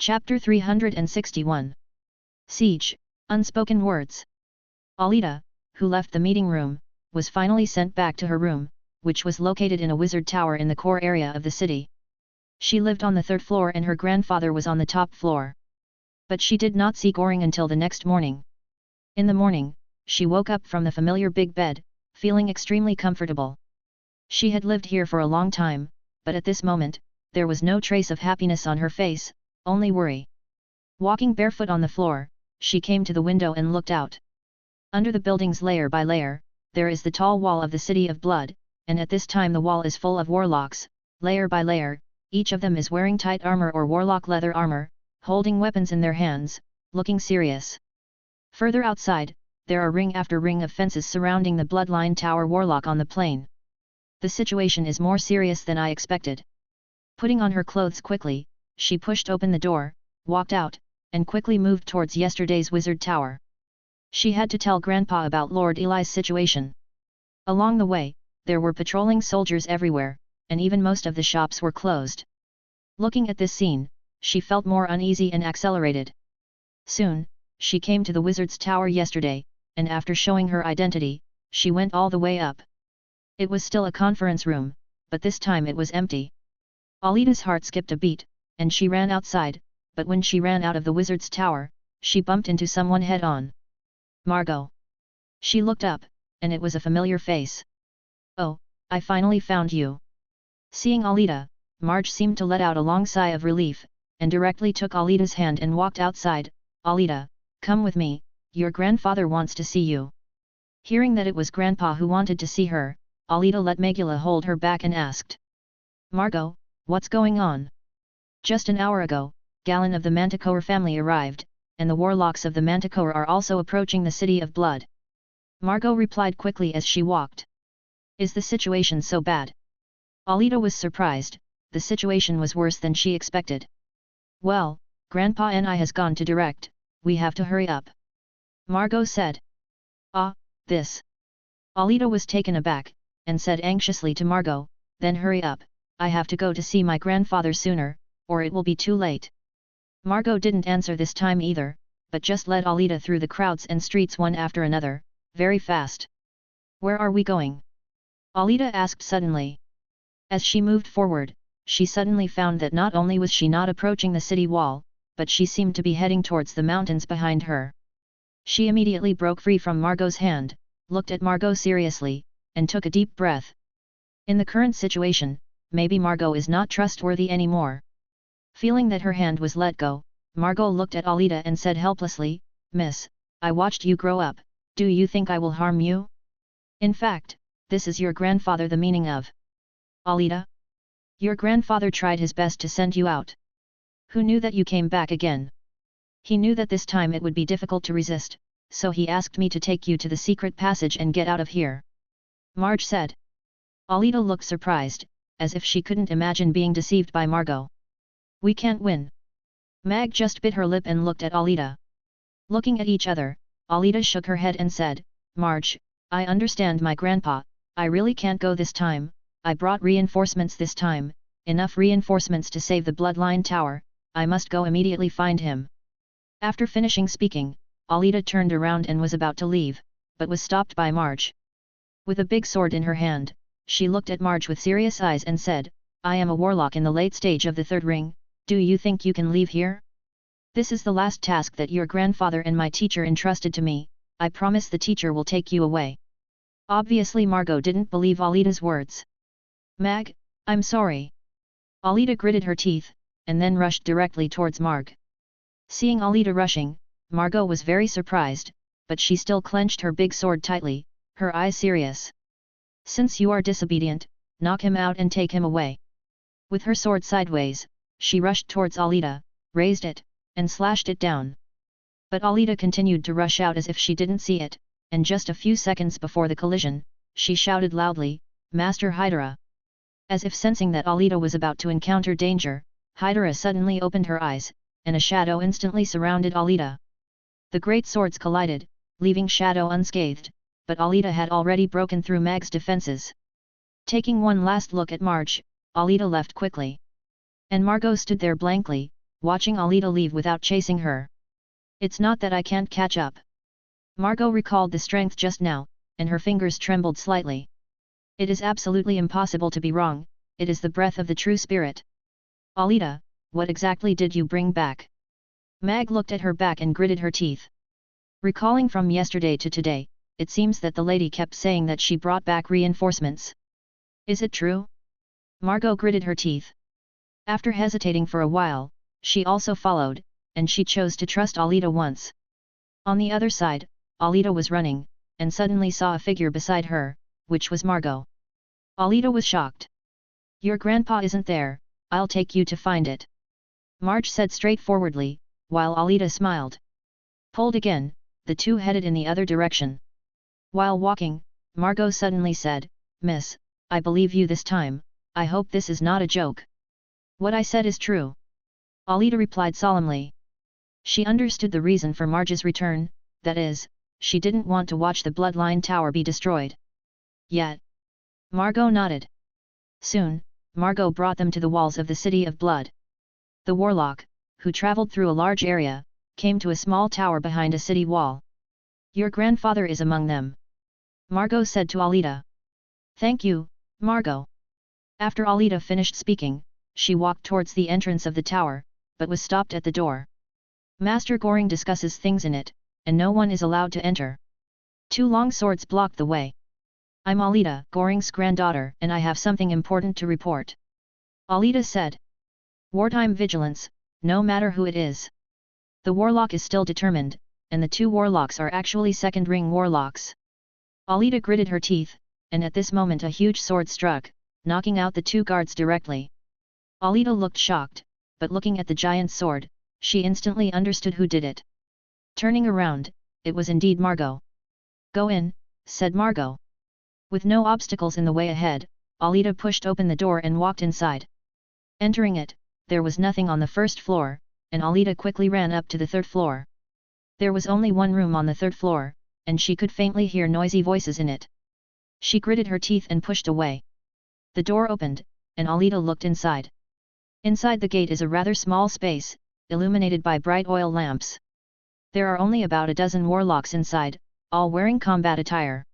Chapter 361. Siege, Unspoken Words. Alida, who left the meeting room, was finally sent back to her room, which was located in a wizard tower in the core area of the city. She lived on the third floor and her grandfather was on the top floor. But she did not see Goring until the next morning. In the morning, she woke up from the familiar big bed, feeling extremely comfortable. She had lived here for a long time, but at this moment, there was no trace of happiness on her face, only worry. Walking barefoot on the floor, she came to the window and looked out. Under the buildings layer by layer, there is the tall wall of the City of Blood, and at this time the wall is full of warlocks, layer by layer, each of them is wearing tight armor or warlock leather armor, holding weapons in their hands, looking serious. Further outside, there are ring after ring of fences surrounding the Bloodline Tower warlock on the plain. The situation is more serious than I expected. Putting on her clothes quickly, she pushed open the door, walked out, and quickly moved towards yesterday's wizard tower. She had to tell Grandpa about Lord Eli's situation. Along the way, there were patrolling soldiers everywhere, and even most of the shops were closed. Looking at this scene, she felt more uneasy and accelerated. Soon, she came to the wizard's tower yesterday, and after showing her identity, she went all the way up. It was still a conference room, but this time it was empty. Alida's heart skipped a beat, and she ran outside, but when she ran out of the wizard's tower, she bumped into someone head-on. Margot. She looked up, and it was a familiar face. Oh, I finally found you. Seeing Alida, Marge seemed to let out a long sigh of relief, and directly took Alida's hand and walked outside. Alida, come with me, your grandfather wants to see you. Hearing that it was Grandpa who wanted to see her, Alida let Megula hold her back and asked. Margot, what's going on? Just an hour ago, Galen of the Manticore family arrived, and the warlocks of the Manticore are also approaching the City of Blood. Margot replied quickly as she walked. Is the situation so bad? Alida was surprised, the situation was worse than she expected. Well, Grandpa and I has gone to direct, we have to hurry up. Margot said. Ah, this. Alida was taken aback, and said anxiously to Margot, then hurry up, I have to go to see my grandfather sooner, or it will be too late. Margot didn't answer this time either, but just led Alida through the crowds and streets one after another, very fast. Where are we going? Alida asked suddenly. As she moved forward, she suddenly found that not only was she not approaching the city wall, but she seemed to be heading towards the mountains behind her. She immediately broke free from Margot's hand, looked at Margot seriously, and took a deep breath. In the current situation, maybe Margot is not trustworthy anymore. Feeling that her hand was let go, Margot looked at Alida and said helplessly, Miss, I watched you grow up, do you think I will harm you? In fact, this is your grandfather the meaning of. Alida? Your grandfather tried his best to send you out. Who knew that you came back again? He knew that this time it would be difficult to resist, so he asked me to take you to the secret passage and get out of here. Marge said. Alida looked surprised, as if she couldn't imagine being deceived by Margot. We can't win. Mag just bit her lip and looked at Alida. Looking at each other, Alida shook her head and said, Marge, I understand my grandpa, I really can't go this time, I brought reinforcements this time, enough reinforcements to save the Bloodline Tower, I must go immediately find him. After finishing speaking, Alida turned around and was about to leave, but was stopped by Marge. With a big sword in her hand, she looked at Marge with serious eyes and said, I am a warlock in the late stage of the third ring, do you think you can leave here? This is the last task that your grandfather and my teacher entrusted to me, I promise the teacher will take you away. Obviously Margot didn't believe Alida's words. Mag, I'm sorry. Alida gritted her teeth, and then rushed directly towards Marg. Seeing Alida rushing, Margot was very surprised, but she still clenched her big sword tightly, her eyes serious. Since you are disobedient, knock him out and take him away. With her sword sideways, she rushed towards Alida, raised it, and slashed it down. But Alida continued to rush out as if she didn't see it, and just a few seconds before the collision, she shouted loudly, Master Hydra. As if sensing that Alida was about to encounter danger, Hydra suddenly opened her eyes, and a shadow instantly surrounded Alida. The great swords collided, leaving Shadow unscathed, but Alida had already broken through Mag's defenses. Taking one last look at Marge, Alida left quickly. And Margot stood there blankly, watching Alita leave without chasing her. It's not that I can't catch up. Margot recalled the strength just now, and her fingers trembled slightly. It is absolutely impossible to be wrong, it is the breath of the true spirit. Alita, what exactly did you bring back? Mag looked at her back and gritted her teeth. Recalling from yesterday to today, it seems that the lady kept saying that she brought back reinforcements. Is it true? Margot gritted her teeth. After hesitating for a while, she also followed, and she chose to trust Alita once. On the other side, Alita was running, and suddenly saw a figure beside her, which was Margot. Alita was shocked. Your grandpa isn't there, I'll take you to find it. Marge said straightforwardly, while Alita smiled. Pulled again, the two headed in the other direction. While walking, Margot suddenly said, Miss, I believe you this time, I hope this is not a joke. What I said is true. Alita replied solemnly. She understood the reason for Marge's return, that is, she didn't want to watch the Bloodline Tower be destroyed. Yet. Margot nodded. Soon, Margot brought them to the walls of the City of Blood. The warlock, who traveled through a large area, came to a small tower behind a city wall. Your grandfather is among them. Margot said to Alita. Thank you, Margot. After Alita finished speaking, she walked towards the entrance of the tower, but was stopped at the door. Master Goring discusses things in it, and no one is allowed to enter. Two long swords blocked the way. I'm Alita, Goring's granddaughter, and I have something important to report. Alita said. Wartime vigilance, no matter who it is. The warlock is still determined, and the two warlocks are actually second-ring warlocks. Alita gritted her teeth, and at this moment a huge sword struck, knocking out the two guards directly. Alita looked shocked, but looking at the giant sword, she instantly understood who did it. Turning around, it was indeed Margot. Go in, said Margot. With no obstacles in the way ahead, Alita pushed open the door and walked inside. Entering it, there was nothing on the first floor, and Alita quickly ran up to the third floor. There was only one room on the third floor, and she could faintly hear noisy voices in it. She gritted her teeth and pushed away. The door opened, and Alita looked inside. Inside the gate is a rather small space, illuminated by bright oil lamps. There are only about a dozen warlocks inside, all wearing combat attire.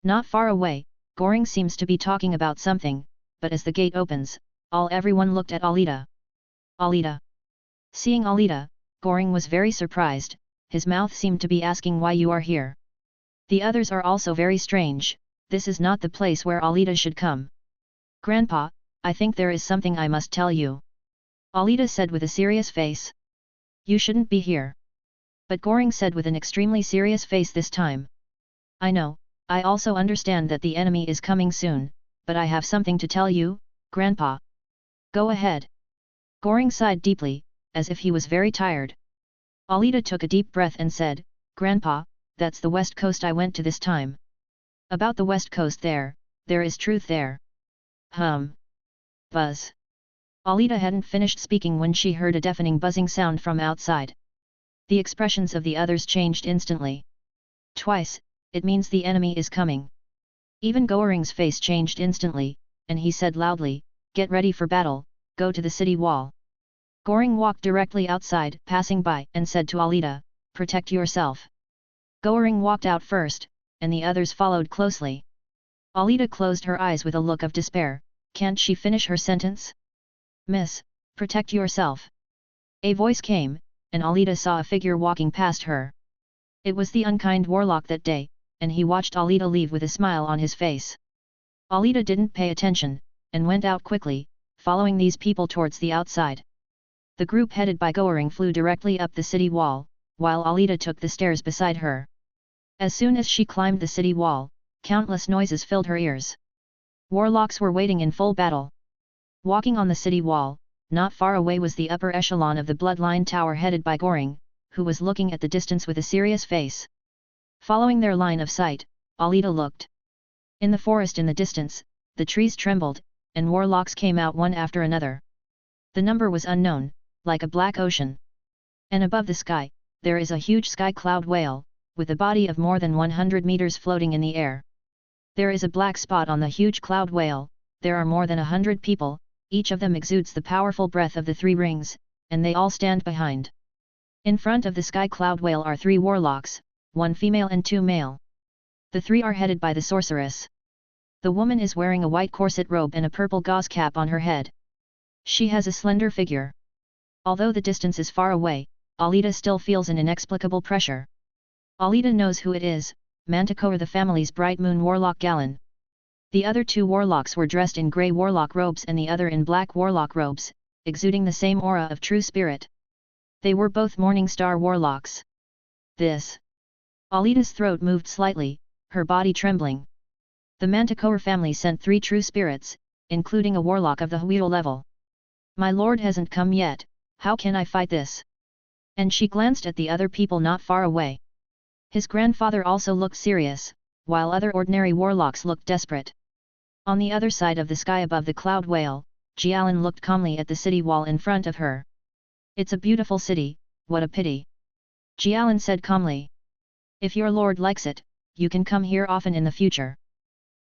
Not far away, Goring seems to be talking about something, but as the gate opens, everyone looked at Alita. Alita. Seeing Alita, Goring was very surprised, his mouth seemed to be asking why you are here. The others are also very strange, this is not the place where Alita should come. Grandpa, I think there is something I must tell you. Alita said with a serious face. You shouldn't be here. But Goring said with an extremely serious face this time. I know, I also understand that the enemy is coming soon, but I have something to tell you, Grandpa. Go ahead. Goring sighed deeply, as if he was very tired. Alita took a deep breath and said, Grandpa, that's the west coast I went to this time. About the west coast there is truth there. Buzz. Alita hadn't finished speaking when she heard a deafening buzzing sound from outside. The expressions of the others changed instantly. Twice, it means the enemy is coming. Even Goring's face changed instantly, and he said loudly, Get ready for battle, go to the city wall. Goring walked directly outside, passing by, and said to Alita, Protect yourself. Goring walked out first, and the others followed closely. Alita closed her eyes with a look of despair. Can't she finish her sentence? Miss, protect yourself. A voice came, and Alita saw a figure walking past her. It was the unkind warlock that day, and he watched Alita leave with a smile on his face. Alita didn't pay attention, and went out quickly, following these people towards the outside. The group headed by Goring flew directly up the city wall, while Alita took the stairs beside her. As soon as she climbed the city wall, countless noises filled her ears. Warlocks were waiting in full battle. Walking on the city wall, not far away was the upper echelon of the Bloodline Tower headed by Goring, who was looking at the distance with a serious face. Following their line of sight, Alita looked. In the forest in the distance, the trees trembled, and warlocks came out one after another. The number was unknown, like a black ocean. And above the sky, there is a huge sky cloud whale, with a body of more than 100 meters floating in the air. There is a black spot on the huge cloud whale, there are more than 100 people, each of them exudes the powerful breath of the three rings, and they all stand behind. In front of the sky cloud whale are 3 warlocks, 1 female and 2 male. The 3 are headed by the sorceress. The woman is wearing a white corset robe and a purple gauze cap on her head. She has a slender figure. Although the distance is far away, Alida still feels an inexplicable pressure. Alida knows who it is, Manticore, the family's bright moon warlock Galen. The other 2 warlocks were dressed in grey warlock robes and the other in black warlock robes, exuding the same aura of true spirit. They were both Morning Star warlocks. This. Alida's throat moved slightly, her body trembling. The Manticore family sent 3 true spirits, including a warlock of the Huito level. My lord hasn't come yet, how can I fight this? And she glanced at the other people not far away. His grandfather also looked serious, while other ordinary warlocks looked desperate. On the other side of the sky above the cloud whale, Jialan looked calmly at the city wall in front of her. It's a beautiful city, what a pity. Jialan said calmly. If your lord likes it, you can come here often in the future.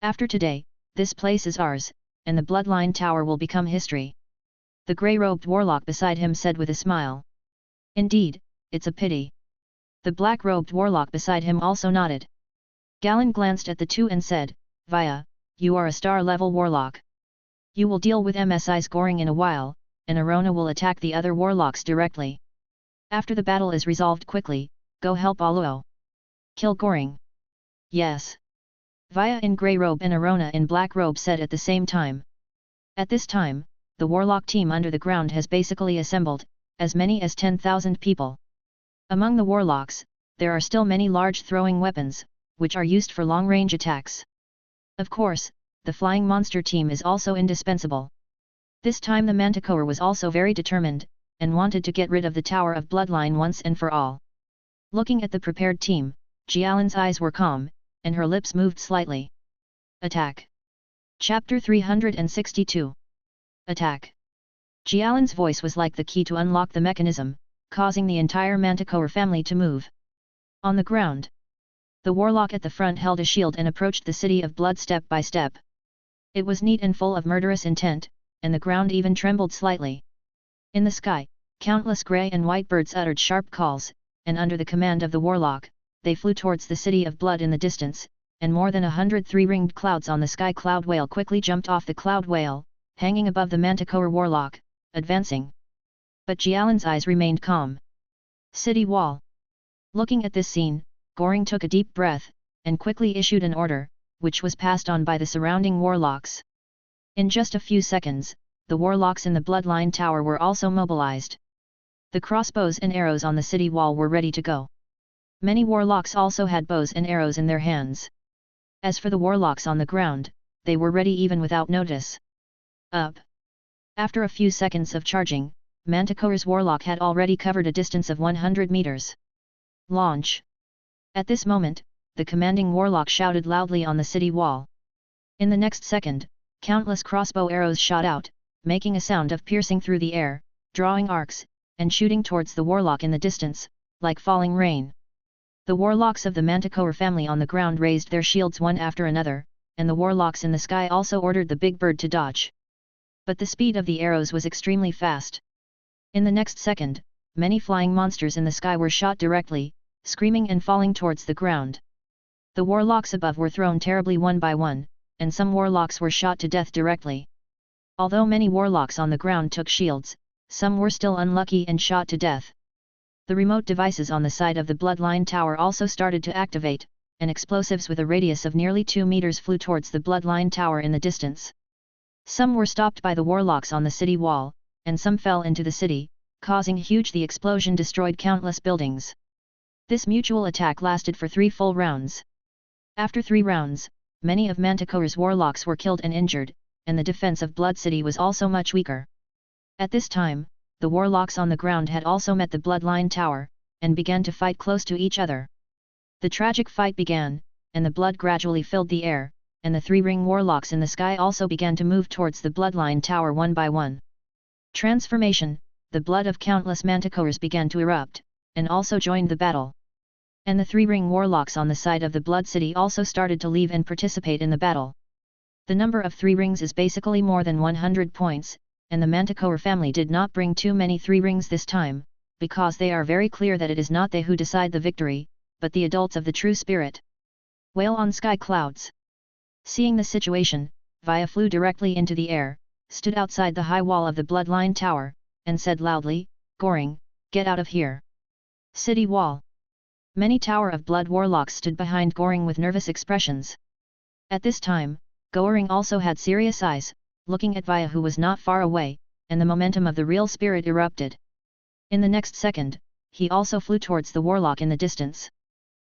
After today, this place is ours, and the bloodline tower will become history. The grey-robed warlock beside him said with a smile. Indeed, it's a pity. The black-robed warlock beside him also nodded. Galen glanced at the 2 and said, Vaya, you are a star-level warlock. You will deal with MSI's Goring in a while, and Arona will attack the other warlocks directly. After the battle is resolved quickly, go help Aluo. Kill Goring. Yes. Vaya in grey robe and Arona in black robe said at the same time. At this time, the warlock team under the ground has basically assembled, as many as 10,000 people. Among the warlocks, there are still many large throwing weapons, which are used for long-range attacks. Of course, the flying monster team is also indispensable. This time the Manticore was also very determined, and wanted to get rid of the Tower of Bloodline once and for all. Looking at the prepared team, Jialan's eyes were calm, and her lips moved slightly. Attack. Chapter 362. Attack. Jialan's voice was like the key to unlock the mechanism, causing the entire Manticore family to move. On the ground, the warlock at the front held a shield and approached the city of blood step by step. It was neat and full of murderous intent, and the ground even trembled slightly. In the sky, countless grey and white birds uttered sharp calls, and under the command of the warlock, they flew towards the city of blood in the distance, and more than 100 3-ringed clouds on the sky cloud whale quickly jumped off the cloud whale, hanging above the Manticore warlock, advancing. But Jialan's eyes remained calm. City wall. Looking at this scene, Goring took a deep breath, and quickly issued an order, which was passed on by the surrounding warlocks. In just a few seconds, the warlocks in the bloodline tower were also mobilized. The crossbows and arrows on the city wall were ready to go. Many warlocks also had bows and arrows in their hands. As for the warlocks on the ground, they were ready even without notice. Up. After a few seconds of charging, Manticore's warlock had already covered a distance of 100 meters. Launch. At this moment, the commanding warlock shouted loudly on the city wall. In the next second, countless crossbow arrows shot out, making a sound of piercing through the air, drawing arcs, and shooting towards the warlock in the distance, like falling rain. The warlocks of the Manticore family on the ground raised their shields one after another, and the warlocks in the sky also ordered the big bird to dodge. But the speed of the arrows was extremely fast. In the next second, many flying monsters in the sky were shot directly, screaming and falling towards the ground. The warlocks above were thrown terribly one by one, and some warlocks were shot to death directly. Although many warlocks on the ground took shields, some were still unlucky and shot to death. The remote devices on the side of the bloodline tower also started to activate, and explosives with a radius of nearly 2 meters flew towards the bloodline tower in the distance. Some were stopped by the warlocks on the city wall, and some fell into the city, causing huge. The explosion destroyed countless buildings. This mutual attack lasted for 3 full rounds. After 3 rounds, many of Manticore's warlocks were killed and injured, and the defense of Blood City was also much weaker. At this time, the warlocks on the ground had also met the bloodline tower, and began to fight close to each other. The tragic fight began, and the blood gradually filled the air, and the 3-ring warlocks in the sky also began to move towards the bloodline tower one by one. Transformation, the blood of countless Manticores began to erupt, and also joined the battle. And the 3-ring warlocks on the side of the Blood City also started to leave and participate in the battle. The number of 3 rings is basically more than 100 points, and the Manticore family did not bring too many 3 rings this time, because they are very clear that it is not they who decide the victory, but the adults of the true spirit. Wail on sky clouds. Seeing the situation, Vaya flew directly into the air, stood outside the high wall of the bloodline tower, and said loudly, "Goring, get out of here." City wall. Many Tower of Blood warlocks stood behind Goring with nervous expressions. At this time, Goring also had serious eyes, looking at Vaya who was not far away, and the momentum of the real spirit erupted. In the next second, he also flew towards the warlock in the distance.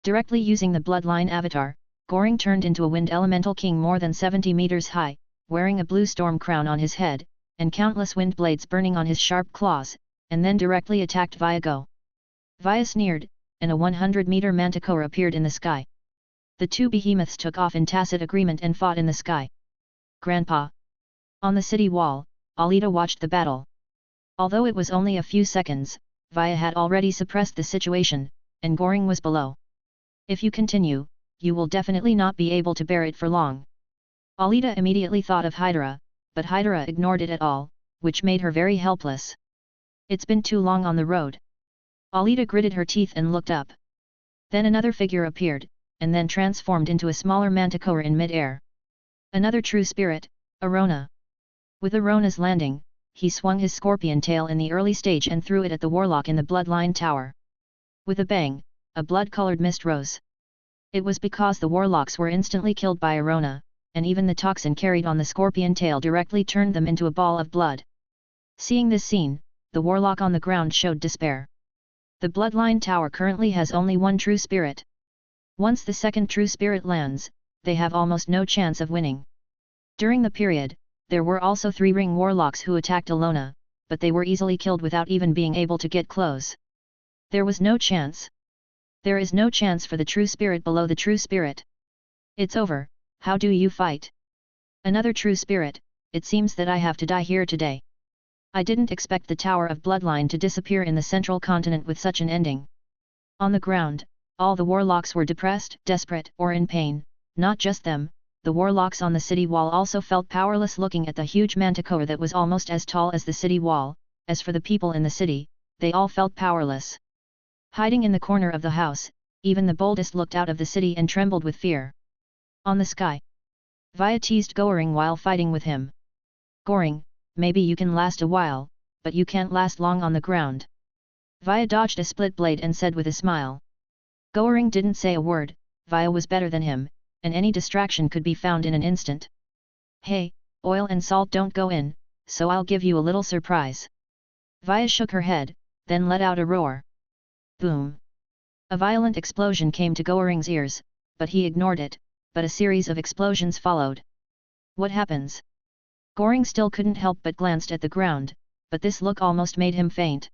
Directly using the bloodline avatar, Goring turned into a wind elemental king more than 70 meters high, wearing a blue storm crown on his head, and countless wind blades burning on his sharp claws, and then directly attacked Vaya Go. Vaya sneered, and a 100-meter manticore appeared in the sky. The 2 behemoths took off in tacit agreement and fought in the sky. Grandpa. On the city wall, Alita watched the battle. Although it was only a few seconds, Vaya had already suppressed the situation, and Goring was below. If you continue, you will definitely not be able to bear it for long. Alita immediately thought of Hydra, but Hydra ignored it at all, which made her very helpless. It's been too long on the road. Alita gritted her teeth and looked up. Then another figure appeared, and then transformed into a smaller manticore in mid-air. Another true spirit, Arona. With Arona's landing, he swung his scorpion tail in the early stage and threw it at the warlock in the bloodline tower. With a bang, a blood-colored mist rose. It was because the warlocks were instantly killed by Arona, and even the toxin carried on the scorpion tail directly turned them into a ball of blood. Seeing this scene, the warlock on the ground showed despair. The bloodline tower currently has only one true spirit. Once the second true spirit lands, they have almost no chance of winning. During the period, there were also 3 ring warlocks who attacked Alona, but they were easily killed without even being able to get close. There was no chance. There is no chance for the true spirit below the true spirit. It's over, how do you fight? Another true spirit, it seems that I have to die here today. I didn't expect the Tower of Bloodline to disappear in the central continent with such an ending. On the ground, all the warlocks were depressed, desperate, or in pain. Not just them, the warlocks on the city wall also felt powerless looking at the huge manticore that was almost as tall as the city wall. As for the people in the city, they all felt powerless. Hiding in the corner of the house, even the boldest looked out of the city and trembled with fear. On the sky, Vaya teased Goring while fighting with him. Goring, maybe you can last a while, but you can't last long on the ground. Vaya dodged a split blade and said with a smile. Goring didn't say a word. Vaya was better than him, and any distraction could be found in an instant. Hey, oil and salt don't go in, so I'll give you a little surprise. Vaya shook her head, then let out a roar. Boom! A violent explosion came to Goring's ears, but he ignored it, but a series of explosions followed. What happens? Goring still couldn't help but glanced at the ground, but this look almost made him faint.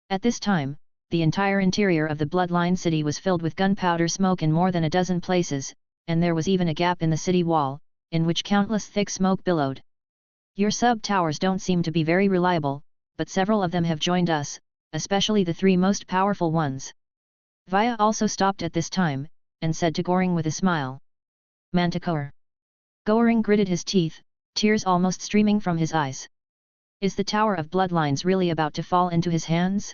At this time, the entire interior of the Bloodline city was filled with gunpowder smoke in more than a dozen places, and there was even a gap in the city wall, in which countless thick smoke billowed. Your sub-towers don't seem to be very reliable, but several of them have joined us, especially the 3 most powerful ones. Vaya also stopped at this time, and said to Goring with a smile. Manticore. Goring gritted his teeth, tears almost streaming from his eyes. Is the Tower of Bloodlines really about to fall into his hands?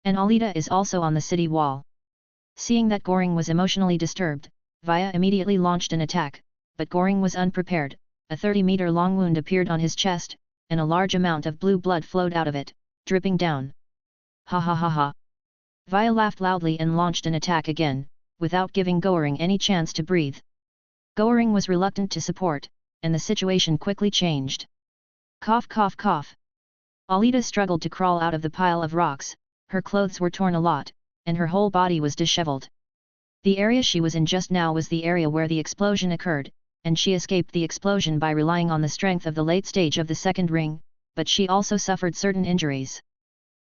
And Alita is also on the city wall. Seeing that Goring was emotionally disturbed, Vaya immediately launched an attack, but Goring was unprepared. A 30-meter-long wound appeared on his chest, and a large amount of blue blood flowed out of it, dripping down. Ha ha ha ha. Vaya laughed loudly and launched an attack again, without giving Goring any chance to breathe. Goring was reluctant to support, and the situation quickly changed. Cough cough cough. Alita struggled to crawl out of the pile of rocks, her clothes were torn a lot, and her whole body was disheveled. The area she was in just now was the area where the explosion occurred, and she escaped the explosion by relying on the strength of the late stage of the second ring, but she also suffered certain injuries.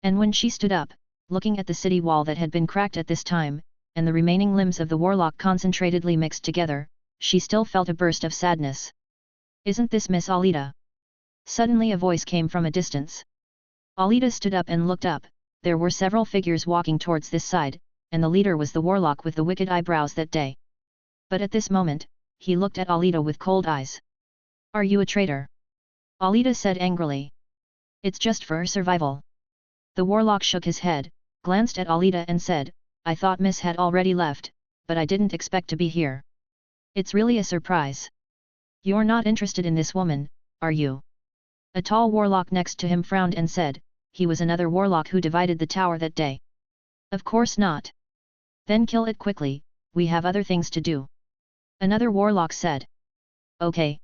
And when she stood up, looking at the city wall that had been cracked at this time, and the remaining limbs of the warlock concentratedly mixed together, she still felt a burst of sadness. Isn't this Miss Alita? Suddenly a voice came from a distance. Alita stood up and looked up. There were several figures walking towards this side, and the leader was the warlock with the wicked eyebrows that day. But at this moment, he looked at Alita with cold eyes. Are you a traitor? Alita said angrily. It's just for her survival. The warlock shook his head, glanced at Alita and said, I thought Miss had already left, but I didn't expect to be here. It's really a surprise. You're not interested in this woman, are you? A tall warlock next to him frowned and said, he was another warlock who divided the tower that day. Of course not. Then kill it quickly, we have other things to do. Another warlock said. Okay.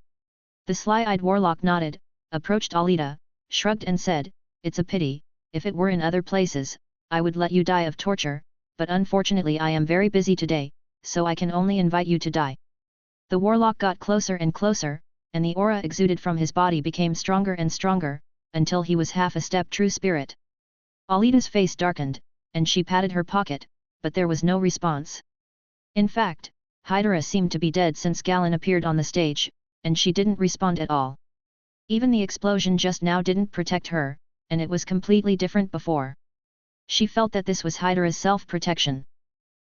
The sly-eyed warlock nodded, approached Alita, shrugged and said, it's a pity, if it were in other places, I would let you die of torture, but unfortunately I am very busy today, so I can only invite you to die. The warlock got closer and closer, and the aura exuded from his body became stronger and stronger, until he was half a step true spirit. Alita's face darkened, and she patted her pocket, but there was no response. In fact, Hydra seemed to be dead since Galen appeared on the stage, and she didn't respond at all. Even the explosion just now didn't protect her, and it was completely different before. She felt that this was Hydra's self-protection.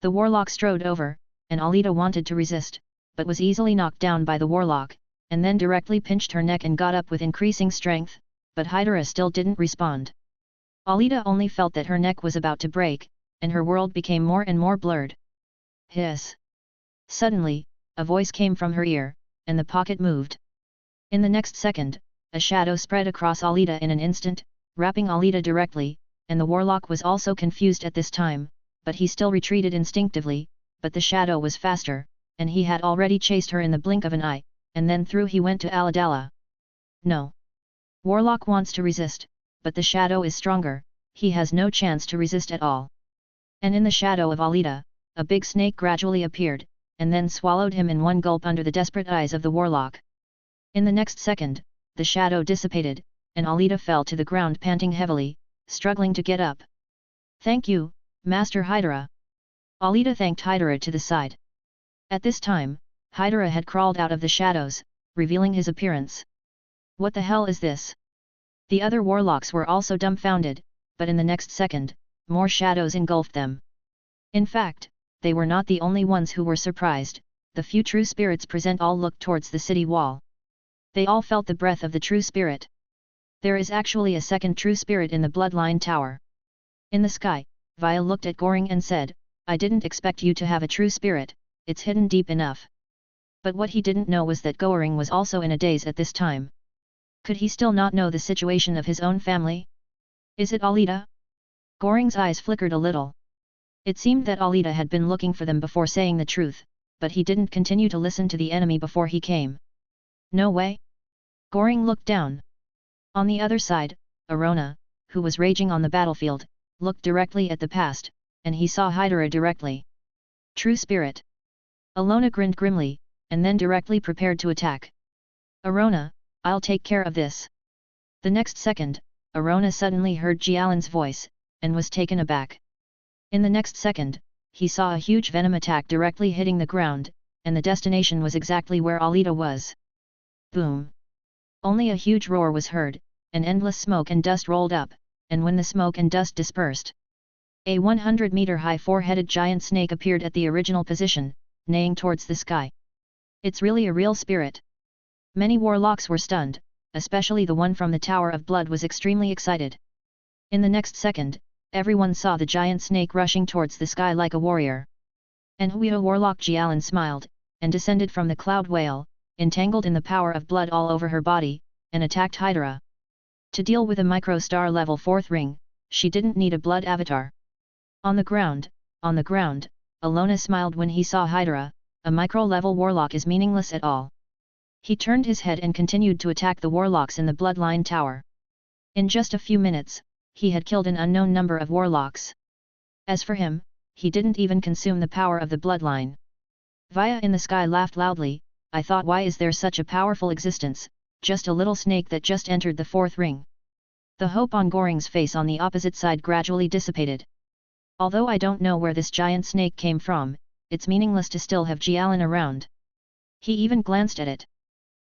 The warlock strode over, and Alita wanted to resist, but was easily knocked down by the warlock, and then directly pinched her neck and got up with increasing strength, but Hydra still didn't respond. Alita only felt that her neck was about to break, and her world became more and more blurred. Hiss! Suddenly, a voice came from her ear, and the pocket moved. In the next second, a shadow spread across Alita in an instant, wrapping Alita directly, and the warlock was also confused at this time, but he still retreated instinctively, but the shadow was faster, and he had already chased her in the blink of an eye, and then through he went to Aladala. No. Warlock wants to resist, but the shadow is stronger, he has no chance to resist at all. And in the shadow of Alita, a big snake gradually appeared, and then swallowed him in one gulp under the desperate eyes of the warlock. In the next second, the shadow dissipated, and Alita fell to the ground panting heavily, struggling to get up. Thank you, Master Hydra. Alita thanked Hydra to the side. At this time, Hydra had crawled out of the shadows, revealing his appearance. What the hell is this? The other warlocks were also dumbfounded, but in the next second, more shadows engulfed them. In fact, they were not the only ones who were surprised, the few true spirits present all looked towards the city wall. They all felt the breath of the true spirit. There is actually a second true spirit in the Bloodline Tower. In the sky, Vile looked at Goring and said, I didn't expect you to have a true spirit, it's hidden deep enough. But what he didn't know was that Goring was also in a daze at this time. Could he still not know the situation of his own family? Is it Alita? Goring's eyes flickered a little. It seemed that Alita had been looking for them before saying the truth, but he didn't continue to listen to the enemy before he came. No way? Goring looked down. On the other side, Arona, who was raging on the battlefield, looked directly at the past, and he saw Hydra directly. True spirit. Alona grinned grimly, and then directly prepared to attack. Arona, I'll take care of this. The next second, Arona suddenly heard Jialan's voice, and was taken aback. In the next second, he saw a huge venom attack directly hitting the ground, and the destination was exactly where Alita was. Boom! Only a huge roar was heard, and endless smoke and dust rolled up, and when the smoke and dust dispersed, a 100-meter-high four-headed giant snake appeared at the original position, neighing towards the sky. It's really a real spirit. Many warlocks were stunned, especially the one from the Tower of Blood was extremely excited. In the next second, everyone saw the giant snake rushing towards the sky like a warrior. And Huio warlock Jialan smiled, and descended from the cloud whale, entangled in the power of blood all over her body, and attacked Hydra. To deal with a micro-star level 4th ring, she didn't need a blood avatar. On the ground, Alona smiled when he saw Hydra, a micro-level warlock is meaningless at all. He turned his head and continued to attack the warlocks in the Bloodline Tower. In just a few minutes, he had killed an unknown number of warlocks. As for him, he didn't even consume the power of the bloodline. Vaya in the sky laughed loudly, I thought, why is there such a powerful existence, just a little snake that just entered the 4th ring. The hope on Goring's face on the opposite side gradually dissipated. Although I don't know where this giant snake came from, it's meaningless to still have Jialan around. He even glanced at it.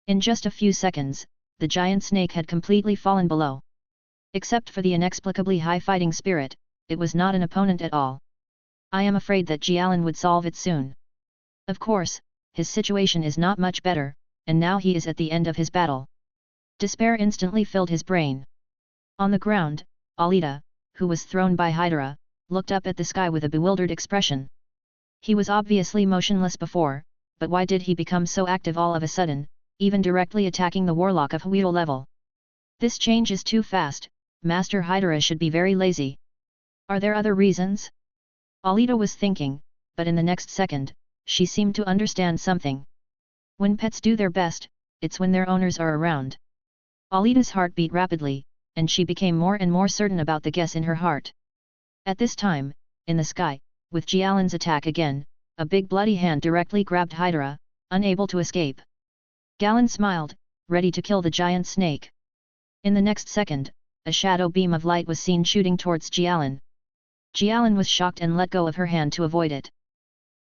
In just a few seconds, the giant snake had completely fallen below. Except for the inexplicably high fighting spirit, it was not an opponent at all. I am afraid that Jialan would solve it soon. Of course, his situation is not much better, and now he is at the end of his battle. Despair instantly filled his brain. On the ground, Alida, who was thrown by Hydra, looked up at the sky with a bewildered expression. He was obviously motionless before, but why did he become so active all of a sudden, even directly attacking the warlock of Huido level? This change is too fast, Master Hydra should be very lazy. Are there other reasons? Alida was thinking, but in the next second, she seemed to understand something. When pets do their best, it's when their owners are around. Alida's heart beat rapidly, and she became more and more certain about the guess in her heart. At this time, in the sky, with Jialan's attack again, a big bloody hand directly grabbed Hydra, unable to escape. Galan smiled, ready to kill the giant snake. In the next second, a shadow beam of light was seen shooting towards Jialan. Jialan was shocked and let go of her hand to avoid it.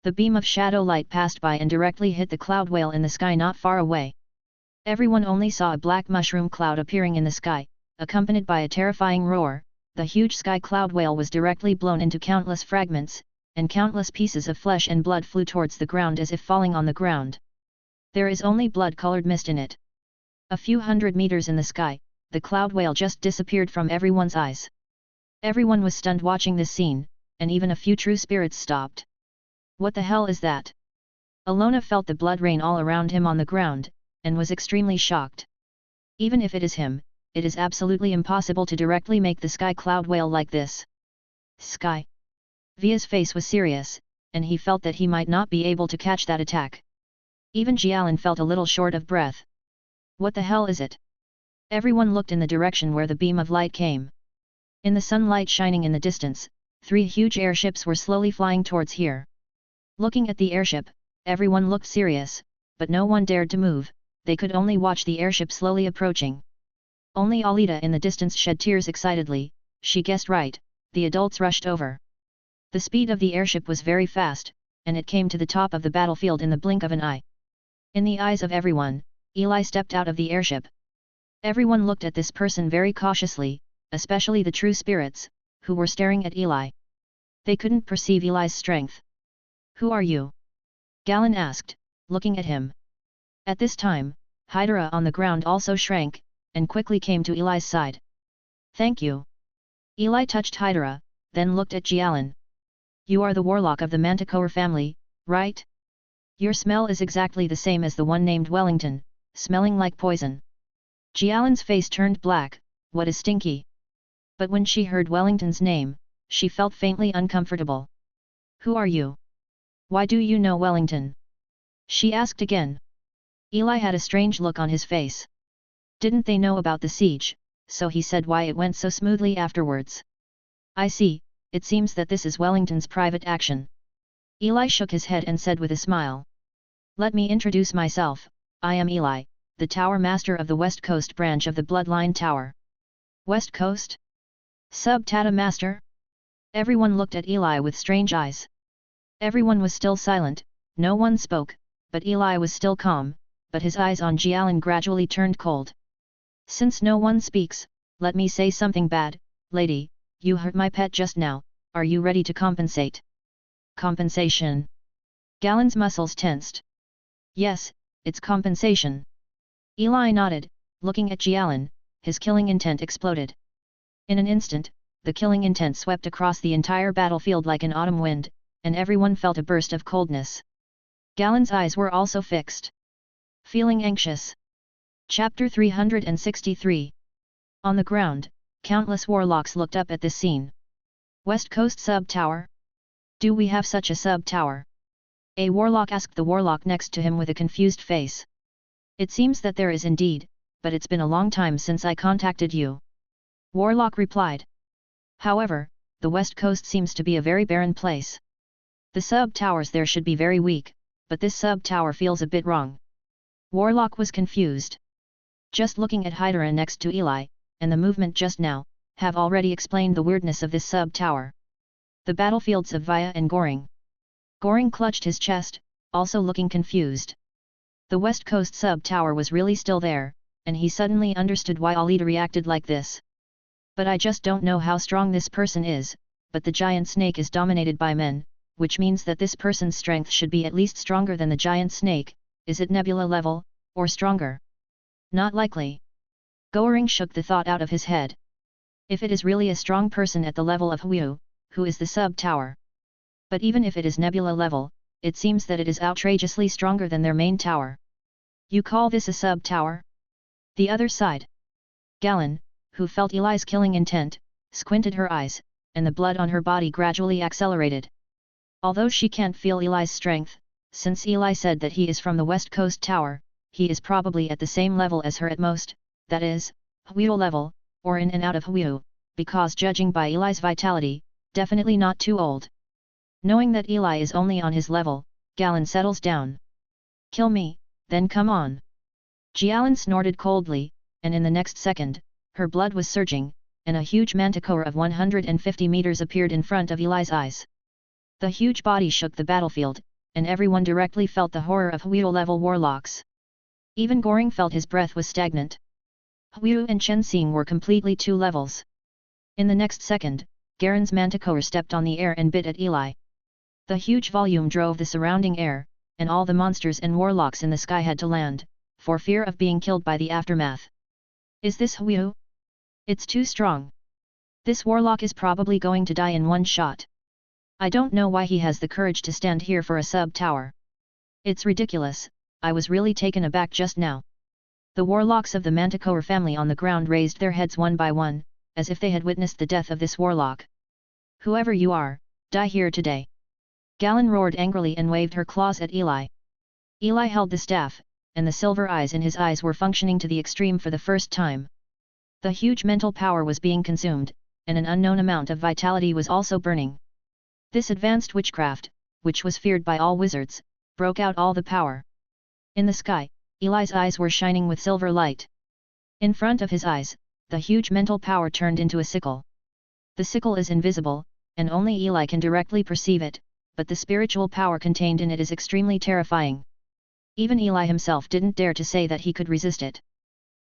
The beam of shadow light passed by and directly hit the cloud whale in the sky not far away. Everyone only saw a black mushroom cloud appearing in the sky, accompanied by a terrifying roar. The huge sky cloud whale was directly blown into countless fragments, and countless pieces of flesh and blood flew towards the ground as if falling on the ground. There is only blood-colored mist in it. A few hundred meters in the sky, the cloud whale just disappeared from everyone's eyes. Everyone was stunned watching this scene, and even a few true spirits stopped. What the hell is that? Alona felt the blood rain all around him on the ground, and was extremely shocked. Even if it is him, it is absolutely impossible to directly make the sky cloud whale like this. Sky. Via's face was serious, and he felt that he might not be able to catch that attack. Even Jialan felt a little short of breath. What the hell is it? Everyone looked in the direction where the beam of light came. In the sunlight shining in the distance, 3 huge airships were slowly flying towards here. Looking at the airship, everyone looked serious, but no one dared to move. They could only watch the airship slowly approaching. Only Alida in the distance shed tears excitedly. She guessed right, the adults rushed over. The speed of the airship was very fast, and it came to the top of the battlefield in the blink of an eye. In the eyes of everyone, Eli stepped out of the airship. Everyone looked at this person very cautiously, especially the true spirits, who were staring at Eli. They couldn't perceive Eli's strength. Who are you? Galan asked, looking at him. At this time, Hydra on the ground also shrank, and quickly came to Eli's side. Thank you. Eli touched Hydra, then looked at Jialan. You are the warlock of the Manticore family, right? Your smell is exactly the same as the one named Wellington, smelling like poison. Jialan's face turned black. What is stinky? But when she heard Wellington's name, she felt faintly uncomfortable. Who are you? Why do you know Wellington? She asked again. Eli had a strange look on his face. Didn't they know about the siege, so he said why it went so smoothly afterwards. I see, it seems that this is Wellington's private action. Eli shook his head and said with a smile. Let me introduce myself, I am Eli, the Tower Master of the West Coast branch of the Bloodline Tower. West Coast? Sub-Tata Master? Everyone looked at Eli with strange eyes. Everyone was still silent, no one spoke, but Eli was still calm, but his eyes on Jialan gradually turned cold. Since no one speaks, let me say something bad, lady, you hurt my pet just now, are you ready to compensate? Compensation. Galan's muscles tensed. Yes, it's compensation. Eli nodded, looking at Jialan, his killing intent exploded. In an instant, the killing intent swept across the entire battlefield like an autumn wind, and everyone felt a burst of coldness. Galan's eyes were also fixed. Feeling anxious. Chapter 363. On the ground, countless warlocks looked up at this scene. West Coast Sub-Tower? Do we have such a sub-tower? A warlock asked the warlock next to him with a confused face. It seems that there is indeed, but it's been a long time since I contacted you. Warlock replied. However, the West Coast seems to be a very barren place. The sub-towers there should be very weak, but this sub-tower feels a bit wrong. Warlock was confused. Just looking at Hydra next to Eli, and the movement just now, have already explained the weirdness of this sub-tower. The battlefields of Via and Goring. Goring clutched his chest, also looking confused. The West Coast sub-tower was really still there, and he suddenly understood why Alida reacted like this. But I just don't know how strong this person is, but the giant snake is dominated by men, which means that this person's strength should be at least stronger than the giant snake. Is it Nebula level, or stronger? Not likely. Goring shook the thought out of his head. If it is really a strong person at the level of Huiyu, who is the sub-tower? But even if it is nebula level, it seems that it is outrageously stronger than their main tower. You call this a sub-tower? The other side. Galen, who felt Eli's killing intent, squinted her eyes, and the blood on her body gradually accelerated. Although she can't feel Eli's strength, since Eli said that he is from the West Coast Tower, he is probably at the same level as her at most, that is, Huiyu level, or in and out of Huiyu, because judging by Eli's vitality, definitely not too old. Knowing that Eli is only on his level, Galen settles down. Kill me, then come on. Jialan snorted coldly, and in the next second, her blood was surging, and a huge manticore of 150 meters appeared in front of Eli's eyes. The huge body shook the battlefield, and everyone directly felt the horror of Huiyu-level warlocks. Even Goring felt his breath was stagnant. Huiyu and Chen Xing were completely 2 levels. In the next second, Garen's manticore stepped on the air and bit at Eli. The huge volume drove the surrounding air, and all the monsters and warlocks in the sky had to land, for fear of being killed by the aftermath. Is this Huiyu? It's too strong. This warlock is probably going to die in one shot. I don't know why he has the courage to stand here for a sub-tower. It's ridiculous, I was really taken aback just now. The warlocks of the Manticore family on the ground raised their heads one by one, as if they had witnessed the death of this warlock. Whoever you are, die here today. Galen roared angrily and waved her claws at Eli. Eli held the staff, and the silver eyes in his eyes were functioning to the extreme for the first time. The huge mental power was being consumed, and an unknown amount of vitality was also burning. This advanced witchcraft, which was feared by all wizards, broke out all the power. In the sky, Eli's eyes were shining with silver light. In front of his eyes, the huge mental power turned into a sickle. The sickle is invisible, and only Eli can directly perceive it, but the spiritual power contained in it is extremely terrifying. Even Eli himself didn't dare to say that he could resist it.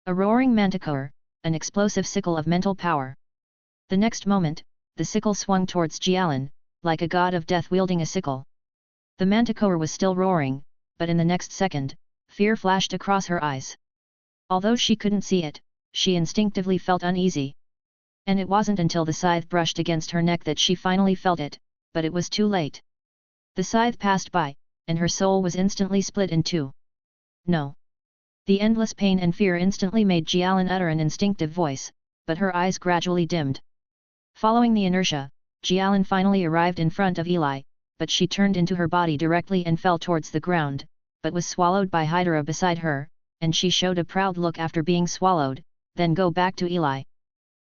A roaring manticore, an explosive sickle of mental power. The next moment, the sickle swung towards Jialan, like a god of death wielding a sickle. The manticore was still roaring, but in the next second, fear flashed across her eyes. Although she couldn't see it, she instinctively felt uneasy. And it wasn't until the scythe brushed against her neck that she finally felt it, but it was too late. The scythe passed by, and her soul was instantly split in two. No. The endless pain and fear instantly made Jialan utter an instinctive voice, but her eyes gradually dimmed. Following the inertia, Jialan finally arrived in front of Eli, but she turned into her body directly and fell towards the ground, but was swallowed by Hydra beside her, and she showed a proud look after being swallowed, then go back to Eli.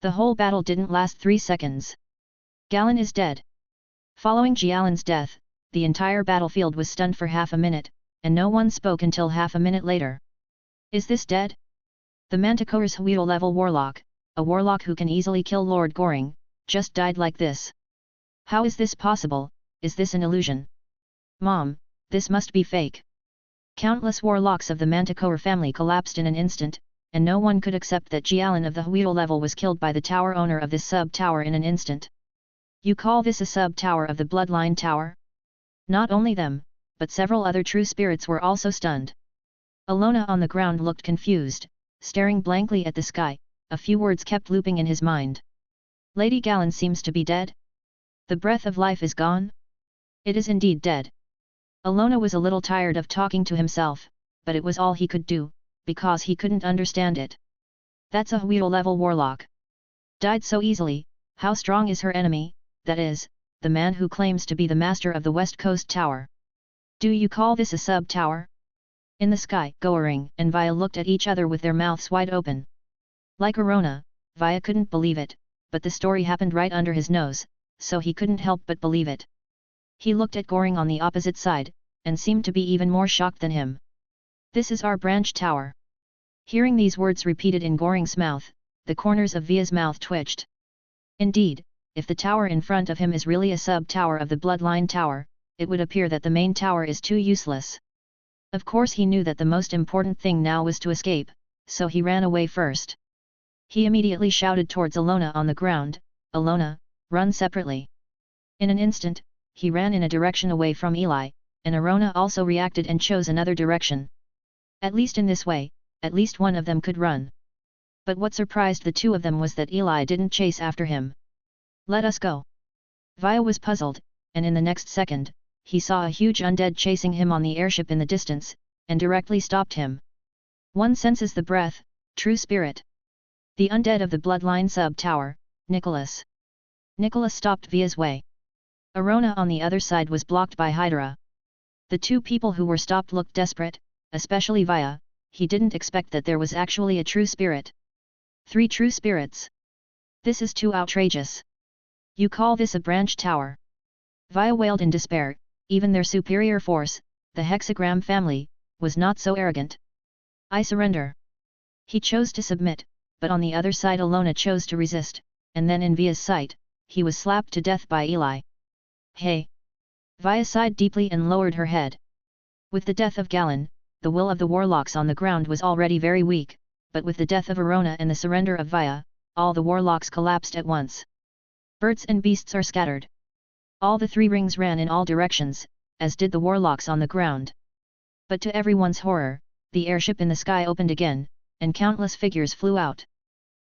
The whole battle didn't last 3 seconds. Galen is dead. Following Jialan's death, the entire battlefield was stunned for half a minute, and no one spoke until half a minute later. Is this dead? The Manticore's Huiyu-level warlock, a warlock who can easily kill Lord Goring, just died like this. How is this possible? Is this an illusion? Mom, this must be fake. Countless warlocks of the Manticore family collapsed in an instant, and no one could accept that Jialan of the Huiyu level was killed by the tower owner of this sub-tower in an instant. You call this a sub-tower of the Bloodline Tower? Not only them, but several other true spirits were also stunned. Alona on the ground looked confused, staring blankly at the sky, a few words kept looping in his mind. Lady Galen seems to be dead? The breath of life is gone? It is indeed dead. Alona was a little tired of talking to himself, but it was all he could do, because he couldn't understand it. That's a Huiyu-level warlock. Died so easily, how strong is her enemy, that is, the man who claims to be the master of the West Coast Tower? Do you call this a sub-tower? In the sky, Goering and Via looked at each other with their mouths wide open. Like Arona, Via couldn't believe it, but the story happened right under his nose, so he couldn't help but believe it. He looked at Goring on the opposite side, and seemed to be even more shocked than him. This is our branch tower. Hearing these words repeated in Goring's mouth, the corners of Via's mouth twitched. Indeed, if the tower in front of him is really a sub-tower of the Bloodline Tower, it would appear that the main tower is too useless. Of course he knew that the most important thing now was to escape, so he ran away first. He immediately shouted towards Alona on the ground, Alona, run separately. In an instant, he ran in a direction away from Eli, and Arona also reacted and chose another direction. At least in this way, at least one of them could run. But what surprised the two of them was that Eli didn't chase after him. "Let us go." Vaya was puzzled, and in the next second, he saw a huge undead chasing him on the airship in the distance, and directly stopped him. One senses the breath, true spirit. The undead of the bloodline sub-tower, Nicholas. Nicholas stopped Via's way. Arona on the other side was blocked by Hydra. The two people who were stopped looked desperate, especially Via. He didn't expect that there was actually a true spirit. 3 true spirits. This is too outrageous. You call this a branch tower? Via wailed in despair. Even their superior force, the hexagram family, was not so arrogant. "I surrender." He chose to submit, but on the other side Alona chose to resist, and then in Via's sight, he was slapped to death by Eli. "Hey!" Via sighed deeply and lowered her head. With the death of Galen, the will of the warlocks on the ground was already very weak, but with the death of Arona and the surrender of Via, all the warlocks collapsed at once. Birds and beasts are scattered. All the 3 rings ran in all directions, as did the warlocks on the ground. But to everyone's horror, the airship in the sky opened again, and countless figures flew out.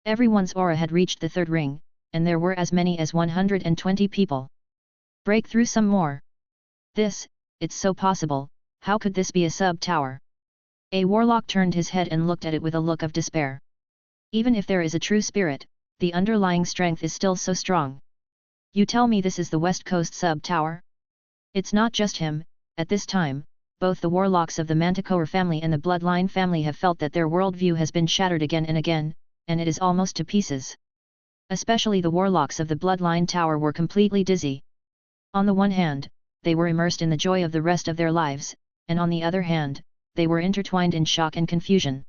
Everyone's aura had reached the 3rd ring, and there were as many as 120 people. "Break through some more." It's so possible, how could this be a sub-tower?" A warlock turned his head and looked at it with a look of despair. Even if there is a true spirit, the underlying strength is still so strong. "You tell me this is the West Coast sub-tower?" "It's not just him." At this time, both the warlocks of the Manticore family and the Bloodline family have felt that their worldview has been shattered again and again, and it is almost to pieces. Especially the warlocks of the Bloodline Tower were completely dizzy. On the one hand, they were immersed in the joy of the rest of their lives, and on the other hand, they were intertwined in shock and confusion.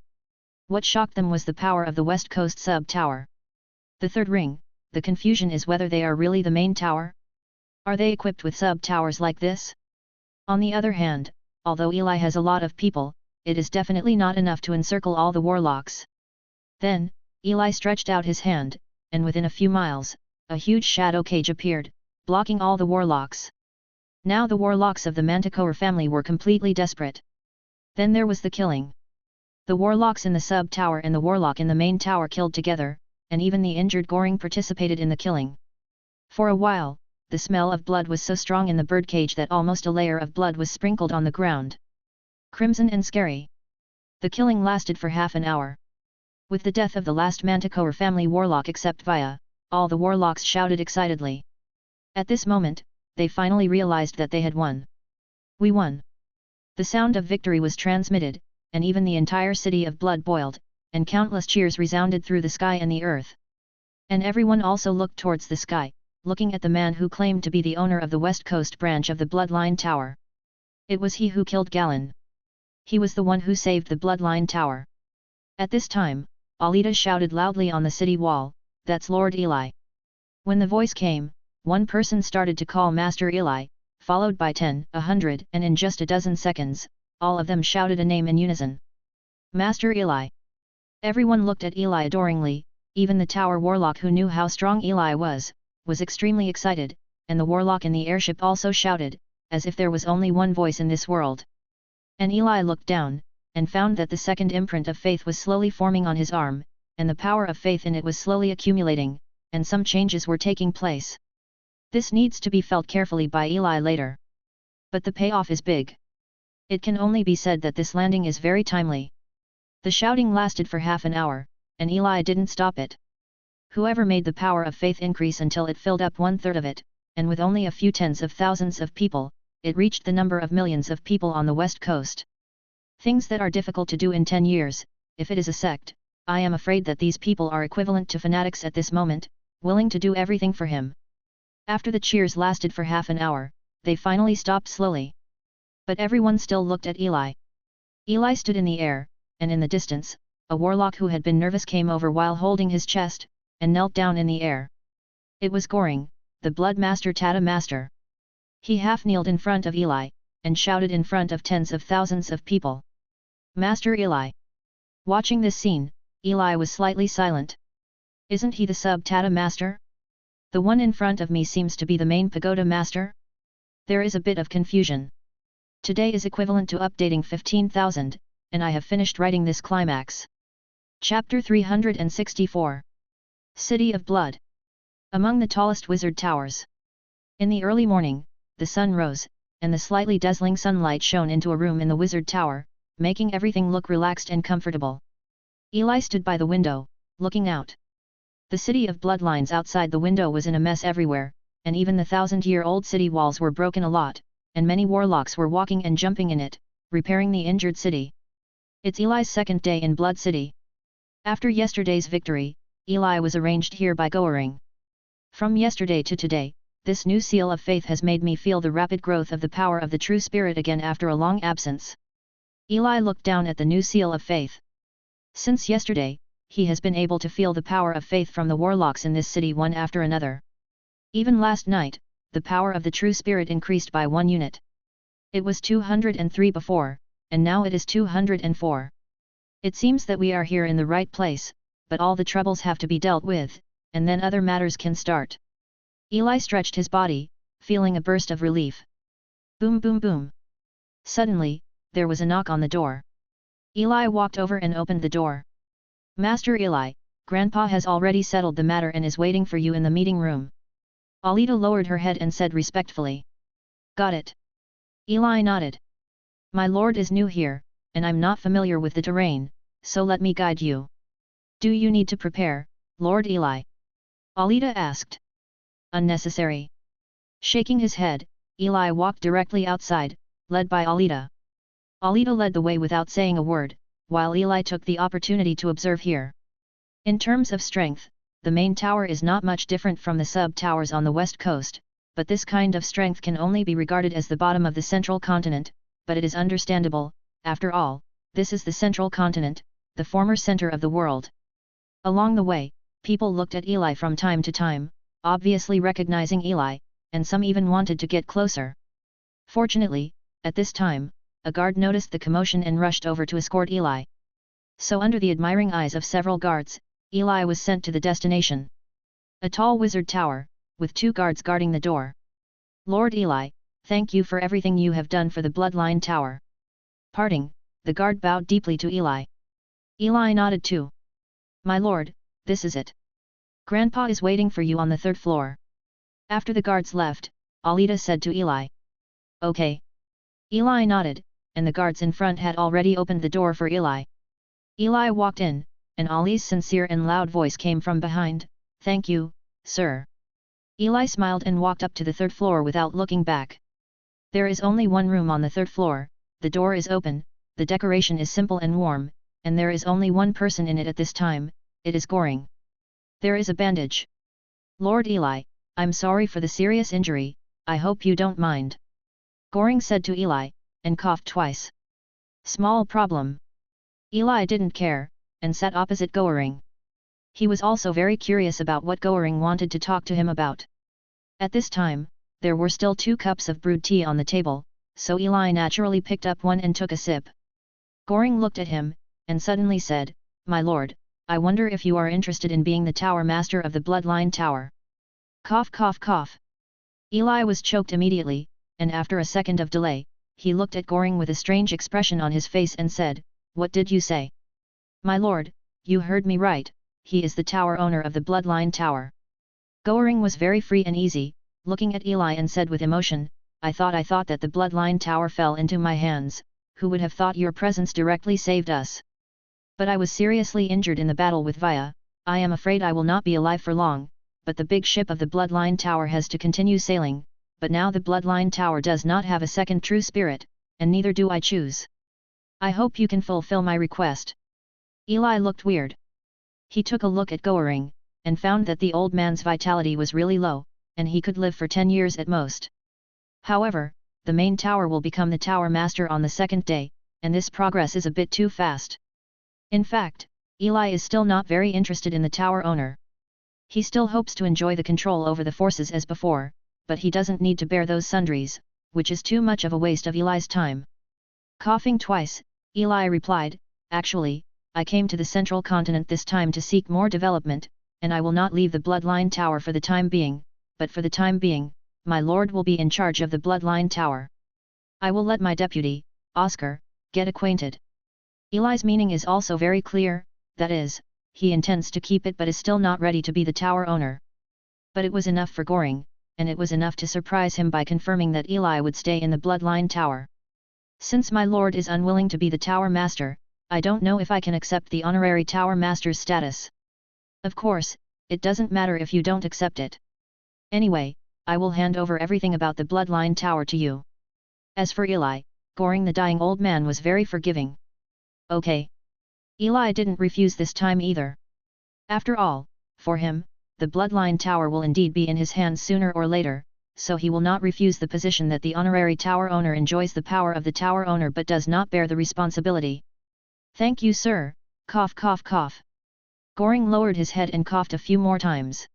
What shocked them was the power of the West Coast sub-tower. The 3rd ring, the confusion is whether they are really the main tower? Are they equipped with sub-towers like this? On the other hand, although Eli has a lot of people, it is definitely not enough to encircle all the warlocks. Then, Eli stretched out his hand, and within a few miles, a huge shadow cage appeared, blocking all the warlocks. Now the warlocks of the Manticore family were completely desperate. Then there was the killing. The warlocks in the sub-tower and the warlock in the main tower killed together, and even the injured Goring participated in the killing. For a while, the smell of blood was so strong in the birdcage that almost a layer of blood was sprinkled on the ground. Crimson and scary. The killing lasted for half an hour. With the death of the last Manticore family warlock except Via, all the warlocks shouted excitedly. At this moment, they finally realized that they had won. "We won!" The sound of victory was transmitted, and even the entire city of blood boiled, and countless cheers resounded through the sky and the earth. And everyone also looked towards the sky, looking at the man who claimed to be the owner of the West Coast branch of the Bloodline Tower. It was he who killed Galen. He was the one who saved the Bloodline Tower. At this time, Alida shouted loudly on the city wall, "That's Lord Eli." When the voice came, one person started to call Master Eli, followed by 10, 100, and in just a dozen seconds, all of them shouted a name in unison. "Master Eli." Everyone looked at Eli adoringly, even the tower warlock who knew how strong Eli was extremely excited, and the warlock in the airship also shouted, as if there was only one voice in this world. And Eli looked down, and found that the second imprint of faith was slowly forming on his arm, and the power of faith in it was slowly accumulating, and some changes were taking place. This needs to be felt carefully by Eli later. But the payoff is big. It can only be said that this landing is very timely. The shouting lasted for half an hour, and Eli didn't stop it. Whoever made the power of faith increase until it filled up 1/3 of it, and with only a few tens of thousands of people, it reached the number of millions of people on the West Coast. Things that are difficult to do in 10 years, if it is a sect, I am afraid that these people are equivalent to fanatics at this moment, willing to do everything for him. After the cheers lasted for half an hour, they finally stopped slowly. But everyone still looked at Eli. Eli stood in the air, and in the distance, a warlock who had been nervous came over while holding his chest, and knelt down in the air. It was Goring, the Blood Master Tata Master. He half kneeled in front of Eli, and shouted in front of tens of thousands of people. "Master Eli." Watching this scene, Eli was slightly silent. "Isn't he the sub-Tata Master? The one in front of me seems to be the main Pagoda Master?" There is a bit of confusion. Today is equivalent to updating 15,000, and I have finished writing this climax. Chapter 364. City of Blood. Among the tallest wizard towers. In the early morning, the sun rose, and the slightly dazzling sunlight shone into a room in the wizard tower, making everything look relaxed and comfortable. Eli stood by the window, looking out. The city of bloodlines outside the window was in a mess everywhere, and even the 1,000-year-old city walls were broken a lot, and many warlocks were walking and jumping in it, repairing the injured city. It's Eli's second day in Blood City. After yesterday's victory, Eli was arranged here by Goering. From yesterday to today, this new seal of faith has made me feel the rapid growth of the power of the true spirit again after a long absence. Eli looked down at the new seal of faith. Since yesterday, he has been able to feel the power of faith from the warlocks in this city one after another. Even last night, the power of the true spirit increased by 1 unit. It was 203 before, and now it is 204. It seems that we are here in the right place, but all the troubles have to be dealt with, and then other matters can start. Eli stretched his body, feeling a burst of relief. Boom boom boom. Suddenly, there was a knock on the door. Eli walked over and opened the door. Master Eli, Grandpa has already settled the matter and is waiting for you in the meeting room. Alida lowered her head and said respectfully. Got it. Eli nodded. My lord is new here, and I'm not familiar with the terrain, so let me guide you. Do you need to prepare, Lord Eli? Alida asked. Unnecessary. Shaking his head, Eli walked directly outside, led by Alida. Alida led the way without saying a word, while Eli took the opportunity to observe here. In terms of strength, the main tower is not much different from the sub-towers on the west coast, but this kind of strength can only be regarded as the bottom of the central continent, but it is understandable, after all, this is the central continent, the former center of the world. Along the way, people looked at Eli from time to time, obviously recognizing Eli, and some even wanted to get closer. Fortunately, at this time, a guard noticed the commotion and rushed over to escort Eli. So under the admiring eyes of several guards, Eli was sent to the destination. A tall wizard tower, with 2 guards guarding the door. Lord Eli, thank you for everything you have done for the Bloodline Tower. Parting, the guard bowed deeply to Eli. Eli nodded too. My lord, this is it. Grandpa is waiting for you on the 3rd floor. After the guards left, Alida said to Eli. Okay. Eli nodded, and the guards in front had already opened the door for Eli. Eli walked in, and Ali's sincere and loud voice came from behind, Thank you, sir. Eli smiled and walked up to the 3rd floor without looking back. There is only one room on the 3rd floor, the door is open, the decoration is simple and warm, and there is only one person in it at this time, it is Goring. There is a bandage. Lord Eli, I'm sorry for the serious injury, I hope you don't mind. Goring said to Eli, and coughed twice. Small problem. Eli didn't care, and sat opposite Goring. He was also very curious about what Goring wanted to talk to him about. At this time, there were still 2 cups of brewed tea on the table, so Eli naturally picked up one and took a sip. Goring looked at him, and suddenly said, My lord, I wonder if you are interested in being the tower master of the Bloodline Tower. Cough cough cough. Eli was choked immediately, and after a second of delay, he looked at Goring with a strange expression on his face and said, What did you say? My lord, you heard me right, he is the tower owner of the Bloodline Tower. Goring was very free and easy, looking at Eli and said with emotion, I thought that the Bloodline Tower fell into my hands, who would have thought your presence directly saved us? But I was seriously injured in the battle with Vaya, I am afraid I will not be alive for long, but the big ship of the Bloodline Tower has to continue sailing, but now the Bloodline Tower does not have a second true spirit, and neither do I choose. I hope you can fulfill my request. Eli looked weird. He took a look at Goring, and found that the old man's vitality was really low, and he could live for 10 years at most. However, the main tower will become the tower master on the 2nd day, and this progress is a bit too fast. In fact, Eli is still not very interested in the tower owner. He still hopes to enjoy the control over the forces as before, but he doesn't need to bear those sundries, which is too much of a waste of Eli's time. Coughing twice, Eli replied, Actually, I came to the central continent this time to seek more development, and I will not leave the Bloodline Tower for the time being, but for the time being, my lord will be in charge of the Bloodline Tower. I will let my deputy, Oscar, get acquainted. Eli's meaning is also very clear, that is, he intends to keep it but is still not ready to be the tower owner. But it was enough for Goring, and it was enough to surprise him by confirming that Eli would stay in the Bloodline Tower. Since my lord is unwilling to be the Tower Master, I don't know if I can accept the honorary Tower Master's status. Of course, it doesn't matter if you don't accept it. Anyway, I will hand over everything about the Bloodline Tower to you. As for Eli, Goring the dying old man was very forgiving. Okay. Eli didn't refuse this time either. After all, for him, the Bloodline Tower will indeed be in his hands sooner or later, so he will not refuse the position that the honorary tower owner enjoys the power of the tower owner but does not bear the responsibility. Thank you, sir, cough cough cough. Goring lowered his head and coughed a few more times.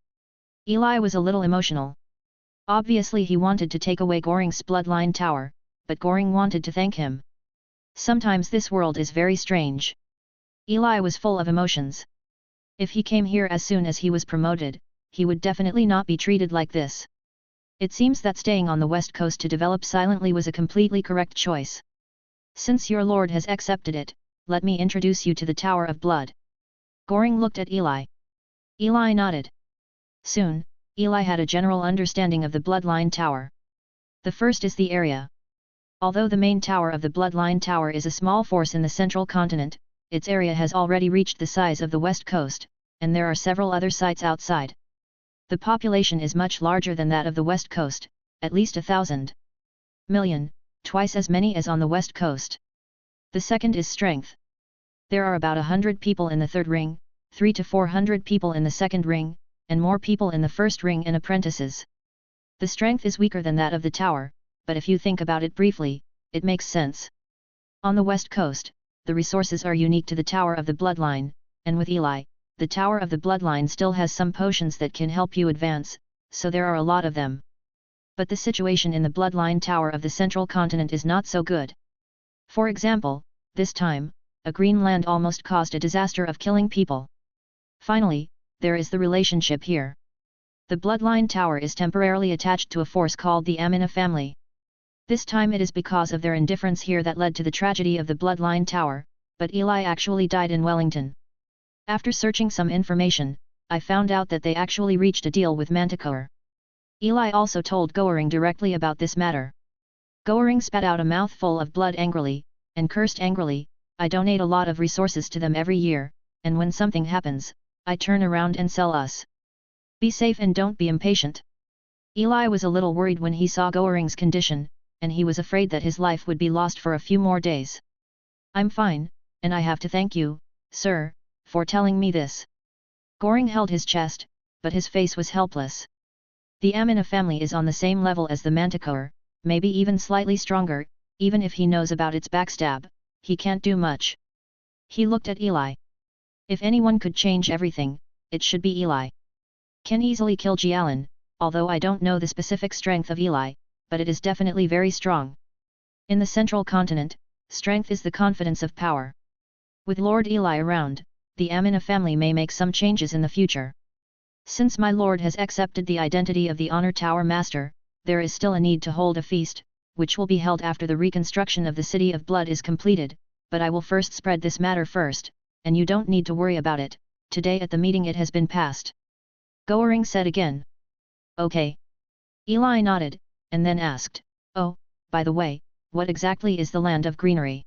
Eli was a little emotional. Obviously he wanted to take away Goring's Bloodline Tower, but Goring wanted to thank him. Sometimes this world is very strange. Eli was full of emotions. If he came here as soon as he was promoted, he would definitely not be treated like this. It seems that staying on the west coast to develop silently was a completely correct choice. Since your lord has accepted it, let me introduce you to the Tower of Blood. Goring looked at Eli. Eli nodded. Soon, Eli had a general understanding of the Bloodline Tower. The first is the area. Although the main tower of the Bloodline Tower is a small force in the central continent, its area has already reached the size of the west coast, and there are several other sites outside. The population is much larger than that of the west coast, at least 1,000 million, twice as many as on the west coast. The second is strength. There are about 100 people in the third ring, 300 to 400 people in the second ring, and more people in the first ring and apprentices. The strength is weaker than that of the tower, but if you think about it briefly, it makes sense. On the west coast, the resources are unique to the Tower of the Bloodline, and with Eli, the Tower of the Bloodline still has some potions that can help you advance, so there are a lot of them. But the situation in the Bloodline Tower of the central continent is not so good. For example, this time, a green land almost caused a disaster of killing people. Finally, there is the relationship here. The Bloodline Tower is temporarily attached to a force called the Amina family. This time it is because of their indifference here that led to the tragedy of the Bloodline Tower, but Eli actually died in Wellington. After searching some information, I found out that they actually reached a deal with Manticore. Eli also told Goring directly about this matter. Goring spat out a mouthful of blood angrily, and cursed angrily, I donate a lot of resources to them every year, and when something happens, I turn around and sell us. Be safe and don't be impatient. Eli was a little worried when he saw Goring's condition, and he was afraid that his life would be lost for a few more days. I'm fine, and I have to thank you, sir, for telling me this. Goring held his chest, but his face was helpless. The Amina family is on the same level as the Manticore, maybe even slightly stronger, even if he knows about its backstab, he can't do much. He looked at Eli. If anyone could change everything, it should be Eli. Can easily kill Jialan, although I don't know the specific strength of Eli, but it is definitely very strong. In the central continent, strength is the confidence of power. With Lord Eli around, the Amina family may make some changes in the future. Since my lord has accepted the identity of the Honor Tower Master, there is still a need to hold a feast, which will be held after the reconstruction of the City of Blood is completed, but I will first spread this matter first, and you don't need to worry about it, today at the meeting it has been passed. Goring said again. Okay. Eli nodded, and then asked, oh, by the way, what exactly is the Land of Greenery?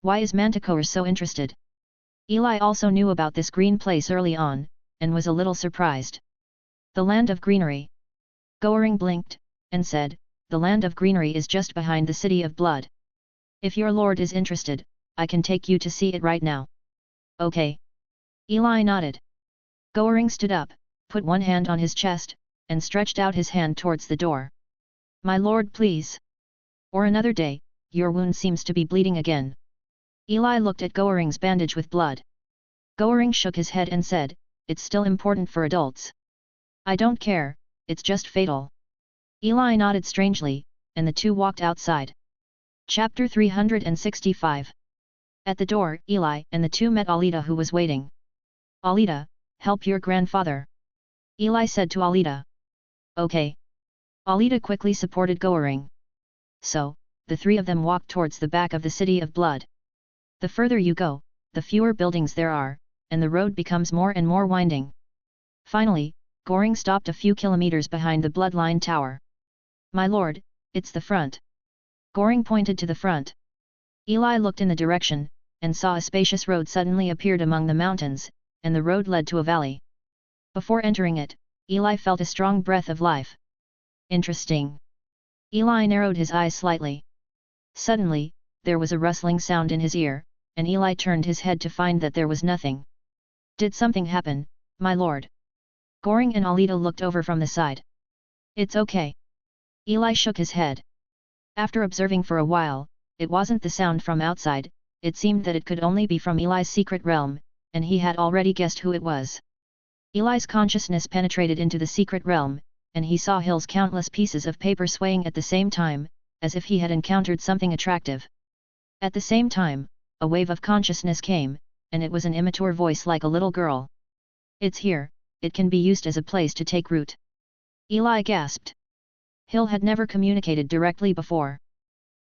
Why is Manticore so interested? Eli also knew about this green place early on, and was a little surprised. The Land of Greenery. Goring blinked, and said, the Land of Greenery is just behind the City of Blood. If your lord is interested, I can take you to see it right now. Okay. Eli nodded. Goring stood up, put one hand on his chest, and stretched out his hand towards the door. My lord, please. Or another day, your wound seems to be bleeding again. Eli looked at Goring's bandage with blood. Goring shook his head and said, it's still important for adults. I don't care, it's just fatal. Eli nodded strangely, and the two walked outside. Chapter 365. At the door, Eli and the two met Alida, who was waiting. Alida, help your grandfather. Eli said to Alida. Okay. Alida quickly supported Goring. So, the three of them walked towards the back of the City of Blood. The further you go, the fewer buildings there are, and the road becomes more and more winding. Finally, Goring stopped a few kilometers behind the bloodline tower. "My lord, it's the front." Goring pointed to the front. Eli looked in the direction, and saw a spacious road suddenly appeared among the mountains, and the road led to a valley. Before entering it, Eli felt a strong breath of life. "Interesting." Eli narrowed his eyes slightly. Suddenly, there was a rustling sound in his ear, and Eli turned his head to find that there was nothing. "Did something happen, my lord?" Goring and Alida looked over from the side. "It's okay." Eli shook his head. After observing for a while, it wasn't the sound from outside, it seemed that it could only be from Eli's secret realm, and he had already guessed who it was. Eli's consciousness penetrated into the secret realm, and he saw Hill's countless pieces of paper swaying at the same time, as if he had encountered something attractive. At the same time, a wave of consciousness came, and it was an immature voice like a little girl. "It's here, it can be used as a place to take root." Eli gasped. Hill had never communicated directly before.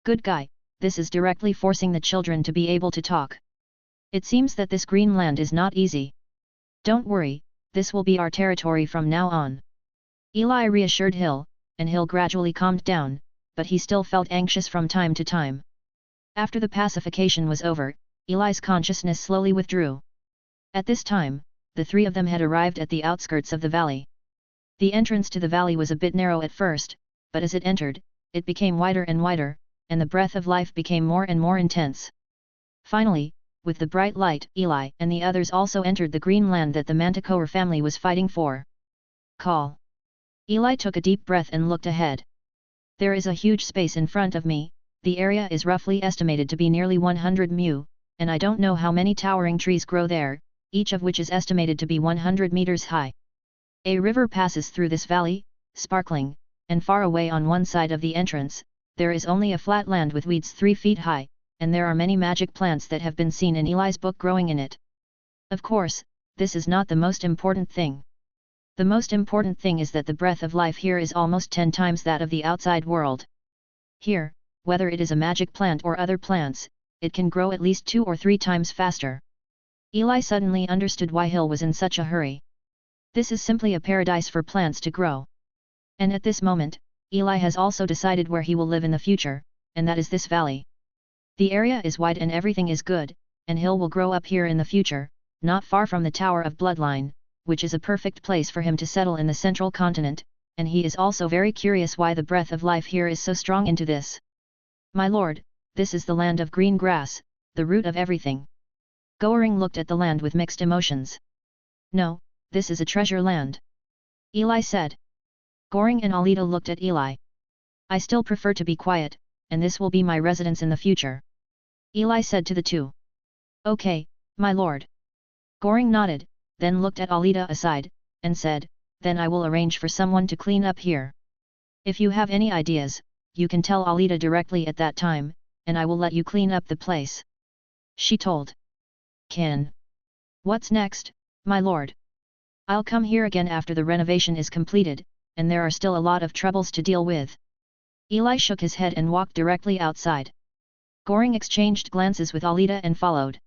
"Good guy, this is directly forcing the children to be able to talk. It seems that this green land is not easy. Don't worry, this will be our territory from now on." Eli reassured Hill, and Hill gradually calmed down, but he still felt anxious from time to time. After the pacification was over, Eli's consciousness slowly withdrew. At this time, the three of them had arrived at the outskirts of the valley. The entrance to the valley was a bit narrow at first, but as it entered, it became wider and wider, and the breath of life became more and more intense. Finally, with the bright light, Eli and the others also entered the green land that the Manticore family was fighting for. "Call." Eli took a deep breath and looked ahead. "There is a huge space in front of me, the area is roughly estimated to be nearly 100 mu, and I don't know how many towering trees grow there, each of which is estimated to be 100 meters high. A river passes through this valley, sparkling, and far away on one side of the entrance, there is only a flat land with weeds 3 feet high, and there are many magic plants that have been seen in Eli's book growing in it. Of course, this is not the most important thing. The most important thing is that the breath of life here is almost 10 times that of the outside world. Here, whether it is a magic plant or other plants, it can grow at least 2 or 3 times faster." Eli suddenly understood why Hill was in such a hurry. This is simply a paradise for plants to grow. And at this moment, Eli has also decided where he will live in the future, and that is this valley. The area is wide and everything is good, and Hill will grow up here in the future, not far from the Tower of Bloodline, which is a perfect place for him to settle in the central continent, and he is also very curious why the breath of life here is so strong into this. "My lord, this is the land of green grass, the root of everything." Goring looked at the land with mixed emotions. "No, this is a treasure land," Eli said. Goring and Alida looked at Eli. "I still prefer to be quiet, and this will be my residence in the future," Eli said to the two. "Okay, my lord." Goring nodded, then looked at Alida aside, and said, "Then I will arrange for someone to clean up here. If you have any ideas, you can tell Alida directly at that time, and I will let you clean up the place," she told. "Can. What's next, my lord?" "I'll come here again after the renovation is completed, and there are still a lot of troubles to deal with." Eli shook his head and walked directly outside. Goring exchanged glances with Alida and followed.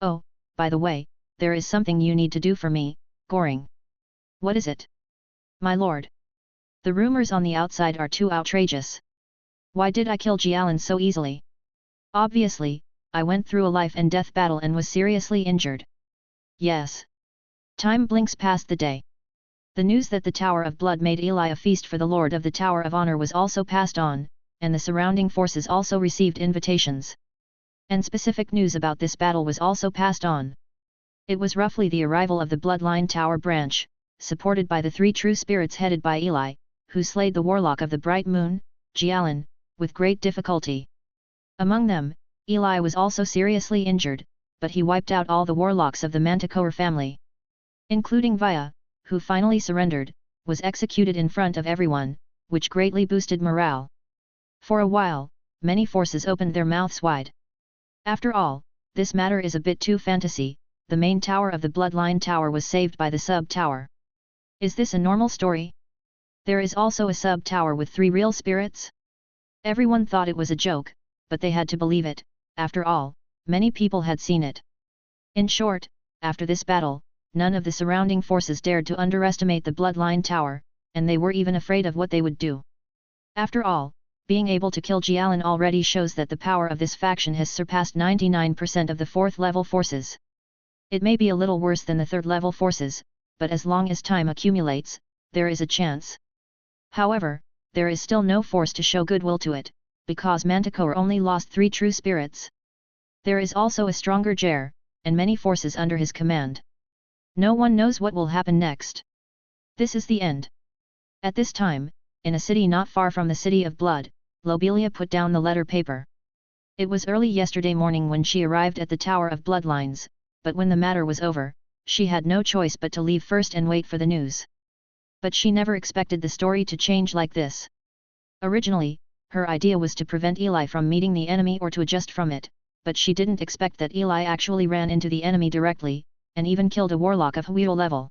"Oh, by the way, there is something you need to do for me, Goring." "What is it?" "My lord. The rumors on the outside are too outrageous. Why did I kill Jialan so easily? Obviously, I went through a life and death battle and was seriously injured." "Yes." Time blinks past the day. The news that the Tower of Blood made Eli a feast for the Lord of the Tower of Honor was also passed on, and the surrounding forces also received invitations. And specific news about this battle was also passed on. It was roughly the arrival of the Bloodline Tower branch, supported by the 3 true spirits headed by Eli, who slayed the warlock of the Bright Moon, Jialan, with great difficulty. Among them, Eli was also seriously injured, but he wiped out all the warlocks of the Manticore family. Including Vaya, who finally surrendered, was executed in front of everyone, which greatly boosted morale. For a while, many forces opened their mouths wide. After all, this matter is a bit too fantasy. The main tower of the Bloodline Tower was saved by the sub-tower. Is this a normal story? There is also a sub-tower with 3 real spirits? Everyone thought it was a joke, but they had to believe it, after all, many people had seen it. In short, after this battle, none of the surrounding forces dared to underestimate the bloodline tower, and they were even afraid of what they would do. After all, being able to kill Jialan already shows that the power of this faction has surpassed 99% of the 4th level forces. It may be a little worse than the 3rd level forces, but as long as time accumulates, there is a chance. However, there is still no force to show goodwill to it, because Manticore only lost 3 true spirits. There is also a stronger Jer, and many forces under his command. No one knows what will happen next. This is the end. At this time, in a city not far from the City of Blood, Lobelia put down the letter paper. It was early yesterday morning when she arrived at the Tower of Bloodlines, but when the matter was over, she had no choice but to leave first and wait for the news. But she never expected the story to change like this. Originally, her idea was to prevent Eli from meeting the enemy or to adjust from it, but she didn't expect that Eli actually ran into the enemy directly, and even killed a warlock of Huido level.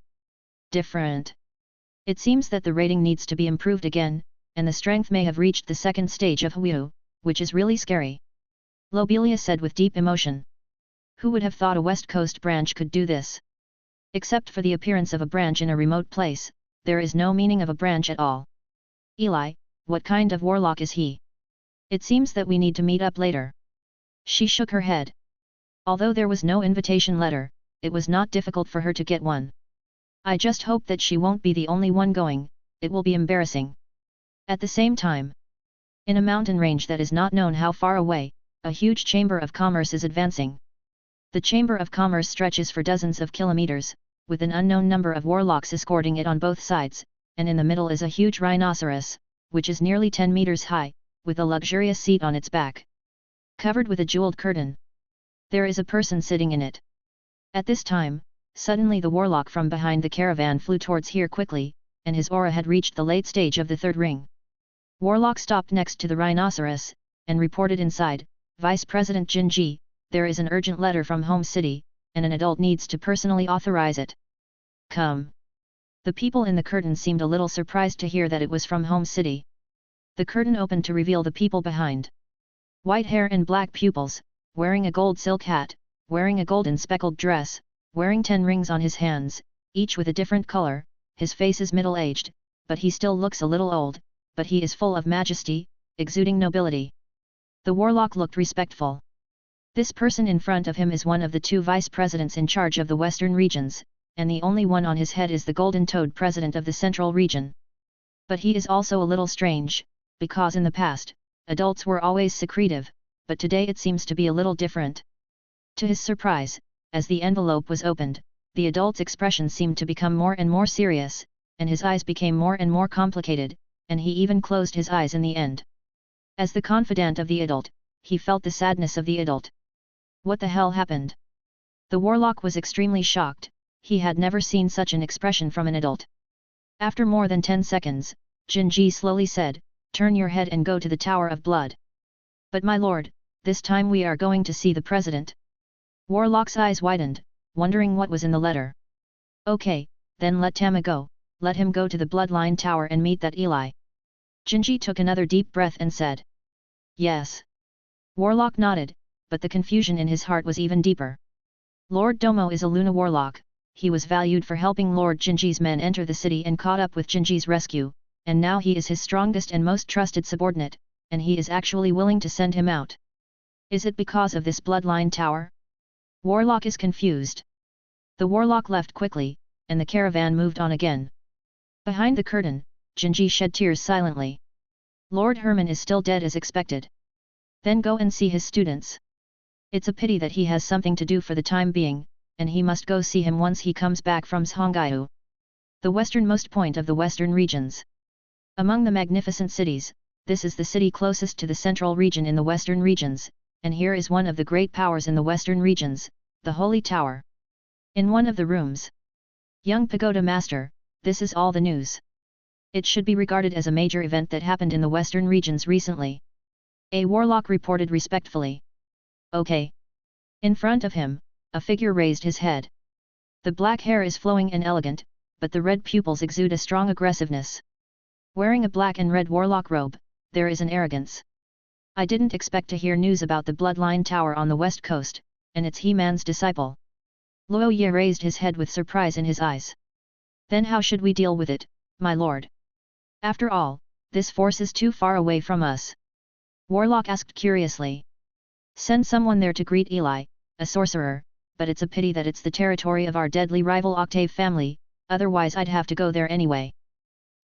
Different. It seems that the rating needs to be improved again, and the strength may have reached the 2nd stage of Huido, which is really scary. Lobelia said with deep emotion. Who would have thought a West Coast branch could do this? Except for the appearance of a branch in a remote place, there is no meaning of a branch at all. Eli, what kind of warlock is he? It seems that we need to meet up later. She shook her head. Although there was no invitation letter, it was not difficult for her to get one. I just hope that she won't be the only one going, it will be embarrassing. At the same time, in a mountain range that is not known how far away, a huge chamber of commerce is advancing. The chamber of commerce stretches for dozens of kilometers, with an unknown number of warlocks escorting it on both sides, and in the middle is a huge rhinoceros, which is nearly 10 meters high, with a luxurious seat on its back, covered with a jeweled curtain. There is a person sitting in it. At this time, suddenly the warlock from behind the caravan flew towards here quickly, and his aura had reached the late stage of the 3rd ring. Warlock stopped next to the rhinoceros, and reported inside, Vice President Jinji, there is an urgent letter from Home City, and an adult needs to personally authorize it. Come. The people in the curtain seemed a little surprised to hear that it was from Home City. The curtain opened to reveal the people behind. White hair and black pupils, wearing a gold silk hat, wearing a golden speckled dress, wearing 10 rings on his hands, each with a different color. His face is middle-aged, but he still looks a little old, but he is full of majesty, exuding nobility. The warlock looked respectful. This person in front of him is one of the 2 vice presidents in charge of the western regions, and the only one on his head is the golden toad president of the central region. But he is also a little strange, because in the past, adults were always secretive, but today it seems to be a little different. To his surprise, as the envelope was opened, the adult's expression seemed to become more and more serious, and his eyes became more and more complicated, and he even closed his eyes in the end. As the confidant of the adult, he felt the sadness of the adult. What the hell happened? The warlock was extremely shocked, he had never seen such an expression from an adult. After more than 10 seconds, Jinji slowly said, turn your head and go to the Tower of Blood. But my lord, this time we are going to see the president. Warlock's eyes widened, wondering what was in the letter. Okay, then let Tama go, let him go to the Bloodline Tower and meet that Eli. Jinji took another deep breath and said. Yes. Warlock nodded, but the confusion in his heart was even deeper. Lord Domo is a Luna warlock, he was valued for helping Lord Jinji's men enter the city and caught up with Jinji's rescue, and now he is his strongest and most trusted subordinate, and he is actually willing to send him out. Is it because of this Bloodline Tower? Warlock is confused. The warlock left quickly, and the caravan moved on again. Behind the curtain, Jinji shed tears silently. Lord Herman is still dead as expected. Then go and see his students. It's a pity that he has something to do for the time being, and he must go see him once he comes back from Songhaiu, the westernmost point of the western regions. Among the magnificent cities, this is the city closest to the central region in the western regions, and here is one of the great powers in the western regions, the Holy Tower. In one of the rooms. Young Pagoda Master, this is all the news. It should be regarded as a major event that happened in the western regions recently. A warlock reported respectfully. Okay. In front of him, a figure raised his head. The black hair is flowing and elegant, but the red pupils exude a strong aggressiveness. Wearing a black and red warlock robe, there is an arrogance. I didn't expect to hear news about the Bloodline Tower on the west coast, and it's He-Man's disciple. Luo Ye raised his head with surprise in his eyes. Then how should we deal with it, my lord? After all, this force is too far away from us. Warlock asked curiously. Send someone there to greet Eli, a sorcerer, but it's a pity that it's the territory of our deadly rival Octave family, otherwise I'd have to go there anyway.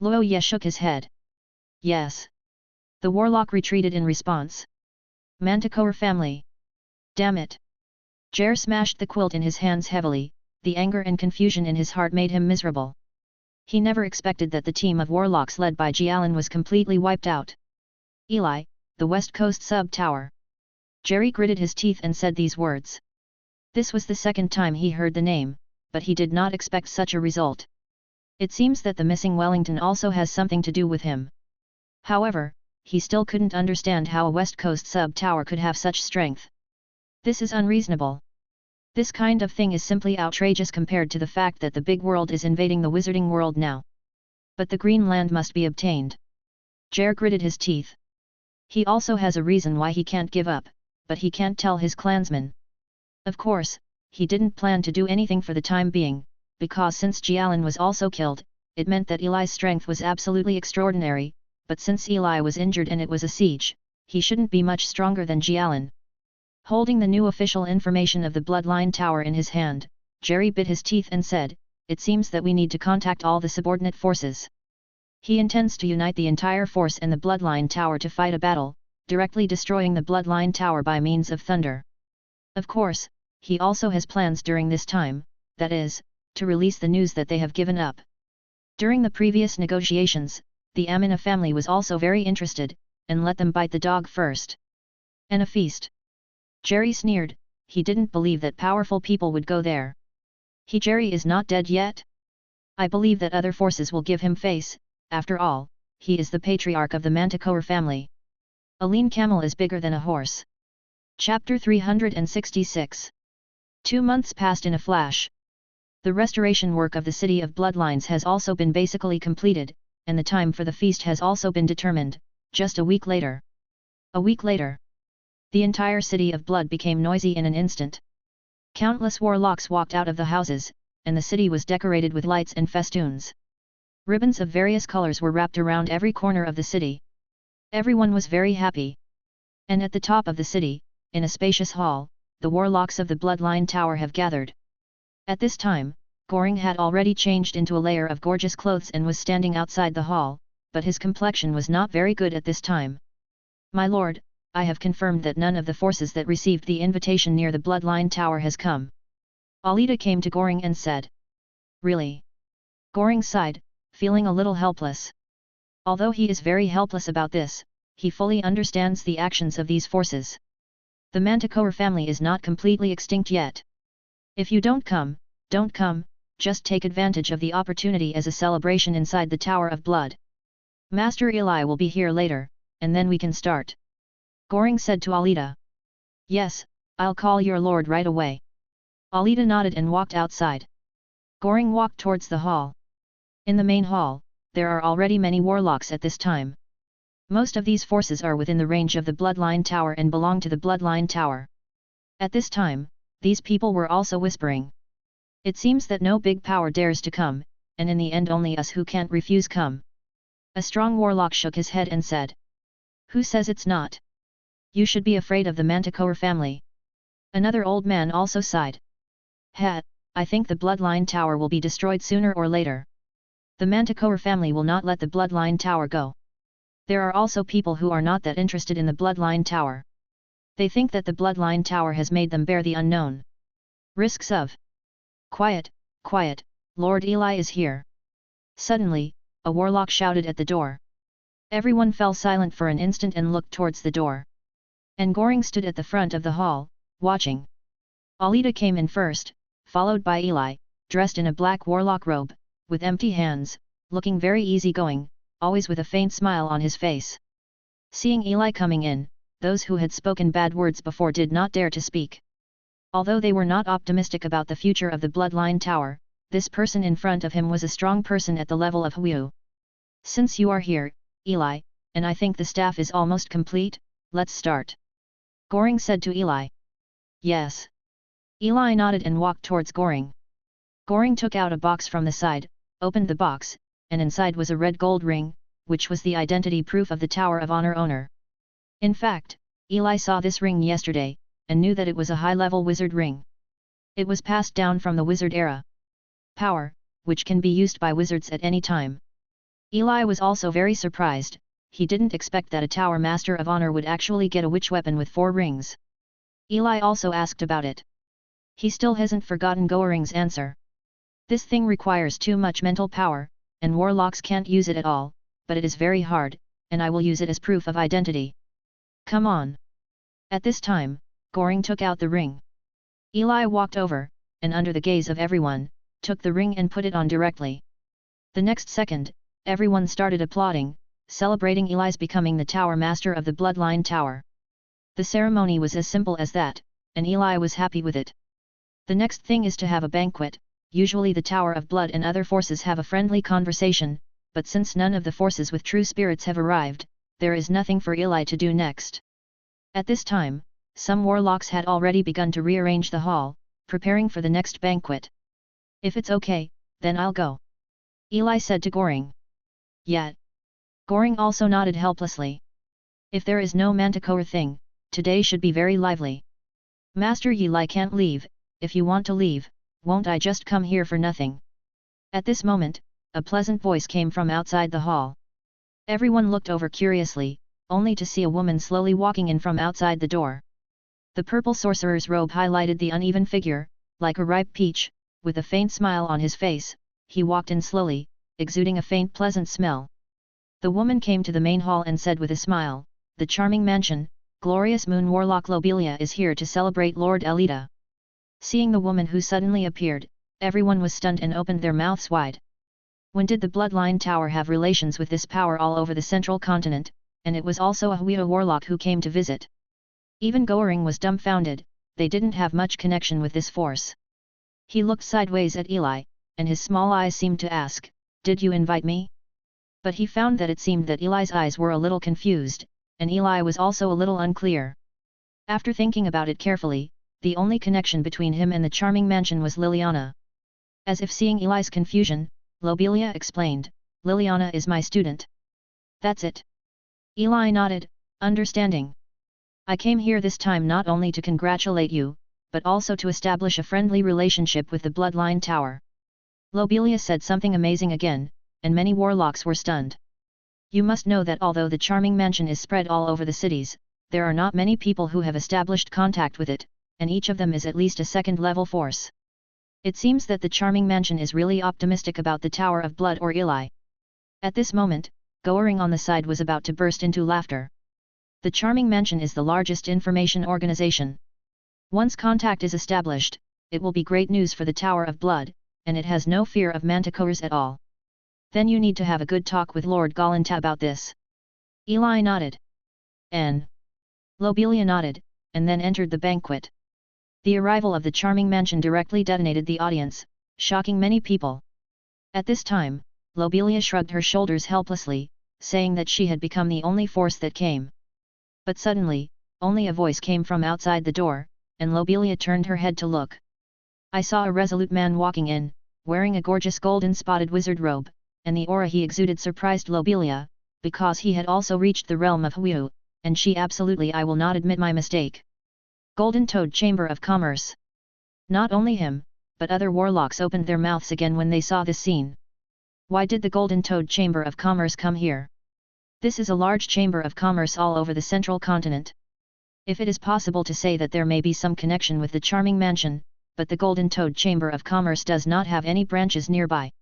Luo Ye shook his head. Yes. The warlock retreated in response. Manticore family. Damn it. Jer smashed the quilt in his hands heavily, the anger and confusion in his heart made him miserable. He never expected that the team of warlocks led by Jialan was completely wiped out. Eli, the West Coast sub-tower. Jerry gritted his teeth and said these words. This was the second time he heard the name, but he did not expect such a result. It seems that the missing Wellington also has something to do with him. However, he still couldn't understand how a West Coast sub-tower could have such strength. This is unreasonable. This kind of thing is simply outrageous compared to the fact that the big world is invading the wizarding world now. But the green land must be obtained. Jer gritted his teeth. He also has a reason why he can't give up, but he can't tell his clansmen. Of course, he didn't plan to do anything for the time being, because since Jialan was also killed, it meant that Eli's strength was absolutely extraordinary, but since Eli was injured and it was a siege, he shouldn't be much stronger than Jialan. Holding the new official information of the Bloodline Tower in his hand, Jerry bit his teeth and said, it seems that we need to contact all the subordinate forces. He intends to unite the entire force and the Bloodline Tower to fight a battle, directly destroying the Bloodline Tower by means of thunder. Of course, he also has plans during this time, that is, to release the news that they have given up. During the previous negotiations, the Amina family was also very interested, and let them bite the dog first. And a feast. Jerry sneered, he didn't believe that powerful people would go there. Jerry is not dead yet? I believe that other forces will give him face, after all, he is the patriarch of the Manticore family. A lean camel is bigger than a horse. Chapter 366. 2 months passed in a flash. The restoration work of the City of Bloodlines has also been basically completed, and the time for the feast has also been determined, just a week later. A week later. The entire City of Blood became noisy in an instant. Countless warlocks walked out of the houses, and the city was decorated with lights and festoons. Ribbons of various colors were wrapped around every corner of the city. Everyone was very happy. And at the top of the city, in a spacious hall, the warlocks of the Bloodline Tower have gathered. At this time, Goring had already changed into a layer of gorgeous clothes and was standing outside the hall, but his complexion was not very good at this time. My lord, I have confirmed that none of the forces that received the invitation near the Bloodline Tower has come. Alida came to Goring and said. Really? Goring sighed, feeling a little helpless. Although he is very helpless about this, he fully understands the actions of these forces. The Manticore family is not completely extinct yet. If you don't come, just take advantage of the opportunity as a celebration inside the Tower of Blood. Master Eli will be here later, and then we can start. Goring said to Alida. Yes, I'll call your lord right away. Alida nodded and walked outside. Goring walked towards the hall. In the main hall, there are already many warlocks at this time. Most of these forces are within the range of the Bloodline Tower and belong to the Bloodline Tower. At this time, these people were also whispering. It seems that no big power dares to come, and in the end only us who can't refuse come. A strong warlock shook his head and said. Who says it's not? You should be afraid of the Manticore family. Another old man also sighed. I think the Bloodline Tower will be destroyed sooner or later. The Manticore family will not let the Bloodline Tower go. There are also people who are not that interested in the Bloodline Tower. They think that the Bloodline Tower has made them bear the unknown risks of. Quiet, Lord Eli is here. Suddenly, a warlock shouted at the door. Everyone fell silent for an instant and looked towards the door. And Goring stood at the front of the hall, watching. Alida came in first, followed by Eli, dressed in a black warlock robe, with empty hands, looking very easygoing, always with a faint smile on his face. Seeing Eli coming in, those who had spoken bad words before did not dare to speak. Although they were not optimistic about the future of the Bloodline Tower, this person in front of him was a strong person at the level of Hu. Since you are here, Eli, and I think the staff is almost complete, let's start. Goring said to Eli. Yes. Eli nodded and walked towards Goring. Goring took out a box from the side, opened the box, and inside was a red gold ring, which was the identity proof of the Tower of Honor owner. In fact, Eli saw this ring yesterday, and knew that it was a high-level wizard ring. It was passed down from the wizard era. Power, which can be used by wizards at any time. Eli was also very surprised. He didn't expect that a Tower Master of Honor would actually get a witch weapon with 4 rings. Eli also asked about it. He still hasn't forgotten Goring's answer. This thing requires too much mental power, and warlocks can't use it at all, but it is very hard, and I will use it as proof of identity. Come on. At this time, Goring took out the ring. Eli walked over, and under the gaze of everyone, took the ring and put it on directly. The next second, everyone started applauding, celebrating Eli's becoming the Tower Master of the Bloodline Tower. The ceremony was as simple as that, and Eli was happy with it. The next thing is to have a banquet. Usually the Tower of Blood and other forces have a friendly conversation, but since none of the forces with true spirits have arrived, there is nothing for Eli to do next. At this time, some warlocks had already begun to rearrange the hall, preparing for the next banquet. If it's okay, then I'll go. Eli said to Goring. Yeah. Goring also nodded helplessly. If there is no manticore thing, today should be very lively. Master Eli can't leave. If you want to leave, won't I just come here for nothing? At this moment, a pleasant voice came from outside the hall. Everyone looked over curiously, only to see a woman slowly walking in from outside the door. The purple sorcerer's robe highlighted the uneven figure, like a ripe peach. With a faint smile on his face, he walked in slowly, exuding a faint pleasant smell. The woman came to the main hall and said with a smile, "The charming mansion, glorious moon warlock Lobelia is here to celebrate Lord Elida." Seeing the woman who suddenly appeared, everyone was stunned and opened their mouths wide. When did the Bloodline Tower have relations with this power all over the central continent, and it was also a Huia warlock who came to visit? Even Goring was dumbfounded. They didn't have much connection with this force. He looked sideways at Eli, and his small eyes seemed to ask, "Did you invite me?" But he found that it seemed that Eli's eyes were a little confused, and Eli was also a little unclear. After thinking about it carefully, the only connection between him and the charming mansion was Liliana. As if seeing Eli's confusion, Lobelia explained, "Liliana is my student." That's it. Eli nodded, understanding. "I came here this time not only to congratulate you, but also to establish a friendly relationship with the Bloodline Tower." Lobelia said something amazing again, and many warlocks were stunned. You must know that although the charming mansion is spread all over the cities, there are not many people who have established contact with it, and each of them is at least a second-level force. It seems that the charming mansion is really optimistic about the Tower of Blood or Eli. At this moment, Goring on the side was about to burst into laughter. The charming mansion is the largest information organization. Once contact is established, it will be great news for the Tower of Blood, and it has no fear of manticores at all. Then you need to have a good talk with Lord Galanta about this. Eli nodded. And Lobelia nodded, and then entered the banquet. The arrival of the charming mansion directly detonated the audience, shocking many people. At this time, Lobelia shrugged her shoulders helplessly, saying that she had become the only force that came. But suddenly, only a voice came from outside the door, and Lobelia turned her head to look. I saw a resolute man walking in, wearing a gorgeous golden-spotted wizard robe, and the aura he exuded surprised Lobelia, because he had also reached the realm of Huiu, and she absolutely I will not admit my mistake. Golden Toad Chamber of Commerce. Not only him, but other warlocks opened their mouths again when they saw this scene. Why did the Golden Toad Chamber of Commerce come here? This is a large chamber of commerce all over the central continent. If it is possible to say that there may be some connection with the charming mansion, but the Golden Toad Chamber of Commerce does not have any branches nearby.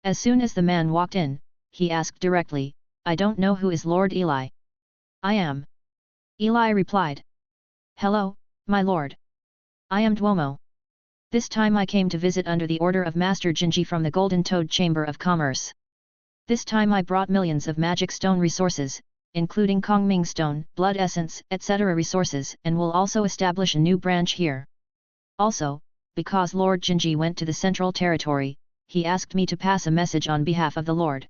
As soon as the man walked in, he asked directly, "I don't know who is Lord Eli." "I am." Eli replied. "Hello, my lord. I am Duomo. This time I came to visit under the order of Master Jinji from the Golden Toad Chamber of Commerce. This time I brought millions of magic stone resources, including Kongming stone, blood essence, etc. resources, and will also establish a new branch here. Also, because Lord Jinji went to the Central Territory, he asked me to pass a message on behalf of the Lord.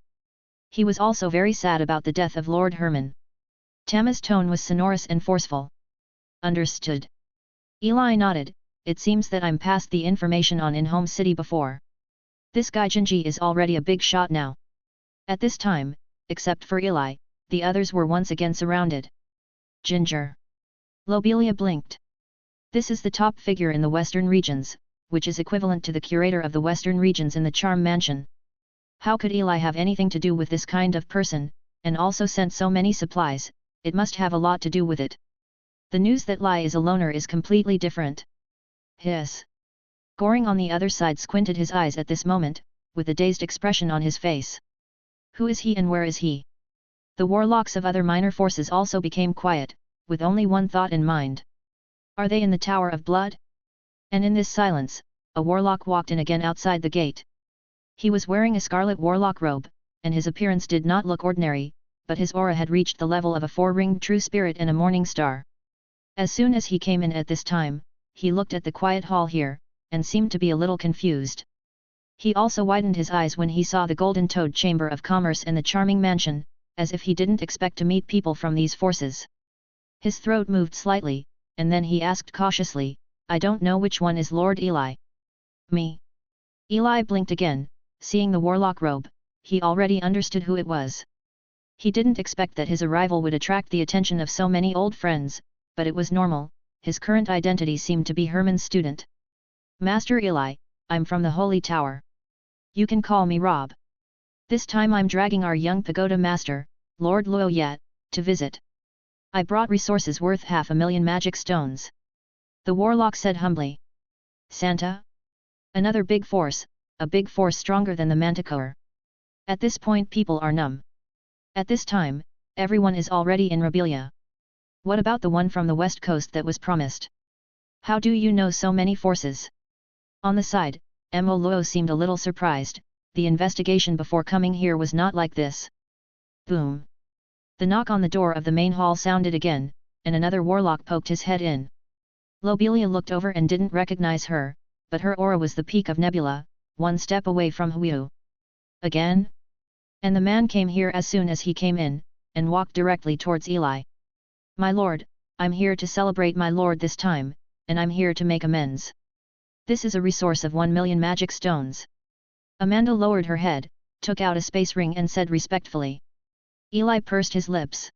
He was also very sad about the death of Lord Herman." Tama's tone was sonorous and forceful. "Understood." Eli nodded, it seems that I'm past the information on in home city before. This guy Jinji is already a big shot now. At this time, except for Eli, the others were once again surrounded. Ginger. Lobelia blinked. This is the top figure in the Western regions, which is equivalent to the curator of the Western regions in the Charm Mansion. How could Eli have anything to do with this kind of person, and also sent so many supplies? It must have a lot to do with it. The news that Lai is a loner is completely different. Hiss. Goring on the other side squinted his eyes at this moment, with a dazed expression on his face. Who is he and where is he? The warlocks of other minor forces also became quiet, with only one thought in mind. Are they in the Tower of Blood? And in this silence, a warlock walked in again outside the gate. He was wearing a scarlet warlock robe, and his appearance did not look ordinary, but his aura had reached the level of a four-ringed true spirit and a morning star. As soon as he came in at this time, he looked at the quiet hall here, and seemed to be a little confused. He also widened his eyes when he saw the Golden Toad Chamber of Commerce and the Charming Mansion, as if he didn't expect to meet people from these forces. His throat moved slightly, and then he asked cautiously, I don't know which one is Lord Eli. Me. Eli blinked again, seeing the warlock robe, he already understood who it was. He didn't expect that his arrival would attract the attention of so many old friends, but it was normal, his current identity seemed to be Herman's student. Master Eli, I'm from the Holy Tower. You can call me Rob. This time I'm dragging our young pagoda master, Lord Loyat, to visit. I brought resources worth 500,000 magic stones. The warlock said humbly. Santa? Another big force, a big force stronger than the Manticore. At this point people are numb. At this time, everyone is already in rebellion. What about the one from the west coast that was promised? How do you know so many forces? On the side, Mo Luo seemed a little surprised, the investigation before coming here was not like this. Boom. The knock on the door of the main hall sounded again, and another warlock poked his head in. Lobelia looked over and didn't recognize her, but her aura was the peak of Nebula, one step away from Huyu. Again? And the man came here as soon as he came in, and walked directly towards Eli. My lord, I'm here to celebrate my lord this time, and I'm here to make amends. This is a resource of 1,000,000 magic stones. Amanda lowered her head, took out a space ring and said respectfully. Eli pursed his lips.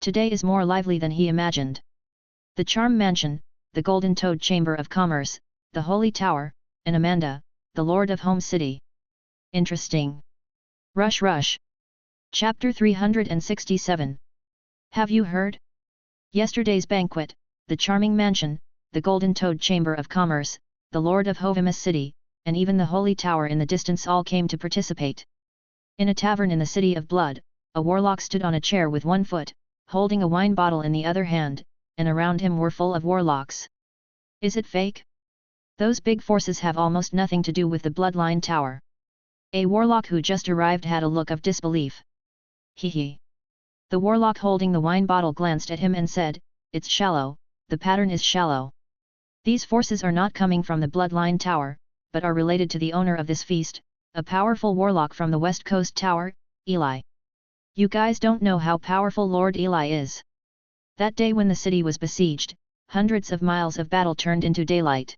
Today is more lively than he imagined. The Charm Mansion, the Golden Toad Chamber of Commerce, the Holy Tower, and Amanda, the Lord of Home City. Interesting. Rush Rush. Chapter 367. Have you heard? Yesterday's banquet, the Charming Mansion, the Golden Toad Chamber of Commerce, the Lord of Hovimus City, and even the Holy Tower in the distance all came to participate. In a tavern in the City of Blood, a warlock stood on a chair with one foot, holding a wine bottle in the other hand, and around him were full of warlocks. Is it fake? Those big forces have almost nothing to do with the Bloodline Tower. A warlock who just arrived had a look of disbelief. Hee. The warlock holding the wine bottle glanced at him and said, It's shallow, the pattern is shallow. These forces are not coming from the Bloodline Tower, but are related to the owner of this feast, a powerful warlock from the West Coast Tower, Eli. You guys don't know how powerful Lord Eli is. That day when the city was besieged, hundreds of miles of battle turned into daylight.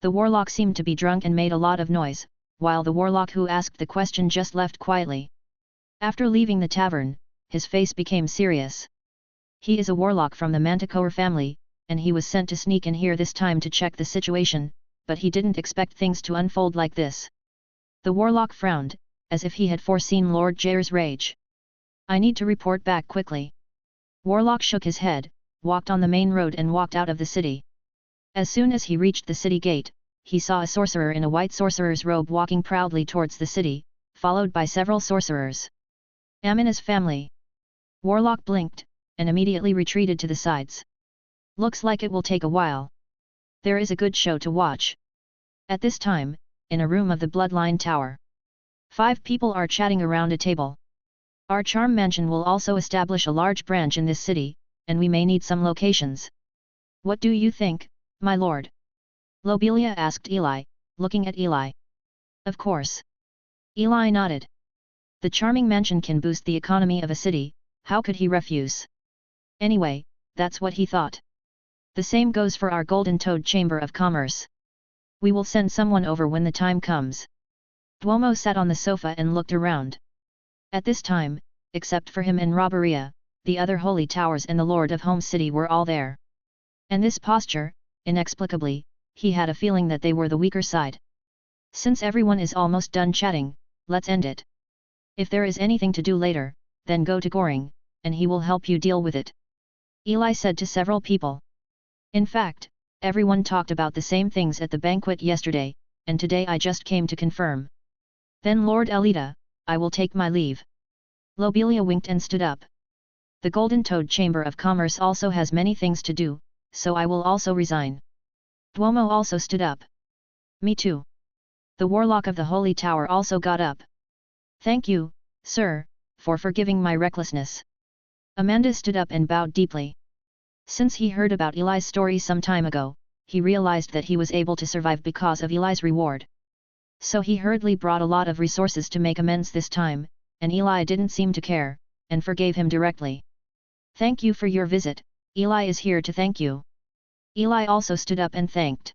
The warlock seemed to be drunk and made a lot of noise, while the warlock who asked the question just left quietly. After leaving the tavern, his face became serious. He is a warlock from the Manticore family, and he was sent to sneak in here this time to check the situation, but he didn't expect things to unfold like this. The warlock frowned, as if he had foreseen Lord Jair's rage. I need to report back quickly. Warlock shook his head, walked on the main road and walked out of the city. As soon as he reached the city gate, he saw a sorcerer in a white sorcerer's robe walking proudly towards the city, followed by several sorcerers. Amina's family. Warlock blinked, and immediately retreated to the sides. Looks like it will take a while. There is a good show to watch. At this time, in a room of the Bloodline Tower, 5 people are chatting around a table. Our Charm Mansion will also establish a large branch in this city, and we may need some locations. What do you think, my lord? Lobelia asked Eli, looking at Eli. Of course. Eli nodded. The Charming Mansion can boost the economy of a city, how could he refuse? Anyway, that's what he thought. The same goes for our Golden Toad Chamber of Commerce. We will send someone over when the time comes. Duomo sat on the sofa and looked around. At this time, except for him and Robberia, the other holy towers and the Lord of Home City were all there. And this posture, inexplicably, he had a feeling that they were the weaker side. Since everyone is almost done chatting, let's end it. If there is anything to do later, then go to Goring, and he will help you deal with it. Eli said to several people. In fact, everyone talked about the same things at the banquet yesterday, and today I just came to confirm. Then Lord Elida, I will take my leave. Lobelia winked and stood up. The Golden Toad Chamber of Commerce also has many things to do, so I will also resign. Duomo also stood up. Me too. The Warlock of the Holy Tower also got up. Thank you, sir, for forgiving my recklessness. Amanda stood up and bowed deeply. Since he heard about Eli's story some time ago, he realized that he was able to survive because of Eli's reward. So he hurriedly brought a lot of resources to make amends this time, and Eli didn't seem to care, and forgave him directly. Thank you for your visit, Eli is here to thank you. Eli also stood up and thanked.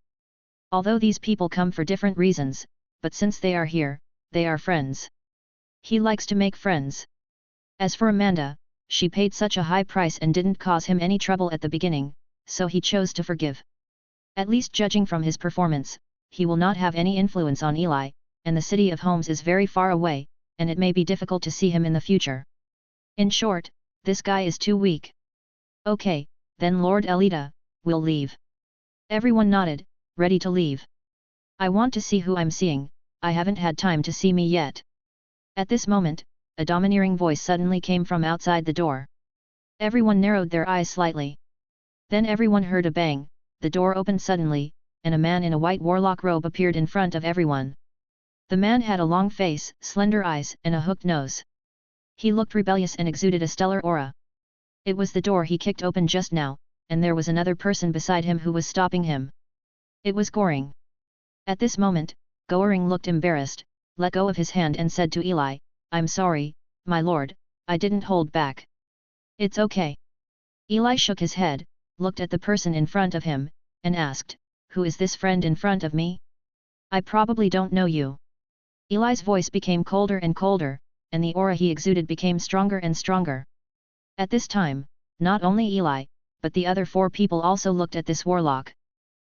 Although these people come for different reasons, but since they are here, they are friends. He likes to make friends. As for Amanda, she paid such a high price and didn't cause him any trouble at the beginning, so he chose to forgive. At least judging from his performance, he will not have any influence on Eli, and the city of Holmes is very far away, and it may be difficult to see him in the future. In short, this guy is too weak. Okay, then Lord Elida, we'll leave. Everyone nodded, ready to leave. I want to see who I'm seeing, I haven't had time to see me yet. At this moment, a domineering voice suddenly came from outside the door. Everyone narrowed their eyes slightly. Then everyone heard a bang, the door opened suddenly, and a man in a white warlock robe appeared in front of everyone. The man had a long face, slender eyes, and a hooked nose. He looked rebellious and exuded a stellar aura. It was the door he kicked open just now, and there was another person beside him who was stopping him. It was Goring. At this moment, Goring looked embarrassed, let go of his hand and said to Eli, I'm sorry, my lord, I didn't hold back. It's okay. Eli shook his head, looked at the person in front of him, and asked, who is this friend in front of me? I probably don't know you. Eli's voice became colder and colder, and the aura he exuded became stronger and stronger. At this time, not only Eli, but the other 4 people also looked at this warlock.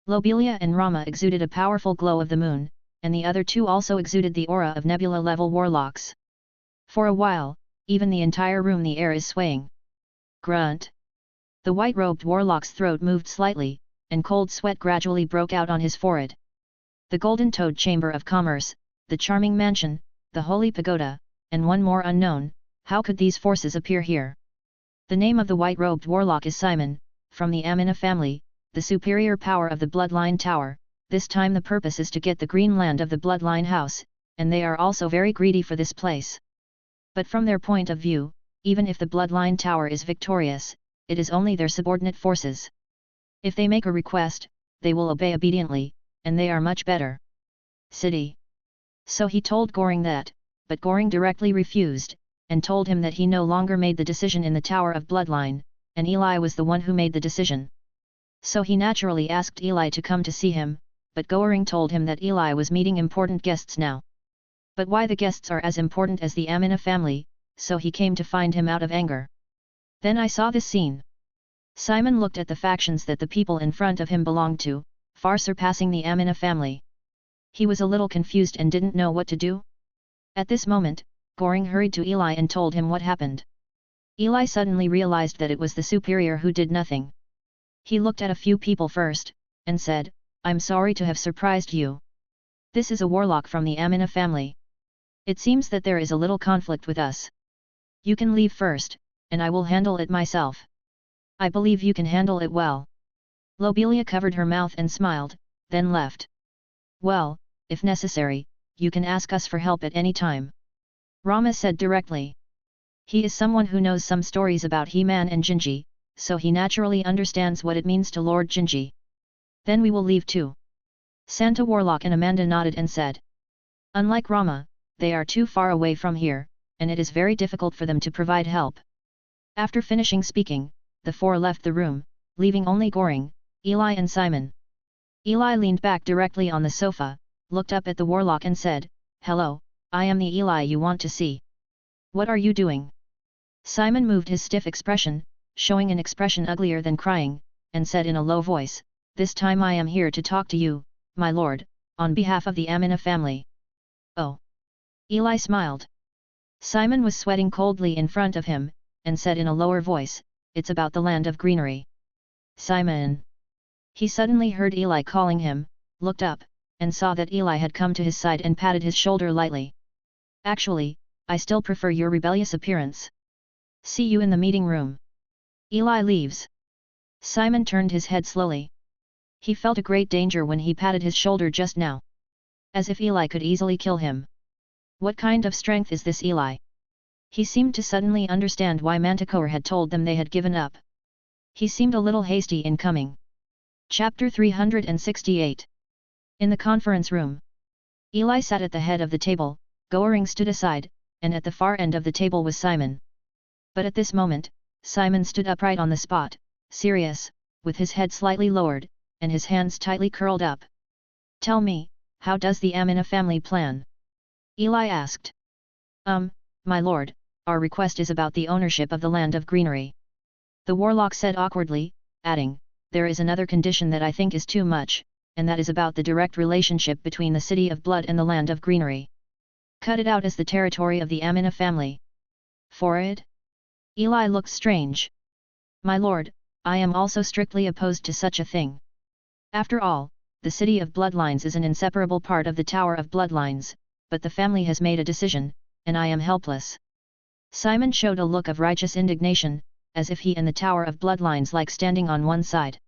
Lobelia and Rama exuded a powerful glow of the moon, and the other 2 also exuded the aura of nebula-level warlocks. For a while, even the entire room the air is swaying. Grunt. The white-robed warlock's throat moved slightly, and cold sweat gradually broke out on his forehead. The Golden Toad Chamber of Commerce, the Charming Mansion, the Holy Pagoda, and one more unknown, how could these forces appear here? The name of the white-robed warlock is Simon, from the Amina family, the superior power of the Bloodline Tower. This time the purpose is to get the green land of the Bloodline House, and they are also very greedy for this place. But from their point of view, even if the Bloodline Tower is victorious, it is only their subordinate forces. If they make a request, they will obey obediently, and they are much better. City. So he told Goring that, but Goring directly refused, and told him that he no longer made the decision in the Tower of Bloodline, and Eli was the one who made the decision. So he naturally asked Eli to come to see him, but Goring told him that Eli was meeting important guests now. But why the guests are as important as the Amina family, so he came to find him out of anger. Then I saw this scene. Simon looked at the factions that the people in front of him belonged to, far surpassing the Amina family. He was a little confused and didn't know what to do. At this moment, Goring hurried to Eli and told him what happened. Eli suddenly realized that it was the superior who did nothing. He looked at a few people first, and said, I'm sorry to have surprised you. This is a warlock from the Amina family. It seems that there is a little conflict with us. You can leave first, and I will handle it myself. I believe you can handle it well. Lobelia covered her mouth and smiled, then left. Well, if necessary, you can ask us for help at any time. Rama said directly. He is someone who knows some stories about He-Man and Gingy, so he naturally understands what it means to Lord Gingy. Then we will leave too. Santa Warlock and Amanda nodded and said. Unlike Rama, they are too far away from here, and it is very difficult for them to provide help. After finishing speaking, the 4 left the room, leaving only Goring, Eli and Simon. Eli leaned back directly on the sofa, looked up at the warlock and said, "Hello, I am the Eli you want to see. What are you doing?" Simon moved his stiff expression, showing an expression uglier than crying, and said in a low voice, "This time I am here to talk to you, my lord, on behalf of the Amina family." "Oh." Eli smiled. Simon was sweating coldly in front of him, and said in a lower voice, "It's about the land of greenery." "Simon." He suddenly heard Eli calling him, looked up, and saw that Eli had come to his side and patted his shoulder lightly. "Actually, I still prefer your rebellious appearance. See you in the meeting room." Eli leaves. Simon turned his head slowly. He felt a great danger when he patted his shoulder just now. As if Eli could easily kill him. What kind of strength is this Eli? He seemed to suddenly understand why Manticore had told them they had given up. He seemed a little hasty in coming. Chapter 368. In the conference room. Eli sat at the head of the table, Goering stood aside, and at the far end of the table was Simon. But at this moment, Simon stood upright on the spot, serious, with his head slightly lowered, and his hands tightly curled up. "Tell me, how does the Amina family plan?" Eli asked. My lord, our request is about the ownership of the land of greenery." The warlock said awkwardly, adding, "There is another condition that I think is too much, and that is about the direct relationship between the City of Blood and the land of greenery. Cut it out as the territory of the Amina family." "For it?" Eli looked strange. "My lord, I am also strictly opposed to such a thing. After all, the City of Bloodlines is an inseparable part of the Tower of Bloodlines, but the family has made a decision, and I am helpless." Simon showed a look of righteous indignation, as if he and the Tower of Bloodlines like standing on one side.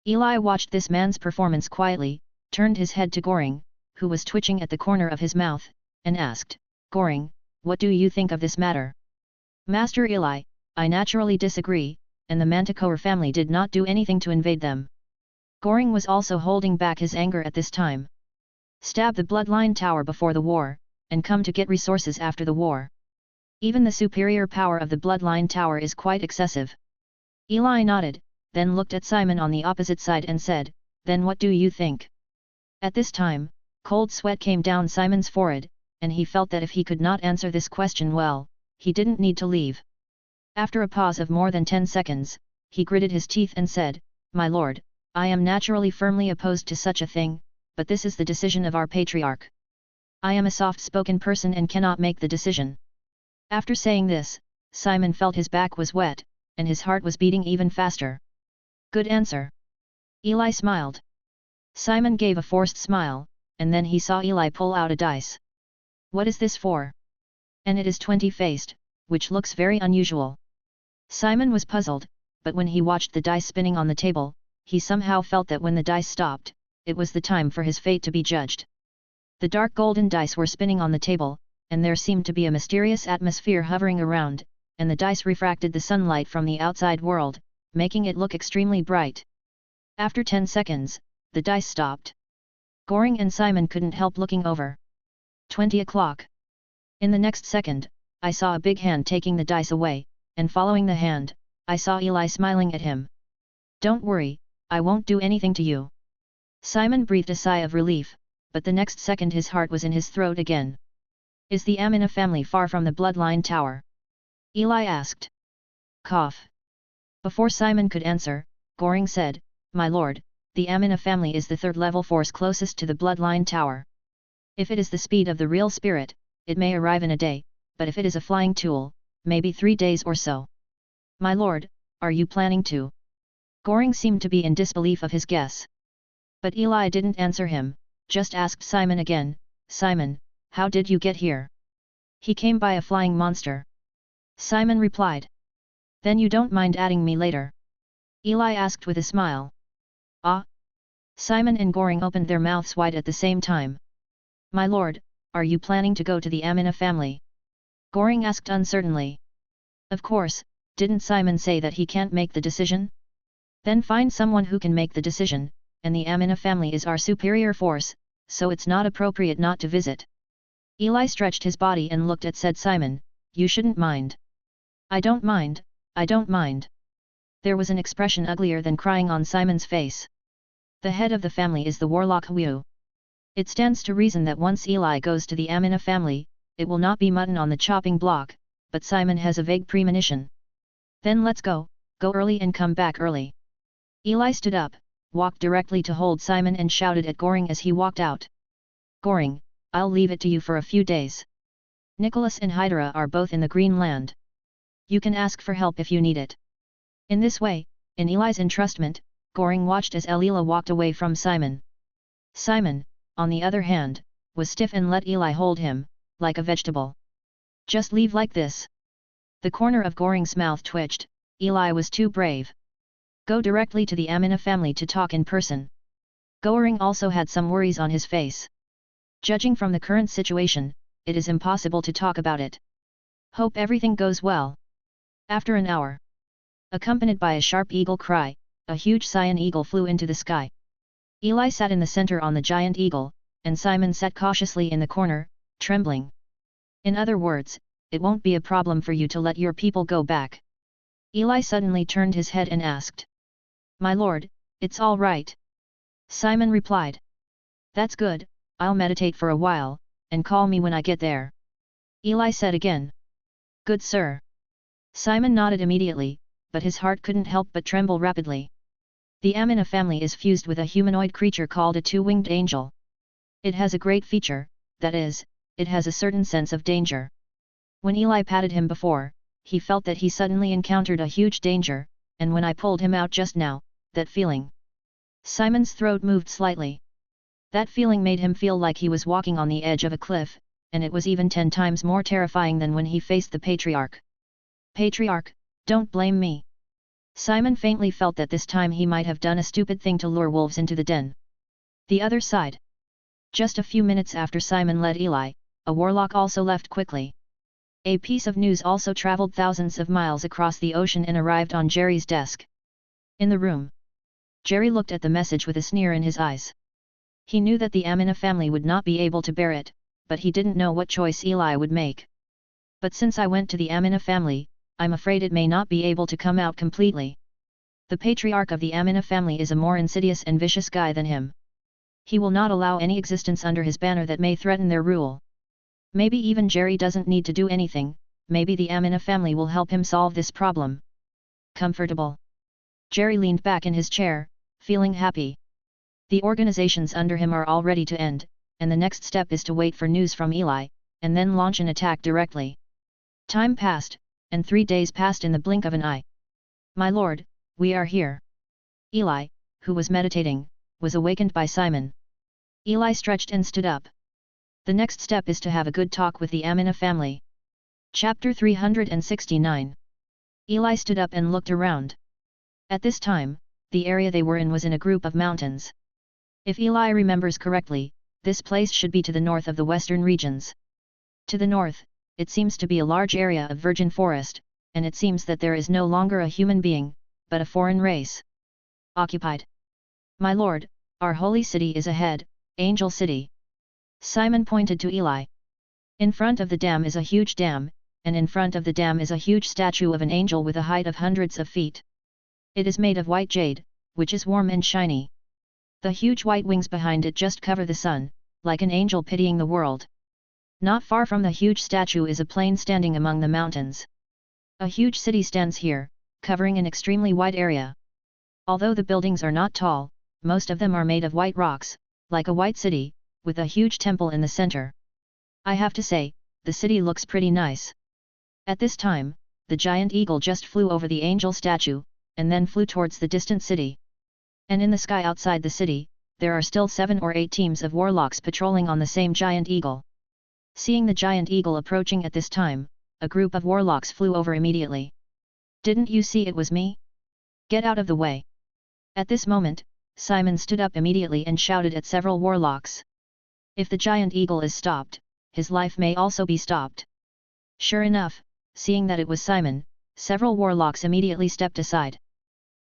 Eli watched this man's performance quietly, turned his head to Goring, who was twitching at the corner of his mouth, and asked, "Goring, what do you think of this matter?" "Master Eli, I naturally disagree, and the Manticore family did not do anything to invade them." Goring was also holding back his anger at this time. Stab the Bloodline Tower before the war, and come to get resources after the war. Even the superior power of the Bloodline Tower is quite excessive. Eli nodded, then looked at Simon on the opposite side and said, "Then what do you think?" At this time, cold sweat came down Simon's forehead, and he felt that if he could not answer this question well, he didn't need to leave. After a pause of more than 10 seconds, he gritted his teeth and said, "My lord, I am naturally firmly opposed to such a thing, but this is the decision of our patriarch. I am a soft-spoken person and cannot make the decision." After saying this, Simon felt his back was wet, and his heart was beating even faster. "Good answer." Eli smiled. Simon gave a forced smile, and then he saw Eli pull out a dice. "What is this for?" "And it is 20-faced, which looks very unusual." Simon was puzzled, but when he watched the dice spinning on the table, he somehow felt that when the dice stopped, it was the time for his fate to be judged. The dark golden dice were spinning on the table, and there seemed to be a mysterious atmosphere hovering around, and the dice refracted the sunlight from the outside world, making it look extremely bright. After 10 seconds, the dice stopped. Goring and Simon couldn't help looking over. 20 o'clock. In the next second, I saw a big hand taking the dice away, and following the hand, I saw Eli smiling at him. "Don't worry, I won't do anything to you." Simon breathed a sigh of relief, but the next second his heart was in his throat again. "Is the Amina family far from the Bloodline Tower?" Eli asked. Cough. Before Simon could answer, Goring said, "My lord, the Amina family is the third-level force closest to the Bloodline Tower. If it is the speed of the real spirit, it may arrive in a day, but if it is a flying tool, maybe 3 days or so." "My lord, are you planning to?" Goring seemed to be in disbelief of his guess. But Eli didn't answer him, just asked Simon again, "Simon, how did you get here?" "He came by a flying monster." Simon replied. "Then you don't mind adding me later?" Eli asked with a smile. "Ah?" Simon and Goring opened their mouths wide at the same time. "My lord, are you planning to go to the Amina family?" Goring asked uncertainly. "Of course, didn't Simon say that he can't make the decision?" "Then find someone who can make the decision, and the Amina family is our superior force, so it's not appropriate not to visit." Eli stretched his body and looked at said Simon, "You shouldn't mind." I don't mind." There was an expression uglier than crying on Simon's face. The head of the family is the warlock Wu. It stands to reason that once Eli goes to the Amina family, it will not be mutton on the chopping block, but Simon has a vague premonition. Then let's go early and come back early. Eli stood up, walked directly to hold Simon and shouted at Goring as he walked out. Goring, I'll leave it to you for a few days. Nicholas and Hydra are both in the Green Land. You can ask for help if you need it. In this way, in Eli's entrustment, Goring watched as Elila walked away from Simon. Simon, on the other hand, was stiff and let Eli hold him, like a vegetable. Just leave like this. The corner of Goring's mouth twitched. Eli was too brave. Go directly to the Amina family to talk in person. Goring also had some worries on his face. Judging from the current situation, it is impossible to talk about it. Hope everything goes well. After an hour, accompanied by a sharp eagle cry, a huge cyan eagle flew into the sky. Eli sat in the center on the giant eagle, and Simon sat cautiously in the corner, trembling. In other words, it won't be a problem for you to let your people go back. Eli suddenly turned his head and asked. My lord, it's all right. Simon replied. That's good, I'll meditate for a while, and call me when I get there. Eli said again. Good sir. Simon nodded immediately, but his heart couldn't help but tremble rapidly. The Amina family is fused with a humanoid creature called a two-winged angel. It has a great feature, that is, it has a certain sense of danger. When Eli patted him before, he felt that he suddenly encountered a huge danger, and when I pulled him out just now, that feeling. Simon's throat moved slightly. That feeling made him feel like he was walking on the edge of a cliff, and it was even 10 times more terrifying than when he faced the Patriarch. Patriarch, don't blame me. Simon faintly felt that this time he might have done a stupid thing to lure wolves into the den. The other side. Just a few minutes after Simon led Eli, a warlock also left quickly. A piece of news also traveled thousands of miles across the ocean and arrived on Jerry's desk. In the room, Jerry looked at the message with a sneer in his eyes. He knew that the Amina family would not be able to bear it, but he didn't know what choice Eli would make. But since I went to the Amina family, I'm afraid it may not be able to come out completely. The patriarch of the Amina family is a more insidious and vicious guy than him. He will not allow any existence under his banner that may threaten their rule. Maybe even Jerry doesn't need to do anything, maybe the Amina family will help him solve this problem. Comfortable. Jerry leaned back in his chair, feeling happy. The organizations under him are all ready to end, and the next step is to wait for news from Eli, and then launch an attack directly. Time passed, and 3 days passed in the blink of an eye. My lord, we are here. Eli, who was meditating, was awakened by Simon. Eli stretched and stood up. The next step is to have a good talk with the Amina family. Chapter 369. Eli stood up and looked around. At this time, the area they were in was in a group of mountains. If Eli remembers correctly, this place should be to the north of the western regions. To the north, it seems to be a large area of virgin forest, and it seems that there is no longer a human being, but a foreign race. Occupied. My lord, our holy city is ahead, Angel City. Simon pointed to Eli. In front of the dam is a huge dam, and in front of the dam is a huge statue of an angel with a height of hundreds of feet. It is made of white jade, which is warm and shiny. The huge white wings behind it just cover the sun, like an angel pitying the world. Not far from the huge statue is a plain standing among the mountains. A huge city stands here, covering an extremely wide area. Although the buildings are not tall, most of them are made of white rocks, like a white city, with a huge temple in the center. I have to say, the city looks pretty nice. At this time, the giant eagle just flew over the angel statue, and then flew towards the distant city. And in the sky outside the city, there are still 7 or 8 teams of warlocks patrolling on the same giant eagle. Seeing the giant eagle approaching at this time, a group of warlocks flew over immediately. Didn't you see it was me? Get out of the way. At this moment, Simon stood up immediately and shouted at several warlocks. If the giant eagle is stopped, his life may also be stopped. Sure enough, seeing that it was Simon, several warlocks immediately stepped aside.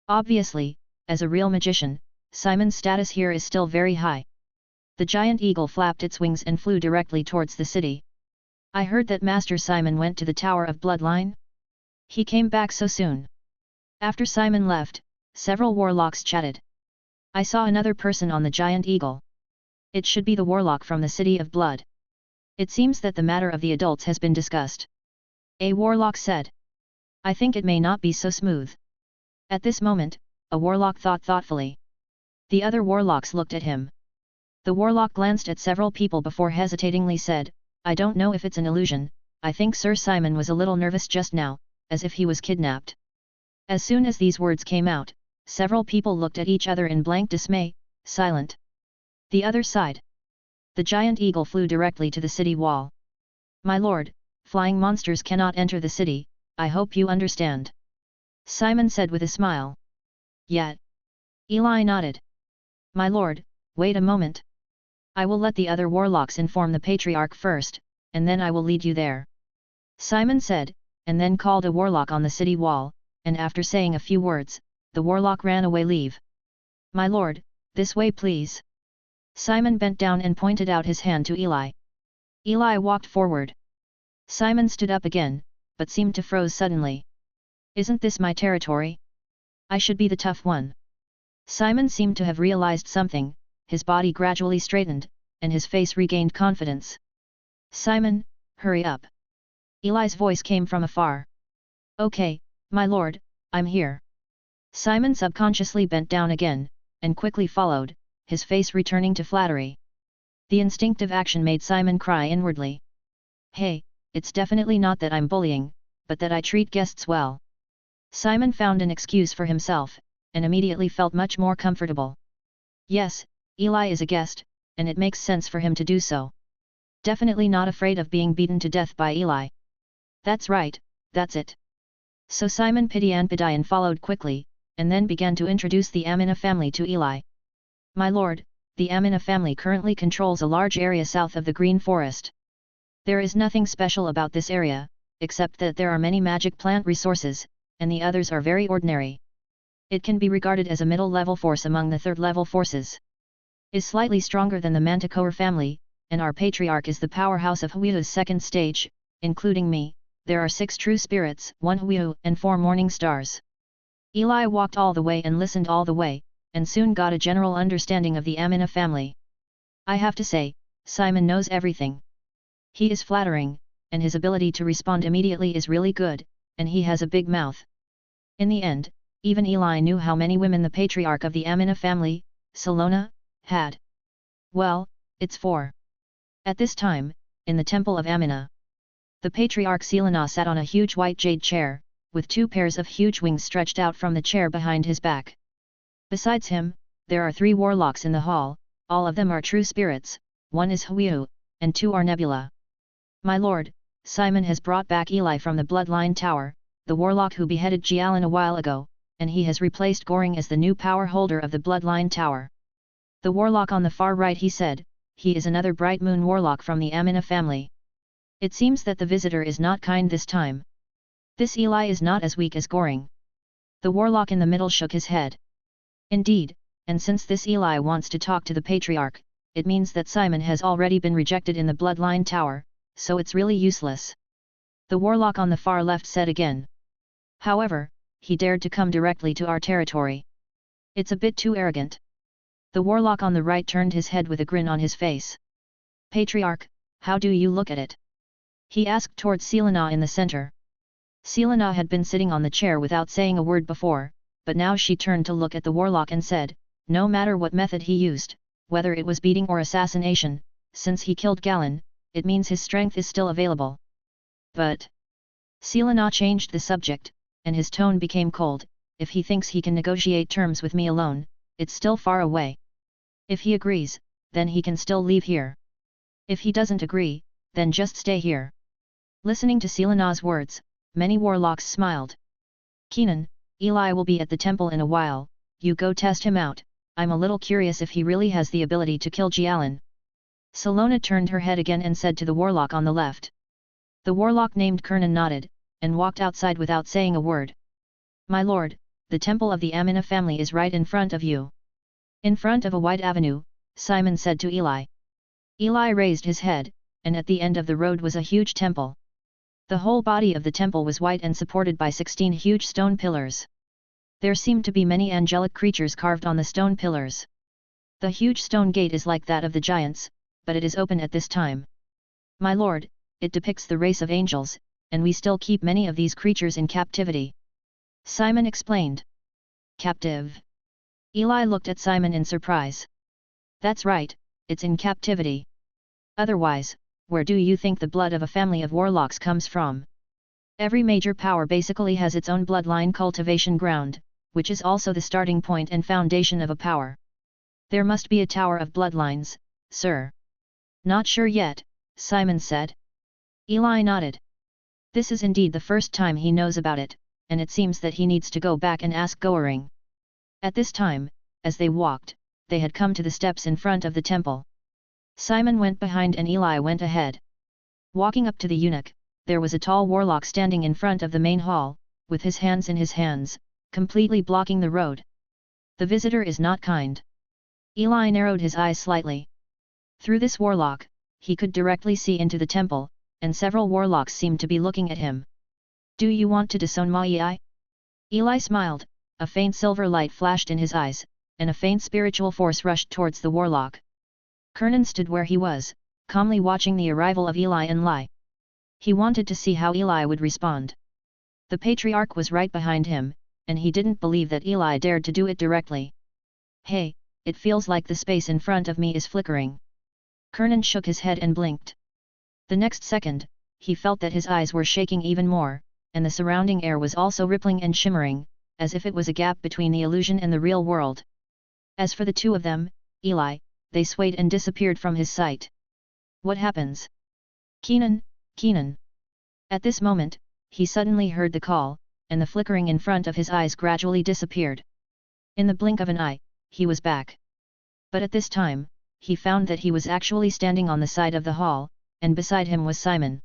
Obviously, as a real magician, Simon's status here is still very high. The giant eagle flapped its wings and flew directly towards the city. I heard that Master Simon went to the Tower of Bloodline? He came back so soon. After Simon left, several warlocks chatted. I saw another person on the giant eagle. It should be the warlock from the City of Blood. It seems that the matter of the adults has been discussed. A warlock said. I think it may not be so smooth. At this moment, a warlock thought thoughtfully. The other warlocks looked at him. The warlock glanced at several people before hesitatingly said, I don't know if it's an illusion, I think Sir Simon was a little nervous just now, as if he was kidnapped. As soon as these words came out, several people looked at each other in blank dismay, silent. The other side. The giant eagle flew directly to the city wall. My lord, flying monsters cannot enter the city, I hope you understand. Simon said with a smile. Yet. Eli nodded. My lord, wait a moment. I will let the other warlocks inform the Patriarch first, and then I will lead you there. Simon said, and then called a warlock on the city wall, and after saying a few words, the warlock ran away. Leave. My lord, this way please. Simon bent down and pointed out his hand to Eli. Eli walked forward. Simon stood up again, but seemed to froze suddenly. Isn't this my territory? I should be the tough one. Simon seemed to have realized something, his body gradually straightened, and his face regained confidence. Simon, hurry up. Eli's voice came from afar. Okay, my lord, I'm here. Simon subconsciously bent down again, and quickly followed, his face returning to flattery. The instinctive action made Simon cry inwardly. Hey, it's definitely not that I'm bullying, but that I treat guests well. Simon found an excuse for himself, and immediately felt much more comfortable. Yes, Eli is a guest, and it makes sense for him to do so. Definitely not afraid of being beaten to death by Eli. That's right, that's it. So Simon Pidyan followed quickly, and then began to introduce the Amina family to Eli. My lord, the Amina family currently controls a large area south of the Green Forest. There is nothing special about this area, except that there are many magic plant resources, and the others are very ordinary. It can be regarded as a middle-level force among the third-level forces. Is slightly stronger than the Manticore family, and our patriarch is the powerhouse of Huiu's second stage, including me. There are 6 true spirits, 1 Huiu and 4 morning stars. Eli walked all the way and listened all the way, and soon got a general understanding of the Amina family. I have to say, Simon knows everything. He is flattering, and his ability to respond immediately is really good, and he has a big mouth. In the end, even Eli knew how many women the patriarch of the Amina family, Salona, had. Well, it's 4. At this time, in the temple of Amina, the patriarch Selena sat on a huge white jade chair, with 2 pairs of huge wings stretched out from the chair behind his back. Besides him, there are 3 warlocks in the hall, all of them are true spirits, 1 is Huiu, and 2 are Nebula. My lord, Simon has brought back Eli from the Bloodline Tower, the warlock who beheaded Jialan a while ago, and he has replaced Goring as the new power holder of the Bloodline Tower. The warlock on the far right, he said, he is another Bright Moon warlock from the Amina family. It seems that the visitor is not kind this time. This Eli is not as weak as Goring. The warlock in the middle shook his head. Indeed, and since this Eli wants to talk to the Patriarch, it means that Simon has already been rejected in the Bloodline Tower, so it's really useless. The warlock on the far left said again. However, he dared to come directly to our territory. It's a bit too arrogant. The warlock on the right turned his head with a grin on his face. Patriarch, how do you look at it? He asked towards Selena in the center. Selena had been sitting on the chair without saying a word before, but now she turned to look at the warlock and said, no matter what method he used, whether it was beating or assassination, since he killed Galen, it means his strength is still available. But Selena changed the subject, and his tone became cold. If he thinks he can negotiate terms with me alone, it's still far away. If he agrees, then he can still leave here. If he doesn't agree, then just stay here. Listening to Selena's words, many warlocks smiled. Kenan, Eli will be at the temple in a while, you go test him out. I'm a little curious if he really has the ability to kill Jialan. Selena turned her head again and said to the warlock on the left. The warlock named Kernan nodded, and walked outside without saying a word. My lord, the temple of the Amina family is right in front of you. In front of a wide avenue, Simon said to Eli. Eli raised his head, and at the end of the road was a huge temple. The whole body of the temple was white and supported by 16 huge stone pillars. There seemed to be many angelic creatures carved on the stone pillars. The huge stone gate is like that of the giants, but it is open at this time. My lord, it depicts the race of angels, and we still keep many of these creatures in captivity. Simon explained. Captive? Eli looked at Simon in surprise. That's right, it's in captivity. Otherwise, where do you think the blood of a family of warlocks comes from? Every major power basically has its own bloodline cultivation ground, which is also the starting point and foundation of a power. There must be a tower of bloodlines, sir. Not sure yet, Simon said. Eli nodded. This is indeed the first time he knows about it, and it seems that he needs to go back and ask Goering. At this time, as they walked, they had come to the steps in front of the temple. Simon went behind and Eli went ahead. Walking up to the eunuch, there was a tall warlock standing in front of the main hall, with his hands in his hands, completely blocking the road. The visitor is not kind. Eli narrowed his eyes slightly. Through this warlock, he could directly see into the temple, and several warlocks seemed to be looking at him. Do you want to disown me? Eli smiled, a faint silver light flashed in his eyes, and a faint spiritual force rushed towards the warlock. Kernan stood where he was, calmly watching the arrival of Eli and Lai. He wanted to see how Eli would respond. The patriarch was right behind him, and he didn't believe that Eli dared to do it directly. Hey, it feels like the space in front of me is flickering. Kernan shook his head and blinked. The next second, he felt that his eyes were shaking even more, and the surrounding air was also rippling and shimmering, as if it was a gap between the illusion and the real world. As for the two of them, Eli, they swayed and disappeared from his sight. What happens? Kenan, Kenan. At this moment, he suddenly heard the call, and the flickering in front of his eyes gradually disappeared. In the blink of an eye, he was back. But at this time, he found that he was actually standing on the side of the hall, and beside him was Simon.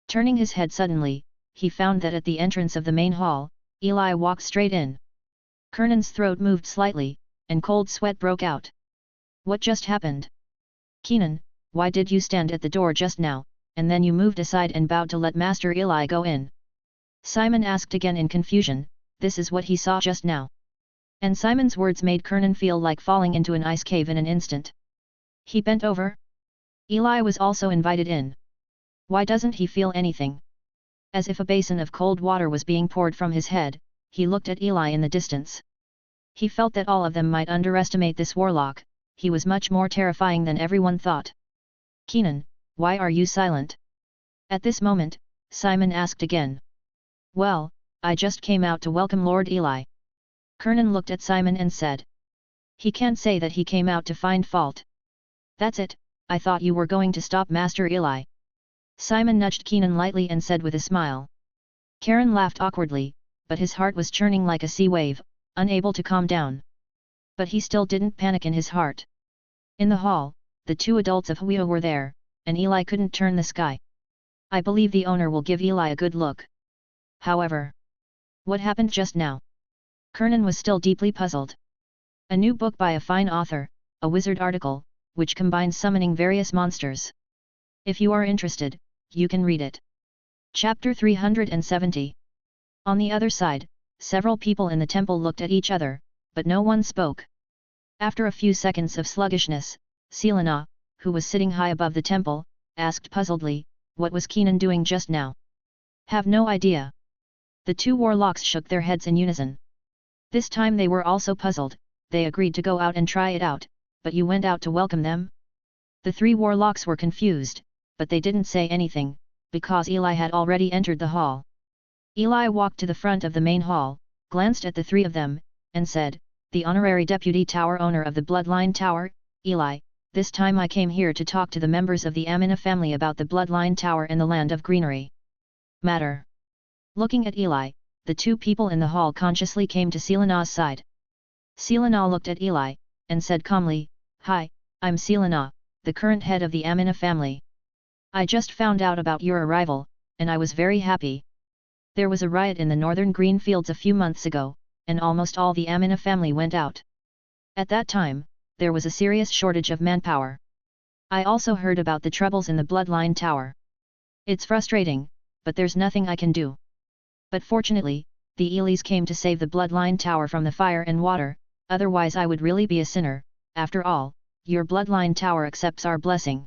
Turning his head suddenly, he found that at the entrance of the main hall, Eli walked straight in. Kernan's throat moved slightly, and cold sweat broke out. What just happened? Kenan, why did you stand at the door just now, and then you moved aside and bowed to let Master Eli go in? Simon asked again in confusion. This is what he saw just now. And Simon's words made Kernan feel like falling into an ice cave in an instant. He bent over. Eli was also invited in. Why doesn't he feel anything? As if a basin of cold water was being poured from his head, he looked at Eli in the distance. He felt that all of them might underestimate this warlock. He was much more terrifying than everyone thought. Kenan, why are you silent? At this moment, Simon asked again. Well, I just came out to welcome Lord Eli. Kernan looked at Simon and said. He can't say that he came out to find fault. That's it, I thought you were going to stop Master Eli. Simon nudged Kenan lightly and said with a smile. Karen laughed awkwardly, but his heart was churning like a sea wave, unable to calm down. But he still didn't panic in his heart. In the hall, the two adults of Huio were there, and Eli couldn't turn the sky. I believe the owner will give Eli a good look. However, what happened just now? Kernan was still deeply puzzled. A new book by a fine author, a wizard article, which combines summoning various monsters. If you are interested, you can read it. Chapter 370. On the other side, several people in the temple looked at each other, but no one spoke. After a few seconds of sluggishness, Selena, who was sitting high above the temple, asked puzzledly, what was Kenan doing just now? Have no idea. The two warlocks shook their heads in unison. This time they were also puzzled. They agreed to go out and try it out, but you went out to welcome them? The three warlocks were confused, but they didn't say anything, because Eli had already entered the hall. Eli walked to the front of the main hall, glanced at the three of them, and said, the honorary deputy tower owner of the Bloodline Tower, Eli, this time I came here to talk to the members of the Amina family about the Bloodline Tower and the Land of Greenery. Matter. Looking at Eli, the two people in the hall consciously came to Selena's side. Selena looked at Eli, and said calmly, Hi, I'm Selena, the current head of the Amina family. I just found out about your arrival, and I was very happy. There was a riot in the northern green fields a few months ago, and almost all the Amina family went out. At that time, there was a serious shortage of manpower. I also heard about the troubles in the Bloodline Tower. It's frustrating, but there's nothing I can do. But fortunately, the Elis came to save the bloodline tower from the fire and water, otherwise I would really be a sinner. After all, your bloodline tower accepts our blessing.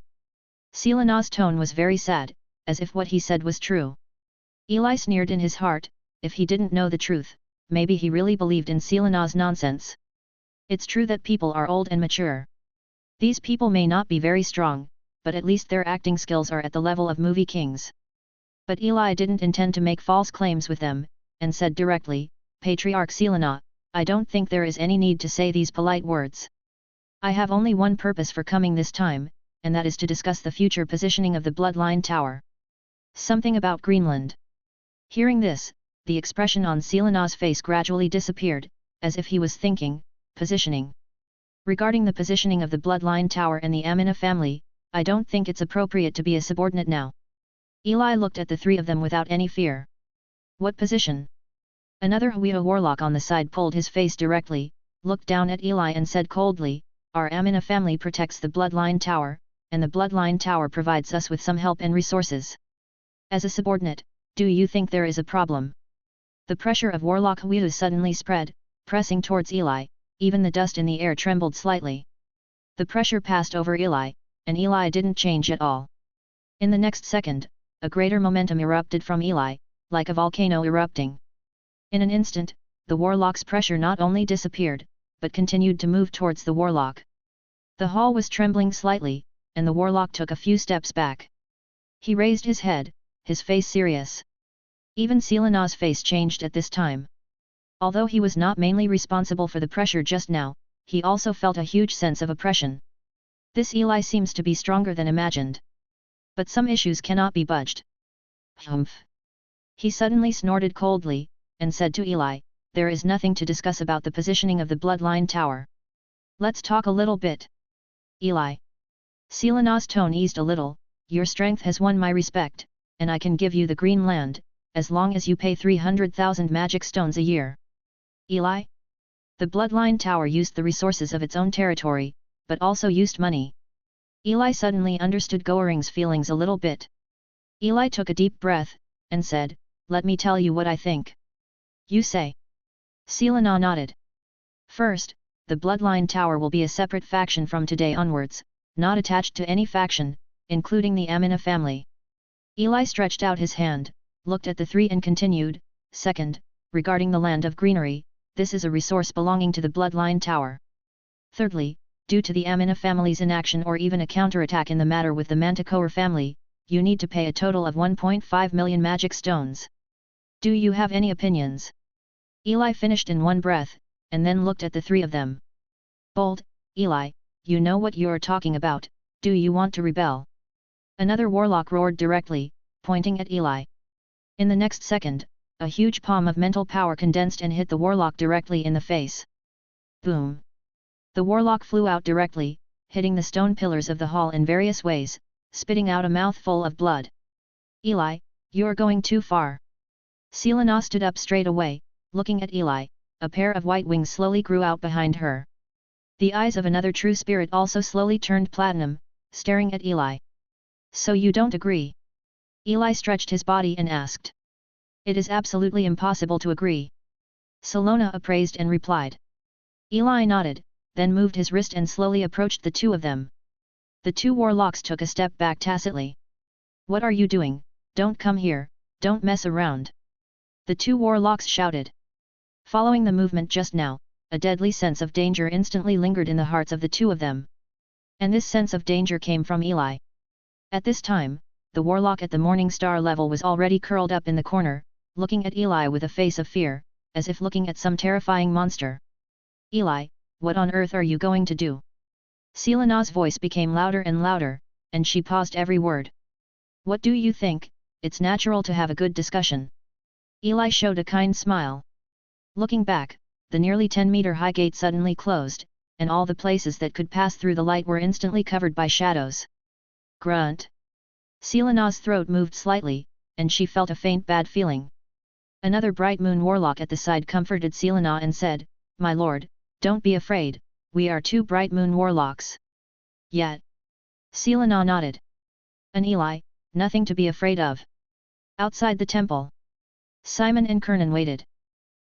Selena's tone was very sad, as if what he said was true. Eli sneered in his heart, if he didn't know the truth, maybe he really believed in Selena's nonsense. It's true that people are old and mature. These people may not be very strong, but at least their acting skills are at the level of movie kings. But Eli didn't intend to make false claims with them, and said directly, Patriarch Selena, I don't think there is any need to say these polite words. I have only one purpose for coming this time, and that is to discuss the future positioning of the Bloodline Tower. Something about Greenland. Hearing this, the expression on Selena's face gradually disappeared, as if he was thinking, positioning. Regarding the positioning of the Bloodline Tower and the Amina family, I don't think it's appropriate to be a subordinate now. Eli looked at the three of them without any fear. What position? Another Huida warlock on the side pulled his face directly, looked down at Eli and said coldly, our Amina family protects the Bloodline Tower, and the Bloodline Tower provides us with some help and resources. As a subordinate, do you think there is a problem? The pressure of Warlock Huida suddenly spread, pressing towards Eli, even the dust in the air trembled slightly. The pressure passed over Eli, and Eli didn't change at all. In the next second, a greater momentum erupted from Eli, like a volcano erupting. In an instant, the warlock's pressure not only disappeared, but continued to move towards the warlock. The hall was trembling slightly, and the warlock took a few steps back. He raised his head, his face serious. Even Selena's face changed at this time. Although he was not mainly responsible for the pressure just now, he also felt a huge sense of oppression. This Eli seems to be stronger than imagined. But some issues cannot be budged. Humph! He suddenly snorted coldly, and said to Eli, there is nothing to discuss about the positioning of the Bloodline Tower. Let's talk a little bit. Eli. Selena's tone eased a little, your strength has won my respect, and I can give you the green land, as long as you pay 300,000 magic stones a year. Eli? The Bloodline Tower used the resources of its own territory, but also used money. Eli suddenly understood Goering's feelings a little bit. Eli took a deep breath, and said, let me tell you what I think. You say. Selena nodded. First, the Bloodline Tower will be a separate faction from today onwards, not attached to any faction, including the Amina family. Eli stretched out his hand, looked at the three and continued, second, regarding the land of greenery, this is a resource belonging to the Bloodline Tower. Thirdly, due to the Amina family's inaction or even a counterattack in the matter with the Manticore family, you need to pay a total of 1.5 million magic stones. Do you have any opinions? Eli finished in one breath, and then looked at the three of them. Bold, Eli, you know what you're talking about, do you want to rebel? Another warlock roared directly, pointing at Eli. In the next second, a huge palm of mental power condensed and hit the warlock directly in the face. Boom! The warlock flew out directly, hitting the stone pillars of the hall in various ways, spitting out a mouthful of blood. Eli, you're going too far. Selena stood up straight away, looking at Eli, a pair of white wings slowly grew out behind her. The eyes of another true spirit also slowly turned platinum, staring at Eli. So you don't agree? Eli stretched his body and asked. It is absolutely impossible to agree. Selena appraised and replied. Eli nodded, then moved his wrist and slowly approached the two of them. The two warlocks took a step back tacitly. What are you doing? Don't come here, don't mess around. The two warlocks shouted. Following the movement just now, a deadly sense of danger instantly lingered in the hearts of the two of them. And this sense of danger came from Eli. At this time, the warlock at the Morning Star level was already curled up in the corner, looking at Eli with a face of fear, as if looking at some terrifying monster. Eli, what on earth are you going to do? Selena's voice became louder and louder, and she paused every word. What do you think? It's natural to have a good discussion. Eli showed a kind smile. Looking back, the nearly 10-meter-high gate suddenly closed, and all the places that could pass through the light were instantly covered by shadows. Grunt. Selena's throat moved slightly, and she felt a faint bad feeling. Another Bright Moon warlock at the side comforted Selena and said, My lord, don't be afraid, we are two Bright Moon warlocks. Yet. Selena nodded. And Eli, nothing to be afraid of. Outside the temple. Simon and Kernan waited.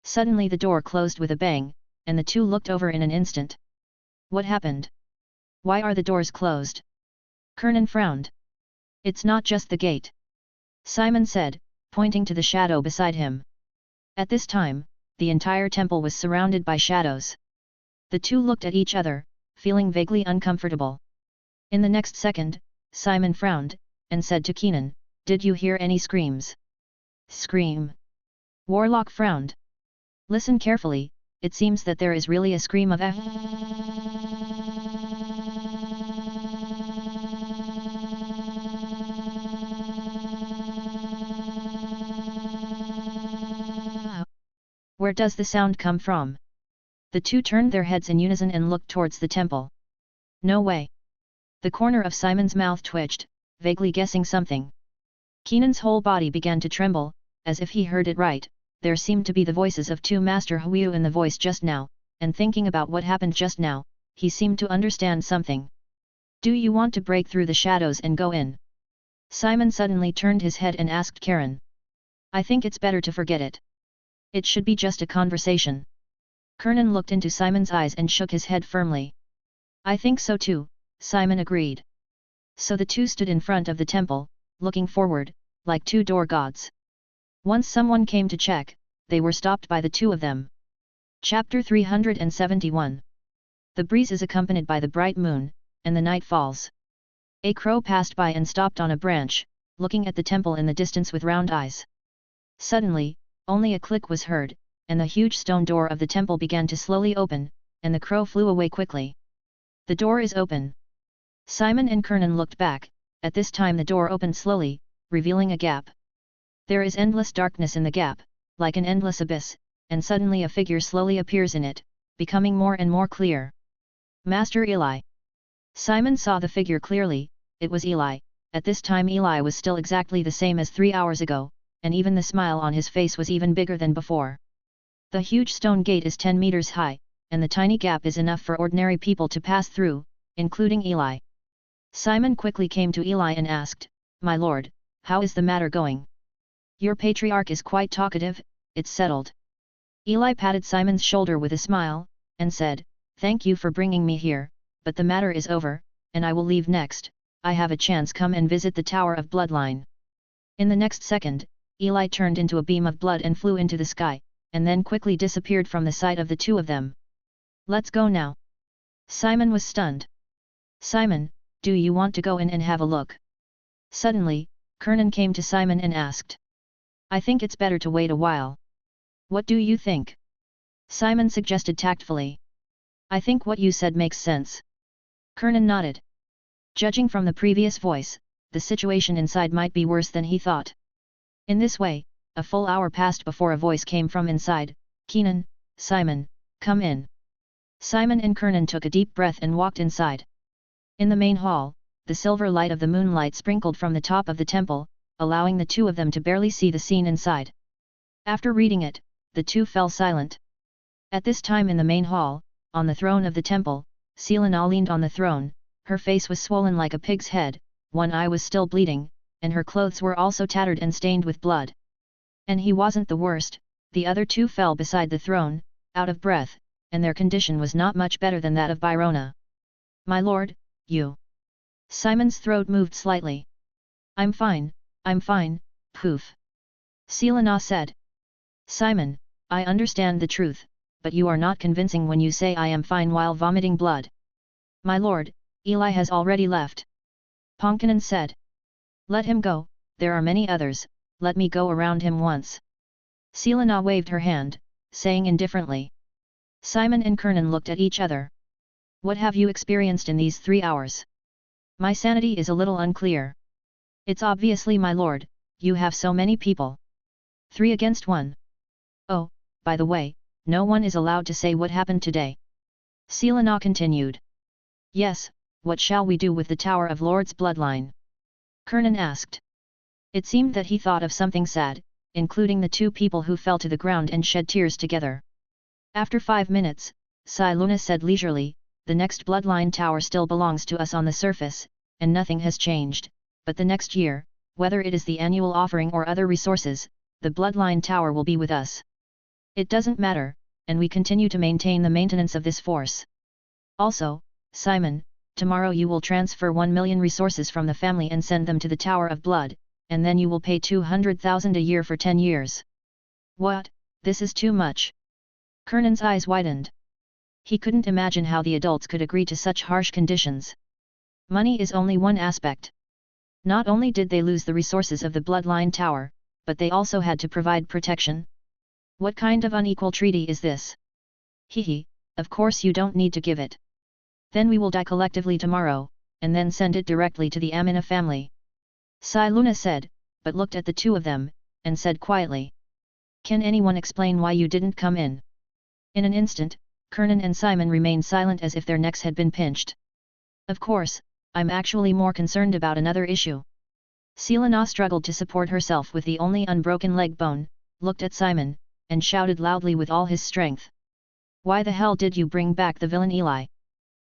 Suddenly the door closed with a bang, and the two looked over in an instant. What happened? Why are the doors closed? Kernan frowned. It's not just the gate, Simon said, pointing to the shadow beside him. At this time, the entire temple was surrounded by shadows. The two looked at each other, feeling vaguely uncomfortable. In the next second, Simon frowned, and said to Kenan, "Did you hear any screams?" Scream? Warlock frowned. Listen carefully, it seems that there is really a scream of Where does the sound come from? The two turned their heads in unison and looked towards the temple. No way. The corner of Simon's mouth twitched, vaguely guessing something. Kenan's whole body began to tremble, as if he heard it right. There seemed to be the voices of two Master Huiyu in the voice just now, and thinking about what happened just now, he seemed to understand something. Do you want to break through the shadows and go in? Simon suddenly turned his head and asked Karen. I think it's better to forget it. It should be just a conversation. Kernan looked into Simon's eyes and shook his head firmly. I think so too, Simon agreed. So the two stood in front of the temple, looking forward, like two door gods. Once someone came to check, they were stopped by the two of them. Chapter 371. The breeze is accompanied by the bright moon, and the night falls. A crow passed by and stopped on a branch, looking at the temple in the distance with round eyes. Suddenly, only a click was heard, and the huge stone door of the temple began to slowly open, and the crow flew away quickly. The door is open. Simon and Kernan looked back. At this time the door opened slowly, revealing a gap. There is endless darkness in the gap, like an endless abyss, and suddenly a figure slowly appears in it, becoming more and more clear. Master Eli. Simon saw the figure clearly. It was Eli. At this time Eli was still exactly the same as 3 hours ago, and even the smile on his face was even bigger than before. The huge stone gate is 10 meters high, and the tiny gap is enough for ordinary people to pass through, including Eli. Simon quickly came to Eli and asked, "My lord, how is the matter going? Your patriarch is quite talkative, it's settled." Eli patted Simon's shoulder with a smile, and said, "Thank you for bringing me here, but the matter is over, and I will leave next. I have a chance come and visit the Tower of Bloodline." In the next second, Eli turned into a beam of blood and flew into the sky, and then quickly disappeared from the sight of the two of them. "Let's go now." Simon was stunned. "Simon, do you want to go in and have a look?" Suddenly, Kernan came to Simon and asked. "I think it's better to wait a while." "What do you think?" Simon suggested tactfully. "I think what you said makes sense." Kernan nodded. Judging from the previous voice, the situation inside might be worse than he thought. In this way, a full hour passed before a voice came from inside, "Kenan, Simon, come in." Simon and Kernan took a deep breath and walked inside. In the main hall, the silver light of the moonlight sprinkled from the top of the temple, allowing the two of them to barely see the scene inside. After reading it, the two fell silent. At this time in the main hall, on the throne of the temple, Selena leaned on the throne. Her face was swollen like a pig's head, one eye was still bleeding, and her clothes were also tattered and stained with blood. And he wasn't the worst. The other two fell beside the throne, out of breath, and their condition was not much better than that of Byrona. "My lord, you..." Simon's throat moved slightly. I'm fine, poof." Selena said. "Simon, I understand the truth, but you are not convincing when you say I am fine while vomiting blood." "My lord, Eli has already left," Ponkanen said. "Let him go, there are many others, let me go around him once." Selena waved her hand, saying indifferently. Simon and Kernan looked at each other. "What have you experienced in these 3 hours?" "My sanity is a little unclear." "It's obviously my lord, you have so many people. 3 against 1. Oh, by the way, no one is allowed to say what happened today." Selena continued. "Yes, what shall we do with the Tower of Lord's Bloodline?" Kernan asked. It seemed that he thought of something sad, including the 2 people who fell to the ground and shed tears together. After 5 minutes, Selena said leisurely, "The next Bloodline Tower still belongs to us on the surface, and nothing has changed, but the next year, whether it is the annual offering or other resources, the Bloodline Tower will be with us." It doesn't matter, and we continue to maintain the maintenance of this force. Also, Simon, tomorrow you will transfer 1 million resources from the family and send them to the Tower of Blood, and then you will pay 200,000 a year for 10 years. What, this is too much. Kernan's eyes widened. He couldn't imagine how the adults could agree to such harsh conditions. Money is only one aspect. Not only did they lose the resources of the Bloodline Tower, but they also had to provide protection. What kind of unequal treaty is this? Hehe, of course you don't need to give it. Then we will die collectively tomorrow, and then send it directly to the Amina family. Sai Luna said, but looked at the two of them, and said quietly. Can anyone explain why you didn't come in? In an instant, Kernan and Simon remained silent as if their necks had been pinched. Of course, I'm actually more concerned about another issue. Selena struggled to support herself with the only unbroken leg bone, looked at Simon, and shouted loudly with all his strength. Why the hell did you bring back the villain Eli?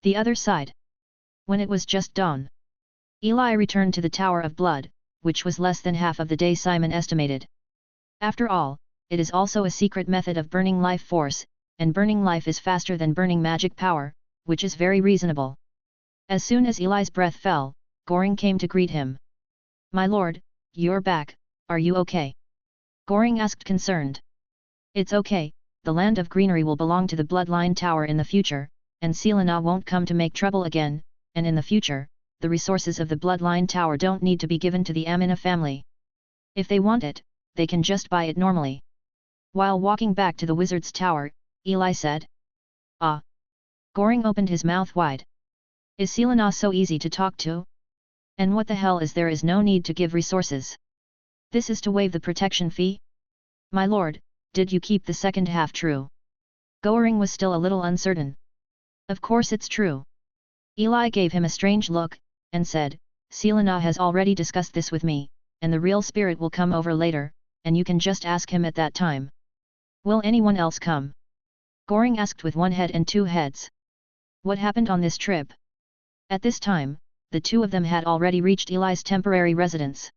The other side. When it was just dawn, Eli returned to the Tower of Blood, which was less than half of the day Simon estimated. After all, it is also a secret method of burning life force, and burning life is faster than burning magic power, which is very reasonable. As soon as Eli's breath fell, Goring came to greet him. My lord, you're back, are you okay? Goring asked concerned. It's okay, the land of greenery will belong to the Bloodline Tower in the future, and Selena won't come to make trouble again, and in the future, the resources of the Bloodline Tower don't need to be given to the Amina family. If they want it, they can just buy it normally. While walking back to the Wizard's Tower, Eli said. Ah! Goring opened his mouth wide. Is Selena so easy to talk to? And what the hell is there is no need to give resources? This is to waive the protection fee? My lord, did you keep the second half true? Goring was still a little uncertain. Of course it's true. Eli gave him a strange look, and said, Selena has already discussed this with me, and the real spirit will come over later, and you can just ask him at that time. Will anyone else come? Goring asked with one head and two heads. What happened on this trip? At this time, the two of them had already reached Eli's temporary residence.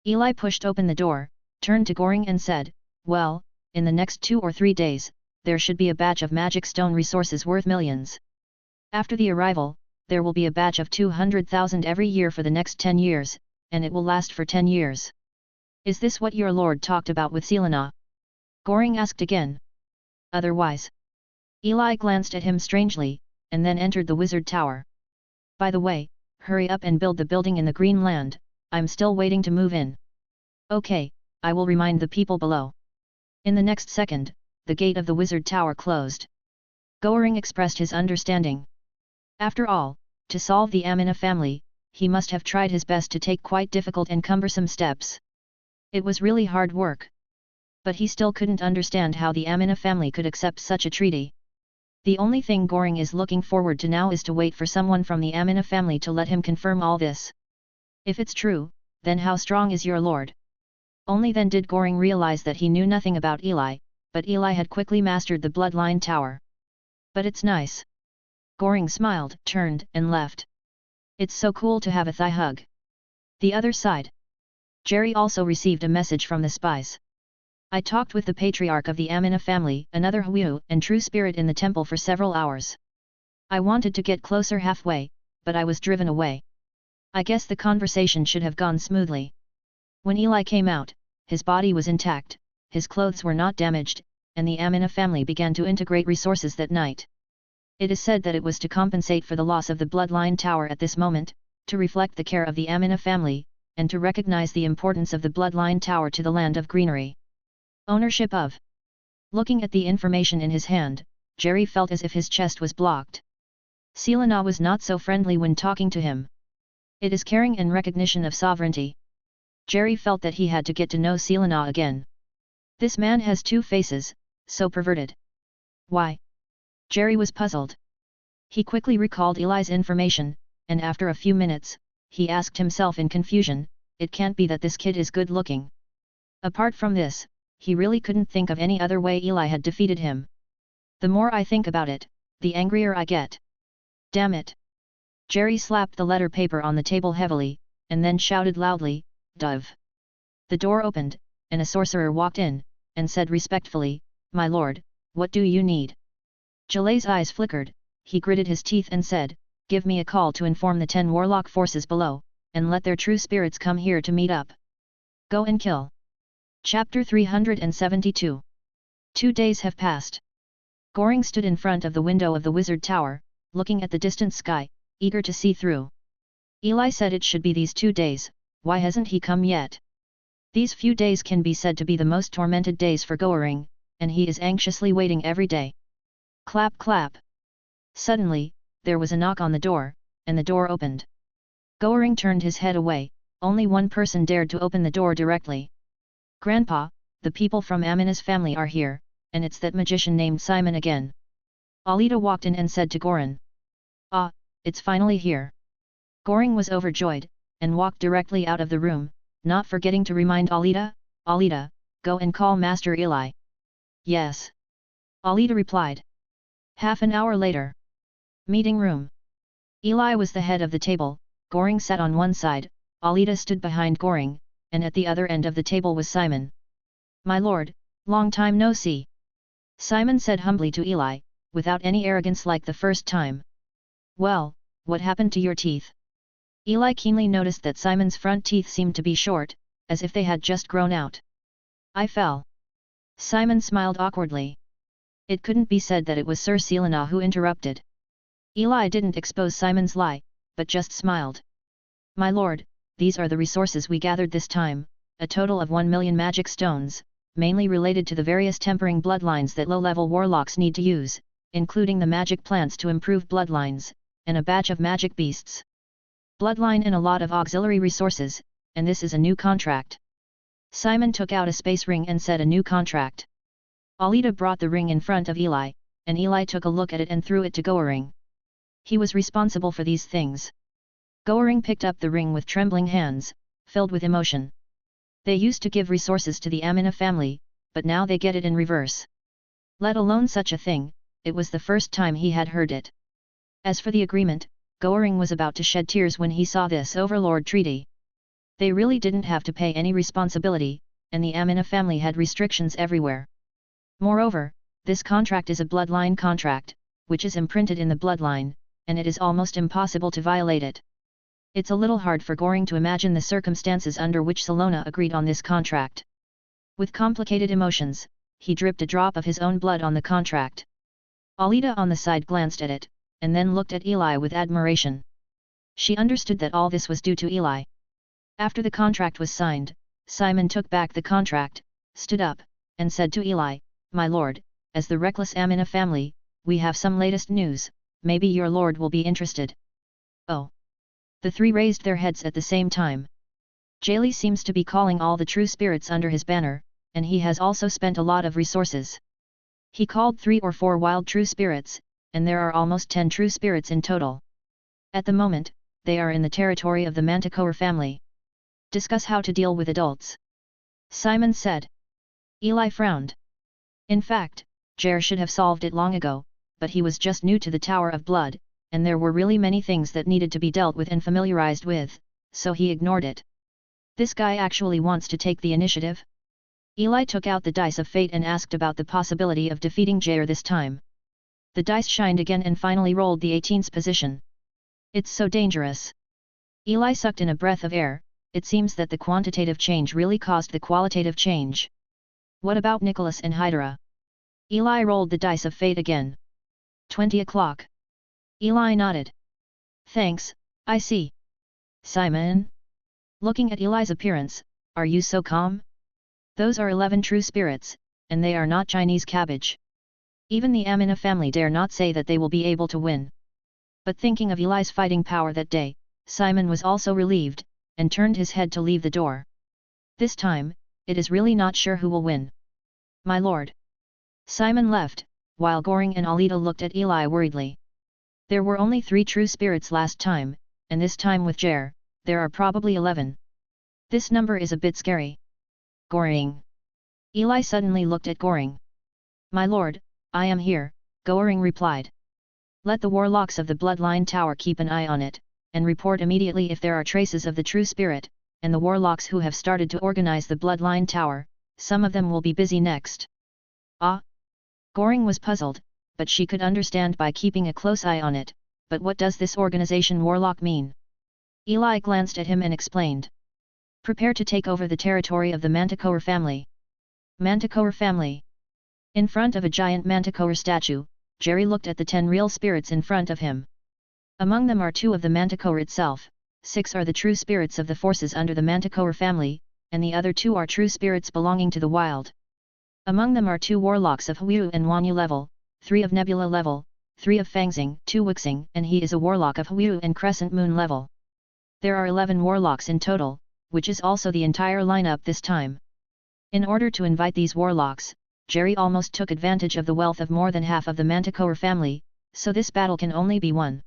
Eli pushed open the door, turned to Goring and said, well, in the next 2 or 3 days, there should be a batch of magic stone resources worth millions. After the arrival, there will be a batch of 200,000 every year for the next 10 years, and it will last for 10 years. Is this what your lord talked about with Selena? Goring asked again. Otherwise. Eli glanced at him strangely, and then entered the Wizard Tower. By the way, hurry up and build the building in the Green Land, I'm still waiting to move in. Okay, I will remind the people below. In the next second, the gate of the Wizard Tower closed. Goring expressed his understanding. After all, to solve the Amina family, he must have tried his best to take quite difficult and cumbersome steps. It was really hard work. But he still couldn't understand how the Amina family could accept such a treaty. The only thing Goring is looking forward to now is to wait for someone from the Amina family to let him confirm all this. If it's true, then how strong is your lord? Only then did Goring realize that he knew nothing about Eli, but Eli had quickly mastered the Bloodline Tower. But it's nice. Goring smiled, turned, and left. It's so cool to have a thigh hug. The other side. Jerry also received a message from the spies. I talked with the patriarch of the Amina family, another Hu and true spirit in the temple for several hours. I wanted to get closer halfway, but I was driven away. I guess the conversation should have gone smoothly. When Eli came out, his body was intact, his clothes were not damaged, and the Amina family began to integrate resources that night. It is said that it was to compensate for the loss of the Bloodline Tower at this moment, to reflect the care of the Amina family, and to recognize the importance of the Bloodline Tower to the land of greenery. Ownership of. Looking at the information in his hand, Jerry felt as if his chest was blocked. Selena was not so friendly when talking to him. It is caring and recognition of sovereignty. Jerry felt that he had to get to know Selena again. This man has two faces, so perverted. Why? Jerry was puzzled. He quickly recalled Eli's information, and after a few minutes, he asked himself in confusion, it can't be that this kid is good looking. Apart from this, he really couldn't think of any other way Eli had defeated him. The more I think about it, the angrier I get. Damn it! Jerry slapped the letter paper on the table heavily, and then shouted loudly, Dove! The door opened, and a sorcerer walked in, and said respectfully, My lord, what do you need? Jalay's eyes flickered, he gritted his teeth and said, give me a call to inform the 10 warlock forces below, and let their true spirits come here to meet up. Go and kill. Chapter 372. 2 days have passed. Goring stood in front of the window of the wizard tower, looking at the distant sky, eager to see through. Eli said it should be these 2 days, why hasn't he come yet? These few days can be said to be the most tormented days for Goring, and he is anxiously waiting every day. Clap clap. Suddenly, there was a knock on the door, and the door opened. Goring turned his head away, only one person dared to open the door directly. Grandpa, the people from Amina's family are here, and it's that magician named Simon again. Alida walked in and said to Goring. Ah, it's finally here. Goring was overjoyed, and walked directly out of the room, not forgetting to remind Alida, Alida, go and call Master Eli. Yes. Alida replied. Half an hour later. Meeting room. Eli was the head of the table, Goring sat on one side, Alida stood behind Goring, and at the other end of the table was Simon. My lord, long time no see. Simon said humbly to Eli, without any arrogance like the first time. Well, what happened to your teeth? Eli keenly noticed that Simon's front teeth seemed to be short, as if they had just grown out. I fell. Simon smiled awkwardly. It couldn't be said that it was Sir Selena who interrupted. Eli didn't expose Simon's lie, but just smiled. My lord, these are the resources we gathered this time, a total of 1 million magic stones, mainly related to the various tempering bloodlines that low-level warlocks need to use, including the magic plants to improve bloodlines, and a batch of magic beasts. Bloodline and a lot of auxiliary resources, and this is a new contract. Simon took out a space ring and said a new contract. Alida brought the ring in front of Eli, and Eli took a look at it and threw it to Goring. He was responsible for these things. Goring picked up the ring with trembling hands, filled with emotion. They used to give resources to the Amina family, but now they get it in reverse. Let alone such a thing, it was the first time he had heard it. As for the agreement, Goring was about to shed tears when he saw this overlord treaty. They really didn't have to pay any responsibility, and the Amina family had restrictions everywhere. Moreover, this contract is a bloodline contract, which is imprinted in the bloodline, and it is almost impossible to violate it. It's a little hard for Goring to imagine the circumstances under which Salona agreed on this contract. With complicated emotions, he dripped a drop of his own blood on the contract. Alida on the side glanced at it, and then looked at Eli with admiration. She understood that all this was due to Eli. After the contract was signed, Simon took back the contract, stood up, and said to Eli, My lord, as the reckless Amina family, we have some latest news, maybe your lord will be interested. Oh! The three raised their heads at the same time. Jaley seems to be calling all the true spirits under his banner, and he has also spent a lot of resources. He called 3 or 4 wild true spirits, and there are almost 10 true spirits in total. At the moment, they are in the territory of the Manticore family. Discuss how to deal with adults. Simon said. Eli frowned. In fact, Jer should have solved it long ago, but he was just new to the Tower of Blood, and there were really many things that needed to be dealt with and familiarized with, so he ignored it. This guy actually wants to take the initiative? Eli took out the dice of fate and asked about the possibility of defeating Jair this time. The dice shined again and finally rolled the 18th position. It's so dangerous. Eli sucked in a breath of air, it seems that the quantitative change really caused the qualitative change. What about Nicholas and Hydra? Eli rolled the dice of fate again. 20 o'clock. Eli nodded. Thanks, I see. Simon? Looking at Eli's appearance, are you so calm? Those are 11 true spirits, and they are not Chinese cabbage. Even the Amina family dare not say that they will be able to win. But thinking of Eli's fighting power that day, Simon was also relieved, and turned his head to leave the door. This time, it is really not sure who will win. My lord. Simon left, while Goring and Alida looked at Eli worriedly. There were only 3 true spirits last time, and this time with Jer, there are probably 11. This number is a bit scary. Goring. Eli suddenly looked at Goring. My lord, I am here, Goring replied. Let the warlocks of the Bloodline Tower keep an eye on it, and report immediately if there are traces of the true spirit, and the warlocks who have started to organize the Bloodline Tower, some of them will be busy next. Ah, Goring was puzzled, but she could understand by keeping a close eye on it. But what does this organization Warlock mean? Eli glanced at him and explained. Prepare to take over the territory of the Manticore family. Manticore family. In front of a giant Manticore statue, Jerry looked at the 10 real spirits in front of him. Among them are 2 of the Manticore itself, 6 are the true spirits of the forces under the Manticore family, and the other 2 are true spirits belonging to the wild. Among them are 2 warlocks of Huiyu and Wanyu level, 3 of Nebula level, 3 of Fangxing, 2 Wixing, and he is a warlock of Huiyu and Crescent Moon level. There are 11 warlocks in total, which is also the entire lineup this time. In order to invite these warlocks, Jerry almost took advantage of the wealth of more than half of the Manticore family, so this battle can only be won.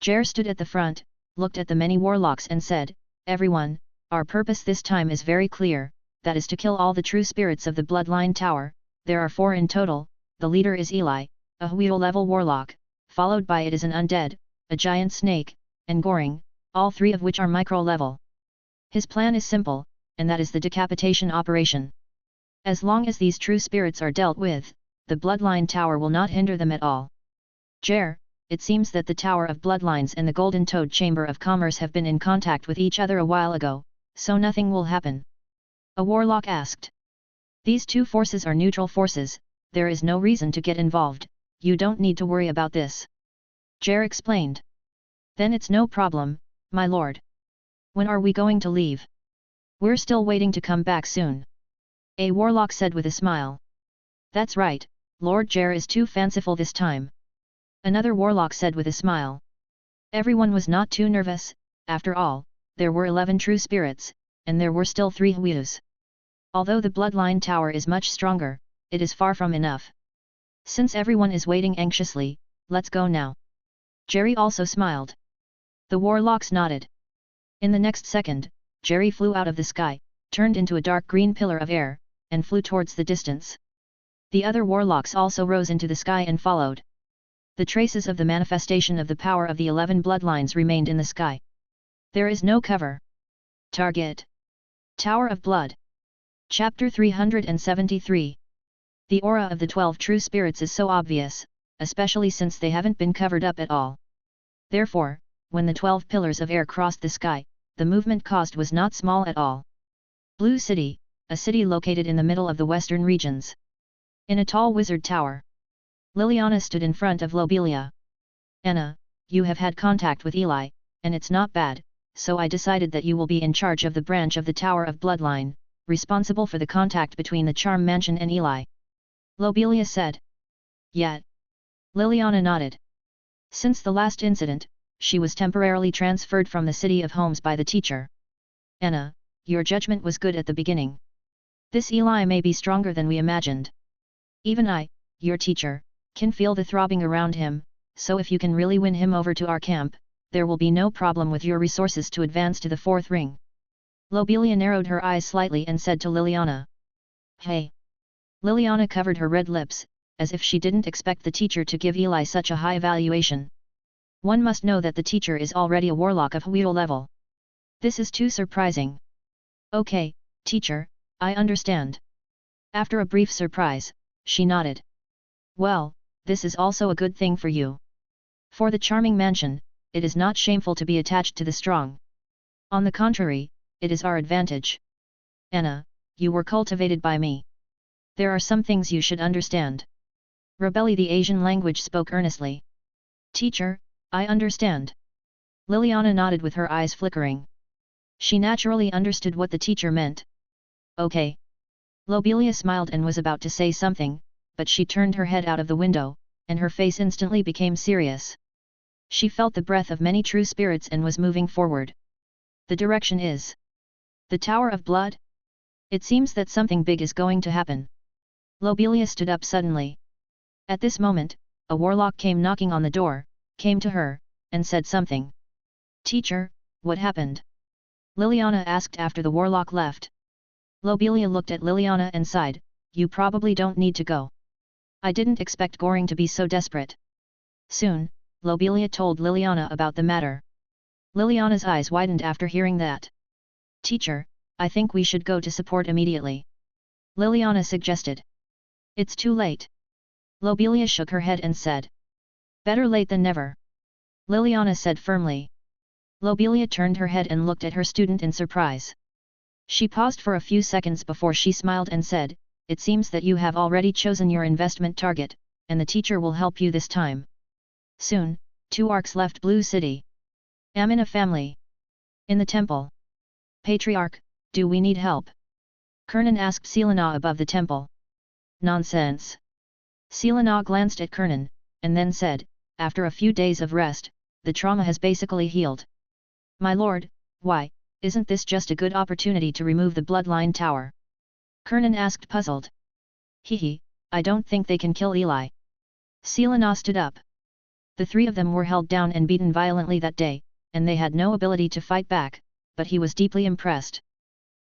Jer stood at the front, looked at the many warlocks and said, "Everyone, our purpose this time is very clear, that is to kill all the true spirits of the Bloodline Tower. There are 4 in total, the leader is Eli, a Huiyu level warlock, followed by it is an undead, a giant snake, and Goring, all 3 of which are micro level. His plan is simple, and that is the decapitation operation. As long as these true spirits are dealt with, the Bloodline Tower will not hinder them at all. Jer, it seems that the Tower of Bloodlines and the Golden Toad Chamber of Commerce have been in contact with each other a while ago, so nothing will happen." A warlock asked. "These 2 forces are neutral forces, there is no reason to get involved, you don't need to worry about this." Jer explained. "Then it's no problem, my lord. When are we going to leave?" "We're still waiting to come back soon," a warlock said with a smile. "That's right, Lord Jer is too fanciful this time," another warlock said with a smile. Everyone was not too nervous, after all, there were 11 true spirits, and there were still 3 Huiyus. Although the Bloodline Tower is much stronger, it is far from enough. Since everyone is waiting anxiously, let's go now. Jerry also smiled. The warlocks nodded. In the next second, Jerry flew out of the sky, turned into a dark green pillar of air, and flew towards the distance. The other warlocks also rose into the sky and followed. The traces of the manifestation of the power of the 11 bloodlines remained in the sky. There is no cover. Target. Tower of Blood. Chapter 373. The aura of the 12 true spirits is so obvious, especially since they haven't been covered up at all. Therefore, when the 12 pillars of air crossed the sky, the movement caused was not small at all. Blue City, a city located in the middle of the western regions. In a tall wizard tower. Liliana stood in front of Lobelia. "Anna, you have had contact with Eli, and it's not bad, so I decided that you will be in charge of the branch of the Tower of Bloodline, responsible for the contact between the Charm Mansion and Eli." Lobelia said. "Yet." Liliana nodded. Since the last incident, she was temporarily transferred from the City of Homes by the teacher. "Anna, your judgment was good at the beginning. This Eli may be stronger than we imagined. Even I, your teacher, can feel the throbbing around him, so if you can really win him over to our camp, there will be no problem with your resources to advance to the 4th ring." Lobelia narrowed her eyes slightly and said to Liliana. "Hey!" Liliana covered her red lips, as if she didn't expect the teacher to give Eli such a high evaluation. One must know that the teacher is already a warlock of Huiyu level. This is too surprising. "Okay, teacher, I understand." After a brief surprise, she nodded. "Well, this is also a good thing for you. For the charming mansion, it is not shameful to be attached to the strong. On the contrary, it is our advantage. Anna, you were cultivated by me. There are some things you should understand." Rebelli the Asian language spoke earnestly. "Teacher, I understand." Liliana nodded with her eyes flickering. She naturally understood what the teacher meant. "Okay." Lobelia smiled and was about to say something, but she turned her head out of the window, and her face instantly became serious. She felt the breath of many true spirits and was moving forward. "The direction is the Tower of Blood? It seems that something big is going to happen." Lobelia stood up suddenly. At this moment, a warlock came knocking on the door, came to her, and said something. "Teacher, what happened?" Liliana asked after the warlock left. Lobelia looked at Liliana and sighed, "You probably don't need to go. I didn't expect Goring to be so desperate." Soon, Lobelia told Liliana about the matter. Liliana's eyes widened after hearing that. "Teacher, I think we should go to support immediately," Liliana suggested. "It's too late. Lobelia shook her head and said. Better late than never. Liliana said firmly. Lobelia turned her head and looked at her student in surprise. She paused for a few seconds before she smiled and said, It seems that you have already chosen your investment target, and the teacher will help you this time. Soon, 2 arcs left Blue City. Amina family. In the temple. Patriarch, do we need help? Kernan asked Selena above the temple. Nonsense. Selena glanced at Kernan, and then said, After a few days of rest, the trauma has basically healed. My lord, why, isn't this just a good opportunity to remove the bloodline tower? Kernan asked puzzled. Hehe, I don't think they can kill Eli. Selena stood up. The 3 of them were held down and beaten violently that day, and they had no ability to fight back, but he was deeply impressed.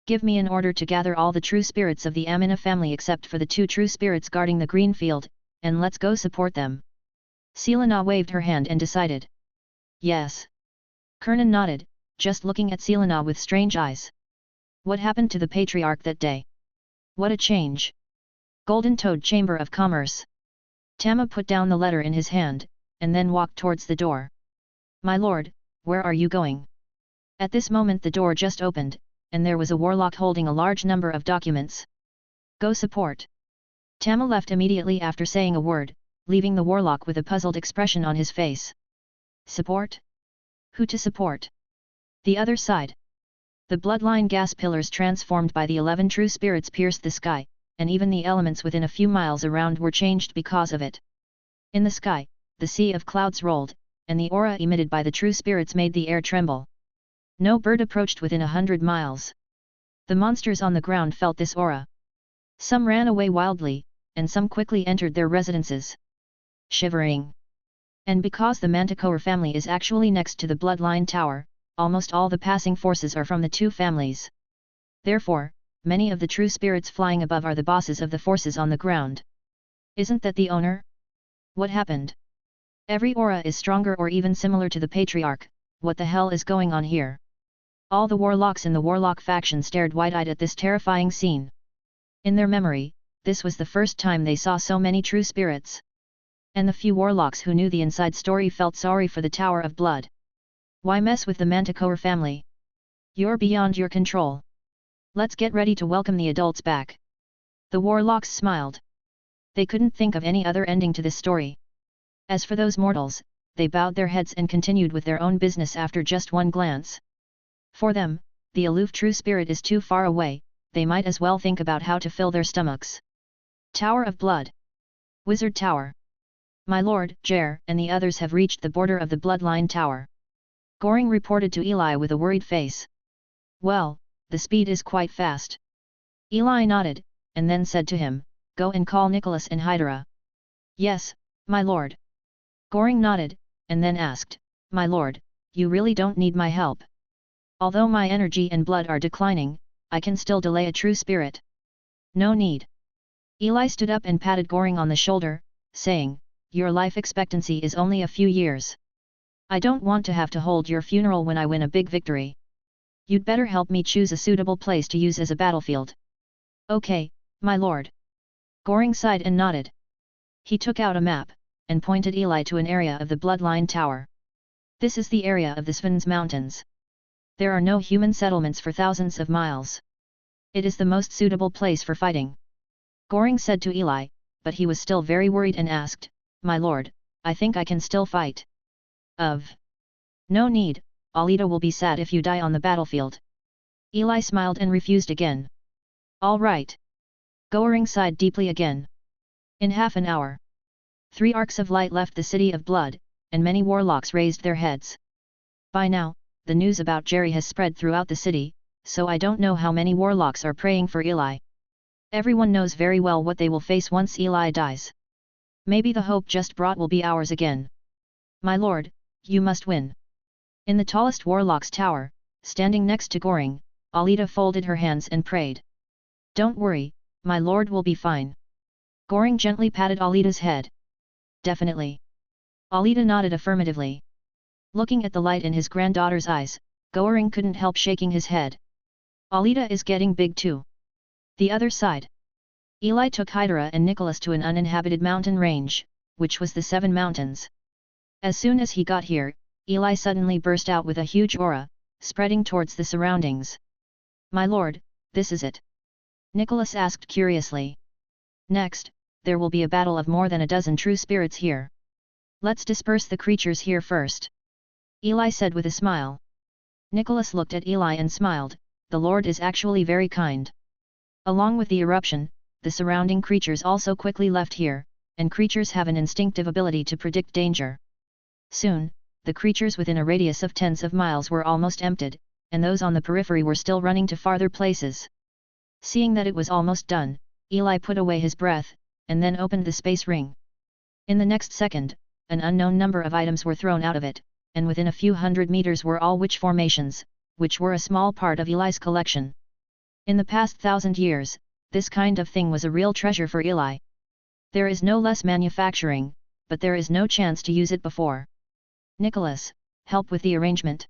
Give me an order to gather all the true spirits of the Amina family except for the 2 true spirits guarding the green field, and let's go support them. Selena waved her hand and decided. Yes. Kernan nodded, just looking at Selena with strange eyes. What happened to the Patriarch that day? What a change. Golden Toad Chamber of Commerce. Tama put down the letter in his hand, and then walked towards the door. My lord, where are you going? At this moment the door just opened, and there was a warlock holding a large number of documents. Go support. Tama left immediately after saying a word, leaving the warlock with a puzzled expression on his face. Support? Who to support? The other side. The bloodline gas pillars transformed by the 11 true spirits pierced the sky, and even the elements within a few miles around were changed because of it. In the sky, the sea of clouds rolled, and the aura emitted by the true spirits made the air tremble. No bird approached within 100 miles. The monsters on the ground felt this aura. Some ran away wildly, and some quickly entered their residences. Shivering. And because the Manticore family is actually next to the bloodline tower, almost all the passing forces are from the 2 families. Therefore, many of the true spirits flying above are the bosses of the forces on the ground. Isn't that the owner? What happened? Every aura is stronger or even similar to the Patriarch. What the hell is going on here? All the warlocks in the warlock faction stared wide-eyed at this terrifying scene. In their memory, this was the first time they saw so many true spirits. And the few warlocks who knew the inside story felt sorry for the Tower of Blood. Why mess with the Manticore family? You're beyond your control. Let's get ready to welcome the adults back. The warlocks smiled. They couldn't think of any other ending to this story. As for those mortals, they bowed their heads and continued with their own business after just one glance. For them, the aloof true spirit is too far away, they might as well think about how to fill their stomachs. Tower of Blood. Wizard Tower. My lord, Jer, and the others have reached the border of the bloodline tower. Goring reported to Eli with a worried face. Well, the speed is quite fast. Eli nodded, and then said to him, Go and call Nicholas and Hydra. Yes, my lord. Goring nodded, and then asked, My lord, you really don't need my help. Although my energy and blood are declining, I can still delay a true spirit. No need. Eli stood up and patted Goring on the shoulder, saying, Your life expectancy is only a few years. I don't want to have to hold your funeral when I win a big victory. You'd better help me choose a suitable place to use as a battlefield. Okay, my lord. Goring sighed and nodded. He took out a map, and pointed Eli to an area of the bloodline tower. This is the area of the Svens Mountains. There are no human settlements for thousands of miles. It is the most suitable place for fighting. Goring said to Eli, but he was still very worried and asked, My lord, I think I can still fight. No need, Alida will be sad if you die on the battlefield. Eli smiled and refused again. All right. Goring sighed deeply again. In half an hour, 3 arcs of light left the City of Blood, and many warlocks raised their heads. By now, the news about Jerry has spread throughout the city, so I don't know how many warlocks are praying for Eli. Everyone knows very well what they will face once Eli dies. Maybe the hope just brought will be ours again. My lord, you must win. In the tallest warlock's tower, standing next to Goring, Alida folded her hands and prayed. Don't worry, my lord will be fine. Goring gently patted Alida's head. Definitely. Alida nodded affirmatively. Looking at the light in his granddaughter's eyes, Goring couldn't help shaking his head. Alida is getting big too. The other side. Eli took Hydra and Nicholas to an uninhabited mountain range, which was the Seven Mountains. As soon as he got here, Eli suddenly burst out with a huge aura, spreading towards the surroundings. "My lord, this is it?" Nicholas asked curiously. "Next, there will be a battle of more than a dozen true spirits here. Let's disperse the creatures here first," Eli said with a smile. Nicholas looked at Eli and smiled. "The Lord is actually very kind." Along with the eruption, the surrounding creatures also quickly left here, and creatures have an instinctive ability to predict danger. Soon, the creatures within a radius of tens of miles were almost emptied, and those on the periphery were still running to farther places. Seeing that it was almost done, Eli put away his breath, and then opened the space ring. In the next second, an unknown number of items were thrown out of it, and within a few hundred meters were all witch formations, which were a small part of Eli's collection. In the past 1,000 years, this kind of thing was a real treasure for Eli. There is no less manufacturing, but there is no chance to use it before. "Nicholas, help with the arrangement,"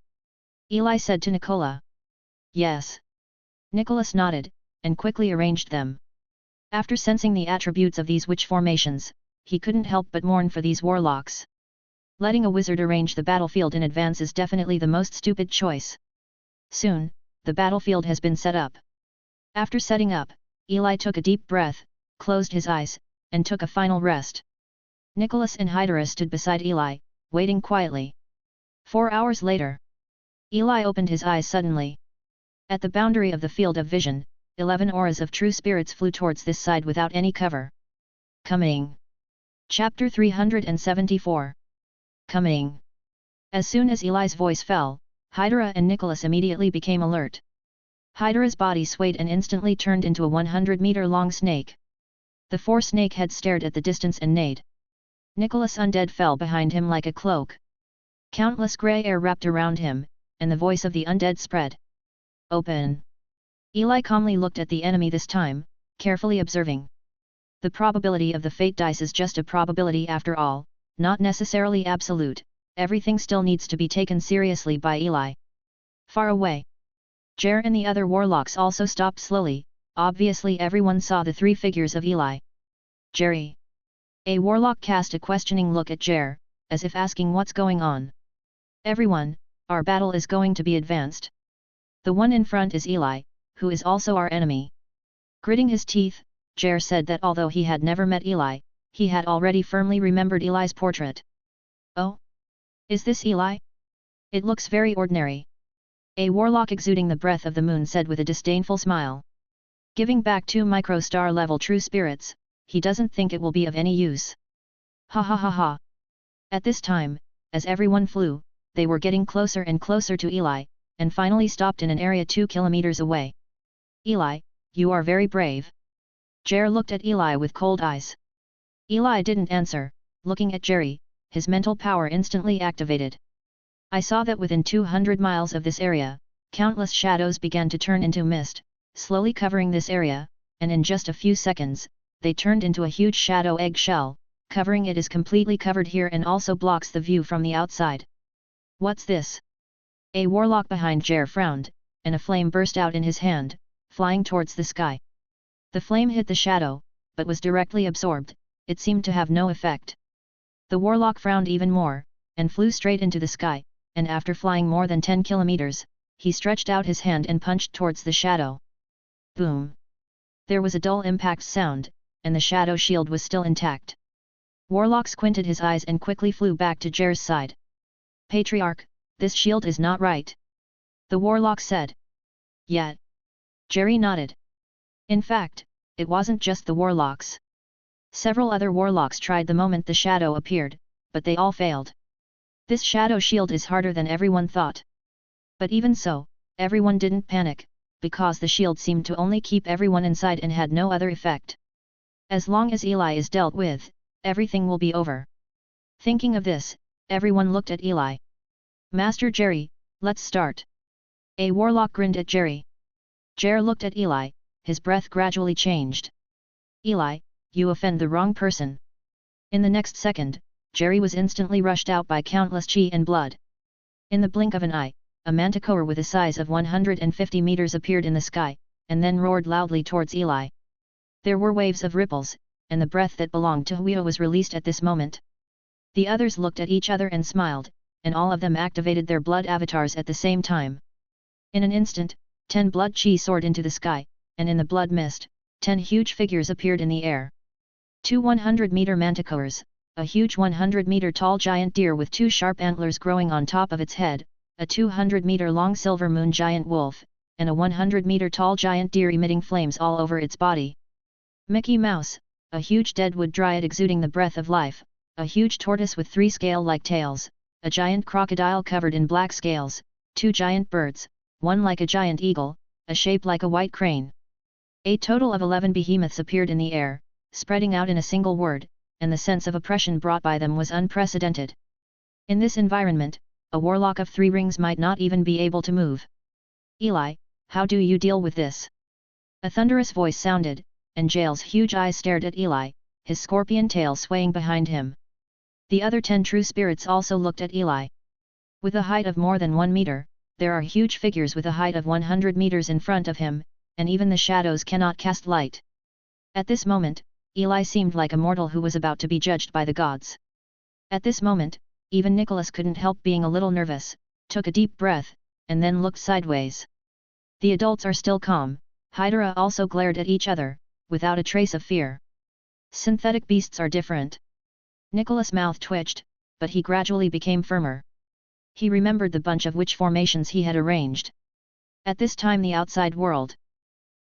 Eli said to Nicola. "Yes." Nicholas nodded, and quickly arranged them. After sensing the attributes of these witch formations, he couldn't help but mourn for these warlocks. Letting a wizard arrange the battlefield in advance is definitely the most stupid choice. Soon, the battlefield has been set up. After setting up, Eli took a deep breath, closed his eyes, and took a final rest. Nicholas and Hydra stood beside Eli, waiting quietly. 4 hours later, Eli opened his eyes suddenly. At the boundary of the field of vision, 11 auras of true spirits flew towards this side without any cover. Coming. Chapter 374. Coming. As soon as Eli's voice fell, Hydra and Nicholas immediately became alert. Hydra's body swayed and instantly turned into a 100-meter-long snake. The four snake heads stared at the distance and neighed. Nicholas Undead fell behind him like a cloak. Countless grey air wrapped around him, and the voice of the undead spread. "Open." Eli calmly looked at the enemy this time, carefully observing. The probability of the fate dice is just a probability after all, not necessarily absolute. Everything still needs to be taken seriously by Eli. Far away, Jer and the other warlocks also stopped slowly. Obviously everyone saw the three figures of Eli. "Jerry." A warlock cast a questioning look at Jer, as if asking what's going on. "Everyone, our battle is going to be advanced. The one in front is Eli, who is also our enemy." Gritting his teeth, Jer said that although he had never met Eli, he had already firmly remembered Eli's portrait. "Oh? Is this Eli? It looks very ordinary." A warlock exuding the breath of the moon said with a disdainful smile. "Giving back 2 microstar level true spirits, he doesn't think it will be of any use." Ha ha ha ha. At this time, as everyone flew, they were getting closer and closer to Eli, and finally stopped in an area 2 kilometers away. "Eli, you are very brave." Jer looked at Eli with cold eyes. Eli didn't answer, looking at Jerry, his mental power instantly activated. "I saw that within 200 miles of this area, countless shadows began to turn into mist, slowly covering this area, and in just a few seconds, they turned into a huge shadow eggshell, covering it is completely covered here and also blocks the view from the outside." "What's this?" A warlock behind Jer frowned, and a flame burst out in his hand, flying towards the sky. The flame hit the shadow, but was directly absorbed. It seemed to have no effect. The warlock frowned even more, and flew straight into the sky, and after flying more than 10 kilometers, he stretched out his hand and punched towards the shadow. Boom! There was a dull impact sound, and the shadow shield was still intact. Warlock squinted his eyes and quickly flew back to Jer's side. "Patriarch, this shield is not right," the warlock said. "Yet." Jerry nodded. In fact, it wasn't just the warlocks. Several other warlocks tried the moment the shadow appeared, but they all failed. This shadow shield is harder than everyone thought. But even so, everyone didn't panic, because the shield seemed to only keep everyone inside and had no other effect. As long as Eli is dealt with, everything will be over. Thinking of this, everyone looked at Eli. "Master Jerry, let's start." A warlock grinned at Jerry. Jer looked at Eli, his breath gradually changed. "Eli, you offend the wrong person." In the next second, Jerry was instantly rushed out by countless chi and blood. In the blink of an eye, a manticore with a size of 150 meters appeared in the sky, and then roared loudly towards Eli. There were waves of ripples, and the breath that belonged to Huio was released at this moment. The others looked at each other and smiled, and all of them activated their blood avatars at the same time. In an instant, 10 blood chi soared into the sky, and in the blood mist, 10 huge figures appeared in the air. 2 100-meter manticores, a huge 100-meter tall giant deer with 2 sharp antlers growing on top of its head, a 200-meter long silver moon giant wolf, and a 100-meter tall giant deer emitting flames all over its body. Mickey Mouse, a huge deadwood dryad exuding the breath of life, a huge tortoise with 3 scale-like tails, a giant crocodile covered in black scales, 2 giant birds, one like a giant eagle, a shape like a white crane. A total of 11 behemoths appeared in the air, spreading out in a single word, and the sense of oppression brought by them was unprecedented. In this environment, a warlock of 3 rings might not even be able to move. Eli, how do you deal with this? A thunderous voice sounded, and Jael's huge eyes stared at Eli, his scorpion tail swaying behind him. The other 10 true spirits also looked at Eli. With a height of more than 1 meter, there are huge figures with a height of 100 meters in front of him, and even the shadows cannot cast light. At this moment, Eli seemed like a mortal who was about to be judged by the gods. At this moment, even Nicholas couldn't help being a little nervous, took a deep breath, and then looked sideways. The adults are still calm. Hydra also glared at each other, without a trace of fear. Synthetic beasts are different. Nicholas' mouth twitched, but he gradually became firmer. He remembered the bunch of witch formations he had arranged. At this time the outside world.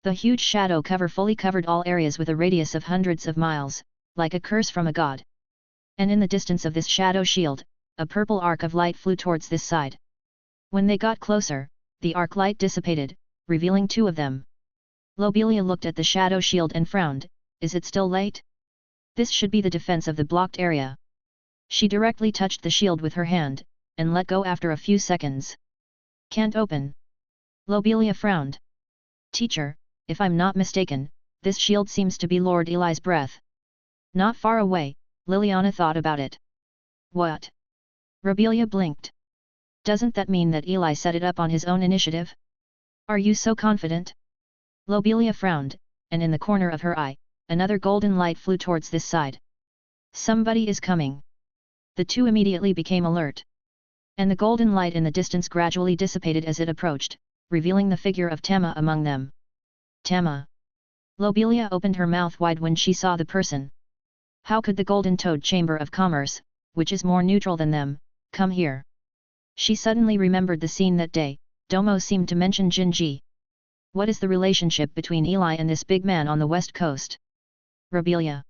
The huge shadow cover fully covered all areas with a radius of hundreds of miles, like a curse from a god. And in the distance of this shadow shield, a purple arc of light flew towards this side. When they got closer, the arc light dissipated, revealing 2 of them. Lobelia looked at the shadow shield and frowned. Is it still late? This should be the defense of the blocked area. She directly touched the shield with her hand, and let go after a few seconds. Can't open. Lobelia frowned. Teacher, if I'm not mistaken, this shield seems to be Lord Eli's breath. Not far away, Liliana thought about it. What? Lobelia blinked. Doesn't that mean that Eli set it up on his own initiative? Are you so confident? Lobelia frowned, and in the corner of her eye, another golden light flew towards this side. Somebody is coming. The 2 immediately became alert. And the golden light in the distance gradually dissipated as it approached, revealing the figure of Tama among them. Tama. Lobelia opened her mouth wide when she saw the person. How could the Golden Toad Chamber of Commerce, which is more neutral than them, come here? She suddenly remembered the scene that day. Domo seemed to mention Jinji. What is the relationship between Eli and this big man on the west coast? Lobelia.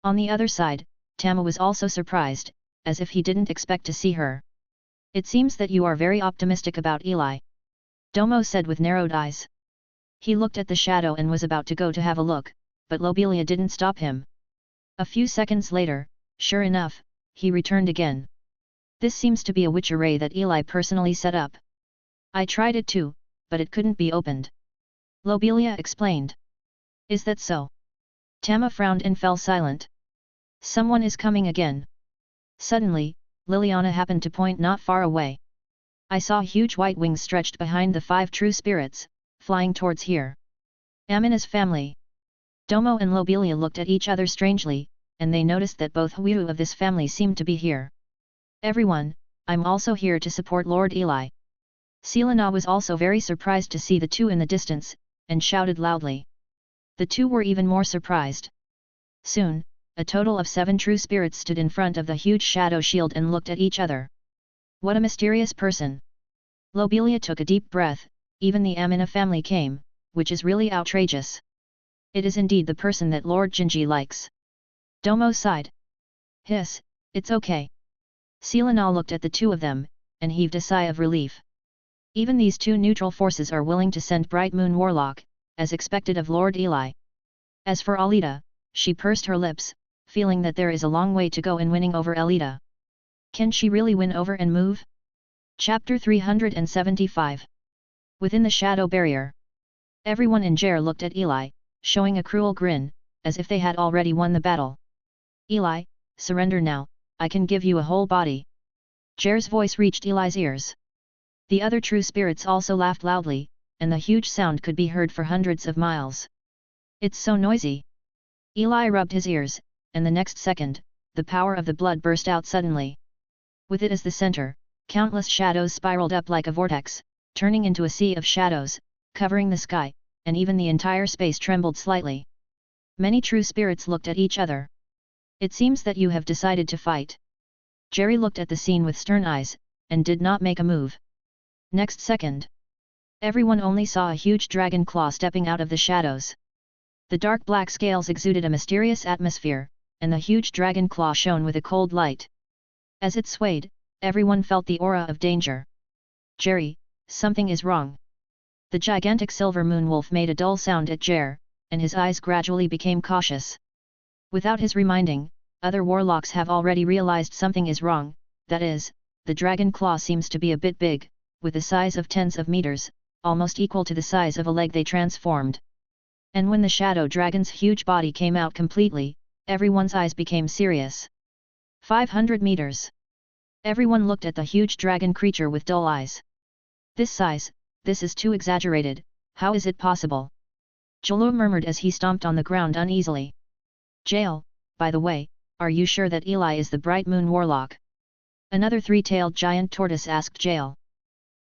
On the other side, Tama was also surprised, as if he didn't expect to see her. It seems that you are very optimistic about Eli. Domo said with narrowed eyes. He looked at the shadow and was about to go to have a look, but Lobelia didn't stop him. A few seconds later, sure enough, he returned again. This seems to be a witch array that Eli personally set up. I tried it too, but it couldn't be opened. Lobelia explained. Is that so? Tama frowned and fell silent. Someone is coming again. Suddenly, Liliana happened to point not far away. I saw huge white wings stretched behind the 5 true spirits, flying towards here. Amina's family. Domo and Lobelia looked at each other strangely, and they noticed that both Huiyu of this family seemed to be here. Everyone, I'm also here to support Lord Eli. Selena was also very surprised to see the 2 in the distance, and shouted loudly. The 2 were even more surprised. Soon, a total of 7 true spirits stood in front of the huge shadow shield and looked at each other. What a mysterious person! Lobelia took a deep breath. Even the Amina family came, which is really outrageous. It is indeed the person that Lord Jinji likes. Domo sighed. Hiss, it's okay. Selena looked at the 2 of them, and heaved a sigh of relief. Even these 2 neutral forces are willing to send Bright Moon Warlock, as expected of Lord Eli. As for Alida, she pursed her lips, feeling that there is a long way to go in winning over Alida. Can she really win over and move? Chapter 375. Within the shadow barrier. Everyone in Jer looked at Eli, showing a cruel grin, as if they had already won the battle. Eli, surrender now, I can give you a whole body. Jer's voice reached Eli's ears. The other true spirits also laughed loudly, and the huge sound could be heard for hundreds of miles. It's so noisy. Eli rubbed his ears, and the next second, the power of the blood burst out suddenly. With it as the center, countless shadows spiraled up like a vortex, turning into a sea of shadows, covering the sky, and even the entire space trembled slightly. Many true spirits looked at each other. It seems that you have decided to fight. Jerry looked at the scene with stern eyes, and did not make a move. Next second, everyone only saw a huge dragon claw stepping out of the shadows. The dark black scales exuded a mysterious atmosphere, and the huge dragon claw shone with a cold light. As it swayed, everyone felt the aura of danger. Jerry, something is wrong. The gigantic silver moon wolf made a dull sound at Jer, and his eyes gradually became cautious. Without his reminding, other warlocks have already realized something is wrong, that is, the dragon claw seems to be a bit big, with the size of tens of meters, almost equal to the size of a leg they transformed. And when the shadow dragon's huge body came out completely, everyone's eyes became serious. 500 meters. Everyone looked at the huge dragon creature with dull eyes. This size, this is too exaggerated, how is it possible? Jolo murmured as he stomped on the ground uneasily. Jael, by the way, are you sure that Eli is the Bright Moon Warlock? Another three-tailed giant tortoise asked Jael.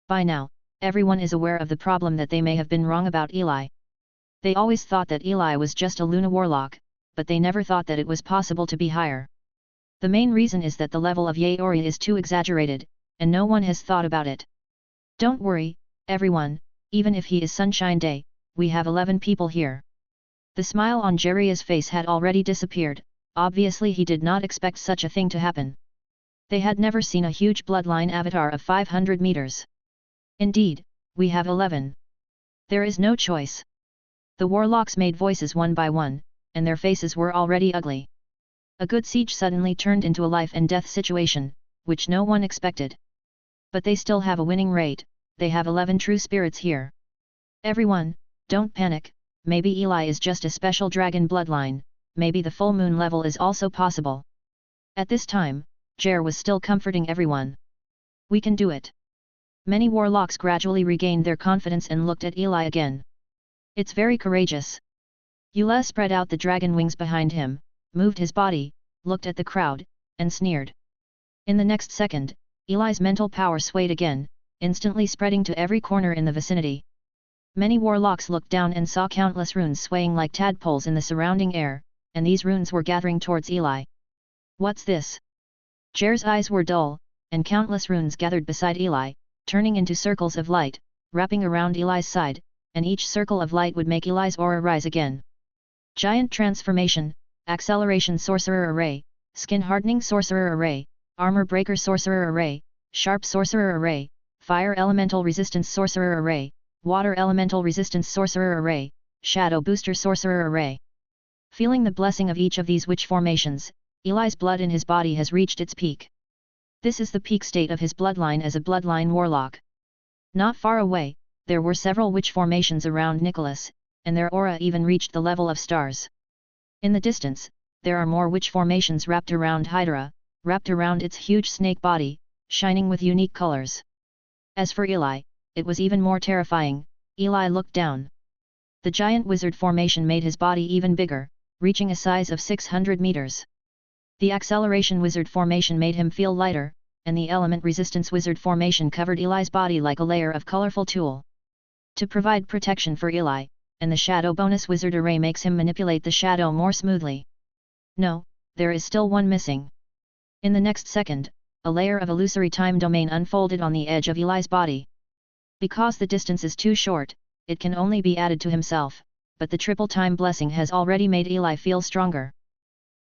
By now, everyone is aware of the problem that they may have been wrong about Eli. They always thought that Eli was just a Luna Warlock, but they never thought that it was possible to be higher. The main reason is that the level of Yaori is too exaggerated, and no one has thought about it. Don't worry, everyone, even if he is Sunshine Day, we have 11 people here. The smile on Jerry's face had already disappeared, obviously he did not expect such a thing to happen. They had never seen a huge bloodline avatar of 500 meters. Indeed, we have 11. There is no choice. The warlocks made voices one by one, and their faces were already ugly. A good siege suddenly turned into a life and death situation, which no one expected. But they still have a winning rate, they have 11 true spirits here. Everyone, don't panic, maybe Eli is just a special dragon bloodline, maybe the full moon level is also possible. At this time, Jer was still comforting everyone. We can do it. Many warlocks gradually regained their confidence and looked at Eli again. It's very courageous. Eula spread out the dragon wings behind him, moved his body, looked at the crowd, and sneered. In the next second, Eli's mental power swayed again, instantly spreading to every corner in the vicinity. Many warlocks looked down and saw countless runes swaying like tadpoles in the surrounding air, and these runes were gathering towards Eli. What's this? Jer's eyes were dull, and countless runes gathered beside Eli, turning into circles of light, wrapping around Eli's side, and each circle of light would make Eli's aura rise again. Giant Transformation, Acceleration Sorcerer Array, Skin Hardening Sorcerer Array, Armor Breaker Sorcerer Array, Sharp Sorcerer Array, Fire Elemental Resistance Sorcerer Array, Water Elemental Resistance Sorcerer Array, Shadow Booster Sorcerer Array. Feeling the blessing of each of these witch formations, Eli's blood in his body has reached its peak. This is the peak state of his bloodline as a bloodline warlock. Not far away, there were several witch formations around Nicholas, and their aura even reached the level of stars. In the distance, there are more witch formations wrapped around Hydra, wrapped around its huge snake body, shining with unique colors. As for Eli, it was even more terrifying. Eli looked down. The giant wizard formation made his body even bigger, reaching a size of 600 meters. The acceleration wizard formation made him feel lighter, and the element resistance wizard formation covered Eli's body like a layer of colorful tulle. To provide protection for Eli, and the shadow bonus wizard array makes him manipulate the shadow more smoothly. No, there is still one missing. In the next second, a layer of illusory time domain unfolded on the edge of Eli's body. Because the distance is too short, it can only be added to himself, but the triple time blessing has already made Eli feel stronger.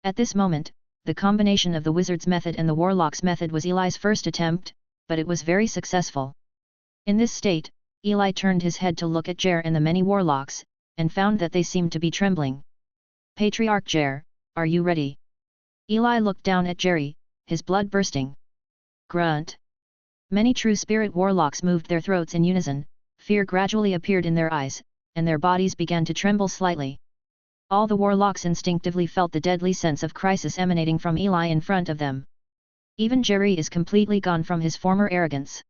At this moment, the combination of the wizard's method and the warlock's method was Eli's first attempt, but it was very successful. In this state, Eli turned his head to look at Jer and the many warlocks, and found that they seemed to be trembling. Patriarch Jer, are you ready? Eli looked down at Jerry, his blood bursting. Grunt. Many true spirit warlocks moved their throats in unison, fear gradually appeared in their eyes, and their bodies began to tremble slightly. All the warlocks instinctively felt the deadly sense of crisis emanating from Eli in front of them. Even Jerry is completely gone from his former arrogance.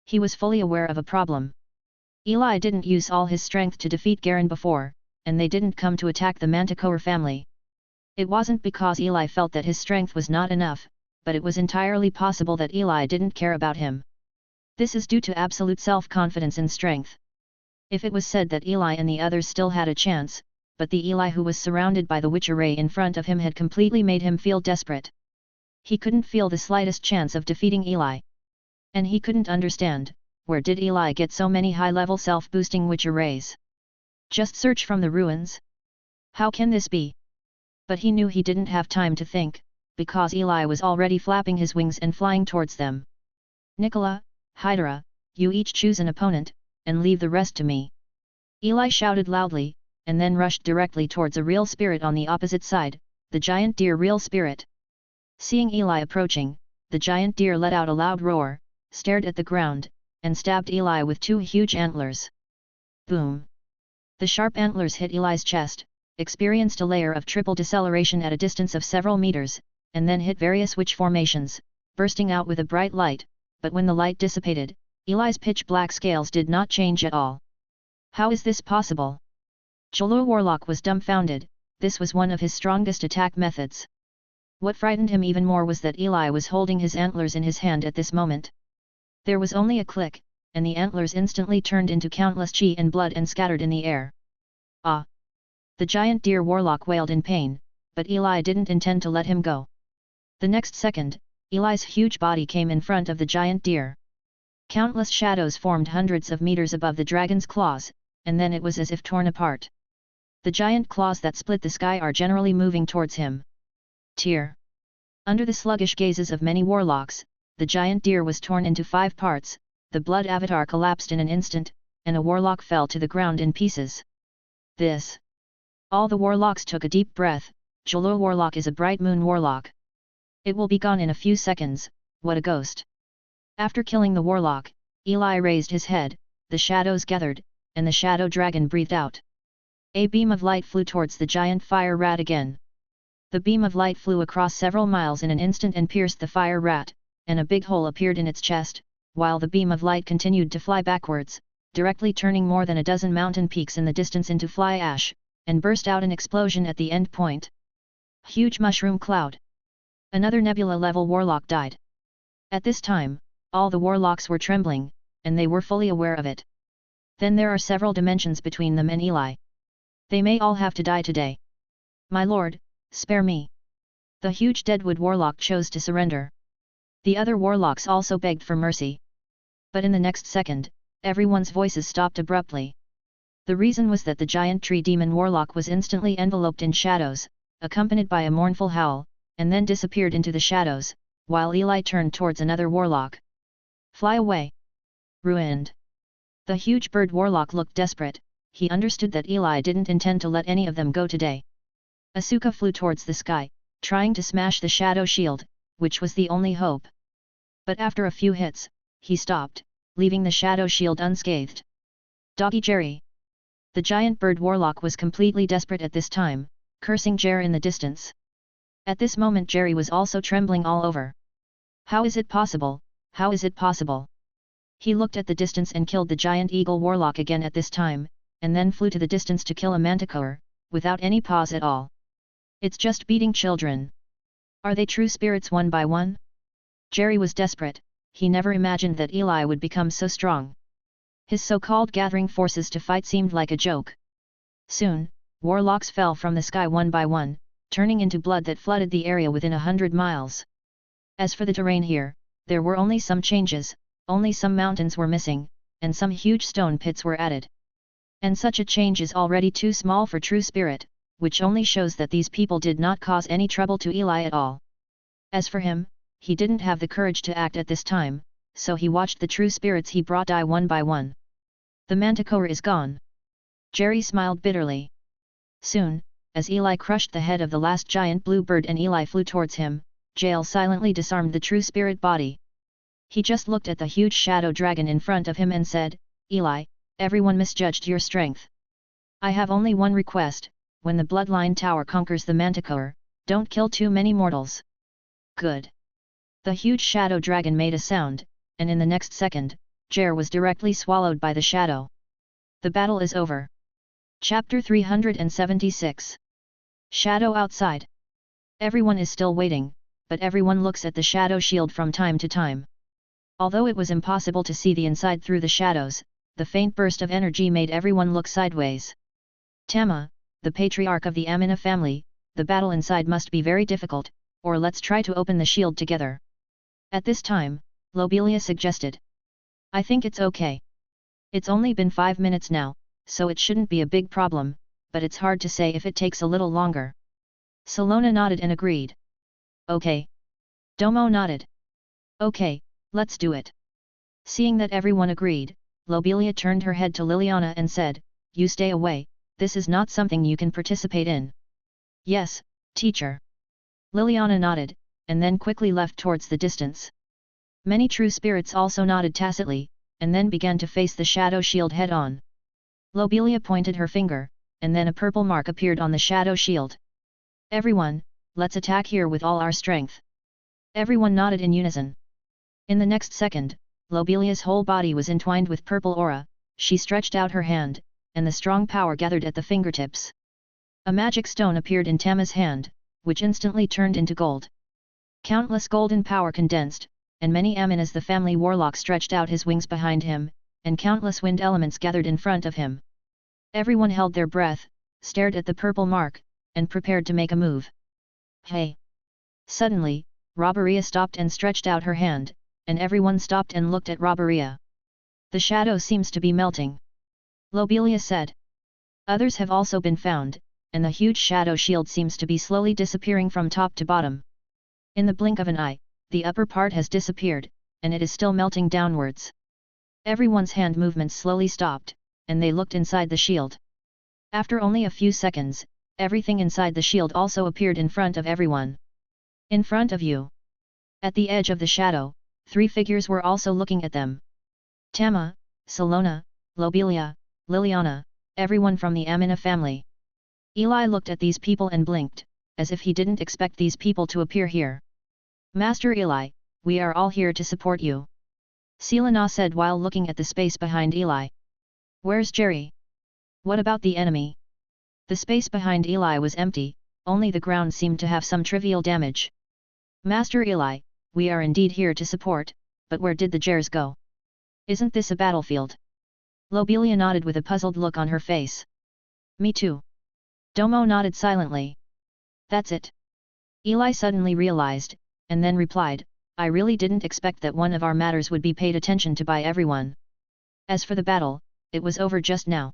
He was fully aware of a problem. Eli didn't use all his strength to defeat Garen before, and they didn't come to attack the Manticore family. It wasn't because Eli felt that his strength was not enough, but it was entirely possible that Eli didn't care about him. This is due to absolute self-confidence and strength. If it was said that Eli and the others still had a chance, but the Eli who was surrounded by the witch array in front of him had completely made him feel desperate. He couldn't feel the slightest chance of defeating Eli. And he couldn't understand, where did Eli get so many high-level self-boosting witch arrays? Just search from the ruins? How can this be? But he knew he didn't have time to think, because Eli was already flapping his wings and flying towards them. Nicola, Hydra, you each choose an opponent, and leave the rest to me. Eli shouted loudly, and then rushed directly towards a real spirit on the opposite side, the giant deer real spirit. Seeing Eli approaching, the giant deer let out a loud roar, stared at the ground, and stabbed Eli with two huge antlers. Boom! The sharp antlers hit Eli's chest, experienced a layer of triple deceleration at a distance of several meters, and then hit various witch formations, bursting out with a bright light, but when the light dissipated, Eli's pitch-black scales did not change at all. How is this possible? Jalur Warlock was dumbfounded. This was one of his strongest attack methods. What frightened him even more was that Eli was holding his antlers in his hand at this moment. There was only a click, and the antlers instantly turned into countless chi and blood and scattered in the air. Ah! The giant deer warlock wailed in pain, but Eli didn't intend to let him go. The next second, Eli's huge body came in front of the giant deer. Countless shadows formed hundreds of meters above the dragon's claws, and then it was as if torn apart. The giant claws that split the sky are generally moving towards him. Tear. Under the sluggish gazes of many warlocks, the giant deer was torn into 5 parts, the blood avatar collapsed in an instant, and a warlock fell to the ground in pieces. This. All the warlocks took a deep breath. Jalur Warlock is a bright moon warlock. It will be gone in a few seconds. What a ghost. After killing the warlock, Eli raised his head, the shadows gathered, and the shadow dragon breathed out. A beam of light flew towards the giant fire rat again. The beam of light flew across several miles in an instant and pierced the fire rat, and a big hole appeared in its chest, while the beam of light continued to fly backwards, directly turning more than a dozen mountain peaks in the distance into fly ash, and burst out an explosion at the end point. Huge mushroom cloud. Another nebula-level warlock died. At this time, all the warlocks were trembling, and they were fully aware of it. Then there are several dimensions between them and Eli. They may all have to die today. My lord, spare me. The huge Deadwood warlock chose to surrender. The other warlocks also begged for mercy. But in the next second, everyone's voices stopped abruptly. The reason was that the giant tree demon warlock was instantly enveloped in shadows, accompanied by a mournful howl, and then disappeared into the shadows, while Eli turned towards another warlock. Fly away! Ruined! The huge bird warlock looked desperate. He understood that Eli didn't intend to let any of them go today. Asuka flew towards the sky, trying to smash the shadow shield, which was the only hope. But after a few hits, he stopped, leaving the shadow shield unscathed. Doggy Jerry! The giant bird warlock was completely desperate at this time, cursing Jer in the distance. At this moment Jerry was also trembling all over. How is it possible? How is it possible? He looked at the distance and killed the giant eagle warlock again at this time, and then flew to the distance to kill a manticore, without any pause at all. It's just beating children. Are they true spirits one by one? Jerry was desperate. He never imagined that Eli would become so strong. His so-called gathering forces to fight seemed like a joke. Soon, warlocks fell from the sky one by one, turning into blood that flooded the area within 100 miles. As for the terrain here, there were only some changes, only some mountains were missing, and some huge stone pits were added. And such a change is already too small for true spirit, which only shows that these people did not cause any trouble to Eli at all. As for him, he didn't have the courage to act at this time, so he watched the true spirits he brought die one by one. The manticore is gone. Jerry smiled bitterly. Soon, as Eli crushed the head of the last giant blue bird and Eli flew towards him, Jael silently disarmed the true spirit body. He just looked at the huge shadow dragon in front of him and said, Eli, everyone misjudged your strength. I have only one request: when the bloodline tower conquers the manticore, don't kill too many mortals. Good. The huge shadow dragon made a sound, and in the next second, Jer was directly swallowed by the shadow. The battle is over. Chapter 376. Shadow outside. Everyone is still waiting, but everyone looks at the shadow shield from time to time. Although it was impossible to see the inside through the shadows, the faint burst of energy made everyone look sideways. Tama, the patriarch of the Amina family, the battle inside must be very difficult, or let's try to open the shield together. At this time, Lobelia suggested. I think it's okay. It's only been 5 minutes now, so it shouldn't be a big problem, but it's hard to say if it takes a little longer. Salona nodded and agreed. Okay. Domo nodded. Okay, let's do it. Seeing that everyone agreed, Lobelia turned her head to Liliana and said, You stay away, this is not something you can participate in. Yes, teacher. Liliana nodded, and then quickly left towards the distance. Many true spirits also nodded tacitly, and then began to face the shadow shield head-on. Lobelia pointed her finger, and then a purple mark appeared on the shadow shield. Everyone, let's attack here with all our strength. Everyone nodded in unison. In the next second, Lobelia's whole body was entwined with purple aura, she stretched out her hand, and the strong power gathered at the fingertips. A magic stone appeared in Tama's hand, which instantly turned into gold. Countless golden power condensed, and many Aminas the family warlock stretched out his wings behind him, and countless wind elements gathered in front of him. Everyone held their breath, stared at the purple mark, and prepared to make a move. Hey! Suddenly, Robberia stopped and stretched out her hand, and everyone stopped and looked at Robberia. The shadow seems to be melting. Lobelia said. Others have also been found, and the huge shadow shield seems to be slowly disappearing from top to bottom. In the blink of an eye, the upper part has disappeared, and it is still melting downwards. Everyone's hand movements slowly stopped, and they looked inside the shield. After only a few seconds, everything inside the shield also appeared in front of everyone. In front of you. At the edge of the shadow, 3 figures were also looking at them. Tama, Salona, Lobelia, Liliana, everyone from the Amina family. Eli looked at these people and blinked, as if he didn't expect these people to appear here. Master Eli, we are all here to support you. Selena said while looking at the space behind Eli. Where's Jerry? What about the enemy? The space behind Eli was empty, only the ground seemed to have some trivial damage. Master Eli, we are indeed here to support, but where did the Jers go? Isn't this a battlefield? Lobelia nodded with a puzzled look on her face. Me too. Domo nodded silently. That's it. Eli suddenly realized, and then replied, I really didn't expect that one of our matters would be paid attention to by everyone. As for the battle, it was over just now.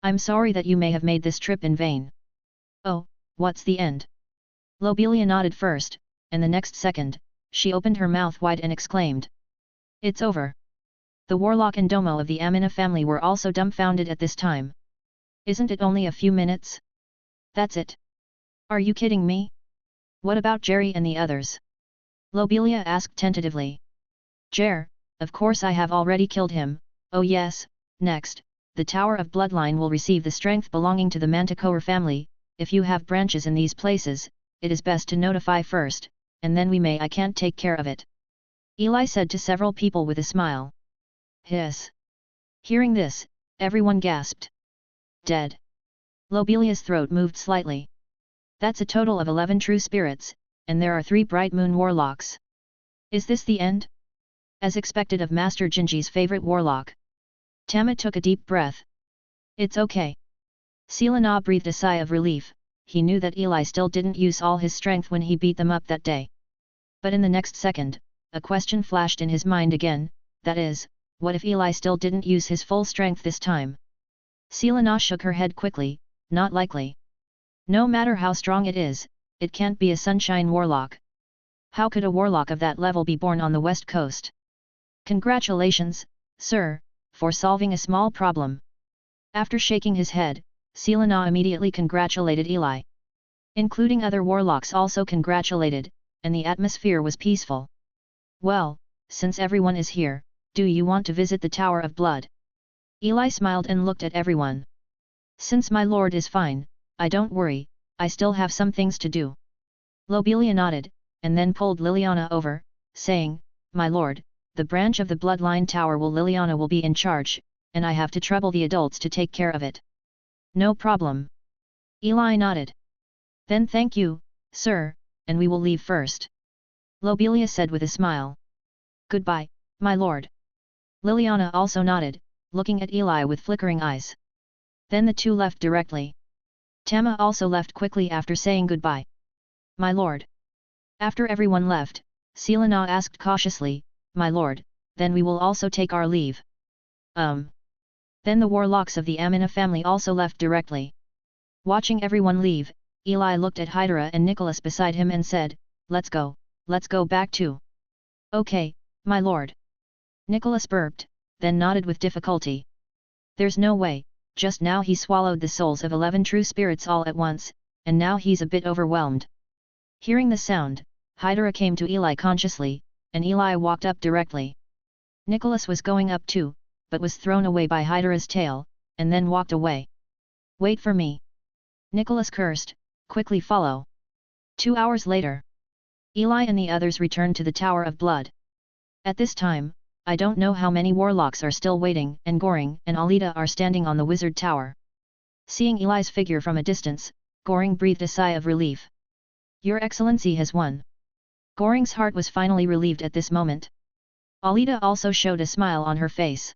I'm sorry that you may have made this trip in vain. Oh, what's the end? Lobelia nodded first, and the next second, she opened her mouth wide and exclaimed. It's over. The warlock and Domo of the Amina family were also dumbfounded at this time. Isn't it only a few minutes? That's it. Are you kidding me? What about Jerry and the others? Lobelia asked tentatively. Jer, of course I have already killed him, oh yes, next, the Tower of Bloodline will receive the strength belonging to the Manticore family, if you have branches in these places, it is best to notify first, and then I can't take care of it. Eli said to several people with a smile. Hiss. Hearing this, everyone gasped. Dead. Lobelia's throat moved slightly. That's a total of 11 true spirits, and there are 3 Bright Moon warlocks. Is this the end? As expected of Master Jinji's favorite warlock. Tama took a deep breath. It's okay. Selena breathed a sigh of relief, he knew that Eli still didn't use all his strength when he beat them up that day. But in the next second, a question flashed in his mind again, that is, what if Eli still didn't use his full strength this time? Selena shook her head quickly, not likely. No matter how strong it is, it can't be a Sunshine Warlock. How could a warlock of that level be born on the west coast? Congratulations, sir, for solving a small problem. After shaking his head, Selena immediately congratulated Eli. Including other warlocks also congratulated, and the atmosphere was peaceful. Well, since everyone is here, do you want to visit the Tower of Blood? Eli smiled and looked at everyone. Since my lord is fine, I don't worry, I still have some things to do. Lobelia nodded, and then pulled Liliana over, saying, My lord, the branch of the Bloodline Tower Liliana will be in charge, and I have to trouble the adults to take care of it. No problem. Eli nodded. Then thank you, sir, and we will leave first. Lobelia said with a smile. Goodbye, my lord. Liliana also nodded, looking at Eli with flickering eyes. Then the two left directly. Tama also left quickly after saying goodbye. My lord. After everyone left, Selena asked cautiously, My lord, then we will also take our leave. Then the warlocks of the Amina family also left directly. Watching everyone leave, Eli looked at Hydra and Nicholas beside him and said, let's go back too. Okay, my lord. Nicholas burped, then nodded with difficulty. There's no way, just now he swallowed the souls of 11 true spirits all at once, and now he's a bit overwhelmed. Hearing the sound, Hydra came to Eli consciously, and Eli walked up directly. Nicholas was going up too, but was thrown away by Hydra's tail, and then walked away. Wait for me. Nicholas cursed, quickly follow. 2 hours later. Eli and the others returned to the Tower of Blood. At this time, I don't know how many warlocks are still waiting, and Goring and Alida are standing on the wizard tower. Seeing Eli's figure from a distance, Goring breathed a sigh of relief. Your Excellency has won. Goring's heart was finally relieved at this moment. Alida also showed a smile on her face.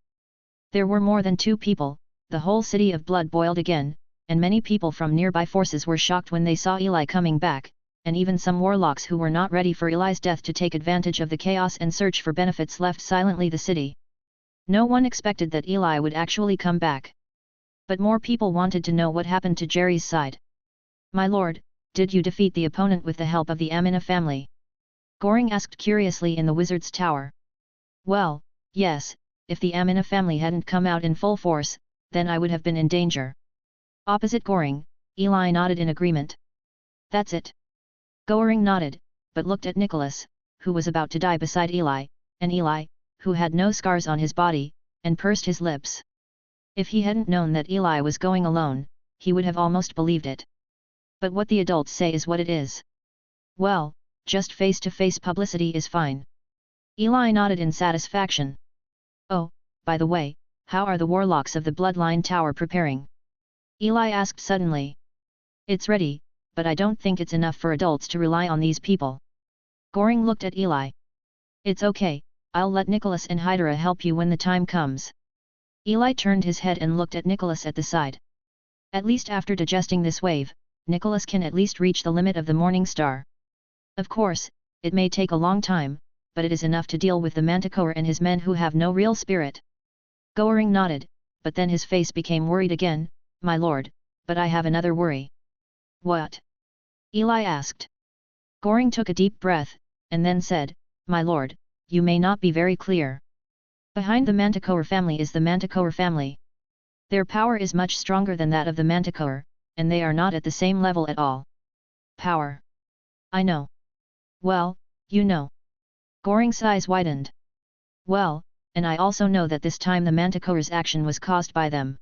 There were more than 2 people, the whole city of blood boiled again, and many people from nearby forces were shocked when they saw Eli coming back, and even some warlocks who were not ready for Eli's death to take advantage of the chaos and search for benefits left silently the city. No one expected that Eli would actually come back. But more people wanted to know what happened to Jerry's side. My lord, did you defeat the opponent with the help of the Amina family? Goring asked curiously in the wizard's tower. Well, yes, if the Amina family hadn't come out in full force, then I would have been in danger. Opposite Goring, Eli nodded in agreement. That's it. Goring nodded, but looked at Nicholas, who was about to die beside Eli, and Eli, who had no scars on his body, and pursed his lips. If he hadn't known that Eli was going alone, he would have almost believed it. But what the adults say is what it is. Well, just face-to-face publicity is fine. Eli nodded in satisfaction. Oh, by the way, how are the warlocks of the Bloodline Tower preparing? Eli asked suddenly. It's ready, but I don't think it's enough for adults to rely on these people. Goring looked at Eli. It's okay, I'll let Nicholas and Hydra help you when the time comes. Eli turned his head and looked at Nicholas at the side. At least after digesting this wave, Nicholas can at least reach the limit of the Morning Star. Of course, it may take a long time, but it is enough to deal with the Manticore and his men who have no real spirit. Goring nodded, but then his face became worried again. My lord, but I have another worry. What? Eli asked. Goring took a deep breath, and then said, My lord, you may not be very clear. Behind the Manticore family is the Manticore family. Their power is much stronger than that of the Manticore, and they are not at the same level at all. Power. I know. Well, you know. Goring's eyes widened. Well, and I also know that this time the Manticore's action was caused by them.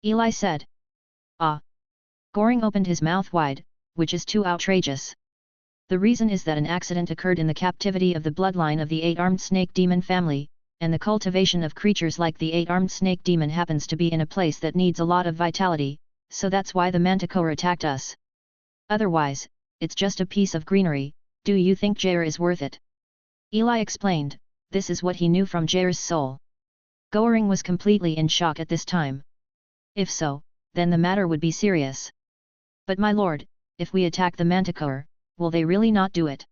Eli said. Ah. Goring opened his mouth wide, which is too outrageous. The reason is that an accident occurred in the captivity of the bloodline of the 8-armed snake demon family, and the cultivation of creatures like the 8-armed snake demon happens to be in a place that needs a lot of vitality, so that's why the Manticore attacked us. Otherwise, it's just a piece of greenery. Do you think Jair is worth it? Eli explained, this is what he knew from Jair's soul. Goring was completely in shock at this time. If so, then the matter would be serious. But my lord, if we attack the Manticore, will they really not do it?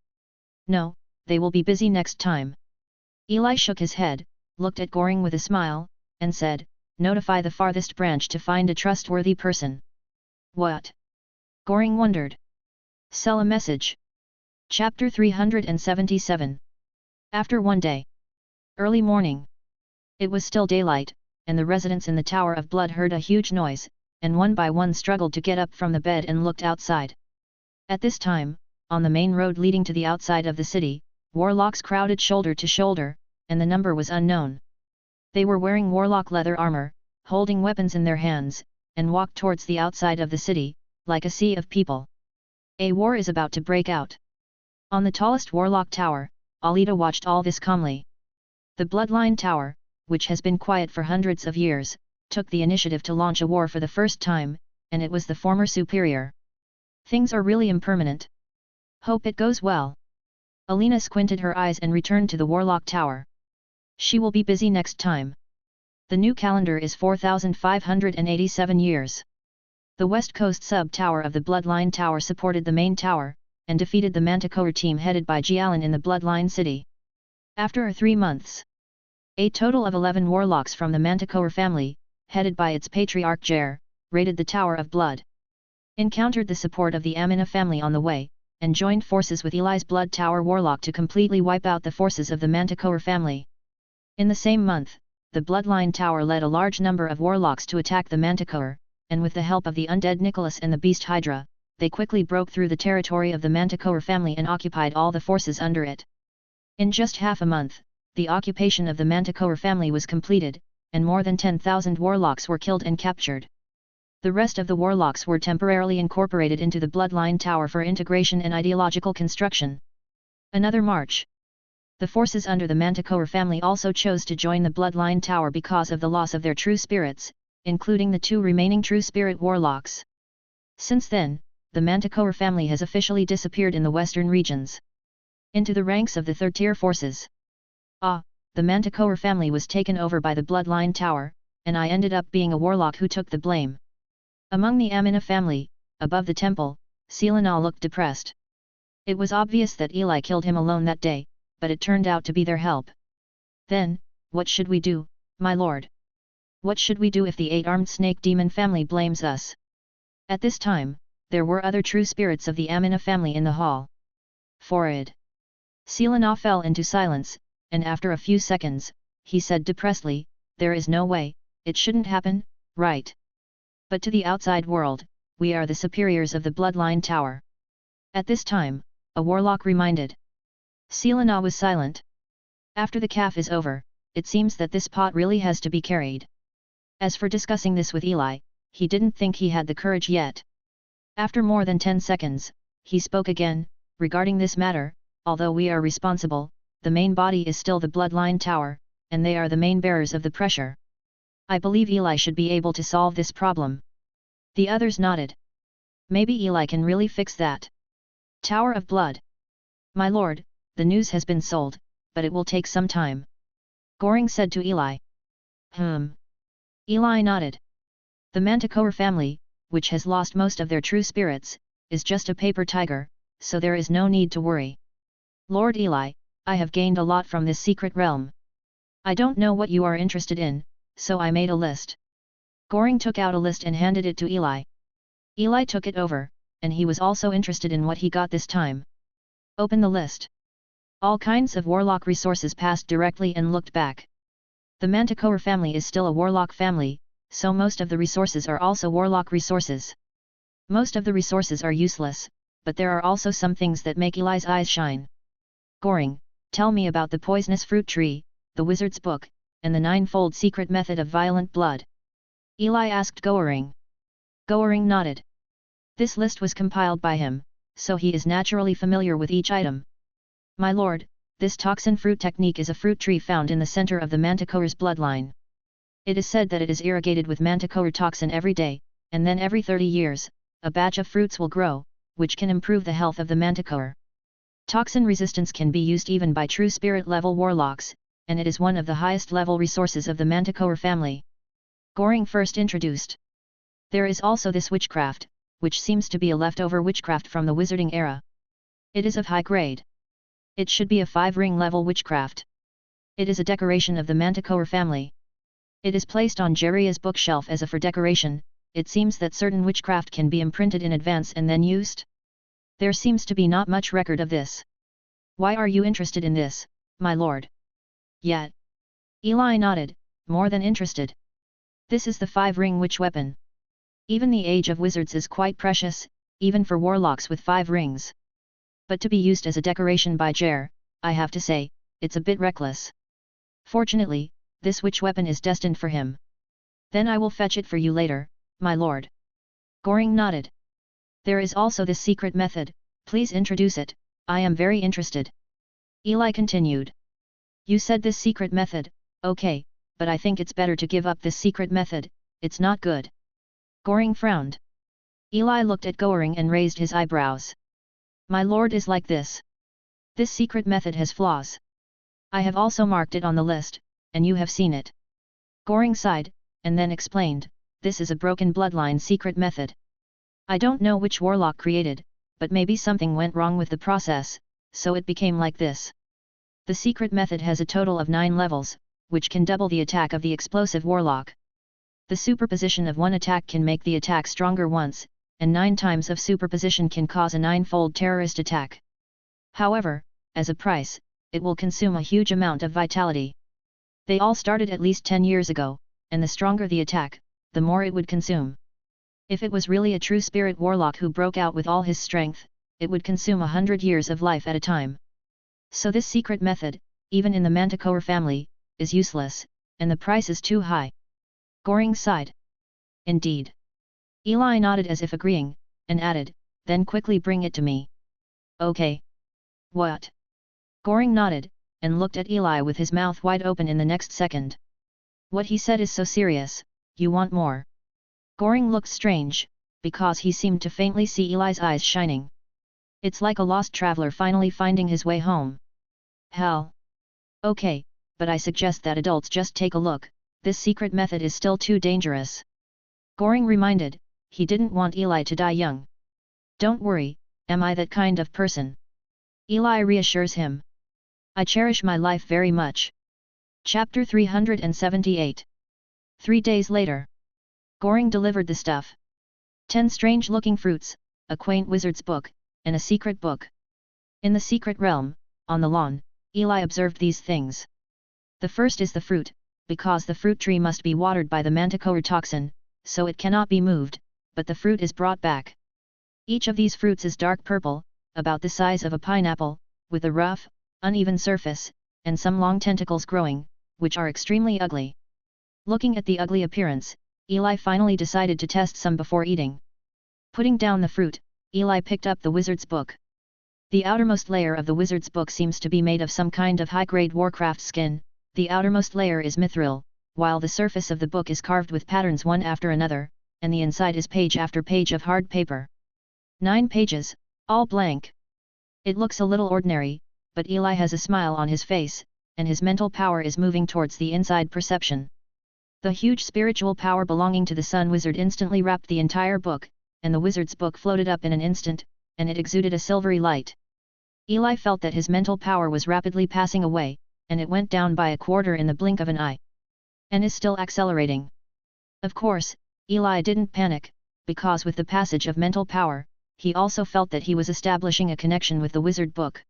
No, they will be busy next time. Eli shook his head, looked at Goring with a smile, and said, notify the farthest branch to find a trustworthy person. What? Goring wondered. Sell a message. Chapter 377. After one day. Early morning. It was still daylight, and the residents in the Tower of Blood heard a huge noise, and one by one struggled to get up from the bed and looked outside. At this time, on the main road leading to the outside of the city, warlocks crowded shoulder to shoulder, and the number was unknown. They were wearing warlock leather armor, holding weapons in their hands, and walked towards the outside of the city, like a sea of people. A war is about to break out. On the tallest warlock tower, Alida watched all this calmly. The Bloodline Tower, which has been quiet for hundreds of years, took the initiative to launch a war for the first time, and it was the former superior. Things are really impermanent. Hope it goes well. Alina squinted her eyes and returned to the Warlock Tower. She will be busy next time. The new calendar is 4,587 years. The West Coast sub-tower of the Bloodline Tower supported the main tower, and defeated the Manticore team headed by Jialin in the Bloodline City. After 3 months, a total of 11 warlocks from the Manticore family, headed by its patriarch Jer, raided the Tower of Blood. Encountered the support of the Amina family on the way, and joined forces with Eli's Blood Tower warlock to completely wipe out the forces of the Manticore family. In the same month, the Bloodline Tower led a large number of warlocks to attack the Manticore, and with the help of the undead Nicholas and the Beast Hydra, they quickly broke through the territory of the Manticore family and occupied all the forces under it. In just half a month, the occupation of the Manticore family was completed, and more than 10,000 warlocks were killed and captured. The rest of the warlocks were temporarily incorporated into the Bloodline Tower for integration and ideological construction. Another March. The forces under the Manticore family also chose to join the Bloodline Tower because of the loss of their true spirits, including the 2 remaining true spirit warlocks. Since then, the Manticore family has officially disappeared in the western regions. Into the ranks of the third-tier forces. The Manticore family was taken over by the Bloodline Tower, and I ended up being a warlock who took the blame. Among the Amina family, above the temple, Selena looked depressed. It was obvious that Eli killed him alone that day, but it turned out to be their help. Then, what should we do, my lord? What should we do if the 8-armed snake demon family blames us? At this time, there were other true spirits of the Amina family in the hall. Forid. Selena fell into silence, and after a few seconds, he said depressedly, "There is no way, it shouldn't happen, right? But to the outside world, we are the superiors of the Bloodline Tower." At this time, a warlock reminded. Selena was silent. After the calf is over, it seems that this pot really has to be carried. As for discussing this with Eli, he didn't think he had the courage yet. After more than 10 seconds, he spoke again, "Regarding this matter, although we are responsible, the main body is still the Bloodline Tower, and they are the main bearers of the pressure. I believe Eli should be able to solve this problem." The others nodded. Maybe Eli can really fix that. Tower of Blood. My lord, the news has been sold, but it will take some time. Goring said to Eli. Eli nodded. The Manticore family, which has lost most of their true spirits, is just a paper tiger, so there is no need to worry. Lord Eli, I have gained a lot from this secret realm. I don't know what you are interested in, so I made a list. Goring took out a list and handed it to Eli. Eli took it over, and he was also interested in what he got this time. Open the list. All kinds of warlock resources passed directly and looked back. The Manticore family is still a warlock family, so most of the resources are also warlock resources. Most of the resources are useless, but there are also some things that make Eli's eyes shine. Goring, tell me about the poisonous fruit tree, the wizard's book, and the 9-fold secret method of violent blood. Eli asked Goring. Goring nodded. This list was compiled by him, so he is naturally familiar with each item. My lord, this toxin fruit technique is a fruit tree found in the center of the Manticore's bloodline. It is said that it is irrigated with Manticore toxin every day, and then every 30 years, a batch of fruits will grow, which can improve the health of the Manticore. Toxin resistance can be used even by true spirit level warlocks, and it is one of the highest level resources of the Manticore family. Goring first introduced. There is also this witchcraft, which seems to be a leftover witchcraft from the wizarding era. It is of high grade. It should be a 5-ring level witchcraft. It is a decoration of the Manticore family. It is placed on Jeria's bookshelf as a for decoration. It seems that certain witchcraft can be imprinted in advance and then used. There seems to be not much record of this. Why are you interested in this, my lord? Yet. Eli nodded, more than interested. This is the 5-ring witch weapon. Even the age of wizards is quite precious, even for warlocks with 5 rings. But to be used as a decoration by Jer, I have to say, it's a bit reckless. Fortunately, this witch weapon is destined for him. Then I will fetch it for you later, my lord. Goring nodded. There is also this secret method, please introduce it, I am very interested. Eli continued. You said this secret method, okay, but I think it's better to give up this secret method, it's not good. Goring frowned. Eli looked at Goring and raised his eyebrows. My lord is like this. This secret method has flaws. I have also marked it on the list, and you have seen it. Goring sighed, and then explained, this is a broken bloodline secret method. I don't know which warlock created, but maybe something went wrong with the process, so it became like this. The secret method has a total of 9 levels, which can double the attack of the explosive warlock. The superposition of one attack can make the attack stronger once, and 9 times of superposition can cause a 9-fold terrorist attack. However, as a price, it will consume a huge amount of vitality. They all started at least 10 years ago, and the stronger the attack, the more it would consume. If it was really a true spirit warlock who broke out with all his strength, it would consume 100 years of life at a time. So this secret method, even in the Manticore family, is useless, and the price is too high. Goring sighed. Indeed. Eli nodded as if agreeing, and added, then quickly bring it to me. Okay. What? Goring nodded, and looked at Eli with his mouth wide open in the next second. What he said is so serious, you want more? Goring looked strange, because he seemed to faintly see Eli's eyes shining. It's like a lost traveler finally finding his way home. Hell. Okay, but I suggest that adults just take a look, this secret method is still too dangerous. Goring reminded, he didn't want Eli to die young. Don't worry, am I that kind of person? Eli reassures him. I cherish my life very much. Chapter 378. 3 days later. Goring delivered the stuff. 10 strange-looking fruits, a quaint wizard's book, and a secret book. In the secret realm, on the lawn, Eli observed these things. The first is the fruit, because the fruit tree must be watered by the manticore toxin, so it cannot be moved, but the fruit is brought back. Each of these fruits is dark purple, about the size of a pineapple, with a rough, uneven surface, and some long tentacles growing, which are extremely ugly. Looking at the ugly appearance, Eli finally decided to test some before eating. Putting down the fruit, Eli picked up the wizard's book. The outermost layer of the wizard's book seems to be made of some kind of high-grade warcraft skin. The outermost layer is mithril, while the surface of the book is carved with patterns one after another, and the inside is page after page of hard paper. 9 pages, all blank. It looks a little ordinary, but Eli has a smile on his face, and his mental power is moving towards the inside perception. The huge spiritual power belonging to the Sun Wizard instantly wrapped the entire book, and the wizard's book floated up in an instant, and it exuded a silvery light. Eli felt that his mental power was rapidly passing away, and it went down by a quarter in the blink of an eye. And is still accelerating. Of course, Eli didn't panic, because with the passage of mental power, he also felt that he was establishing a connection with the wizard book.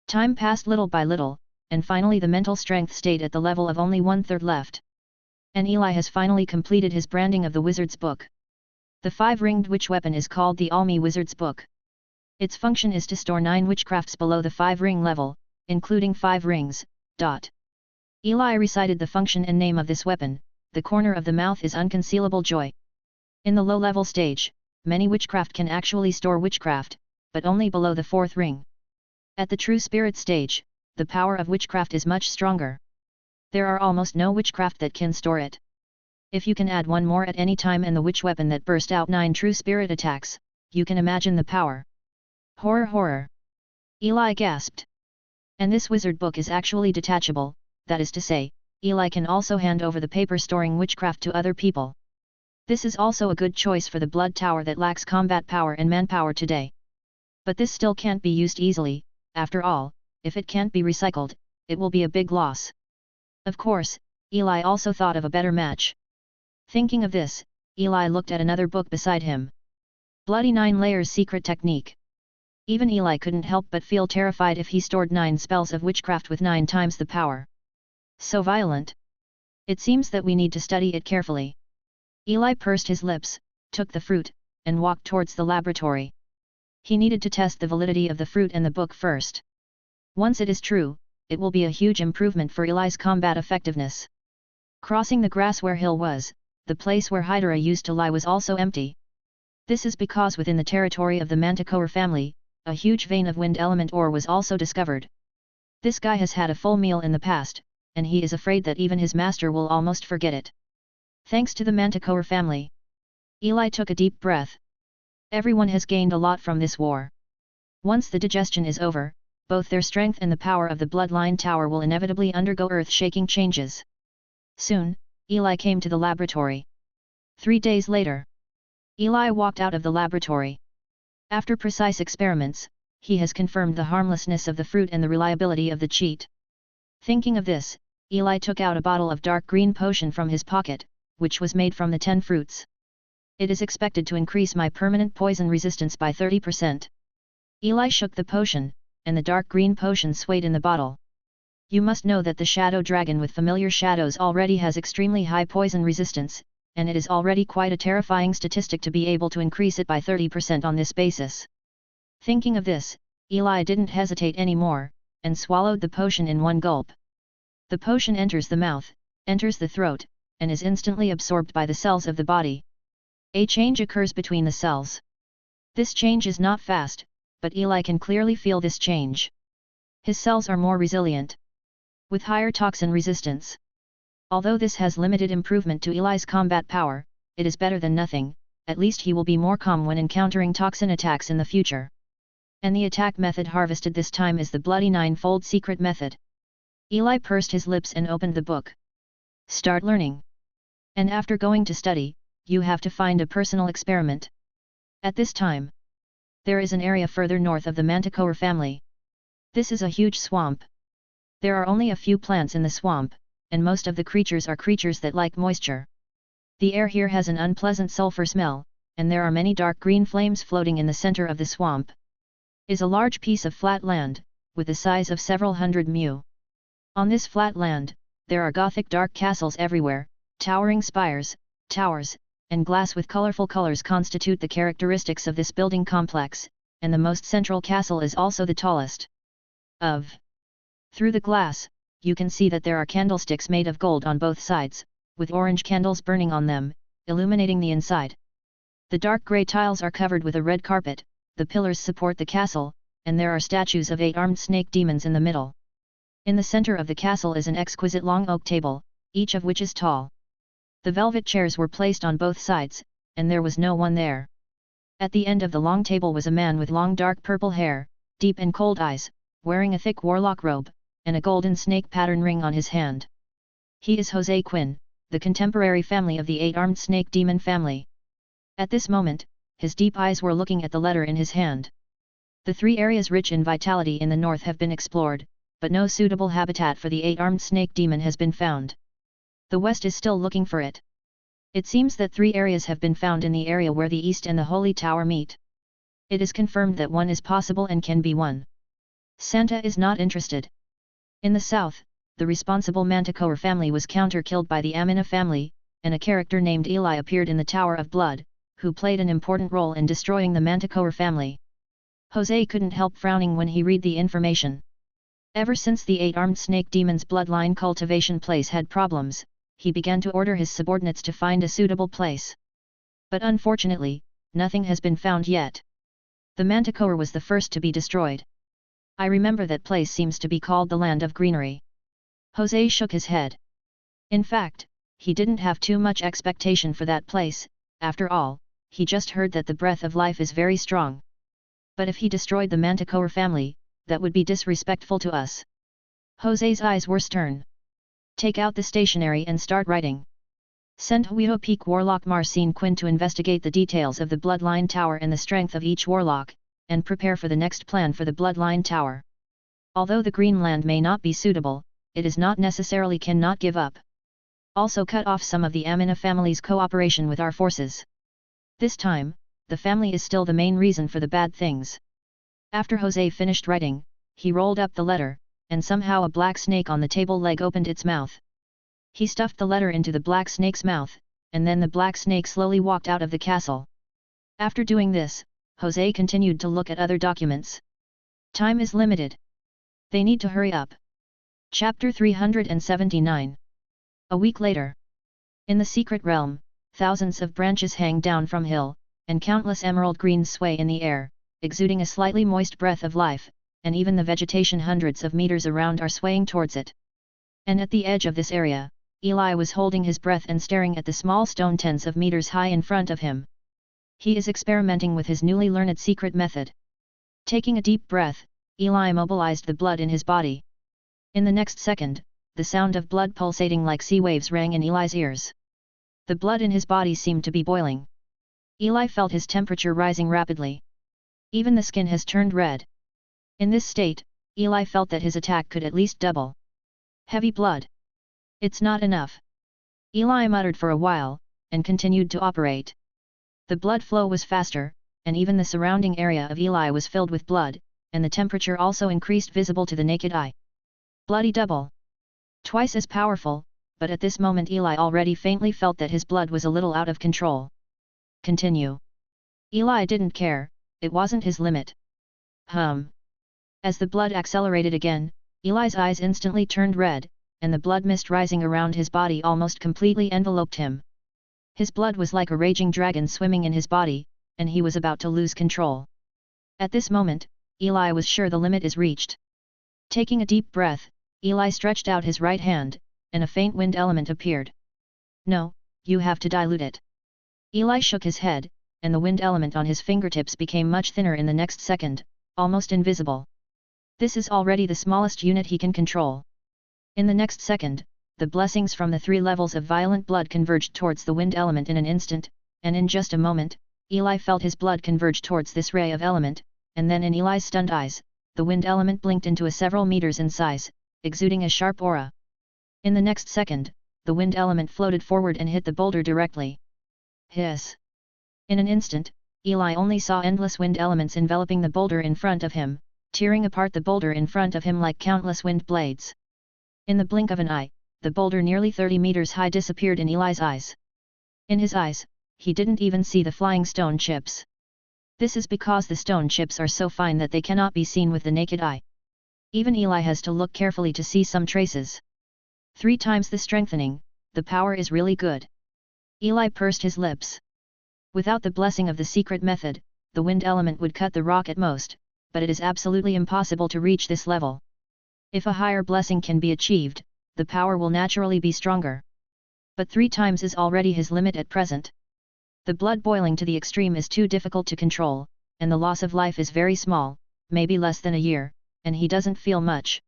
Time passed little by little, and finally the mental strength stayed at the level of only 1/3 left. And Eli has finally completed his branding of the wizard's book. The 5-ringed witch weapon is called the Almi Wizard's Book. Its function is to store 9 witchcrafts below the 5-ring level, including 5 rings. Eli recited the function and name of this weapon. The corner of the mouth is unconcealable joy. In the low-level stage, many witchcraft can actually store witchcraft, but only below the 4th ring. At the true spirit stage, the power of witchcraft is much stronger. There are almost no witchcraft that can store it. If you can add 1 more at any time and the witch weapon that burst out 9 true spirit attacks, you can imagine the power. Horror, horror! Eli gasped. And this wizard book is actually detachable, that is to say, Eli can also hand over the paper storing witchcraft to other people. This is also a good choice for the blood tower that lacks combat power and manpower today. But this still can't be used easily, after all, if it can't be recycled, it will be a big loss. Of course, Eli also thought of a better match. Thinking of this, Eli looked at another book beside him. Bloody 9 Layers Secret Technique. Even Eli couldn't help but feel terrified if he stored 9 spells of witchcraft with 9 times the power. So violent. It seems that we need to study it carefully. Eli pursed his lips, took the fruit, and walked towards the laboratory. He needed to test the validity of the fruit and the book first. Once it is true, it will be a huge improvement for Eli's combat effectiveness. Crossing the grass where Hill was, the place where Hydra used to lie was also empty. This is because within the territory of the Manticore family, a huge vein of wind element ore was also discovered. This guy has had a full meal in the past, and he is afraid that even his master will almost forget it. Thanks to the Manticore family. Eli took a deep breath. Everyone has gained a lot from this war. Once the digestion is over, both their strength and the power of the bloodline tower will inevitably undergo earth-shaking changes. Soon, Eli came to the laboratory. 3 days later, Eli walked out of the laboratory. After precise experiments, he has confirmed the harmlessness of the fruit and the reliability of the cheat. Thinking of this, Eli took out a bottle of dark green potion from his pocket, which was made from the 10 fruits. It is expected to increase my permanent poison resistance by 30%. Eli shook the potion, and the dark green potion swayed in the bottle. You must know that the shadow dragon with familiar shadows already has extremely high poison resistance, and it is already quite a terrifying statistic to be able to increase it by 30% on this basis. Thinking of this, Eli didn't hesitate anymore, and swallowed the potion in one gulp. The potion enters the mouth, enters the throat, and is instantly absorbed by the cells of the body. A change occurs between the cells. This change is not fast, but Eli can clearly feel this change. His cells are more resilient, with higher toxin resistance. Although this has limited improvement to Eli's combat power, it is better than nothing. At least he will be more calm when encountering toxin attacks in the future. And the attack method harvested this time is the bloody 9-fold secret method. Eli pursed his lips and opened the book. Start learning. And after going to study, you have to find a personal experiment. At this time, there is an area further north of the manticore family. This is a huge swamp. There are only a few plants in the swamp, and most of the creatures are creatures that like moisture. The air here has an unpleasant sulfur smell, and there are many dark green flames floating in the center of the swamp. Is a large piece of flat land, with the size of several hundred mu. On this flat land, there are Gothic dark castles everywhere, towering spires, towers, and glass with colorful colors constitute the characteristics of this building complex, and the most central castle is also the tallest of. Through the glass, you can see that there are candlesticks made of gold on both sides, with orange candles burning on them, illuminating the inside. The dark grey tiles are covered with a red carpet, the pillars support the castle, and there are statues of 8 armed snake demons in the middle. In the center of the castle is an exquisite long oak table, each of which is tall. The velvet chairs were placed on both sides, and there was no one there. At the end of the long table was a man with long dark purple hair, deep and cold eyes, wearing a thick warlock robe, and a golden snake pattern ring on his hand. He is Jose Quinn, the contemporary family of the 8 armed snake demon family. At this moment, his deep eyes were looking at the letter in his hand. The 3 areas rich in vitality in the north have been explored, but no suitable habitat for the 8 armed snake demon has been found. The west is still looking for it. It seems that 3 areas have been found in the area where the east and the holy tower meet. It is confirmed that one is possible and can be one. Santa is not interested. In the south, the responsible Manticore family was counter-killed by the Amina family, and a character named Eli appeared in the Tower of Blood, who played an important role in destroying the Manticore family. Jose couldn't help frowning when he read the information. Ever since the 8 armed snake demon's bloodline cultivation place had problems, he began to order his subordinates to find a suitable place. But unfortunately, nothing has been found yet. The Manticore was the first to be destroyed. I remember that place seems to be called the Land of Greenery. Jose shook his head. In fact, he didn't have too much expectation for that place. After all, he just heard that the breath of life is very strong. But if he destroyed the Manticore family, that would be disrespectful to us. Jose's eyes were stern. Take out the stationery and start writing. Send Huiho Peak Warlock Marcin Quinn to investigate the details of the Bloodline Tower and the strength of each warlock, and prepare for the next plan for the Bloodline Tower. Although the Green Land may not be suitable, it is not necessarily cannot give up. Also cut off some of the Amina family's cooperation with our forces. This time, the family is still the main reason for the bad things. After Jose finished writing, he rolled up the letter, and somehow a black snake on the table leg opened its mouth. He stuffed the letter into the black snake's mouth, and then the black snake slowly walked out of the castle. After doing this, Jose continued to look at other documents. Time is limited. They need to hurry up. Chapter 379. A week later. In the secret realm, thousands of branches hang down from hill, and countless emerald greens sway in the air, exuding a slightly moist breath of life, and even the vegetation hundreds of meters around are swaying towards it. And at the edge of this area, Eli was holding his breath and staring at the small stone tens of meters high in front of him. He is experimenting with his newly learned secret method. Taking a deep breath, Eli mobilized the blood in his body. In the next second, the sound of blood pulsating like sea waves rang in Eli's ears. The blood in his body seemed to be boiling. Eli felt his temperature rising rapidly. Even the skin has turned red. In this state, Eli felt that his attack could at least double. Heavy blood. It's not enough. Eli muttered for a while, and continued to operate. The blood flow was faster, and even the surrounding area of Eli was filled with blood, and the temperature also increased visible to the naked eye. Bloody double. Twice as powerful, but at this moment Eli already faintly felt that his blood was a little out of control. Continue. Eli didn't care, it wasn't his limit. As the blood accelerated again, Eli's eyes instantly turned red, and the blood mist rising around his body almost completely enveloped him. His blood was like a raging dragon swimming in his body, and he was about to lose control. At this moment, Eli was sure the limit is reached. Taking a deep breath, Eli stretched out his right hand, and a faint wind element appeared. No, you have to dilute it. Eli shook his head, and the wind element on his fingertips became much thinner in the next second, almost invisible. This is already the smallest unit he can control. In the next second, the blessings from the 3 levels of violent blood converged towards the wind element in an instant, and in just a moment, Eli felt his blood converge towards this ray of element, and then in Eli's stunned eyes, the wind element blinked into a several meters in size, exuding a sharp aura. In the next second, the wind element floated forward and hit the boulder directly. Hiss! In an instant, Eli only saw endless wind elements enveloping the boulder in front of him, tearing apart the boulder in front of him like countless wind blades. In the blink of an eye, the boulder nearly 30 meters high disappeared in Eli's eyes. In his eyes, he didn't even see the flying stone chips. This is because the stone chips are so fine that they cannot be seen with the naked eye. Even Eli has to look carefully to see some traces. 3 times the strengthening, the power is really good. Eli pursed his lips. Without the blessing of the secret method, the wind element would cut the rock at most, but it is absolutely impossible to reach this level. If a higher blessing can be achieved, the power will naturally be stronger. But 3 times is already his limit at present. The blood boiling to the extreme is too difficult to control, and the loss of life is very small, maybe less than a year, and he doesn't feel much.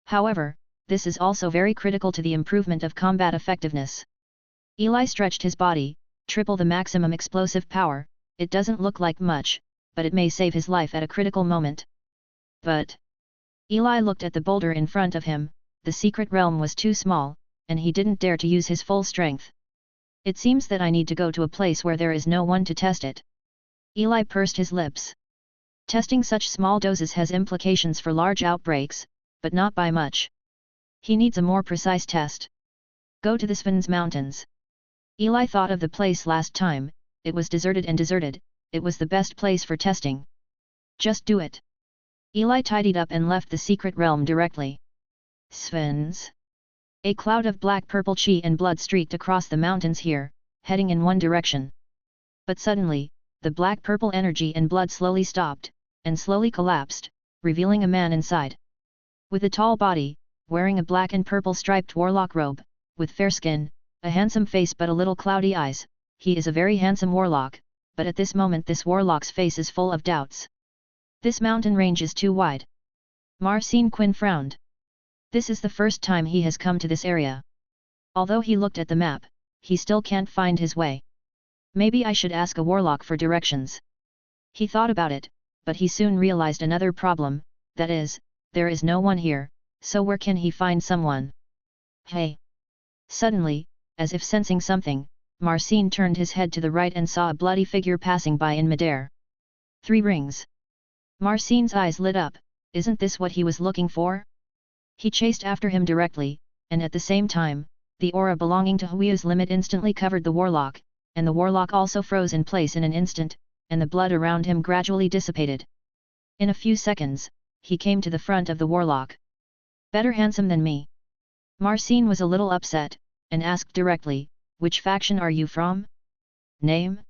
However, this is also very critical to the improvement of combat effectiveness. Eli stretched his body, triple the maximum explosive power. It doesn't look like much, but it may save his life at a critical moment. But Eli looked at the boulder in front of him. The secret realm was too small, and he didn't dare to use his full strength. It seems that I need to go to a place where there is no one to test it. Eli pursed his lips. Testing such small doses has implications for large outbreaks, but not by much. He needs a more precise test. Go to the Sven's Mountains. Eli thought of the place last time. It was deserted and deserted. It was the best place for testing. Just do it. Eli tidied up and left the secret realm directly. Sven's. A cloud of black-purple chi and blood streaked across the mountains here, heading in one direction. But suddenly, the black-purple energy and blood slowly stopped, and slowly collapsed, revealing a man inside. With a tall body, wearing a black and purple striped warlock robe, with fair skin, a handsome face but a little cloudy eyes, he is a very handsome warlock, but at this moment this warlock's face is full of doubts. This mountain range is too wide. Marcin Quinn frowned. This is the first time he has come to this area. Although he looked at the map, he still can't find his way. Maybe I should ask a warlock for directions. He thought about it, but he soon realized another problem, that is, there is no one here, so where can he find someone? Hey! Suddenly, as if sensing something, Marcin turned his head to the right and saw a bloody figure passing by in midair. 3 rings. Marcin's eyes lit up. Isn't this what he was looking for? He chased after him directly, and at the same time, the aura belonging to Huiu's limit instantly covered the warlock, and the warlock also froze in place in an instant, and the blood around him gradually dissipated. In a few seconds, he came to the front of the warlock. Better handsome than me. Marcin was a little upset, and asked directly, which faction are you from? Name?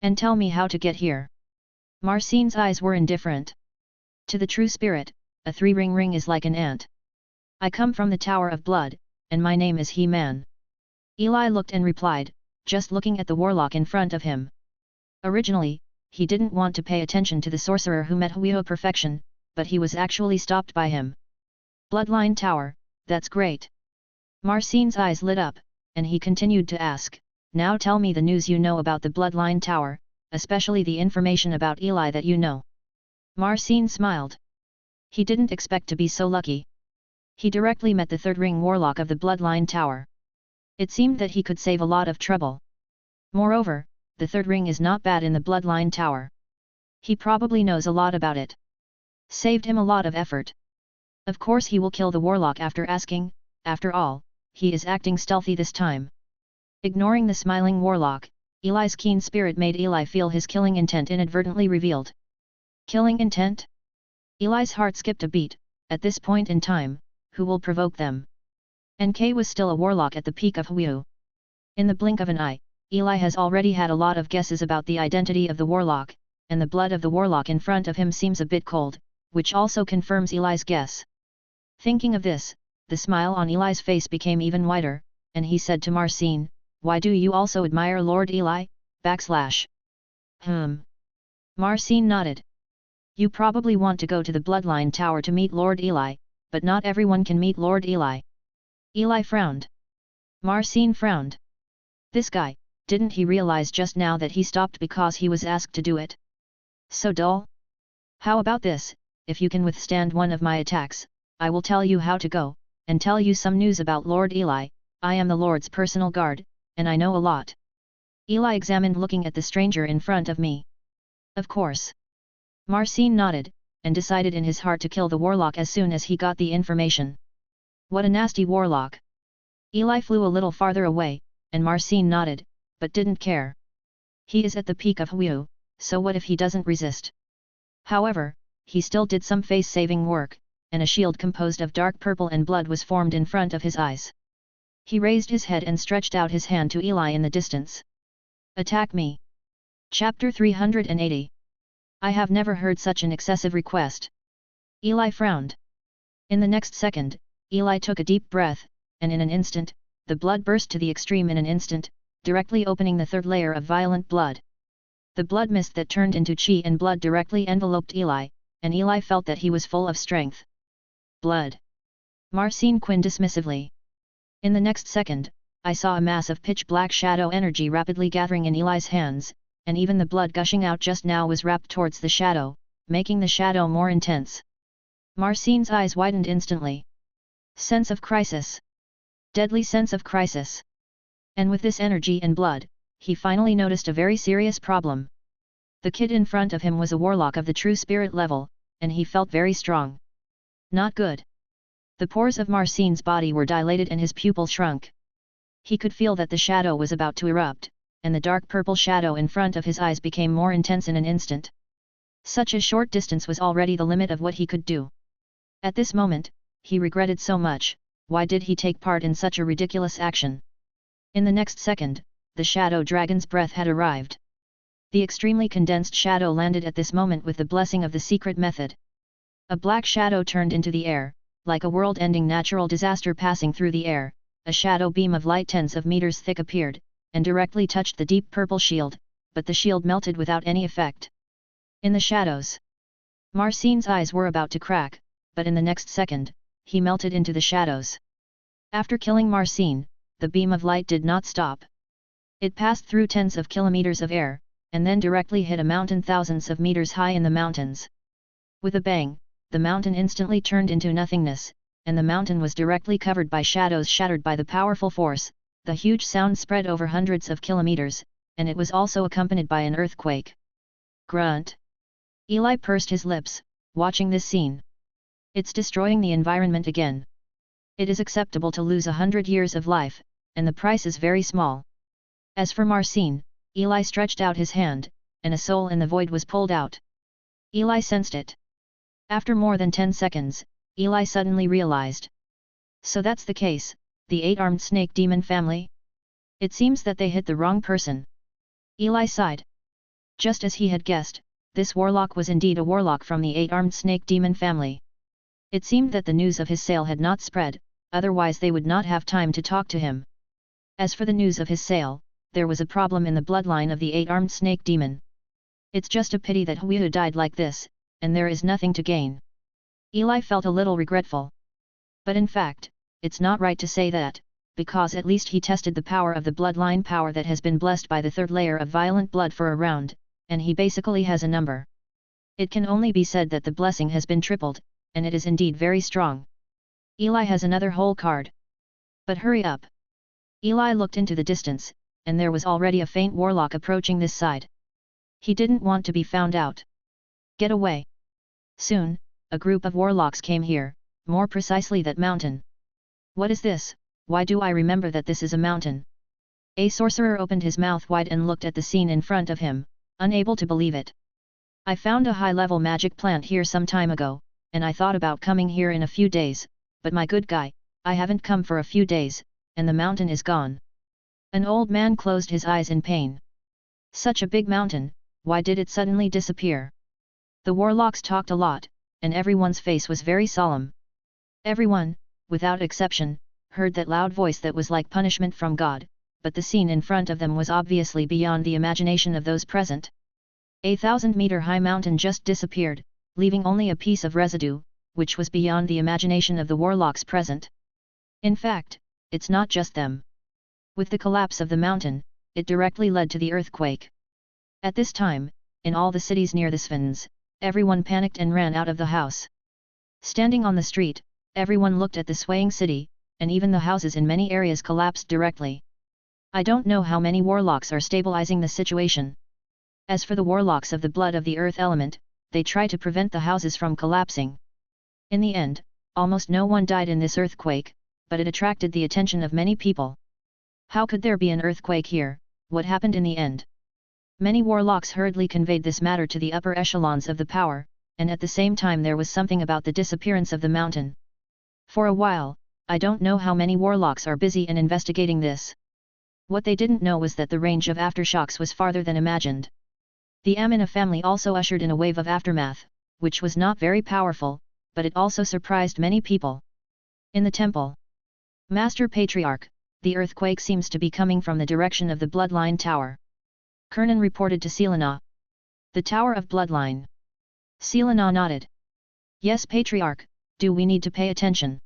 And tell me how to get here. Marcin's eyes were indifferent. To the true spirit, a 3-ring ring is like an ant. I come from the Tower of Blood, and my name is He-Man. Eli looked and replied, just looking at the warlock in front of him. Originally, he didn't want to pay attention to the sorcerer who met Huio perfection, but he was actually stopped by him. Bloodline Tower, that's great. Marcine's eyes lit up, and he continued to ask, now tell me the news you know about the Bloodline Tower, especially the information about Eli that you know. Marcine smiled. He didn't expect to be so lucky. He directly met the third ring warlock of the Bloodline Tower. It seemed that he could save a lot of trouble. Moreover, the third ring is not bad in the Bloodline Tower. He probably knows a lot about it. Saved him a lot of effort. Of course he will kill the warlock after asking, after all, he is acting stealthy this time. Ignoring the smiling warlock, Eli's keen spirit made Eli feel his killing intent inadvertently revealed. Killing intent? Eli's heart skipped a beat. At this point in time, who will provoke them? NK was still a warlock at the peak of Huio. In the blink of an eye, Eli has already had a lot of guesses about the identity of the warlock, and the blood of the warlock in front of him seems a bit cold, which also confirms Eli's guess. Thinking of this, the smile on Eli's face became even wider, and he said to Marcine, why do you also admire Lord Eli? Marcine nodded. You probably want to go to the Bloodline Tower to meet Lord Eli, but not everyone can meet Lord Eli. Eli frowned. Marcine frowned. This guy, didn't he realize just now that he stopped because he was asked to do it? So dull? How about this, if you can withstand one of my attacks, I will tell you how to go, and tell you some news about Lord Eli. I am the Lord's personal guard, and I know a lot. Eli examined looking at the stranger in front of me. Of course. Marcine nodded, and decided in his heart to kill the warlock as soon as he got the information. What a nasty warlock. Eli flew a little farther away, and Marcine nodded, but didn't care. He is at the peak of Huio, so what if he doesn't resist? However, he still did some face-saving work, and a shield composed of dark purple and blood was formed in front of his eyes. He raised his head and stretched out his hand to Eli in the distance. Attack me. Chapter 380. I have never heard such an excessive request. Eli frowned. In the next second, Eli took a deep breath, and in an instant, the blood burst to the extreme in an instant, directly opening the third layer of violent blood. The blood mist that turned into chi and blood directly enveloped Eli, and Eli felt that he was full of strength. Blood. Marcine quinned dismissively. In the next second, I saw a mass of pitch-black shadow energy rapidly gathering in Eli's hands, and even the blood gushing out just now was wrapped towards the shadow, making the shadow more intense. Marcine's eyes widened instantly. Sense of crisis. Deadly sense of crisis. And with this energy and blood, he finally noticed a very serious problem. The kid in front of him was a warlock of the true spirit level, and he felt very strong. Not good. The pores of Marcine's body were dilated and his pupils shrunk. He could feel that the shadow was about to erupt, and the dark purple shadow in front of his eyes became more intense in an instant. Such a short distance was already the limit of what he could do. At this moment, he regretted so much, why did he take part in such a ridiculous action? In the next second, the shadow dragon's breath had arrived. The extremely condensed shadow landed at this moment with the blessing of the secret method. A black shadow turned into the air, like a world-ending natural disaster passing through the air. A shadow beam of light tens of meters thick appeared, and directly touched the deep purple shield, but the shield melted without any effect. In the shadows, Marcine's eyes were about to crack, but in the next second, he melted into the shadows. After killing Marcine, the beam of light did not stop. It passed through tens of kilometers of air, and then directly hit a mountain thousands of meters high in the mountains. With a bang, the mountain instantly turned into nothingness, and the mountain was directly covered by shadows shattered by the powerful force. The huge sound spread over hundreds of kilometers, and it was also accompanied by an earthquake. Grunt. Eli pursed his lips, watching this scene. It's destroying the environment again. It is acceptable to lose 100 years of life, and the price is very small. As for Marcine, Eli stretched out his hand, and a soul in the void was pulled out. Eli sensed it. After more than 10 seconds, Eli suddenly realized. So that's the case, the 8-armed snake demon family? It seems that they hit the wrong person. Eli sighed. Just as he had guessed, this warlock was indeed a warlock from the 8-armed snake demon family. It seemed that the news of his sale had not spread, otherwise they would not have time to talk to him. As for the news of his sale, there was a problem in the bloodline of the 8-armed snake demon. It's just a pity that Huiyu died like this, and there is nothing to gain. Eli felt a little regretful. But in fact, it's not right to say that, because at least he tested the power of the bloodline power that has been blessed by the third layer of violent blood for a round, and he basically has a number. It can only be said that the blessing has been tripled, and it is indeed very strong. Eli has another whole card. But hurry up. Eli looked into the distance, and there was already a faint warlock approaching this side. He didn't want to be found out. Get away. Soon, a group of warlocks came here, more precisely that mountain. What is this? Why do I remember that this is a mountain? A sorcerer opened his mouth wide and looked at the scene in front of him, unable to believe it. I found a high-level magic plant here some time ago, and I thought about coming here in a few days, but my good guy, I haven't come for a few days, and the mountain is gone. An old man closed his eyes in pain. Such a big mountain, why did it suddenly disappear? The warlocks talked a lot, and everyone's face was very solemn. Everyone, without exception, heard that loud voice that was like punishment from God, but the scene in front of them was obviously beyond the imagination of those present. A 1,000-meter-high mountain just disappeared, leaving only a piece of residue, which was beyond the imagination of the warlocks present. In fact, it's not just them. With the collapse of the mountain, it directly led to the earthquake. At this time, in all the cities near the Sphinx, everyone panicked and ran out of the house. Standing on the street, everyone looked at the swaying city, and even the houses in many areas collapsed directly. I don't know how many warlocks are stabilizing the situation. As for the warlocks of the blood of the earth element, they try to prevent the houses from collapsing. In the end, almost no one died in this earthquake, but it attracted the attention of many people. How could there be an earthquake here? What happened in the end? Many warlocks hurriedly conveyed this matter to the upper echelons of the power, and at the same time there was something about the disappearance of the mountain. For a while, I don't know how many warlocks are busy in investigating this. What they didn't know was that the range of aftershocks was farther than imagined. The Amina family also ushered in a wave of aftermath, which was not very powerful, but it also surprised many people. In the temple, Master Patriarch, the earthquake seems to be coming from the direction of the Bloodline Tower. Kernan reported to Selena. The Tower of Bloodline. Selena nodded. Yes, Patriarch, do we need to pay attention?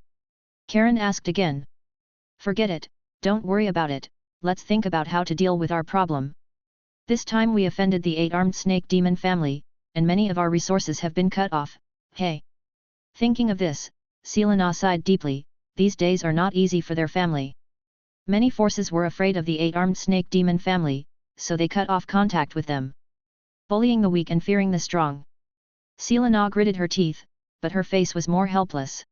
Karen asked again. Forget it, don't worry about it, let's think about how to deal with our problem. This time we offended the 8-armed snake demon family, and many of our resources have been cut off, hey. Thinking of this, Selena sighed deeply, these days are not easy for their family. Many forces were afraid of the 8-armed snake demon family, so they cut off contact with them. Bullying the weak and fearing the strong. Selena gritted her teeth, but her face was more helpless.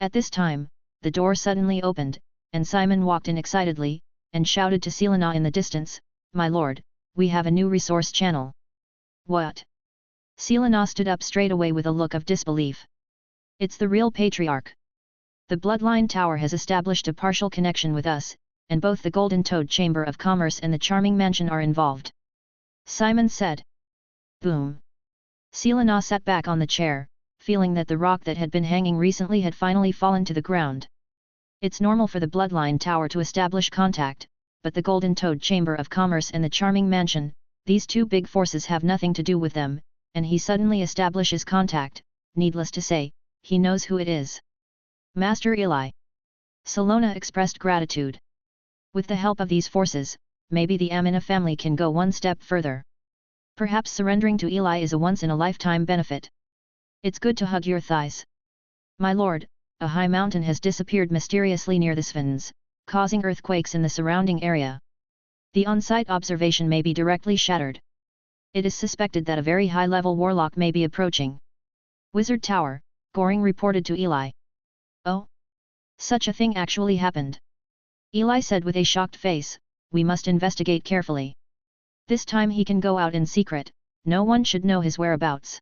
At this time, the door suddenly opened, and Simon walked in excitedly, and shouted to Selena in the distance, My lord, we have a new resource channel. What? Selena stood up straight away with a look of disbelief. It's the real Patriarch. The Bloodline Tower has established a partial connection with us, and both the Golden Toad Chamber of Commerce and the Charming Mansion are involved. Simon said. Boom. Selena sat back on the chair, feeling that the rock that had been hanging recently had finally fallen to the ground. It's normal for the Bloodline Tower to establish contact, but the Golden Toad Chamber of Commerce and the Charming Mansion, these two big forces have nothing to do with them, and he suddenly establishes contact, needless to say, he knows who it is. Master Eli. Selena expressed gratitude. With the help of these forces, maybe the Amina family can go one step further. Perhaps surrendering to Eli is a once-in-a-lifetime benefit. It's good to hug your thighs. My lord, a high mountain has disappeared mysteriously near the Sphinx, causing earthquakes in the surrounding area. The on-site observation may be directly shattered. It is suspected that a very high-level warlock may be approaching. Wizard Tower, Goring reported to Eli. Oh? Such a thing actually happened. Eli said with a shocked face, we must investigate carefully. This time he can go out in secret, no one should know his whereabouts.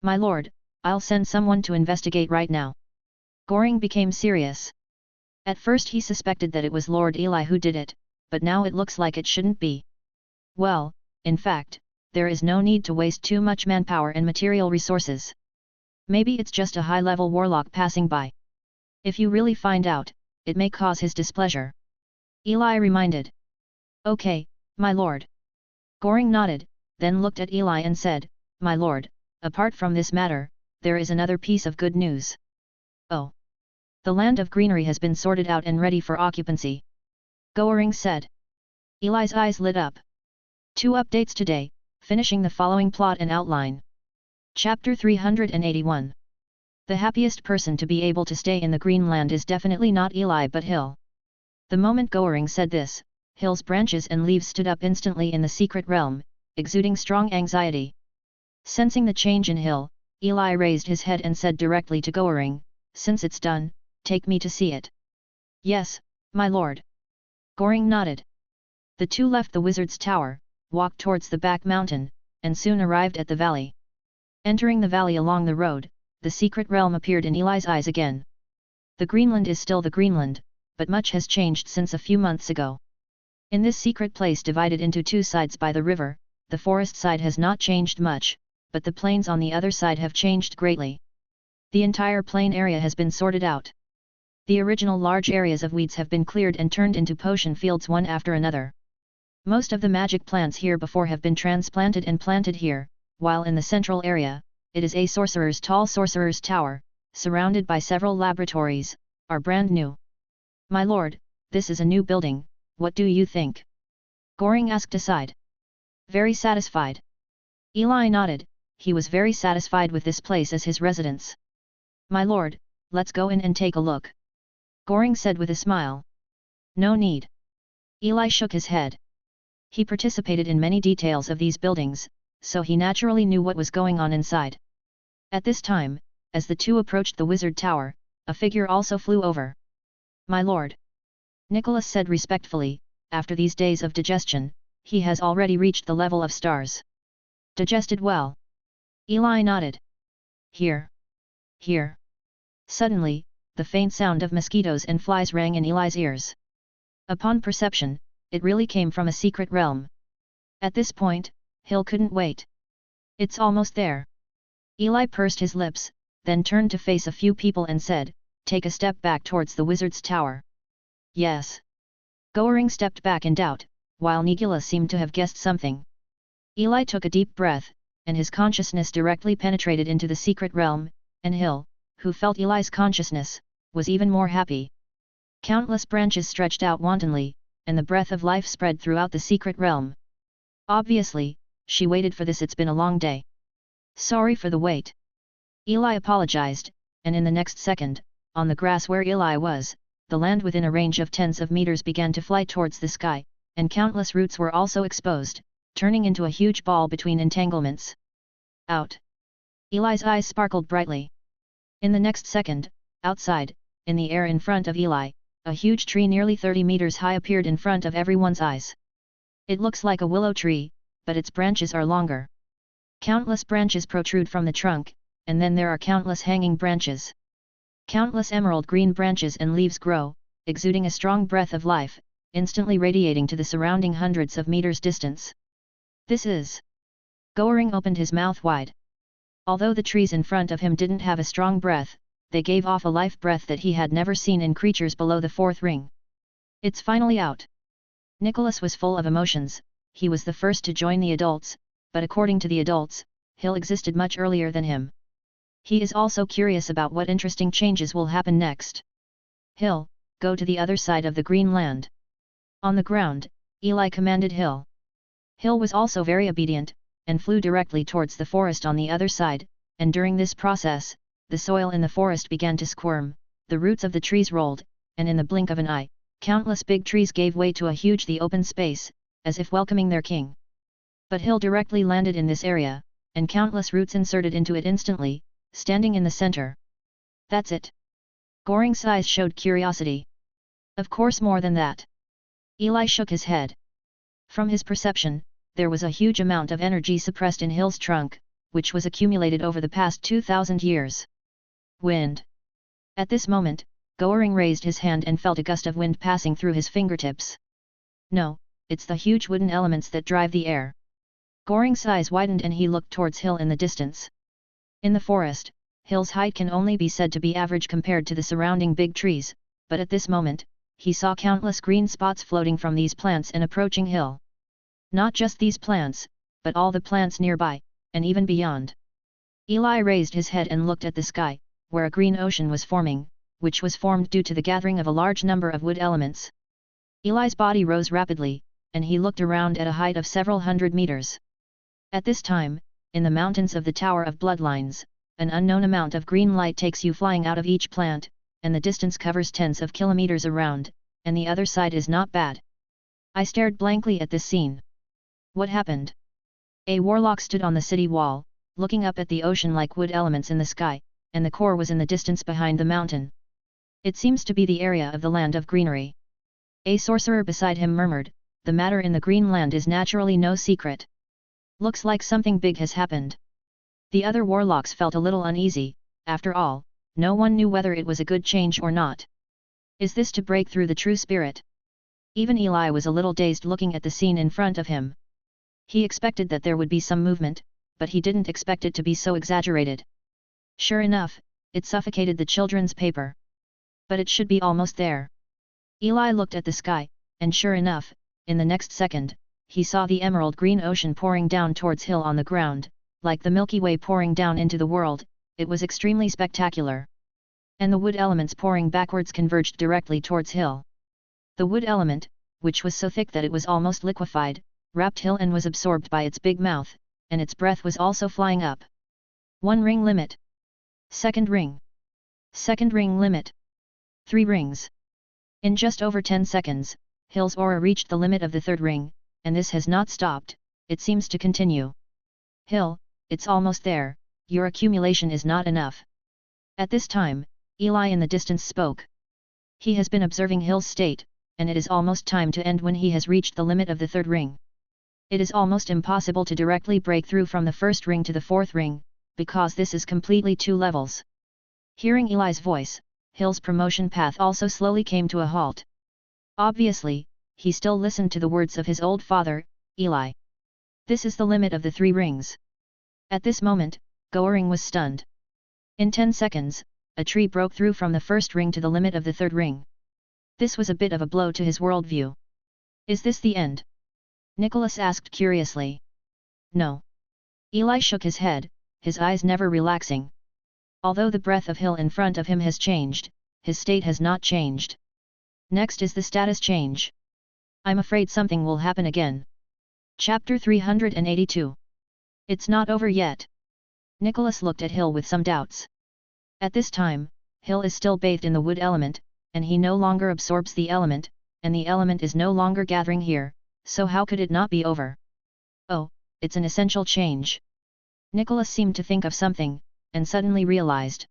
My lord, I'll send someone to investigate right now. Goring became serious. At first he suspected that it was Lord Eli who did it, but now it looks like it shouldn't be. Well, in fact, there is no need to waste too much manpower and material resources. Maybe it's just a high-level warlock passing by. If you really find out, it may cause his displeasure. Eli reminded. Okay, my lord. Goring nodded, then looked at Eli and said, "My lord, apart from this matter, there is another piece of good news." "Oh. The land of greenery has been sorted out and ready for occupancy," Goering said. Eli's eyes lit up. 2 updates today, finishing the following plot and outline. Chapter 381. The happiest person to be able to stay in the green land is definitely not Eli but Hill. The moment Goering said this, Hill's branches and leaves stood up instantly in the secret realm, exuding strong anxiety. Sensing the change in Hill, Eli raised his head and said directly to Goering, "Since it's done, take me to see it." "Yes, my lord." Goering nodded. The two left the wizard's tower, walked towards the back mountain, and soon arrived at the valley. Entering the valley along the road, the secret realm appeared in Eli's eyes again. The Greenland is still the Greenland, but much has changed since a few months ago. In this secret place divided into 2 sides by the river, the forest side has not changed much, but the plains on the other side have changed greatly. The entire plain area has been sorted out. The original large areas of weeds have been cleared and turned into potion fields one after another. Most of the magic plants here before have been transplanted and planted here, while in the central area, it is a tall sorcerer's tower, surrounded by several laboratories, are brand new. "My lord, this is a new building, what do you think?" Goring asked aside. "Very satisfied." Eli nodded, he was very satisfied with this place as his residence. "My lord, let's go in and take a look," Goring said with a smile. "No need." Eli shook his head. He participated in many details of these buildings, so he naturally knew what was going on inside. At this time, as the two approached the wizard tower, a figure also flew over. "My lord," Nicholas said respectfully, "after these days of digestion, he has already reached the level of stars." "Digested well?" Eli nodded. Here. Here." Suddenly, the faint sound of mosquitoes and flies rang in Eli's ears. Upon perception, it really came from a secret realm. At this point, Hill couldn't wait. "It's almost there." Eli pursed his lips, then turned to face a few people and said, "Take a step back towards the wizard's tower." "Yes." Goering stepped back in doubt, while Nicholas seemed to have guessed something. Eli took a deep breath, and his consciousness directly penetrated into the secret realm, and Hill, who felt Eli's consciousness, was even more happy. Countless branches stretched out wantonly, and the breath of life spread throughout the secret realm. "Obviously, she waited for this. It's been a long day. Sorry for the wait." Eli apologized, and in the next second, on the grass where Eli was, the land within a range of tens of meters began to fly towards the sky, and countless roots were also exposed, turning into a huge ball between entanglements. "Out!" Eli's eyes sparkled brightly. In the next second, outside, in the air in front of Eli, a huge tree nearly 30 meters high appeared in front of everyone's eyes. It looks like a willow tree, but its branches are longer. Countless branches protrude from the trunk, and then there are countless hanging branches. Countless emerald green branches and leaves grow, exuding a strong breath of life, instantly radiating to the surrounding hundreds of meters distance. "This is..." Goering opened his mouth wide. Although the trees in front of him didn't have a strong breath, they gave off a life breath that he had never seen in creatures below the 4th ring. "It's finally out." Nicholas was full of emotions. He was the first to join the adults, but according to the adults, Hill existed much earlier than him. He is also curious about what interesting changes will happen next. "Hill, go to the other side of the green land." On the ground, Eli commanded Hill. Hill was also very obedient, and flew directly towards the forest on the other side, and during this process, the soil in the forest began to squirm, the roots of the trees rolled, and in the blink of an eye, countless big trees gave way to a huge open space, as if welcoming their king. But Hill directly landed in this area, and countless roots inserted into it instantly, standing in the center. "That's it." Goring's eyes showed curiosity. "Of course more than that." Eli shook his head. From his perception, there was a huge amount of energy suppressed in Hill's trunk, which was accumulated over the past 2,000 years. "Wind." At this moment, Goering raised his hand and felt a gust of wind passing through his fingertips. "No, it's the huge wooden elements that drive the air." Goring's eyes widened and he looked towards Hill in the distance. In the forest, Hill's height can only be said to be average compared to the surrounding big trees, but at this moment, he saw countless green spots floating from these plants and approaching Hill. Not just these plants, but all the plants nearby, and even beyond. Eli raised his head and looked at the sky, where a green ocean was forming, which was formed due to the gathering of a large number of wood elements. Eli's body rose rapidly, and he looked around at a height of several hundred meters. At this time, in the mountains of the Tower of Bloodlines, an unknown amount of green light takes you flying out of each plant, and the distance covers tens of kilometers around, and the other side is not bad. I stared blankly at this scene. What happened? A warlock stood on the city wall, looking up at the ocean like wood elements in the sky, and the core was in the distance behind the mountain. It seems to be the area of the land of greenery. A sorcerer beside him murmured, the matter in the green land is naturally no secret. Looks like something big has happened. The other warlocks felt a little uneasy, after all, no one knew whether it was a good change or not. Is this to break through the true spirit? Even Eli was a little dazed looking at the scene in front of him. He expected that there would be some movement, but he didn't expect it to be so exaggerated. Sure enough, it suffocated the children's paper. But it should be almost there. Eli looked at the sky, and sure enough, in the next second, he saw the emerald green ocean pouring down towards Hill on the ground, like the Milky Way pouring down into the world. It was extremely spectacular. And the wood elements pouring backwards converged directly towards Hill. The wood element, which was so thick that it was almost liquefied, wrapped Hill and was absorbed by its big mouth, and its breath was also flying up. 1 ring limit. Second ring. Second ring limit. 3 rings. In just over 10 seconds, Hill's aura reached the limit of the third ring, and this has not stopped, it seems to continue. Hill, it's almost there, your accumulation is not enough. At this time, Eli in the distance spoke. He has been observing Hill's state, and it is almost time to end when he has reached the limit of the third ring. It is almost impossible to directly break through from the first ring to the fourth ring, because this is completely 2 levels. Hearing Eli's voice, Hill's promotion path also slowly came to a halt. Obviously, he still listened to the words of his old father, Eli. This is the limit of the 3 rings. At this moment, Goering was stunned. In 10 seconds, a tree broke through from the first ring to the limit of the third ring. This was a bit of a blow to his worldview. Is this the end? Nicholas asked curiously. No. Eli shook his head, his eyes never relaxing. Although the breath of Hill in front of him has changed, his state has not changed. Next is the status change. I'm afraid something will happen again. Chapter 382. It's not over yet. Nicholas looked at Hill with some doubts. At this time, Hill is still bathed in the wood element, and he no longer absorbs the element, and the element is no longer gathering here, so how could it not be over? Oh, it's an essential change. Nicholas seemed to think of something, and suddenly realized.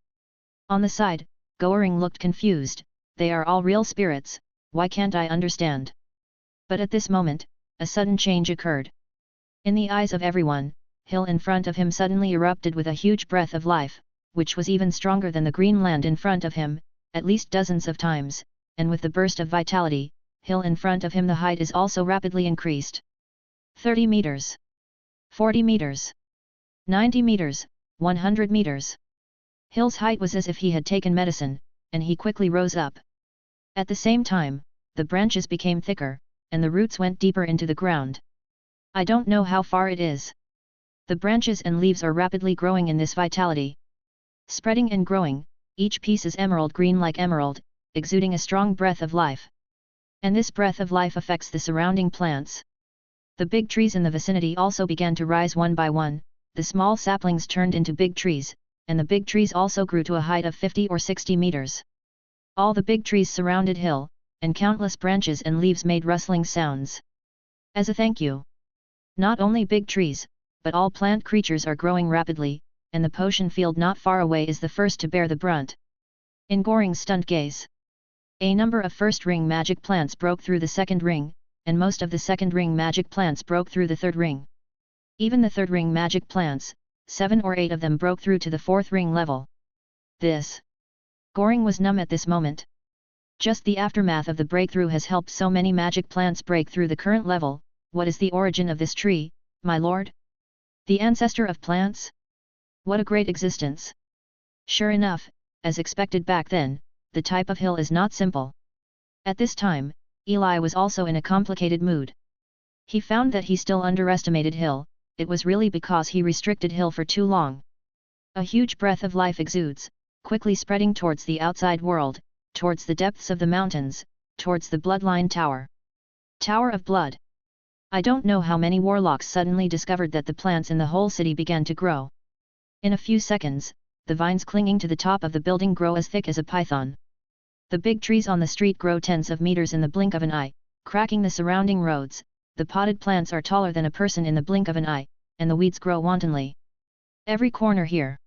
On the side, Goering looked confused, they are all real spirits, why can't I understand? But at this moment, a sudden change occurred. In the eyes of everyone, Hill in front of him suddenly erupted with a huge breath of life, which was even stronger than the green land in front of him, at least dozens of times, and with the burst of vitality, Hill in front of him the height is also rapidly increased. 30 meters. 40 meters. 90 meters, 100 meters. Hill's height was as if he had taken medicine, and he quickly rose up. At the same time, the branches became thicker, and the roots went deeper into the ground. I don't know how far it is. The branches and leaves are rapidly growing in this vitality. Spreading and growing, each piece is emerald green like emerald, exuding a strong breath of life. And this breath of life affects the surrounding plants. The big trees in the vicinity also began to rise one by one, the small saplings turned into big trees, and the big trees also grew to a height of 50 or 60 meters. All the big trees surrounded Hill, and countless branches and leaves made rustling sounds. As a thank you. Not only big trees, but all plant creatures are growing rapidly, and the potion field not far away is the first to bear the brunt. In Goring's stunned gaze, a number of first ring magic plants broke through the second ring, and most of the second ring magic plants broke through the third ring. Even the third ring magic plants, 7 or 8 of them broke through to the fourth ring level. Goring was numb at this moment. Just the aftermath of the breakthrough has helped so many magic plants break through the current level. What is the origin of this tree, my lord? The ancestor of plants? What a great existence! Sure enough, as expected back then, the type of hill is not simple. At this time, Eli was also in a complicated mood. He found that he still underestimated Hill, it was really because he restricted Hill for too long. A huge breath of life exudes, quickly spreading towards the outside world, towards the depths of the mountains, towards the Bloodline Tower. Tower of Blood. I don't know how many warlocks suddenly discovered that the plants in the whole city began to grow. In a few seconds, the vines clinging to the top of the building grow as thick as a python. The big trees on the street grow tens of meters in the blink of an eye, cracking the surrounding roads. The potted plants are taller than a person in the blink of an eye, and the weeds grow wantonly. Every corner here.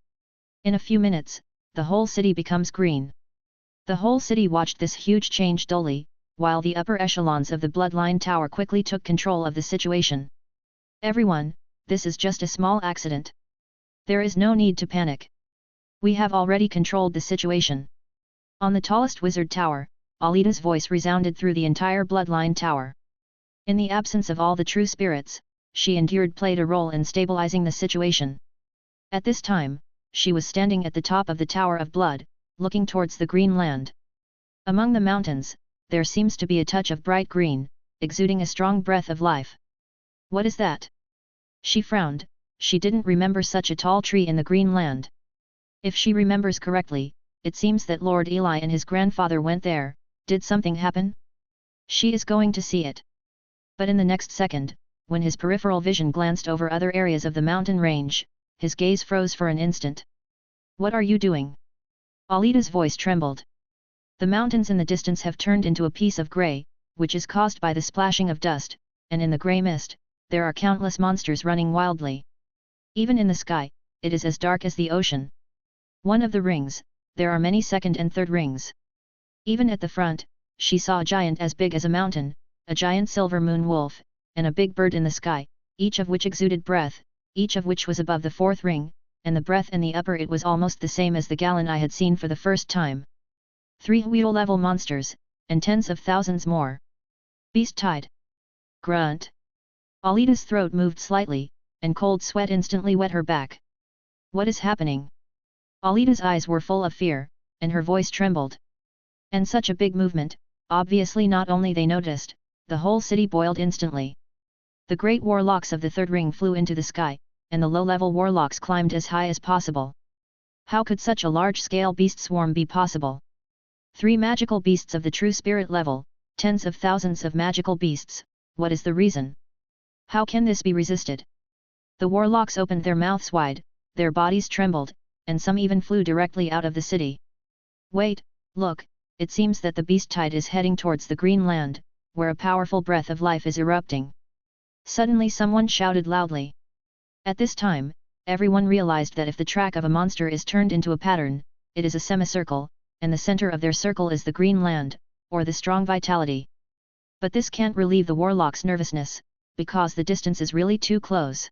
In a few minutes, the whole city becomes green. The whole city watched this huge change dully, while the upper echelons of the Bloodline Tower quickly took control of the situation. Everyone, this is just a small accident. There is no need to panic. We have already controlled the situation. On the tallest wizard tower, Alita's voice resounded through the entire Bloodline Tower. In the absence of all the true spirits, she played a role in stabilizing the situation. At this time, she was standing at the top of the Tower of Blood, looking towards the green land. Among the mountains, there seems to be a touch of bright green, exuding a strong breath of life. What is that? She frowned, she didn't remember such a tall tree in the green land. If she remembers correctly, it seems that Lord Eli and his grandfather went there. Did something happen? She is going to see it. But in the next second, when his peripheral vision glanced over other areas of the mountain range, his gaze froze for an instant. What are you doing? Alita's voice trembled. The mountains in the distance have turned into a piece of grey, which is caused by the splashing of dust, and in the grey mist, there are countless monsters running wildly. Even in the sky, it is as dark as the ocean. One of the rings, there are many second and third rings. Even at the front, she saw a giant as big as a mountain, a giant silver moon wolf, and a big bird in the sky, each of which exuded breath, each of which was above the fourth ring, and the breath in the upper it was almost the same as the gallon I had seen for the first time. 3 Weedle-level monsters, and tens of thousands more. Beast tide. Grunt. Alita's throat moved slightly, and cold sweat instantly wet her back. What is happening? Alita's eyes were full of fear, and her voice trembled. And such a big movement, obviously not only they noticed, the whole city boiled instantly. The great warlocks of the third ring flew into the sky, and the low-level warlocks climbed as high as possible. How could such a large-scale beast swarm be possible? 3 magical beasts of the true spirit level, tens of thousands of magical beasts, what is the reason? How can this be resisted? The warlocks opened their mouths wide, their bodies trembled, and some even flew directly out of the city. Wait, look, it seems that the beast tide is heading towards the green land, where a powerful breath of life is erupting. Suddenly someone shouted loudly. At this time, everyone realized that if the track of a monster is turned into a pattern, it is a semicircle, and the center of their circle is the green land, or the strong vitality. But this can't relieve the warlock's nervousness, because the distance is really too close.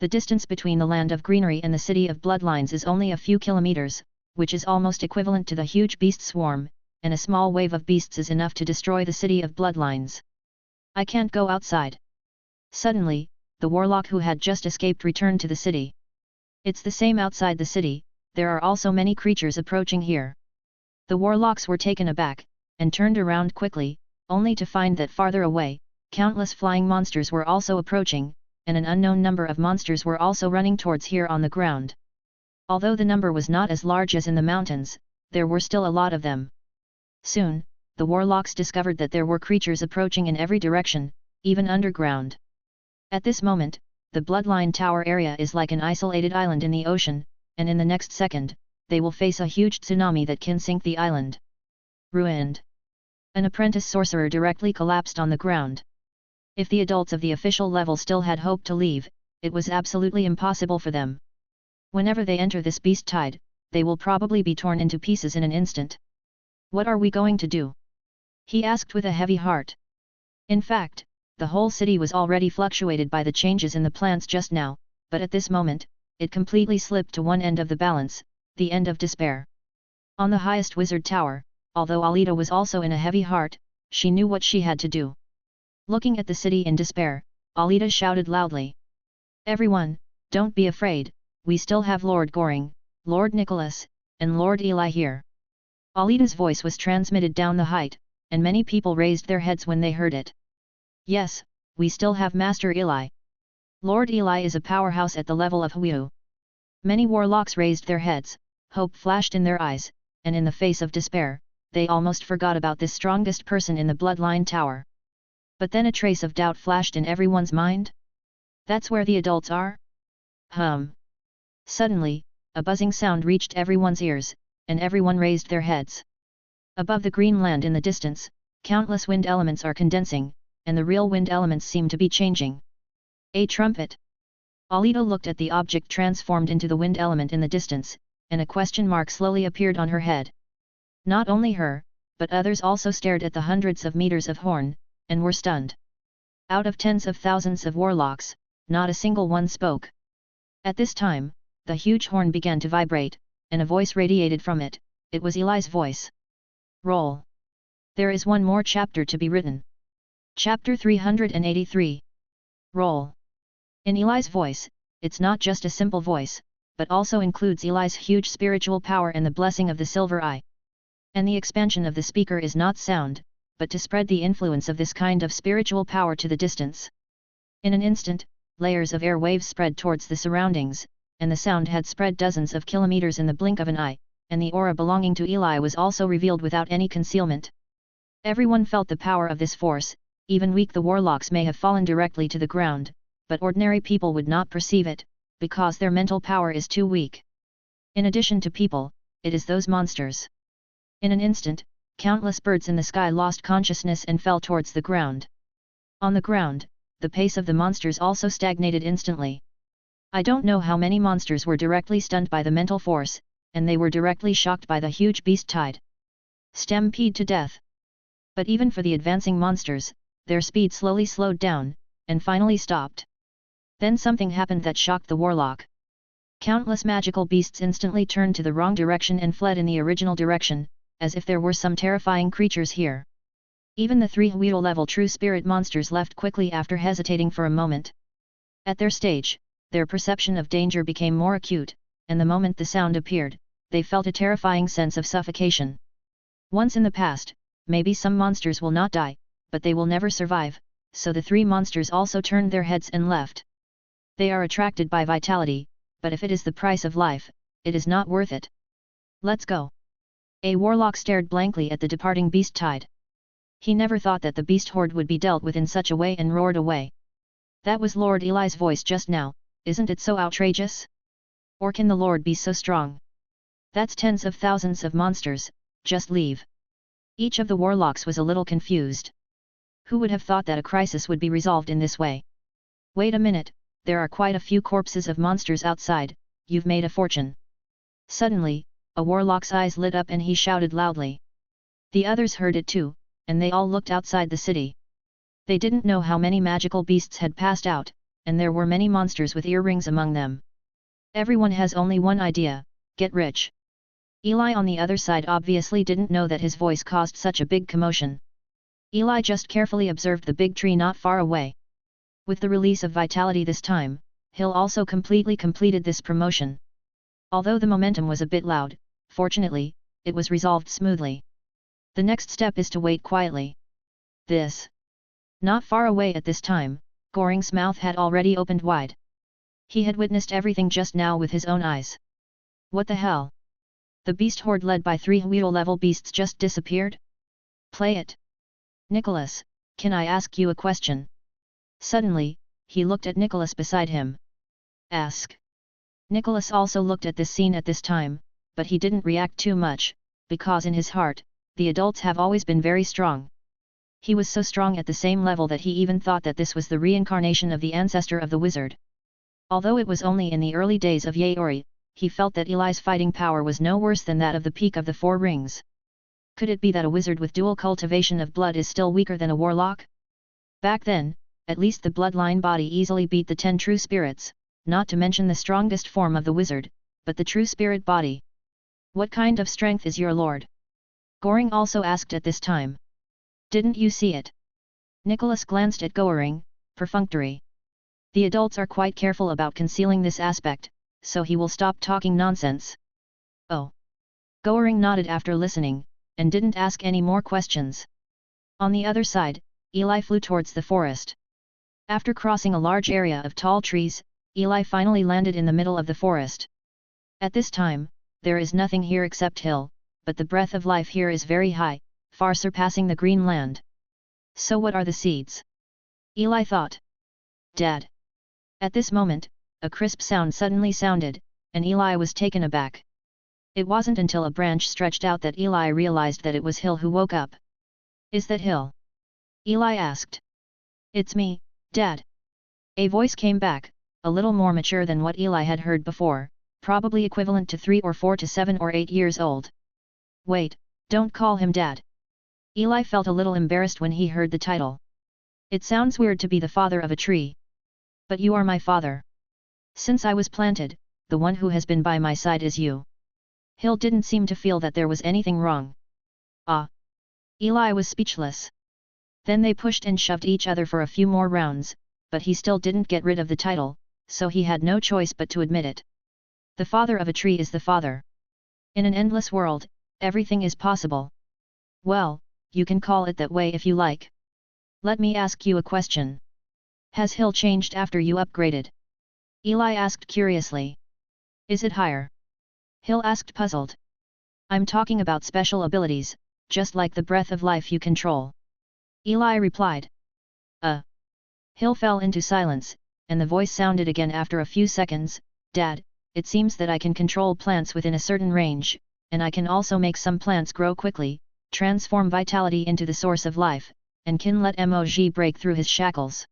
The distance between the land of greenery and the city of bloodlines is only a few kilometers, which is almost equivalent to the huge beast swarm, and a small wave of beasts is enough to destroy the city of bloodlines. I can't go outside. Suddenly, the warlock who had just escaped returned to the city. It's the same outside the city, there are also many creatures approaching here. The warlocks were taken aback, and turned around quickly, only to find that farther away, countless flying monsters were also approaching, and an unknown number of monsters were also running towards here on the ground. Although the number was not as large as in the mountains, there were still a lot of them. Soon, the warlocks discovered that there were creatures approaching in every direction, even underground. At this moment, the Bloodline Tower area is like an isolated island in the ocean, and in the next second, they will face a huge tsunami that can sink the island. Ruined. An apprentice sorcerer directly collapsed on the ground. If the adults of the official level still had hope to leave, it was absolutely impossible for them. Whenever they enter this beast tide, they will probably be torn into pieces in an instant. What are we going to do? He asked with a heavy heart. In fact, the whole city was already fluctuated by the changes in the plants just now, but at this moment, it completely slipped to one end of the balance, the end of despair. On the highest wizard tower, although Alita was also in a heavy heart, she knew what she had to do. Looking at the city in despair, Alita shouted loudly. Everyone, don't be afraid, we still have Lord Goring, Lord Nicholas, and Lord Eli here. Alita's voice was transmitted down the height, and many people raised their heads when they heard it. Yes, we still have Master Eli. Lord Eli is a powerhouse at the level of Hu. Many warlocks raised their heads, hope flashed in their eyes, and in the face of despair, they almost forgot about this strongest person in the bloodline tower. But then a trace of doubt flashed in everyone's mind. That's where the adults are? Suddenly, a buzzing sound reached everyone's ears, and everyone raised their heads. Above the green land in the distance, countless wind elements are condensing, and the real wind elements seem to be changing. A trumpet. Alita looked at the object transformed into the wind element in the distance, and a question mark slowly appeared on her head. Not only her, but others also stared at the hundreds of meters of horn, and were stunned. Out of tens of thousands of warlocks, not a single one spoke. At this time, the huge horn began to vibrate, and a voice radiated from it. It was Eli's voice. Roll. There is one more chapter to be written. Chapter 383. Roll. In Eli's voice, it's not just a simple voice, but also includes Eli's huge spiritual power and the blessing of the silver eye. And the expansion of the speaker is not sound, but to spread the influence of this kind of spiritual power to the distance. In an instant, layers of air waves spread towards the surroundings, and the sound had spread dozens of kilometers in the blink of an eye, and the aura belonging to Eli was also revealed without any concealment. Everyone felt the power of this force. Even weak the warlocks may have fallen directly to the ground, but ordinary people would not perceive it, because their mental power is too weak. In addition to people, it is those monsters. In an instant, countless birds in the sky lost consciousness and fell towards the ground. On the ground, the pace of the monsters also stagnated instantly. I don't know how many monsters were directly stunned by the mental force, and they were directly shocked by the huge beast tide. Stampede to death. But even for the advancing monsters, their speed slowly slowed down, and finally stopped. Then something happened that shocked the warlock. Countless magical beasts instantly turned to the wrong direction and fled in the original direction, as if there were some terrifying creatures here. Even the 3 Huito-level true spirit monsters left quickly after hesitating for a moment. At their stage, their perception of danger became more acute, and the moment the sound appeared, they felt a terrifying sense of suffocation. Once in the past, maybe some monsters will not die, but they will never survive, so the 3 monsters also turned their heads and left. They are attracted by vitality, but if it is the price of life, it is not worth it. Let's go. A warlock stared blankly at the departing beast tide. He never thought that the beast horde would be dealt with in such a way and roared away. That was Lord Eli's voice just now. Isn't it so outrageous? Or can the Lord be so strong? That's tens of thousands of monsters, just leave. Each of the warlocks was a little confused. Who would have thought that a crisis would be resolved in this way? Wait a minute, there are quite a few corpses of monsters outside, you've made a fortune. Suddenly, a warlock's eyes lit up and he shouted loudly. The others heard it too, and they all looked outside the city. They didn't know how many magical beasts had passed out, and there were many monsters with earrings among them. Everyone has only one idea: get rich. Eli on the other side obviously didn't know that his voice caused such a big commotion. Eli just carefully observed the big tree not far away. With the release of vitality this time, Hill also completed this promotion. Although the momentum was a bit loud, fortunately, it was resolved smoothly. The next step is to wait quietly. Not far away at this time, Goring's mouth had already opened wide. He had witnessed everything just now with his own eyes. What the hell? The beast horde led by 3 Huito-level beasts just disappeared? Play it. Nicholas, can I ask you a question? Suddenly, he looked at Nicholas beside him. Ask. Nicholas also looked at this scene at this time, but he didn't react too much, because in his heart, the adults have always been very strong. He was so strong at the same level that he even thought that this was the reincarnation of the ancestor of the wizard. Although it was only in the early days of Yaori, he felt that Eli's fighting power was no worse than that of the Peak of the Four Rings. Could it be that a wizard with dual cultivation of blood is still weaker than a warlock? Back then, at least the bloodline body easily beat the 10 true spirits, not to mention the strongest form of the wizard, but the true spirit body. What kind of strength is your lord? Goring also asked at this time. Didn't you see it? Nicholas glanced at Goring, perfunctory. The adults are quite careful about concealing this aspect, so he will stop talking nonsense. Oh. Goring nodded after listening, and didn't ask any more questions. On the other side, Eli flew towards the forest. After crossing a large area of tall trees, Eli finally landed in the middle of the forest. At this time, there is nothing here except hill, but the breath of life here is very high, far surpassing the green land. So what are the seeds? Eli thought. Dad. At this moment, a crisp sound suddenly sounded, and Eli was taken aback. It wasn't until a branch stretched out that Eli realized that it was Hill who woke up. Is that Hill? Eli asked. It's me, Dad. A voice came back, a little more mature than what Eli had heard before, probably equivalent to 3 or 4 to 7 or 8 years old. Wait, don't call him Dad. Eli felt a little embarrassed when he heard the title. It sounds weird to be the father of a tree. But you are my father. Since I was planted, the one who has been by my side is you. Hill didn't seem to feel that there was anything wrong. Ah! Eli was speechless. Then they pushed and shoved each other for a few more rounds, but he still didn't get rid of the title, so he had no choice but to admit it. The father of a tree is the father. In an endless world, everything is possible. Well, you can call it that way if you like. Let me ask you a question. Has Hill changed after you upgraded? Eli asked curiously. Is it higher? Hill asked puzzled. I'm talking about special abilities, just like the breath of life you control. Eli replied. Hill fell into silence, and the voice sounded again after a few seconds. Dad, it seems that I can control plants within a certain range, and I can also make some plants grow quickly, transform vitality into the source of life, and can let Moj break through his shackles.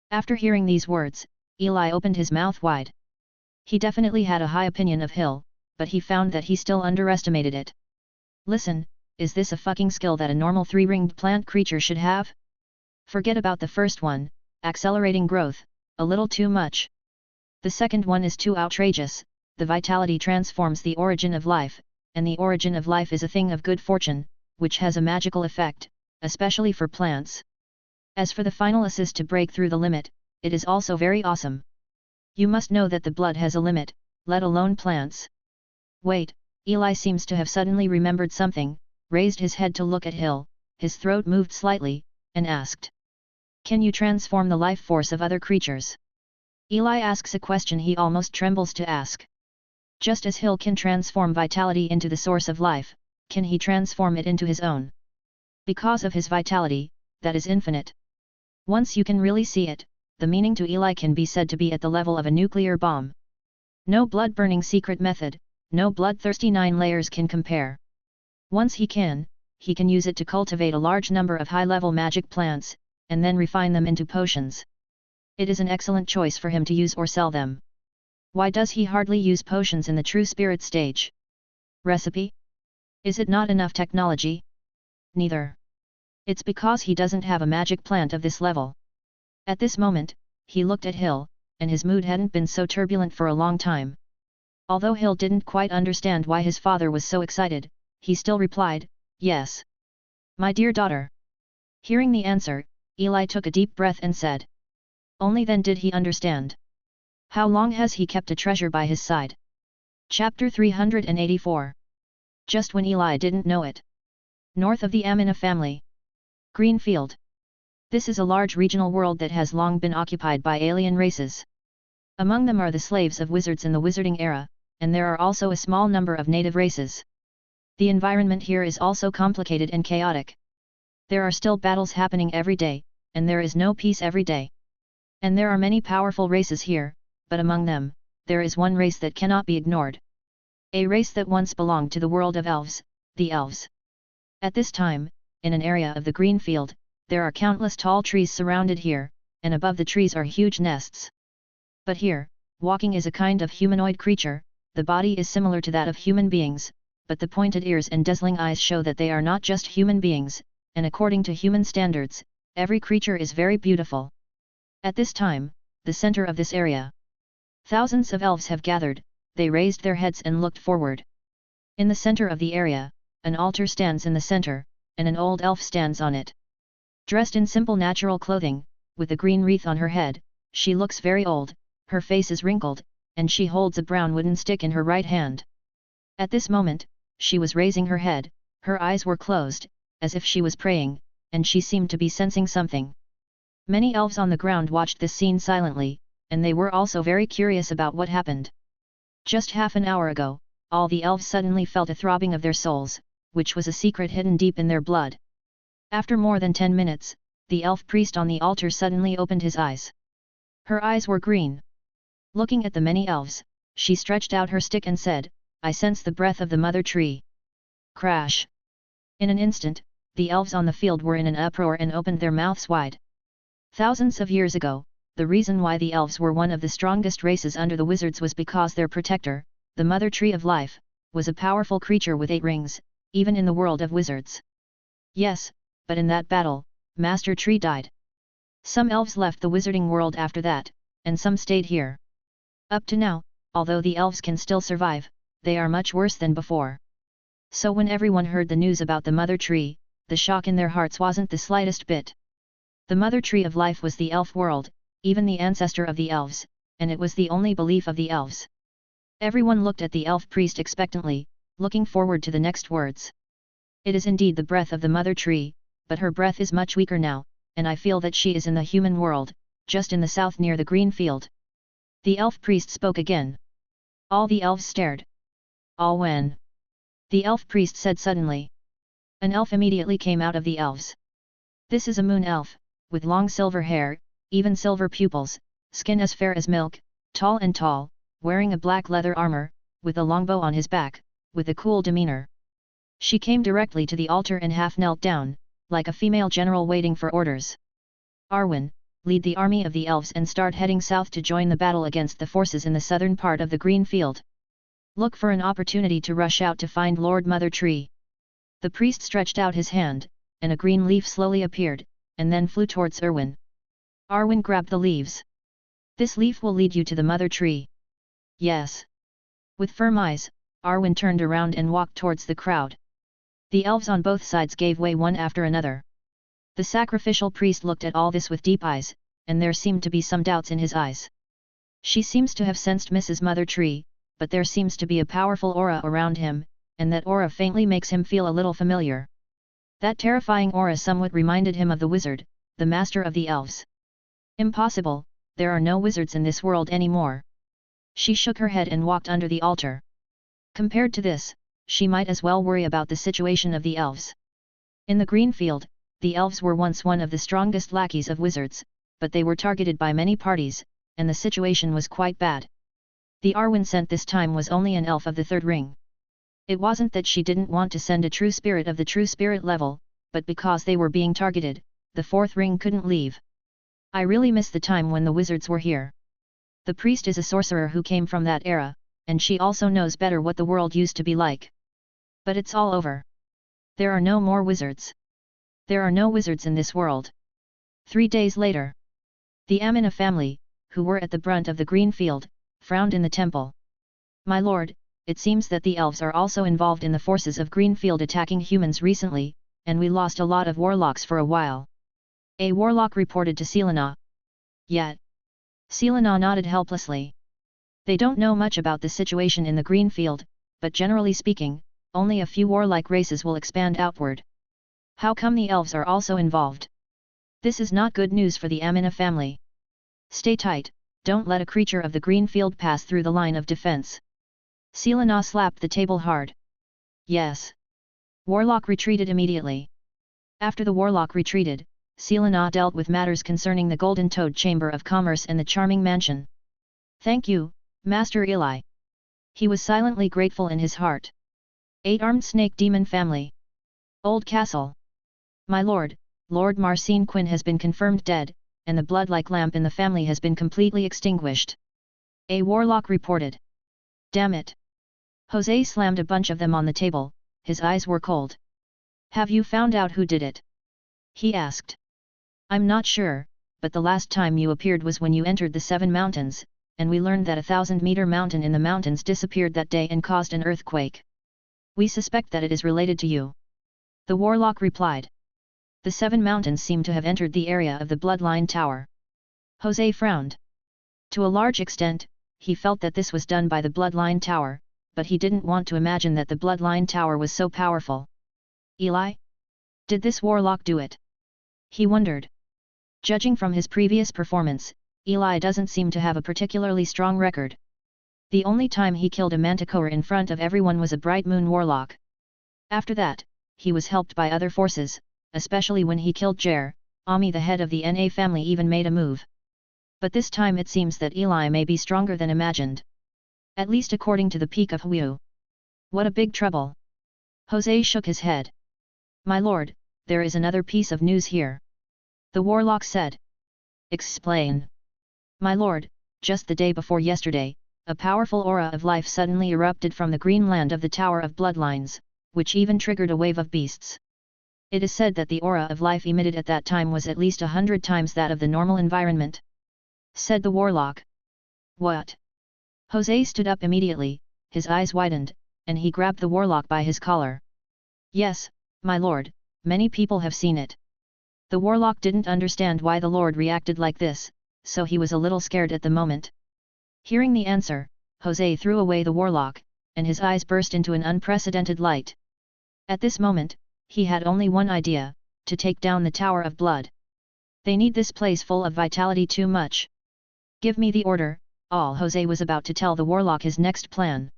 After hearing these words, Eli opened his mouth wide. He definitely had a high opinion of Hill, but he found that he still underestimated it. Listen, is this a fucking skill that a normal 3-ringed plant creature should have? Forget about the first one, accelerating growth, a little too much. The second one is too outrageous, the vitality transforms the origin of life, and the origin of life is a thing of good fortune, which has a magical effect, especially for plants. As for the final assist to break through the limit, it is also very awesome. You must know that the blood has a limit, let alone plants. Wait, Eli seems to have suddenly remembered something, raised his head to look at Hill, his throat moved slightly, and asked. Can you transform the life force of other creatures? Eli asks a question he almost trembles to ask. Just as Hill can transform vitality into the source of life, can he transform it into his own? Because of his vitality, that is infinite. Once you can really see it, the meaning to Eli can be said to be at the level of a nuclear bomb. No blood-burning secret method, no bloodthirsty 9 layers can compare. Once he can use it to cultivate a large number of high-level magic plants, and then refine them into potions. It is an excellent choice for him to use or sell them. Why does he hardly use potions in the true spirit stage? Recipe? Is it not enough technology? Neither. It's because he doesn't have a magic plant of this level. At this moment, he looked at Hill, and his mood hadn't been so turbulent for a long time. Although Hill didn't quite understand why his father was so excited, he still replied, Yes. My dear daughter. Hearing the answer, Eli took a deep breath and said. Only then did he understand. How long has he kept a treasure by his side? Chapter 384. Just when Eli didn't know it. North of the Amina family. Greenfield. This is a large regional world that has long been occupied by alien races. Among them are the slaves of wizards in the wizarding era, and there are also a small number of native races. The environment here is also complicated and chaotic. There are still battles happening every day, and there is no peace every day. And there are many powerful races here, but among them, there is one race that cannot be ignored. A race that once belonged to the world of elves, the elves. At this time, in an area of the green field, there are countless tall trees surrounded here, and above the trees are huge nests. But here, walking is a kind of humanoid creature, the body is similar to that of human beings, but the pointed ears and dazzling eyes show that they are not just human beings, and according to human standards, every creature is very beautiful. At this time, the center of this area. Thousands of elves have gathered, they raised their heads and looked forward. In the center of the area, an altar stands in the center, and an old elf stands on it. Dressed in simple natural clothing, with a green wreath on her head, she looks very old, her face is wrinkled, and she holds a brown wooden stick in her right hand. At this moment, she was raising her head, her eyes were closed, as if she was praying, and she seemed to be sensing something. Many elves on the ground watched this scene silently, and they were also very curious about what happened. Just half an hour ago, all the elves suddenly felt a throbbing of their souls, which was a secret hidden deep in their blood. After more than 10 minutes, the elf priest on the altar suddenly opened his eyes. Her eyes were green. Looking at the many elves, she stretched out her stick and said, "I sense the breath of the mother tree." Crash! In an instant, the elves on the field were in an uproar and opened their mouths wide. Thousands of years ago, the reason why the elves were one of the strongest races under the wizards was because their protector, the mother tree of life, was a powerful creature with 8 rings, even in the world of wizards. Yes, but in that battle, Master Tree died. Some elves left the wizarding world after that, and some stayed here. Up to now, although the elves can still survive, they are much worse than before. So when everyone heard the news about the mother tree, the shock in their hearts wasn't the slightest bit. The mother tree of life was the elf world, even the ancestor of the elves, and it was the only belief of the elves. Everyone looked at the elf priest expectantly, looking forward to the next words. "It is indeed the breath of the mother tree, but her breath is much weaker now, and I feel that she is in the human world, just in the south near the green field." The elf priest spoke again. All the elves stared. "All when?" the elf priest said suddenly. An elf immediately came out of the elves. "This is a moon elf, with long silver hair, even silver pupils, skin as fair as milk, tall and tall, wearing a black leather armor, with a longbow on his back, with a cool demeanor." She came directly to the altar and half knelt down, like a female general waiting for orders. "Arwen, lead the army of the elves and start heading south to join the battle against the forces in the southern part of the green field. Look for an opportunity to rush out to find Lord Mother Tree." The priest stretched out his hand, and a green leaf slowly appeared, and then flew towards Arwen. Arwen grabbed the leaves. "This leaf will lead you to the mother tree." "Yes." With firm eyes, Arwen turned around and walked towards the crowd. The elves on both sides gave way one after another. The sacrificial priest looked at all this with deep eyes, and there seemed to be some doubts in his eyes. "She seems to have sensed Mrs. Mother Tree, but there seems to be a powerful aura around him, and that aura faintly makes him feel a little familiar." That terrifying aura somewhat reminded him of the wizard, the master of the elves. "Impossible, there are no wizards in this world anymore." She shook her head and walked under the altar. Compared to this, she might as well worry about the situation of the elves. In the green field, the elves were once one of the strongest lackeys of wizards, but they were targeted by many parties, and the situation was quite bad. The Arwen sent this time was only an elf of the 3rd ring. It wasn't that she didn't want to send a true spirit of the true spirit level, but because they were being targeted, the 4th ring couldn't leave. "I really miss the time when the wizards were here." The priest is a sorcerer who came from that era, and she also knows better what the world used to be like. But it's all over. There are no more wizards. There are no wizards in this world. 3 days later, the Amina family, who were at the brunt of the green field, frowned in the temple. "My lord, it seems that the elves are also involved in the forces of Greenfield attacking humans recently, and we lost a lot of warlocks for a while." A warlock reported to Selena. "Yet." Selena nodded helplessly. "They don't know much about the situation in the Greenfield, but generally speaking, only a few warlike races will expand outward. How come the elves are also involved? This is not good news for the Amina family. Stay tight, don't let a creature of the Greenfield pass through the line of defense." Selena slapped the table hard. "Yes." Warlock retreated immediately. After the warlock retreated, Selena dealt with matters concerning the Golden Toad Chamber of Commerce and the charming mansion. "Thank you, Master Eli." He was silently grateful in his heart. 8-armed snake demon family. Old castle. "My lord, Lord Marcin Quinn has been confirmed dead, and the blood-like lamp in the family has been completely extinguished." A warlock reported. "Damn it." Jose slammed a bunch of them on the table, his eyes were cold. "Have you found out who did it?" he asked. "I'm not sure, but the last time you appeared was when you entered the 7 mountains, and we learned that a 1,000-meter mountain in the mountains disappeared that day and caused an earthquake. We suspect that it is related to you." The warlock replied. "The 7 mountains seem to have entered the area of the Bloodline Tower." Jose frowned. To a large extent, he felt that this was done by the Bloodline Tower, but he didn't want to imagine that the Bloodline Tower was so powerful. "Eli? Did this warlock do it?" he wondered. Judging from his previous performance, Eli doesn't seem to have a particularly strong record. The only time he killed a manticore in front of everyone was a Bright Moon Warlock. After that, he was helped by other forces, especially when he killed Jer. Ami, the head of the Na family, even made a move. But this time it seems that Eli may be stronger than imagined. At least according to the Peak of Huyu. What a big trouble! Jose shook his head. My lord, there is another piece of news here. The warlock said. Explain. My lord, just the day before yesterday, a powerful aura of life suddenly erupted from the green land of the Tower of Bloodlines, which even triggered a wave of beasts. It is said that the aura of life emitted at that time was at least 100 times that of the normal environment. Said the warlock. What? Jose stood up immediately, his eyes widened, and he grabbed the warlock by his collar. Yes, my lord, many people have seen it. The warlock didn't understand why the lord reacted like this, so he was a little scared at the moment. Hearing the answer, Jose threw away the warlock, and his eyes burst into an unprecedented light. At this moment, he had only one idea, to take down the Tower of Blood. They need this place full of vitality too much. Give me the order. All Jose was about to tell the warlock his next plan.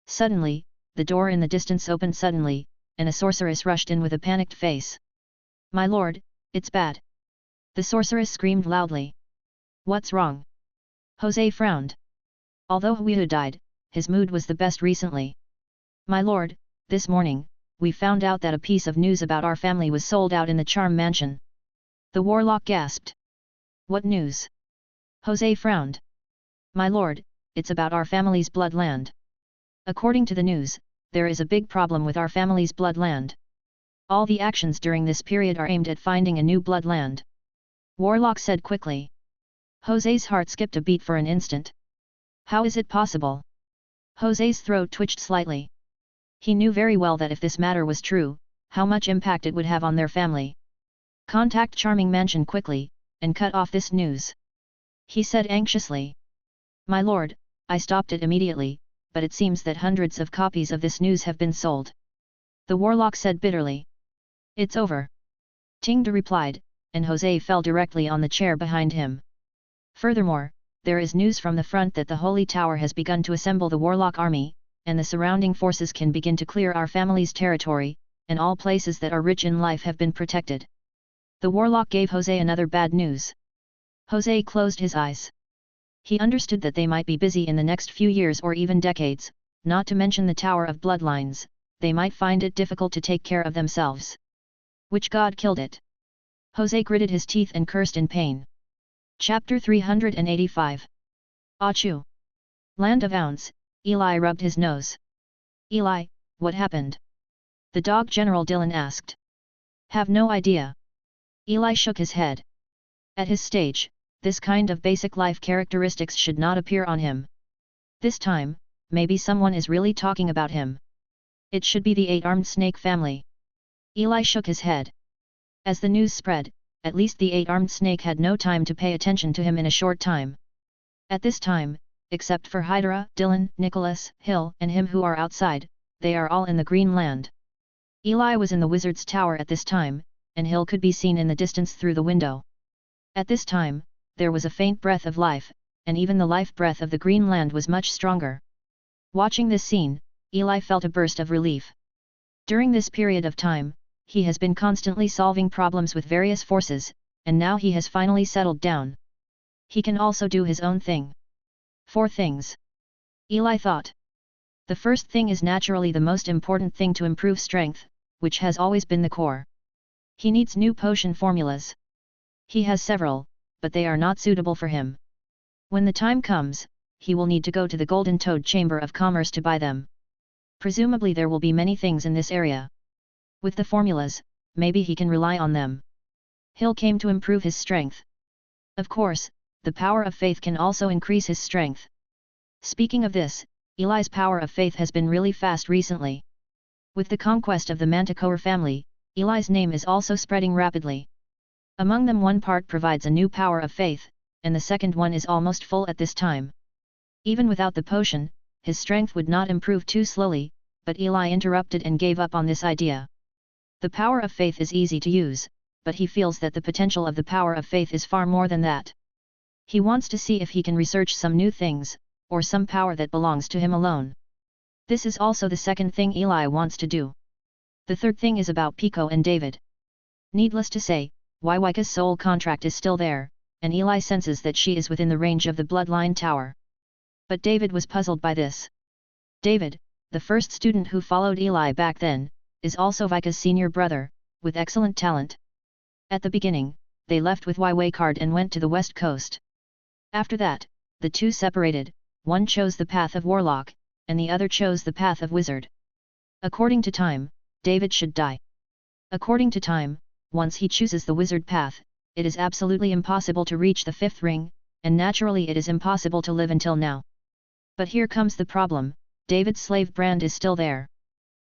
Suddenly, the door in the distance opened suddenly, and a sorceress rushed in with a panicked face. My lord, it's bad. The sorceress screamed loudly. What's wrong? Jose frowned. Although Huyu died, his mood was the best recently. My lord, this morning, we found out that a piece of news about our family was sold out in the Charm Mansion. The warlock gasped. What news? Jose frowned. My lord, it's about our family's bloodland. According to the news, there is a big problem with our family's bloodland. All the actions during this period are aimed at finding a new bloodland. Warlock said quickly. Jose's heart skipped a beat for an instant. How is it possible? Jose's throat twitched slightly. He knew very well that if this matter was true, how much impact it would have on their family. Contact Charming Mansion quickly, and cut off this news. He said anxiously. My lord, I stopped it immediately, but it seems that hundreds of copies of this news have been sold. The warlock said bitterly. It's over. Tingda replied, and Jose fell directly on the chair behind him. Furthermore, there is news from the front that the Holy Tower has begun to assemble the warlock army, and the surrounding forces can begin to clear our family's territory, and all places that are rich in life have been protected. The warlock gave Jose another bad news. Jose closed his eyes. He understood that they might be busy in the next few years or even decades, not to mention the Tower of Bloodlines, they might find it difficult to take care of themselves. Which god killed it? Jose gritted his teeth and cursed in pain. Chapter 385. Achu. Land of Ounce. Eli rubbed his nose. Eli, what happened? The dog General Dylan asked. Have no idea. Eli shook his head. At his stage, this kind of basic life characteristics should not appear on him. This time, maybe someone is really talking about him. It should be the 8-armed snake family. Eli shook his head. As the news spread, at least the 8-armed snake had no time to pay attention to him in a short time. At this time, except for Hydra, Dylan, Nicholas, Hill, and him who are outside, they are all in the Green Land. Eli was in the wizard's tower at this time, and Hill could be seen in the distance through the window. At this time, there was a faint breath of life, and even the life breath of the Green Land was much stronger. Watching this scene, Eli felt a burst of relief. During this period of time, he has been constantly solving problems with various forces, and now he has finally settled down. He can also do his own thing. 4 things. Eli thought. The first thing is naturally the most important thing to improve strength, which has always been the core. He needs new potion formulas. He has several, but they are not suitable for him. When the time comes, he will need to go to the Golden Toad Chamber of Commerce to buy them. Presumably there will be many things in this area. With the formulas, maybe he can rely on them. Hill came to improve his strength. Of course, the power of faith can also increase his strength. Speaking of this, Eli's power of faith has been really fast recently. With the conquest of the Manticore family, Eli's name is also spreading rapidly. Among them one part provides a new power of faith, and the second one is almost full at this time. Even without the potion, his strength would not improve too slowly, but Eli interrupted and gave up on this idea. The power of faith is easy to use, but he feels that the potential of the power of faith is far more than that. He wants to see if he can research some new things, or some power that belongs to him alone. This is also the second thing Eli wants to do. The third thing is about Pico and David. Needless to say, Waiwaika's soul contract is still there, and Eli senses that she is within the range of the bloodline tower. But David was puzzled by this. David, the first student who followed Eli back then, is also Vika's senior brother, with excellent talent. At the beginning, they left with Waiwaikard and went to the west coast. After that, the two separated, one chose the path of warlock, and the other chose the path of wizard. According to time, David should die. According to time, once he chooses the wizard path, it is absolutely impossible to reach the fifth ring, and naturally it is impossible to live until now. But here comes the problem, David's slave brand is still there.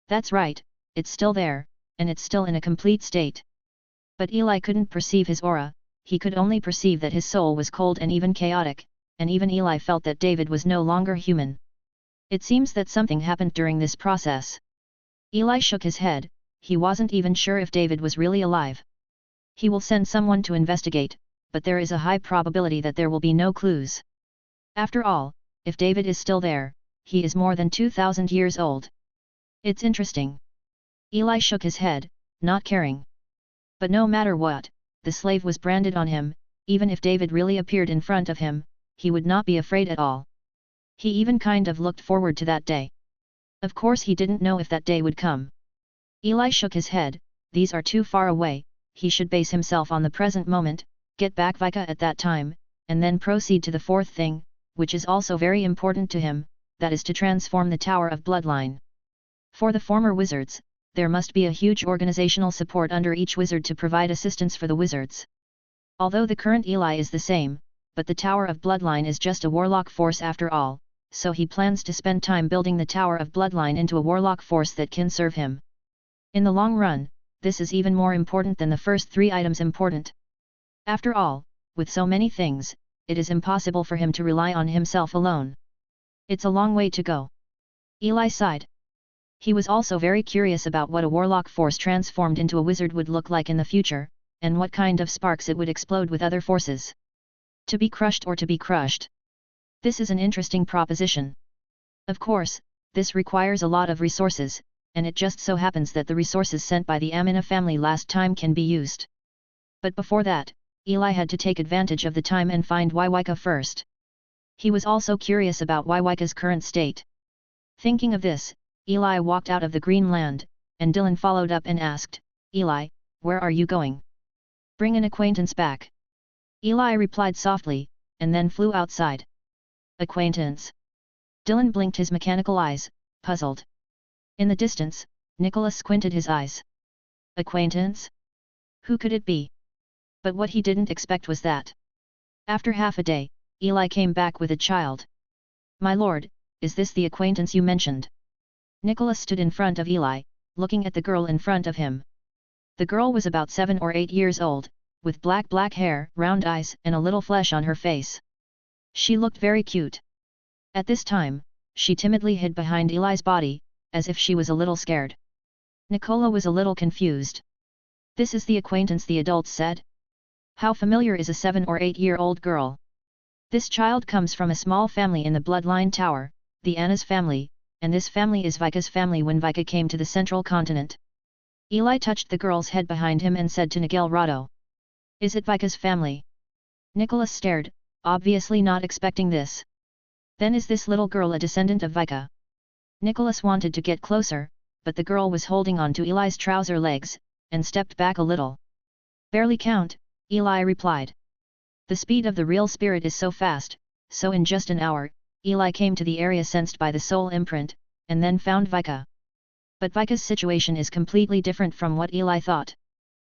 That's right, it's still there, and it's still in a complete state. But Eli couldn't perceive his aura, he could only perceive that his soul was cold and even chaotic, and even Eli felt that David was no longer human. It seems that something happened during this process. Eli shook his head, he wasn't even sure if David was really alive. He will send someone to investigate, but there is a high probability that there will be no clues. After all, if David is still there, he is more than 2,000 years old. It's interesting. Eli shook his head, not caring. But no matter what, the slave was branded on him, even if David really appeared in front of him, he would not be afraid at all. He even kind of looked forward to that day. Of course he didn't know if that day would come. Eli shook his head, these are too far away, he should base himself on the present moment, get back Vika at that time, and then proceed to the fourth thing, which is also very important to him, that is to transform the Tower of Bloodline. For the former wizards, there must be a huge organizational support under each wizard to provide assistance for the wizards. Although the current Eli is the same, but the Tower of Bloodline is just a warlock force after all, so he plans to spend time building the Tower of Bloodline into a warlock force that can serve him. In the long run, this is even more important than the first three items important. After all, with so many things, it is impossible for him to rely on himself alone. It's a long way to go. Eli sighed. He was also very curious about what a warlock force transformed into a wizard would look like in the future, and what kind of sparks it would explode with other forces. To be crushed or to be crushed. This is an interesting proposition. Of course, this requires a lot of resources, and it just so happens that the resources sent by the Amina family last time can be used. But before that, Eli had to take advantage of the time and find Waiwaika first. He was also curious about Waiwaika's current state. Thinking of this, Eli walked out of the green land, and Dylan followed up and asked, Eli, where are you going? Bring an acquaintance back. Eli replied softly, and then flew outside. Acquaintance? Dylan blinked his mechanical eyes, puzzled. In the distance, Nicholas squinted his eyes. Acquaintance? Who could it be? But what he didn't expect was that. After half a day, Eli came back with a child. My lord, is this the acquaintance you mentioned? Nicholas stood in front of Eli, looking at the girl in front of him. The girl was about 7 or 8 years old, with black hair, round eyes and a little flesh on her face. She looked very cute. At this time, she timidly hid behind Eli's body, as if she was a little scared. Nicola was a little confused. This is the acquaintance the adults said? How familiar is a 7 or 8-year-old girl? This child comes from a small family in the Bloodline Tower, the Anna's family, and this family is Vika's family when Vika came to the central continent. Eli touched the girl's head behind him and said to Nigel Rado. Is it Vika's family? Nicholas stared, obviously not expecting this. Then is this little girl a descendant of Vika? Nicholas wanted to get closer, but the girl was holding on to Eli's trouser legs, and stepped back a little. Barely count, Eli replied. The speed of the real spirit is so fast, so in just an hour, Eli came to the area sensed by the soul imprint, and then found Vika. But Vika's situation is completely different from what Eli thought.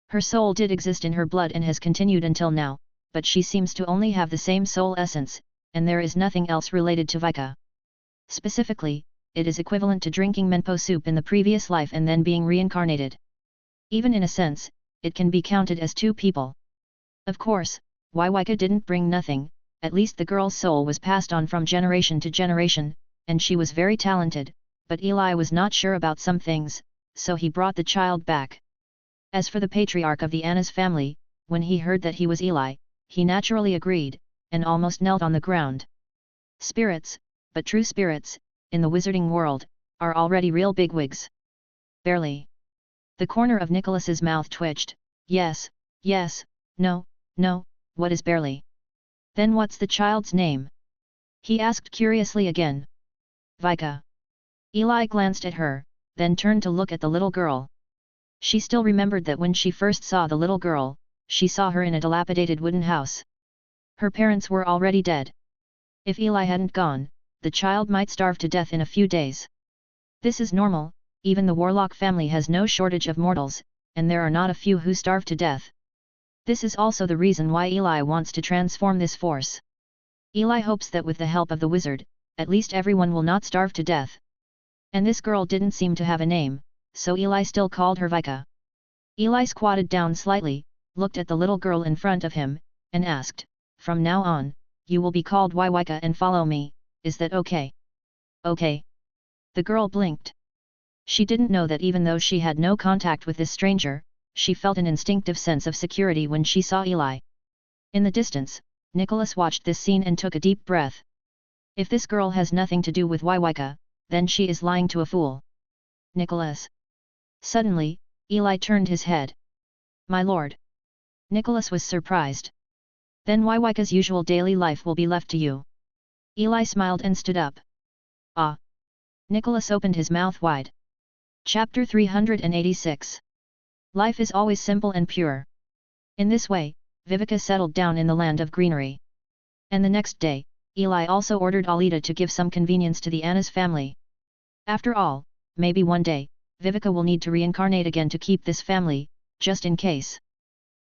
Her soul did exist in her blood and has continued until now, but she seems to only have the same soul essence, and there is nothing else related to Vika. Specifically, it is equivalent to drinking menpo soup in the previous life and then being reincarnated. Even in a sense, it can be counted as two people. Of course, Waiwaika didn't bring nothing, at least the girl's soul was passed on from generation to generation, and she was very talented, but Eli was not sure about some things, so he brought the child back. As for the patriarch of the Annas family, when he heard that he was Eli, he naturally agreed, and almost knelt on the ground. Spirits, but true spirits, in the wizarding world, are already real bigwigs. Barely. The corner of Nicholas's mouth twitched. Yes, yes, no, no, what is barely? Then what's the child's name? He asked curiously again. Vika. Eli glanced at her, then turned to look at the little girl. She still remembered that when she first saw the little girl, she saw her in a dilapidated wooden house. Her parents were already dead. If Eli hadn't gone, the child might starve to death in a few days. This is normal, even the Warlock family has no shortage of mortals, and there are not a few who starve to death. This is also the reason why Eli wants to transform this force. Eli hopes that with the help of the wizard, at least everyone will not starve to death. And this girl didn't seem to have a name, so Eli still called her Vika. Eli squatted down slightly, looked at the little girl in front of him, and asked, "From now on, you will be called Vika and follow me, is that okay?" "Okay." The girl blinked. She didn't know that even though she had no contact with this stranger, she felt an instinctive sense of security when she saw Eli. In the distance, Nicholas watched this scene and took a deep breath. If this girl has nothing to do with Vika, then she is lying to a fool. "Nicholas." Suddenly, Eli turned his head. "My lord." Nicholas was surprised. "Then Vika's usual daily life will be left to you." Eli smiled and stood up. "Ah!" Nicholas opened his mouth wide. Chapter 386. Life is always simple and pure. In this way, Viveka settled down in the land of greenery. And the next day, Eli also ordered Alida to give some convenience to the Annas family. After all, maybe one day, Viveka will need to reincarnate again to keep this family, just in case.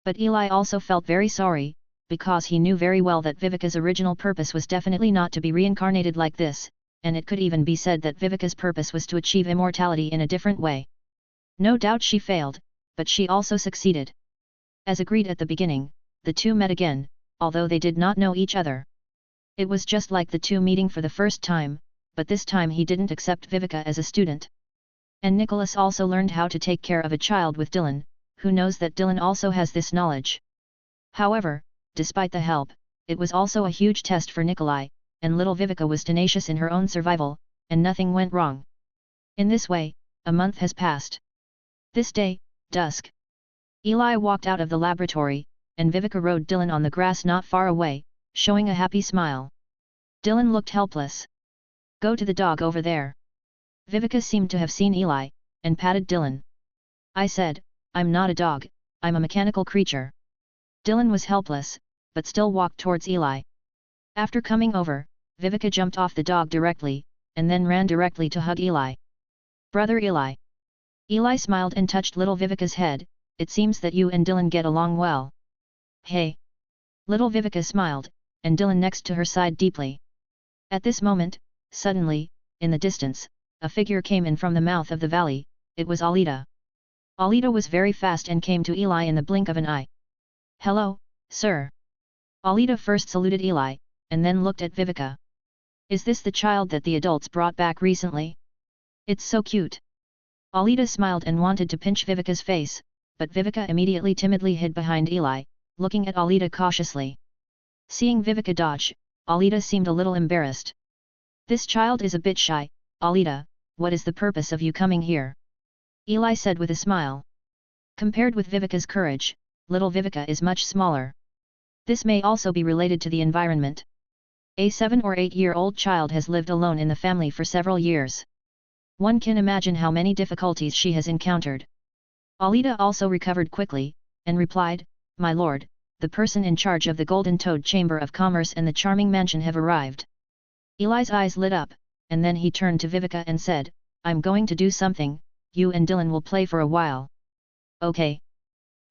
But Eli also felt very sorry, because he knew very well that Viveka's original purpose was definitely not to be reincarnated like this, and it could even be said that Viveka's purpose was to achieve immortality in a different way. No doubt she failed, but she also succeeded. As agreed at the beginning, the two met again, although they did not know each other. It was just like the two meeting for the first time, but this time he didn't accept Viveka as a student. And Nicholas also learned how to take care of a child with Dylan, who knows that Dylan also has this knowledge. However, despite the help, it was also a huge test for Nikolai, and little Viveka was tenacious in her own survival, and nothing went wrong. In this way, a month has passed. This day, dusk. Eli walked out of the laboratory, and Viveka rode Dylan on the grass not far away, showing a happy smile. Dylan looked helpless. "Go to the dog over there." Viveka seemed to have seen Eli, and patted Dylan. "I said, I'm not a dog, I'm a mechanical creature." Dylan was helpless, but still walked towards Eli. After coming over, Viveka jumped off the dog directly, and then ran directly to hug Eli. "Brother Eli." Eli smiled and touched little Viveka's head. "It seems that you and Dylan get along well." "Hey!" Little Viveka smiled, and Dylan next to her sighed deeply. At this moment, suddenly, in the distance, a figure came in from the mouth of the valley. It was Alida. Alida was very fast and came to Eli in the blink of an eye. "Hello, sir." Alida first saluted Eli, and then looked at Viveka. "Is this the child that the adults brought back recently? It's so cute." Alida smiled and wanted to pinch Viveka's face, but Viveka immediately timidly hid behind Eli, looking at Alida cautiously. Seeing Viveka dodge, Alida seemed a little embarrassed. "This child is a bit shy, Alida, what is the purpose of you coming here?" Eli said with a smile. Compared with Viveka's courage, little Viveka is much smaller. This may also be related to the environment. A 7 or 8-year-old child has lived alone in the family for several years. One can imagine how many difficulties she has encountered. Alida also recovered quickly, and replied, "My lord, the person in charge of the Golden Toad Chamber of Commerce and the Charming Mansion have arrived." Eli's eyes lit up, and then he turned to Viveka and said, "I'm going to do something, you and Dylan will play for a while." "Okay."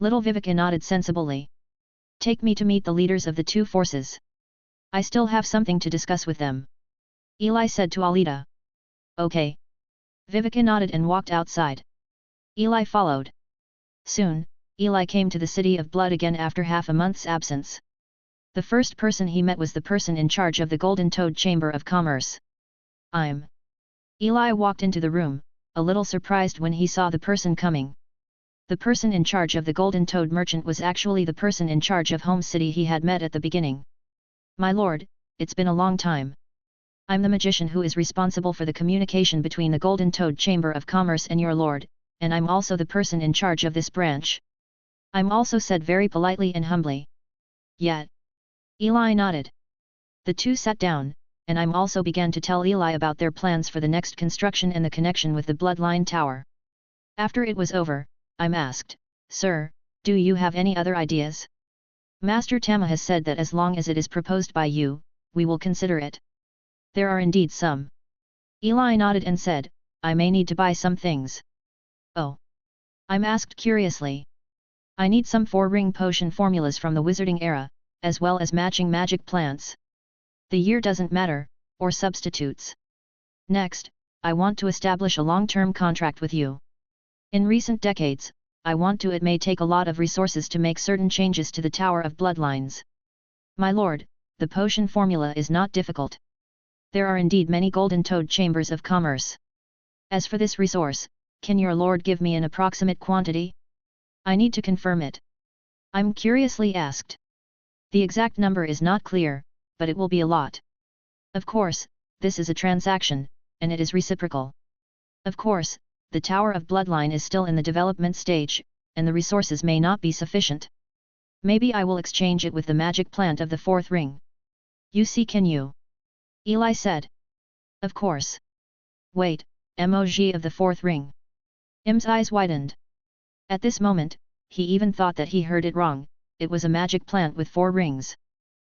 Little Viveka nodded sensibly. "Take me to meet the leaders of the two forces. I still have something to discuss with them." Eli said to Alida. "Okay." Viveka nodded and walked outside. Eli followed. Soon, Eli came to the City of Blood again after half a month's absence. The first person he met was the person in charge of the Golden Toad Chamber of Commerce. Eli walked into the room, a little surprised when he saw the person coming. The person in charge of the Golden Toad merchant was actually the person in charge of Home City he had met at the beginning. My lord, it's been a long time. I'm the magician who is responsible for the communication between the Golden Toad Chamber of Commerce and your lord, and I'm also the person in charge of this branch. I'm also said very politely and humbly. Yet. Eli nodded. The two sat down, and I'm also began to tell Eli about their plans for the next construction and the connection with the Bloodline Tower. After it was over, I'm asked, Sir, do you have any other ideas? Master Tama has said that as long as it is proposed by you, we will consider it. There are indeed some. Eli nodded and said, I may need to buy some things. Oh. I'm asked curiously. I need some 4-ring potion formulas from the wizarding era, as well as matching magic plants. The year doesn't matter, or substitutes. Next, I want to establish a long-term contract with you. In recent decades, I want to it may take a lot of resources to make certain changes to the Tower of Bloodlines. My lord, the potion formula is not difficult. There are indeed many Golden Toad chambers of commerce. As for this resource, can your lord give me an approximate quantity? I need to confirm it. I'm curiously asked. The exact number is not clear, but it will be a lot. Of course, this is a transaction, and it is reciprocal. Of course, the Tower of Bloodline is still in the development stage, and the resources may not be sufficient. Maybe I will exchange it with the magic plant of the 4th ring. You see, can you? Eli said. Of course. Wait, emoji of the 4th ring. Im's eyes widened. At this moment, he even thought that he heard it wrong, it was a magic plant with 4 rings.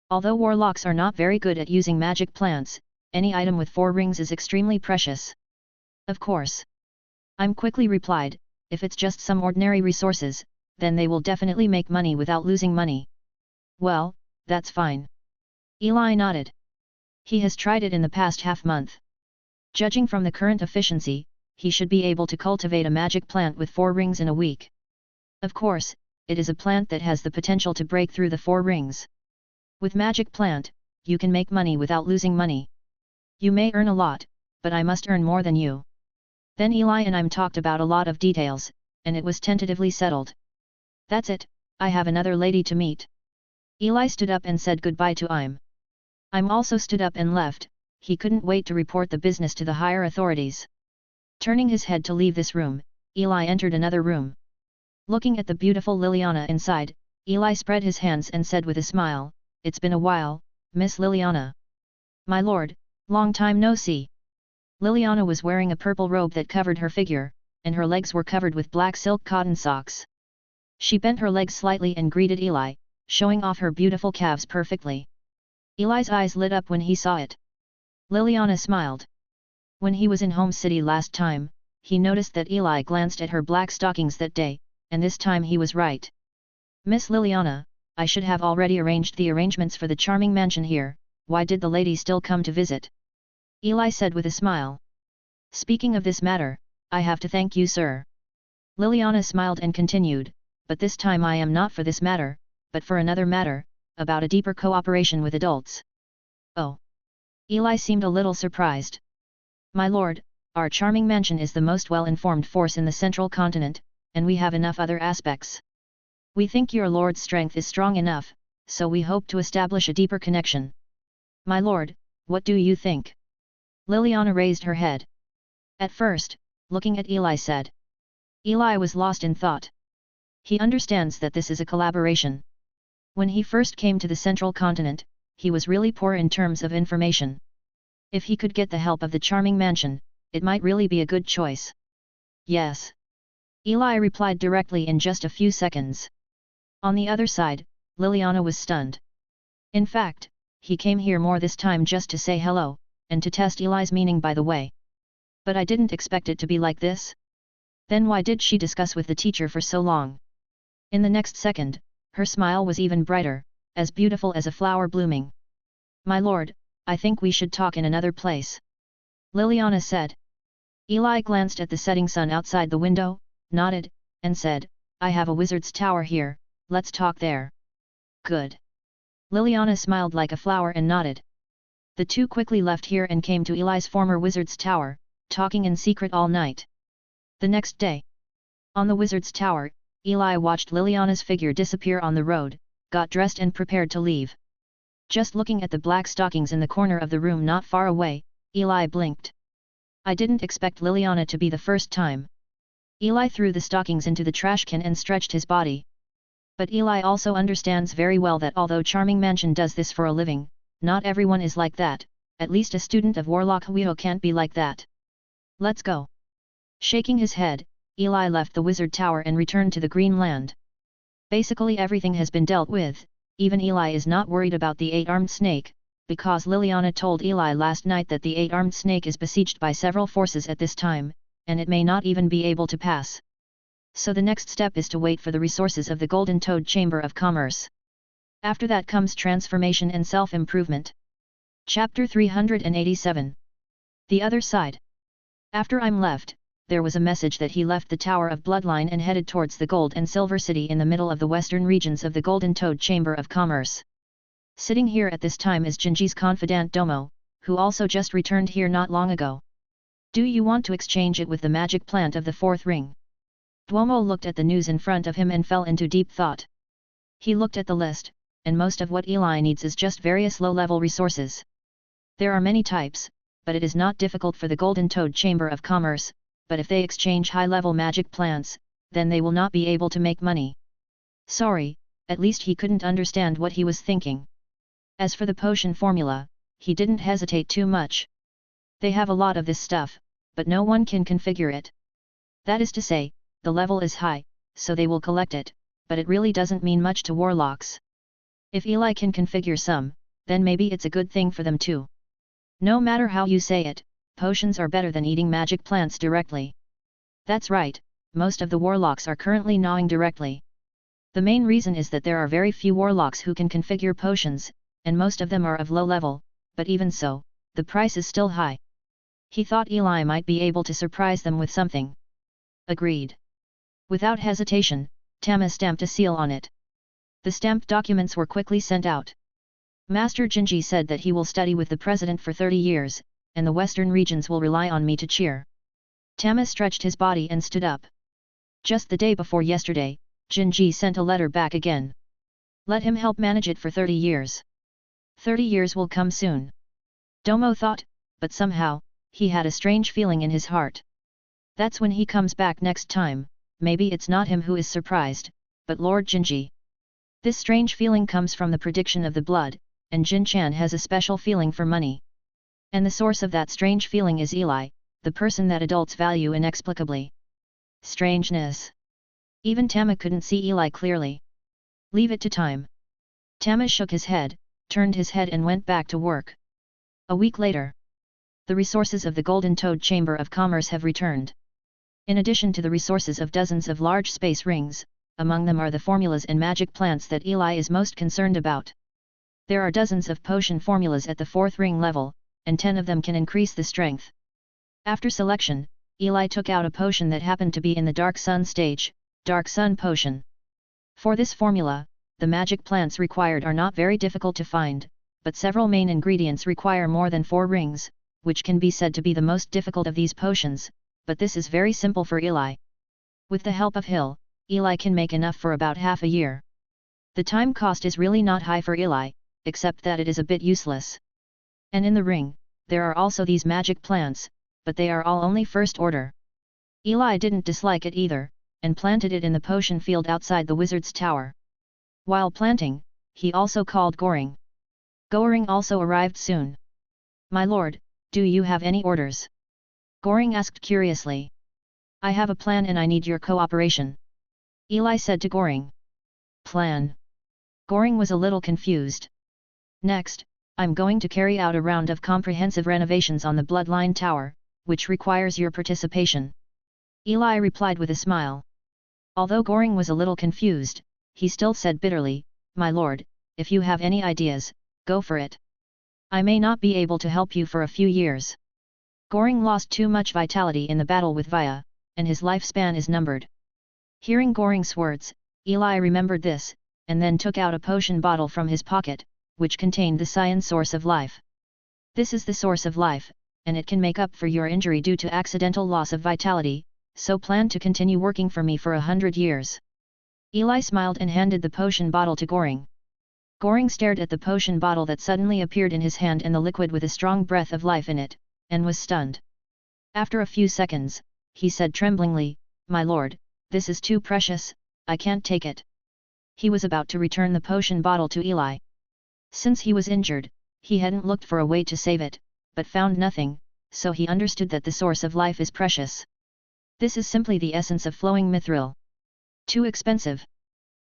Although warlocks are not very good at using magic plants, any item with 4 rings is extremely precious. Of course. I'm quickly replied, if it's just some ordinary resources, then they will definitely make money without losing money. Well, that's fine. Eli nodded. He has tried it in the past half-month. Judging from the current efficiency, he should be able to cultivate a magic plant with 4 rings in a week. Of course, it is a plant that has the potential to break through the 4 rings. With magic plant, you can make money without losing money. You may earn a lot, but I must earn more than you. Then Eli and I talked about a lot of details, and it was tentatively settled. That's it, I have another lady to meet. Eli stood up and said goodbye to Im. Im also stood up and left, he couldn't wait to report the business to the higher authorities. Turning his head to leave this room, Eli entered another room. Looking at the beautiful Liliana inside, Eli spread his hands and said with a smile, It's been a while, Miss Liliana. My lord, long time no see. Liliana was wearing a purple robe that covered her figure, and her legs were covered with black silk cotton socks. She bent her legs slightly and greeted Eli, showing off her beautiful calves perfectly. Eli's eyes lit up when he saw it. Liliana smiled. When he was in Home City last time, he noticed that Eli glanced at her black stockings that day, and this time he was right. Miss Liliana, I should have already arranged the arrangements for the charming mansion here, why did the lady still come to visit? Eli said with a smile. Speaking of this matter, I have to thank you, sir. Liliana smiled and continued, but this time I am not for this matter, but for another matter, about a deeper cooperation with adults. Oh. Eli seemed a little surprised. My lord, our charming mansion is the most well-informed force in the central continent, and we have enough other aspects. We think your lord's strength is strong enough, so we hope to establish a deeper connection. My lord, what do you think? Liliana raised her head. At first, looking at Eli said. Eli was lost in thought. He understands that this is a collaboration. When he first came to the central continent, he was really poor in terms of information. If he could get the help of the charming mansion, it might really be a good choice. Yes. Eli replied directly in just a few seconds. On the other side, Liliana was stunned. In fact, he came here more this time just to say hello, and to test Eli's meaning by the way. But I didn't expect it to be like this. Then why did she discuss with the teacher for so long? In the next second, her smile was even brighter, as beautiful as a flower blooming. My lord, I think we should talk in another place. Liliana said. Eli glanced at the setting sun outside the window, nodded, and said, I have a wizard's tower here, let's talk there. Good. Liliana smiled like a flower and nodded. The two quickly left here and came to Eli's former wizard's tower, talking in secret all night. The next day. On the wizard's tower, Eli watched Liliana's figure disappear on the road, got dressed and prepared to leave. Just looking at the black stockings in the corner of the room not far away, Eli blinked. I didn't expect Liliana to be the first time. Eli threw the stockings into the trash can and stretched his body. But Eli also understands very well that although Charming Mansion does this for a living, not everyone is like that, at least a student of Warlock Huito can't be like that. Let's go. Shaking his head, Eli left the wizard tower and returned to the Green Land. Basically everything has been dealt with, even Eli is not worried about the 8-armed snake, because Liliana told Eli last night that the 8-armed snake is besieged by several forces at this time, and it may not even be able to pass. So the next step is to wait for the resources of the Golden Toad Chamber of Commerce. After that comes transformation and self-improvement. Chapter 387. The Other Side. After I'm left, there was a message that he left the Tower of Bloodline and headed towards the Gold and Silver City in the middle of the western regions of the Golden Toad Chamber of Commerce. Sitting here at this time is Jinji's confidant Domo, who also just returned here not long ago. Do you want to exchange it with the magic plant of the fourth ring? Duomo looked at the news in front of him and fell into deep thought. He looked at the list, and most of what Eli needs is just various low-level resources. There are many types, but it is not difficult for the Golden Toad Chamber of Commerce, but if they exchange high-level magic plants, then they will not be able to make money. Sorry, at least he couldn't understand what he was thinking. As for the potion formula, he didn't hesitate too much. They have a lot of this stuff, but no one can configure it. That is to say, the level is high, so they will collect it, but it really doesn't mean much to warlocks. If Eli can configure some, then maybe it's a good thing for them too. No matter how you say it, potions are better than eating magic plants directly. That's right, most of the warlocks are currently gnawing directly. The main reason is that there are very few warlocks who can configure potions, and most of them are of low level, but even so, the price is still high. He thought Eli might be able to surprise them with something. Agreed. Without hesitation, Tama stamped a seal on it. The stamped documents were quickly sent out. Master Jinji said that he will study with the president for 30 years, and the western regions will rely on me to cheer. Tama stretched his body and stood up. Just the day before yesterday, Jinji sent a letter back again. Let him help manage it for 30 years. 30 years will come soon. Domo thought, but somehow, he had a strange feeling in his heart. That's when he comes back next time, maybe it's not him who is surprised, but Lord Jinji. This strange feeling comes from the prediction of the blood, and Jin-chan has a special feeling for money. And the source of that strange feeling is Eli, the person that adults value inexplicably. Strangeness. Even Tama couldn't see Eli clearly. Leave it to time. Tama shook his head, turned his head and went back to work. A week later. The resources of the Golden Toad Chamber of Commerce have returned. In addition to the resources of dozens of large space rings, among them are the formulas and magic plants that Eli is most concerned about. There are dozens of potion formulas at the fourth ring level, and 10 of them can increase the strength. After selection, Eli took out a potion that happened to be in the Dark Sun stage, Dark Sun Potion. For this formula, the magic plants required are not very difficult to find, but several main ingredients require more than 4 rings, which can be said to be the most difficult of these potions, but this is very simple for Eli. With the help of Hill, Eli can make enough for about half a year. The time cost is really not high for Eli, except that it is a bit useless. And in the ring, there are also these magic plants, but they are all only first order. Eli didn't dislike it either, and planted it in the potion field outside the wizard's tower. While planting, he also called Goring. Goring also arrived soon. My lord, do you have any orders? Goring asked curiously. I have a plan and I need your cooperation. Eli said to Goring. Plan? Goring was a little confused. Next, I'm going to carry out a round of comprehensive renovations on the Bloodline Tower, which requires your participation. Eli replied with a smile. Although Goring was a little confused, he still said bitterly, My lord, if you have any ideas, go for it. I may not be able to help you for a few years. Goring lost too much vitality in the battle with Vaya, and his lifespan is numbered. Hearing Goring's words, Eli remembered this, and then took out a potion bottle from his pocket, which contained the cyan source of life. This is the source of life, and it can make up for your injury due to accidental loss of vitality, so plan to continue working for me for 100 years. Eli smiled and handed the potion bottle to Goring. Goring stared at the potion bottle that suddenly appeared in his hand and the liquid with a strong breath of life in it, and was stunned. After a few seconds, he said tremblingly, "My lord, this is too precious, I can't take it." He was about to return the potion bottle to Eli. Since he was injured, he hadn't looked for a way to save it, but found nothing, so he understood that the source of life is precious. This is simply the essence of flowing mithril. Too expensive.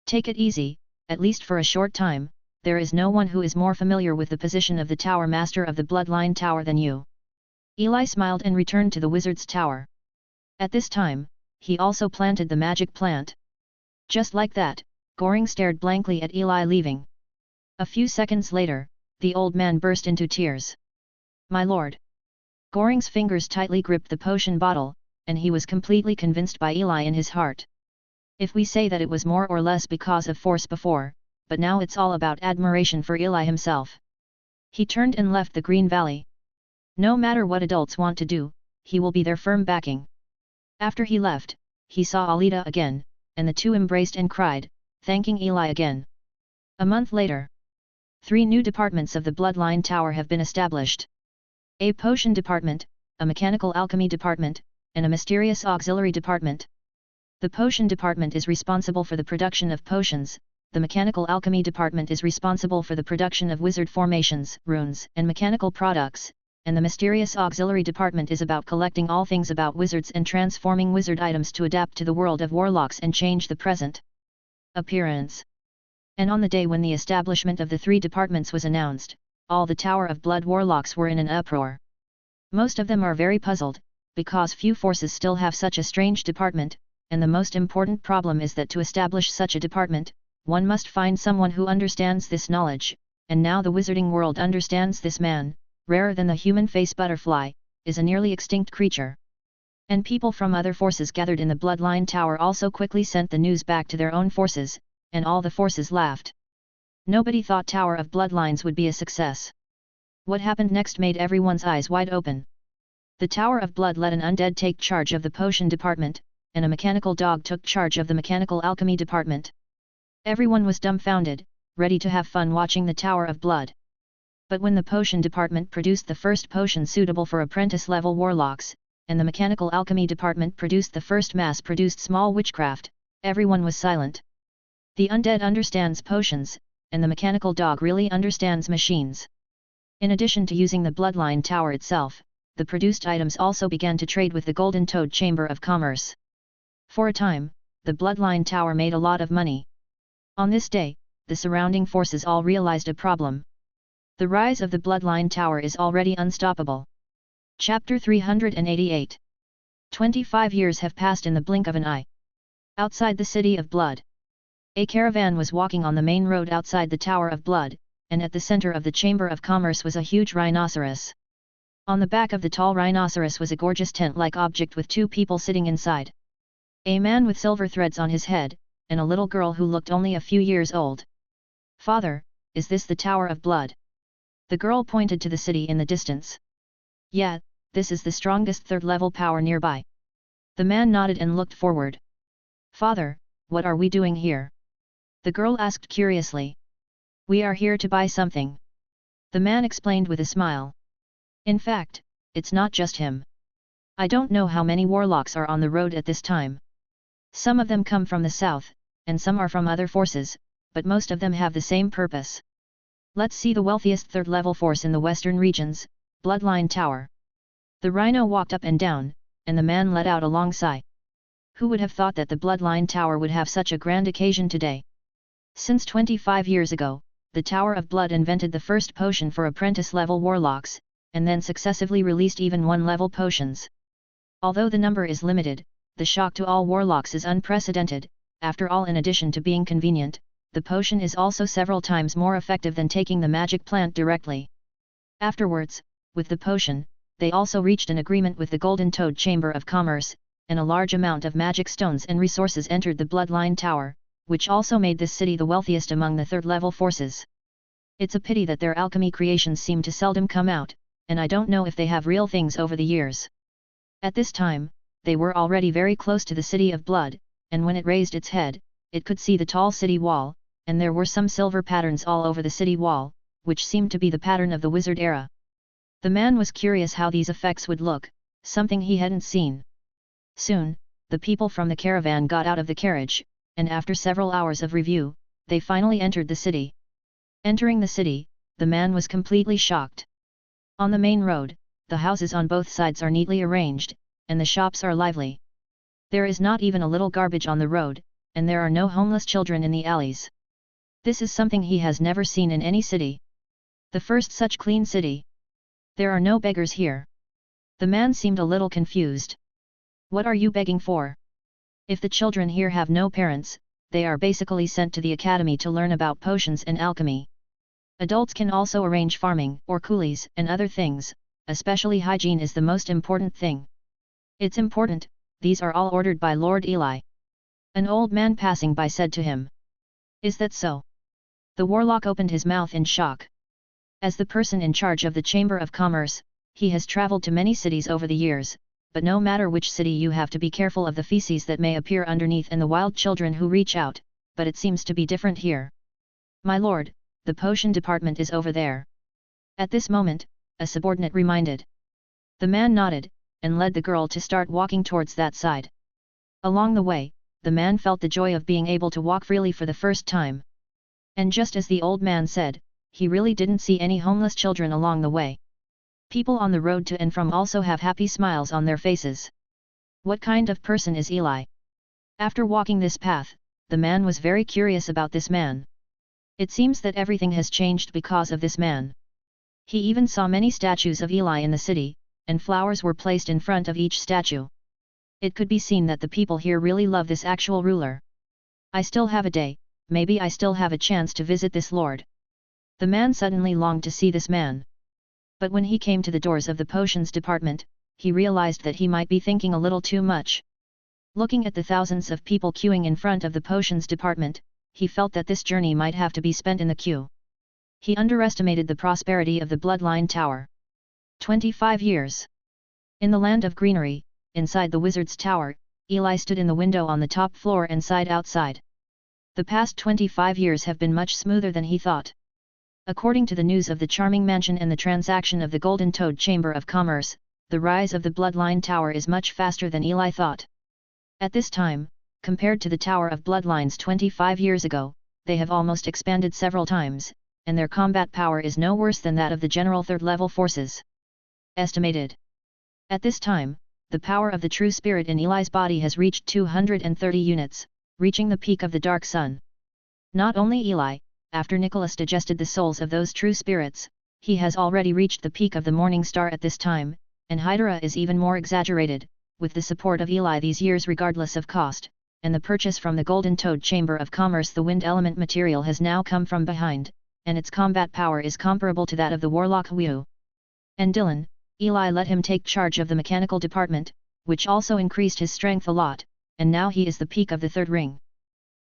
Take it easy, at least for a short time. There is no one who is more familiar with the position of the Tower Master of the Bloodline Tower than you. Eli smiled and returned to the Wizard's Tower. At this time, he also planted the magic plant. Just like that, Goring stared blankly at Eli leaving. A few seconds later, the old man burst into tears. "My lord." Goring's fingers tightly gripped the potion bottle, and he was completely convinced by Eli in his heart. If we say that it was more or less because of force before, but now it's all about admiration for Eli himself. He turned and left the Green Valley. No matter what adults want to do, he will be their firm backing. After he left, he saw Alida again, and the two embraced and cried, thanking Eli again. A month later, 3 new departments of the Bloodline Tower have been established. A potion department, a mechanical alchemy department, and a mysterious auxiliary department. The potion department is responsible for the production of potions, the mechanical alchemy department is responsible for the production of wizard formations, runes, and mechanical products, and the mysterious auxiliary department is about collecting all things about wizards and transforming wizard items to adapt to the world of warlocks and change the present appearance. And on the day when the establishment of the 3 departments was announced, all the Tower of Blood warlocks were in an uproar. Most of them are very puzzled, because few forces still have such a strange department, and the most important problem is that to establish such a department, one must find someone who understands this knowledge, and now the wizarding world understands this man, rarer than the human face butterfly, is a nearly extinct creature. And people from other forces gathered in the Bloodline Tower also quickly sent the news back to their own forces, and all the forces laughed. Nobody thought Tower of Bloodlines would be a success. What happened next made everyone's eyes wide open. The Tower of Blood let an undead take charge of the potion department, and a mechanical dog took charge of the mechanical alchemy department. Everyone was dumbfounded, ready to have fun watching the Tower of Blood. But when the potion department produced the first potion suitable for apprentice-level warlocks, and the mechanical alchemy department produced the first mass-produced small witchcraft, everyone was silent. The undead understands potions, and the mechanical dog really understands machines. In addition to using the Bloodline Tower itself, the produced items also began to trade with the Golden Toad Chamber of Commerce. For a time, the Bloodline Tower made a lot of money. On this day, the surrounding forces all realized a problem. The rise of the Bloodline Tower is already unstoppable. Chapter 388. 25 years have passed in the blink of an eye. Outside the City of Blood. A caravan was walking on the main road outside the Tower of Blood, and at the center of the Chamber of Commerce was a huge rhinoceros. On the back of the tall rhinoceros was a gorgeous tent-like object with 2 people sitting inside. A man with silver threads on his head, and a little girl who looked only a few years old. "Father, is this the Tower of Blood?" The girl pointed to the city in the distance. "Yeah, this is the strongest 3rd-level power nearby." The man nodded and looked forward. "Father, what are we doing here?" the girl asked curiously. "We are here to buy something," the man explained with a smile. "In fact, it's not just him. I don't know how many warlocks are on the road at this time. Some of them come from the south, and some are from other forces, but most of them have the same purpose. Let's see the wealthiest 3rd-level force in the western regions, Bloodline Tower." The rhino walked up and down, and the man let out a long sigh. Who would have thought that the Bloodline Tower would have such a grand occasion today? Since 25 years ago, the Tower of Blood invented the first potion for apprentice-level warlocks, and then successively released even 1-level potions. Although the number is limited, the shock to all warlocks is unprecedented. After all, in addition to being convenient, the potion is also several times more effective than taking the magic plant directly. Afterwards, with the potion, they also reached an agreement with the Golden Toad Chamber of Commerce, and a large amount of magic stones and resources entered the Bloodline Tower, which also made this city the wealthiest among the 3rd-level forces. It's a pity that their alchemy creations seem to seldom come out, and I don't know if they have real things over the years. At this time, they were already very close to the City of Blood, and when it raised its head, it could see the tall city wall, and there were some silver patterns all over the city wall, which seemed to be the pattern of the wizard era. The man was curious how these effects would look, something he hadn't seen. Soon, the people from the caravan got out of the carriage, and after several hours of review, they finally entered the city. Entering the city, the man was completely shocked. On the main road, the houses on both sides are neatly arranged, and the shops are lively. There is not even a little garbage on the road, and there are no homeless children in the alleys. This is something he has never seen in any city. The first such clean city. There are no beggars here. The man seemed a little confused. What are you begging for? If the children here have no parents, they are basically sent to the academy to learn about potions and alchemy. Adults can also arrange farming or coolies and other things, especially hygiene is the most important thing. It's important, these are all ordered by Lord Eli. An old man passing by said to him. Is that so? The warlock opened his mouth in shock. As the person in charge of the Chamber of Commerce, he has traveled to many cities over the years, but no matter which city you have to be careful of the feces that may appear underneath and the wild children who reach out, but it seems to be different here. My lord, the potion department is over there. At this moment, a subordinate reminded. The man nodded, and led the girl to start walking towards that side. Along the way, the man felt the joy of being able to walk freely for the first time. And just as the old man said, he really didn't see any homeless children along the way. People on the road to and from also have happy smiles on their faces. What kind of person is Eli? After walking this path, the man was very curious about this man. It seems that everything has changed because of this man. He even saw many statues of Eli in the city, and flowers were placed in front of each statue. It could be seen that the people here really love this actual ruler. I still have a day, maybe I still have a chance to visit this lord. The man suddenly longed to see this man. But when he came to the doors of the potions department, he realized that he might be thinking a little too much. Looking at the thousands of people queuing in front of the potions department, he felt that this journey might have to be spent in the queue. He underestimated the prosperity of the Bloodline Tower. 25 years. In the land of greenery, inside the wizard's tower, Eli stood in the window on the top floor and sighed outside. The past 25 years have been much smoother than he thought. According to the news of the charming mansion and the transaction of the Golden Toad Chamber of Commerce, the rise of the Bloodline Tower is much faster than Eli thought. At this time, compared to the Tower of Bloodlines 25 years ago, they have almost expanded several times, and their combat power is no worse than that of the general third-level forces. Estimated. At this time, the power of the true spirit in Eli's body has reached 230 units, reaching the peak of the Dark Sun. Not only Eli, after Nicholas digested the souls of those true spirits, he has already reached the peak of the Morning Star at this time, and Hydra is even more exaggerated, with the support of Eli these years regardless of cost, and the purchase from the Golden Toad Chamber of Commerce. The wind element material has now come from behind, and its combat power is comparable to that of the Warlock Wu. And Dylan, Eli let him take charge of the mechanical department, which also increased his strength a lot, and now he is the peak of the third ring.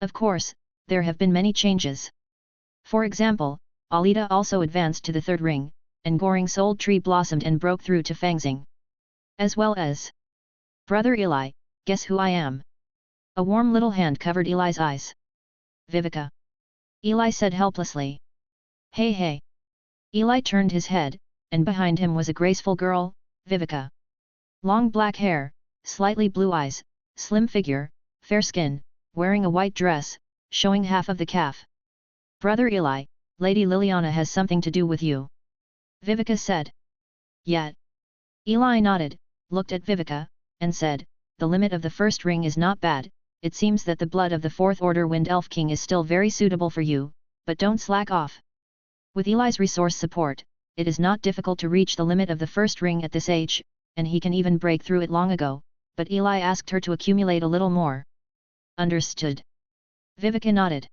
Of course, there have been many changes. For example, Alita also advanced to the third ring, and Goring Soul Tree blossomed and broke through to Fangxing. As well as Brother Eli, guess who I am? A warm little hand covered Eli's eyes. Vivica. Eli said helplessly. Hey hey. Eli turned his head, and behind him was a graceful girl, Vivica. Long black hair, slightly blue eyes, slim figure, fair skin, wearing a white dress, showing half of the calf. Brother Eli, Lady Liliana has something to do with you. Vivica said. Yet. Eli nodded, looked at Vivica, and said, the limit of the first ring is not bad, it seems that the blood of the Fourth Order Wind Elf King is still very suitable for you, but don't slack off. With Eli's resource support, it is not difficult to reach the limit of the first ring at this age, and he can even break through it long ago, but Eli asked her to accumulate a little more. Understood. Vivica nodded.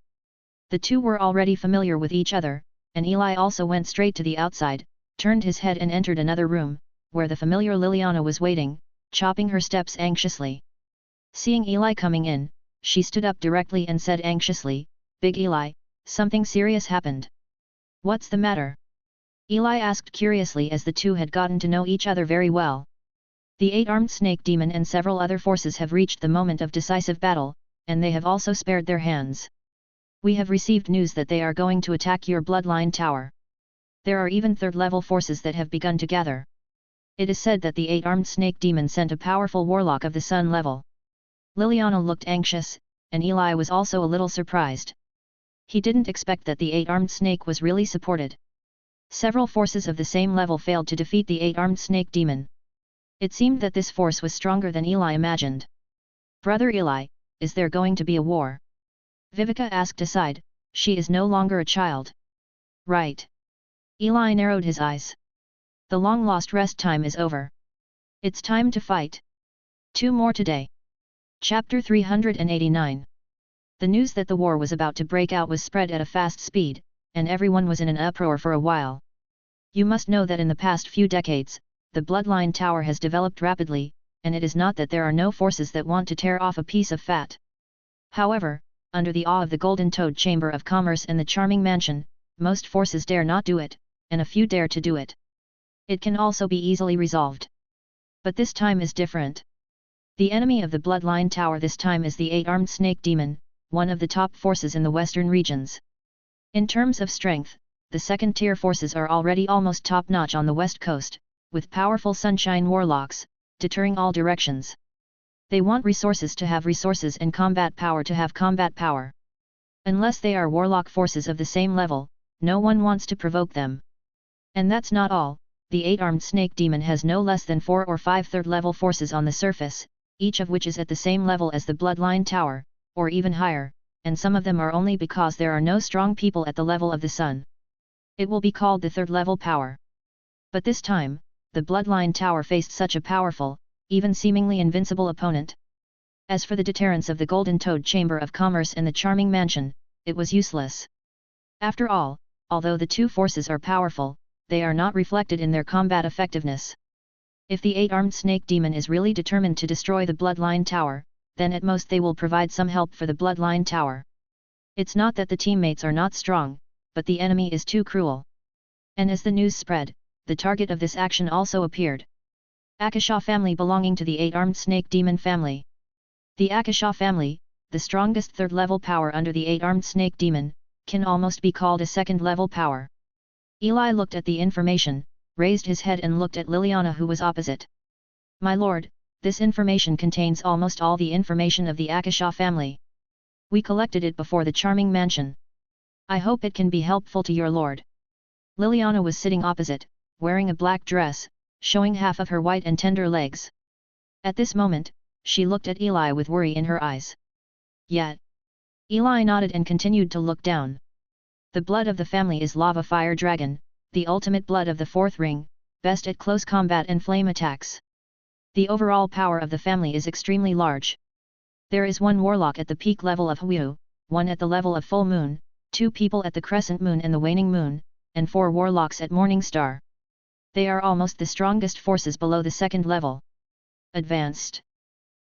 The two were already familiar with each other, and Eli also went straight to the outside, turned his head and entered another room, where the familiar Liliana was waiting, chopping her steps anxiously. Seeing Eli coming in, she stood up directly and said anxiously, Big Eli, something serious happened. What's the matter? Eli asked curiously as the two had gotten to know each other very well. The 8-armed snake demon and several other forces have reached the moment of decisive battle, and they have also spared their hands. We have received news that they are going to attack your bloodline tower. There are even third-level forces that have begun to gather. It is said that the 8-armed snake demon sent a powerful warlock of the sun level. Liliana looked anxious, and Eli was also a little surprised. He didn't expect that the 8-armed snake was really supported. Several forces of the same level failed to defeat the 8-armed snake demon. It seemed that this force was stronger than Eli imagined. Brother Eli, is there going to be a war? Vivica asked aside, she is no longer a child. Right. Eli narrowed his eyes. The long-lost rest time is over. It's time to fight. 2 more today. Chapter 389. The news that the war was about to break out was spread at a fast speed, and everyone was in an uproar for a while. You must know that in the past few decades, the Bloodline Tower has developed rapidly, and it is not that there are no forces that want to tear off a piece of fat. However, under the awe of the Golden Toad Chamber of Commerce and the Charming Mansion, most forces dare not do it, and a few dare to do it. It can also be easily resolved. But this time is different. The enemy of the Bloodline Tower this time is the 8-armed snake demon, one of the top forces in the western regions. In terms of strength, the second-tier forces are already almost top-notch on the west coast, with powerful sunshine warlocks, deterring all directions. They want resources to have resources and combat power to have combat power. Unless they are warlock forces of the same level, no one wants to provoke them. And that's not all, the 8-armed snake demon has no less than 4 or 5 third-level forces on the surface, each of which is at the same level as the Bloodline Tower, or even higher, and some of them are only because there are no strong people at the level of the sun. It will be called the third-level power. But this time, the Bloodline Tower faced such a powerful, even seemingly invincible opponent. As for the deterrence of the Golden Toad Chamber of Commerce and the Charming Mansion, it was useless. After all, although the two forces are powerful, they are not reflected in their combat effectiveness. If the 8-armed snake demon is really determined to destroy the Bloodline Tower, then at most they will provide some help for the Bloodline Tower. It's not that the teammates are not strong, but the enemy is too cruel. And as the news spread, the target of this action also appeared. Akasha family belonging to the 8-armed snake demon family. The Akasha family, the strongest third-level power under the 8-armed snake demon, can almost be called a second-level power. Eli looked at the information, raised his head and looked at Liliana who was opposite. My lord, this information contains almost all the information of the Akasha family. We collected it before the Charming Mansion. I hope it can be helpful to your lord. Liliana was sitting opposite, wearing a black dress, showing half of her white and tender legs. At this moment, she looked at Eli with worry in her eyes. Yet, Eli nodded and continued to look down. The blood of the family is Lava Fire Dragon, the ultimate blood of the fourth ring, best at close combat and flame attacks. The overall power of the family is extremely large. There is one warlock at the peak level of Hu, one at the level of full moon, 2 people at the crescent moon and the waning moon, and 4 warlocks at morning star. They are almost the strongest forces below the second level. Advanced.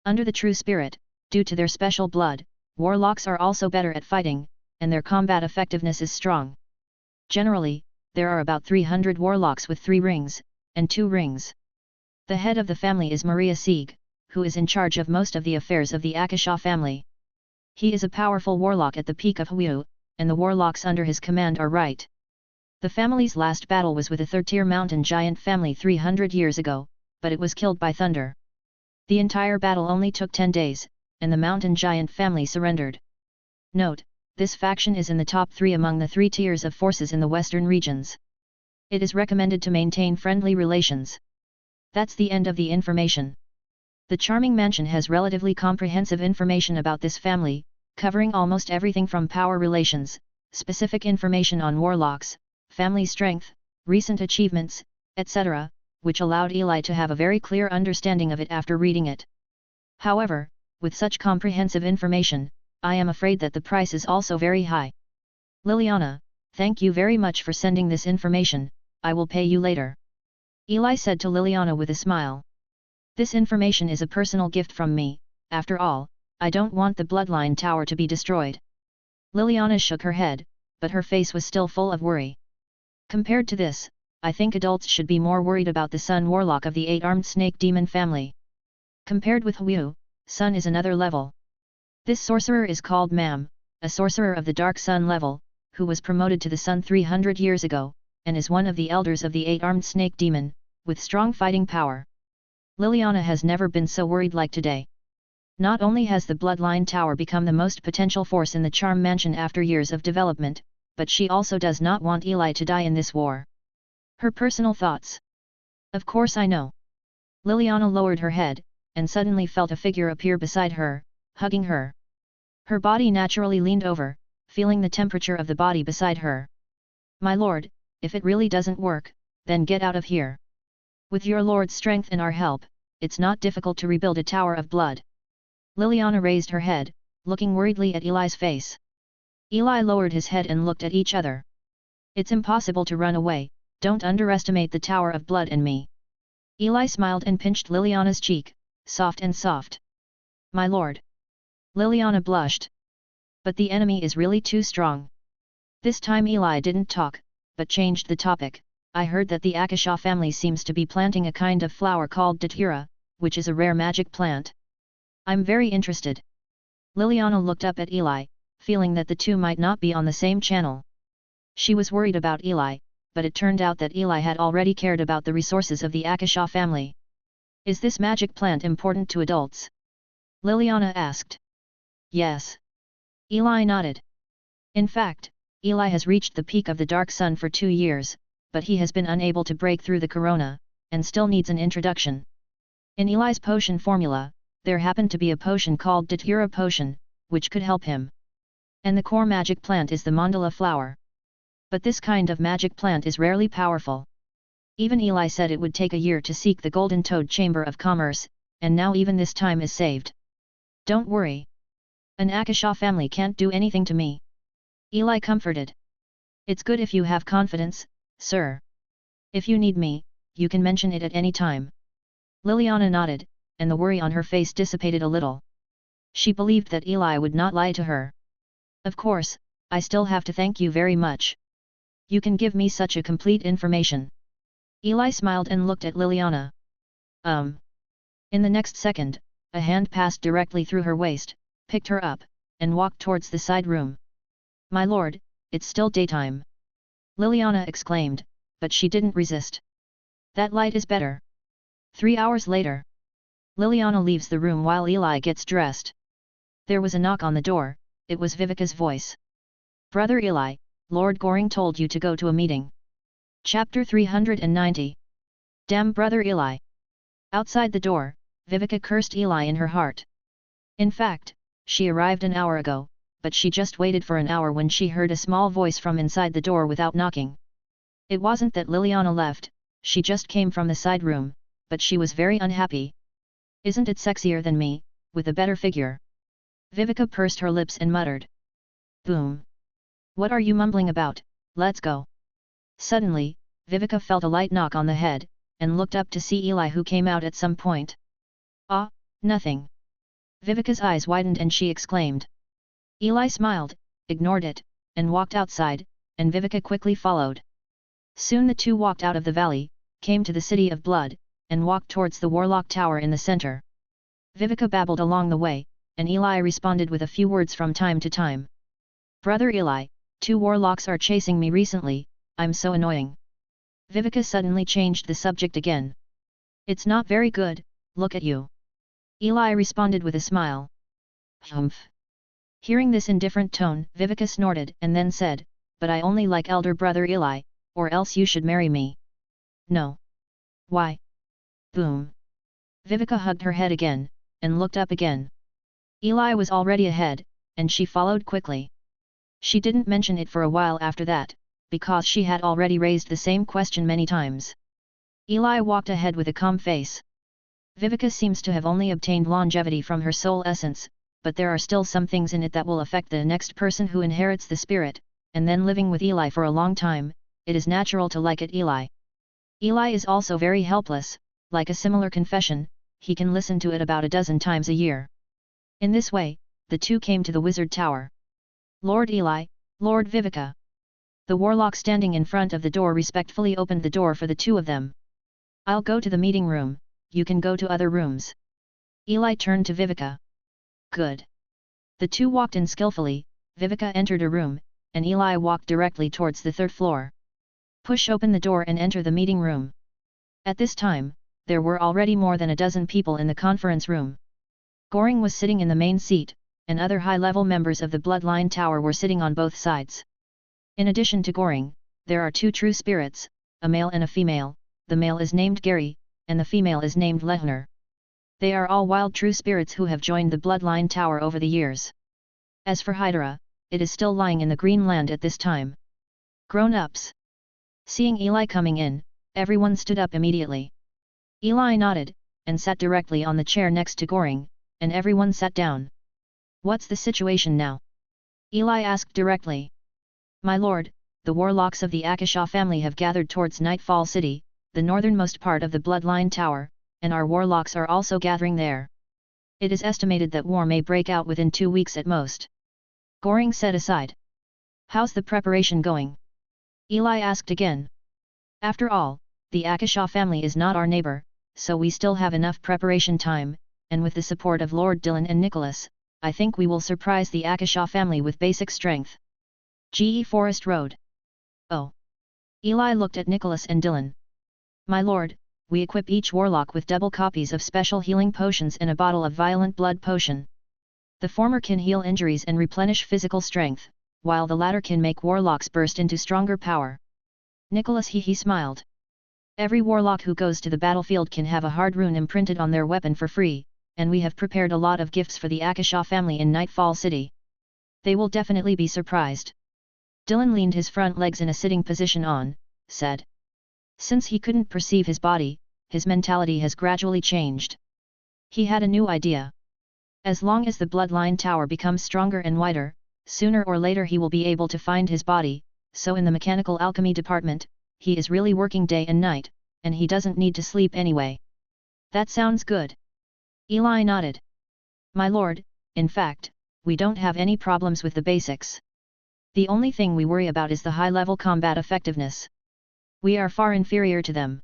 Under the true spirit, due to their special blood, warlocks are also better at fighting, and their combat effectiveness is strong. Generally, there are about 300 warlocks with 3 rings, and 2 rings. The head of the family is Maria Sieg, who is in charge of most of the affairs of the Akasha family. He is a powerful warlock at the peak of Hu, and the warlocks under his command are right. The family's last battle was with a third-tier mountain giant family 300 years ago, but it was killed by thunder. The entire battle only took 10 days, and the mountain giant family surrendered. Note, this faction is in the top 3 among the 3 tiers of forces in the western regions. It is recommended to maintain friendly relations. That's the end of the information. The Charming Mansion has relatively comprehensive information about this family, covering almost everything from power relations, specific information on warlocks, family strength, recent achievements, etc., which allowed Eli to have a very clear understanding of it after reading it. However, with such comprehensive information, I am afraid that the price is also very high. Liliana, thank you very much for sending this information, I will pay you later. Eli said to Liliana with a smile. This information is a personal gift from me, after all, I don't want the Bloodline Tower to be destroyed. Liliana shook her head, but her face was still full of worry. Compared to this, I think adults should be more worried about the Sun Warlock of the 8-armed snake demon family. Compared with Hu, Sun is another level. This sorcerer is called Mam, a sorcerer of the Dark Sun level, who was promoted to the Sun 300 years ago, and is one of the elders of the 8-armed snake demon, with strong fighting power. Liliana has never been so worried like today. Not only has the Bloodline Tower become the most potential force in the Charm Mansion after years of development, but she also does not want Eli to die in this war. Her personal thoughts. Of course I know. Liliana lowered her head, and suddenly felt a figure appear beside her, hugging her. Her body naturally leaned over, feeling the temperature of the body beside her. My lord, if it really doesn't work, then get out of here. With your lord's strength and our help, it's not difficult to rebuild a tower of blood. Liliana raised her head, looking worriedly at Eli's face. Eli lowered his head and looked at each other. It's impossible to run away, don't underestimate the Tower of Blood and me. Eli smiled and pinched Liliana's cheek, soft and soft. My lord. Liliana blushed. But the enemy is really too strong. This time Eli didn't talk, but changed the topic. I heard that the Akasha family seems to be planting a kind of flower called datura, which is a rare magic plant. I'm very interested. Liliana looked up at Eli, feeling that the two might not be on the same channel. She was worried about Eli, but it turned out that Eli had already cared about the resources of the Akasha family. Is this magic plant important to adults? Liliana asked. Yes. Eli nodded. In fact, Eli has reached the peak of the Dark Sun for 2 years, but he has been unable to break through the corona, and still needs an introduction. In Eli's potion formula, there happened to be a potion called Datura Potion, which could help him. And the core magic plant is the mandala flower. But this kind of magic plant is rarely powerful. Even Eli said it would take a year to seek the Golden Toad Chamber of Commerce, and now even this time is saved. Don't worry. An Akasha family can't do anything to me. Eli comforted. It's good if you have confidence, sir. If you need me, you can mention it at any time. Liliana nodded, and the worry on her face dissipated a little. She believed that Eli would not lie to her. Of course, I still have to thank you very much. You can give me such a complete information. Eli smiled and looked at Liliana. In the next second, a hand passed directly through her waist, picked her up, and walked towards the side room. My lord, it's still daytime. Liliana exclaimed, but she didn't resist. That light is better. 3 hours later. Liliana leaves the room while Eli gets dressed. There was a knock on the door, it was Vivica's voice. Brother Eli, Lord Goring told you to go to a meeting. Chapter 390. Damn Brother Eli. Outside the door, Vivica cursed Eli in her heart. In fact, she arrived an hour ago, but she just waited for an hour when she heard a small voice from inside the door without knocking. It wasn't that Liliana left, she just came from the side room, but she was very unhappy. Isn't it sexier than me, with a better figure? Vivica pursed her lips and muttered. Boom. What are you mumbling about, let's go. Suddenly, Vivica felt a light knock on the head, and looked up to see Eli who came out at some point. Ah, nothing. Vivica's eyes widened and she exclaimed. Eli smiled, ignored it, and walked outside, and Vivica quickly followed. Soon the two walked out of the valley, came to the City of Blood, and walked towards the Warlock Tower in the center. Vivica babbled along the way, and Eli responded with a few words from time to time. Brother Eli, 2 warlocks are chasing me recently, I'm so annoying. Vivica suddenly changed the subject again. It's not very good, look at you. Eli responded with a smile. Humph. Hearing this indifferent tone, Vivica snorted and then said, but I only like elder brother Eli, or else you should marry me. No. Why? Boom. Vivica hugged her head again, and looked up again. Eli was already ahead, and she followed quickly. She didn't mention it for a while after that, because she had already raised the same question many times. Eli walked ahead with a calm face. Vivica seems to have only obtained longevity from her soul essence, but there are still some things in it that will affect the next person who inherits the spirit, and then living with Eli for a long time, it is natural to like it. Eli is also very helpless, like a similar confession, he can listen to it about a dozen times a year. In this way, the two came to the Wizard Tower. Lord Eli, Lord Vivica. The warlock standing in front of the door respectfully opened the door for the two of them. I'll go to the meeting room, you can go to other rooms. Eli turned to Vivica. Good. The two walked in skillfully. Vivica entered a room, and Eli walked directly towards the third floor. Push open the door and enter the meeting room. At this time, there were already more than a dozen people in the conference room. Goring was sitting in the main seat, and other high-level members of the Bloodline Tower were sitting on both sides. In addition to Goring, there are two true spirits, a male and a female. The male is named Gary, and the female is named Lehner. They are all wild true spirits who have joined the Bloodline Tower over the years. As for Hydra, it is still lying in the Green Land at this time. Grown-ups. Seeing Eli coming in, everyone stood up immediately. Eli nodded, and sat directly on the chair next to Goring, and everyone sat down. What's the situation now? Eli asked directly. My lord, the warlocks of the Akasha family have gathered towards Nightfall City, the northernmost part of the Bloodline Tower, and our warlocks are also gathering there. It is estimated that war may break out within 2 weeks at most. Goring said aside. How's the preparation going? Eli asked again. After all, the Akasha family is not our neighbor, so we still have enough preparation time, and with the support of Lord Dylan and Nicholas, I think we will surprise the Akasha family with basic strength. GE Forest Road. Oh. Eli looked at Nicholas and Dylan. My lord, we equip each warlock with double copies of special healing potions and a bottle of violent blood potion. The former can heal injuries and replenish physical strength, while the latter can make warlocks burst into stronger power. Nicholas he smiled. Every warlock who goes to the battlefield can have a hard rune imprinted on their weapon for free, and we have prepared a lot of gifts for the Akasha family in Nightfall City. They will definitely be surprised. Dylan leaned his front legs in a sitting position said. Since he couldn't perceive his body, his mentality has gradually changed. He had a new idea. As long as the Bloodline Tower becomes stronger and wider, sooner or later he will be able to find his body, so in the mechanical alchemy department, he is really working day and night, and he doesn't need to sleep anyway. That sounds good. Eli nodded. My lord, in fact, we don't have any problems with the basics. The only thing we worry about is the high-level combat effectiveness. We are far inferior to them.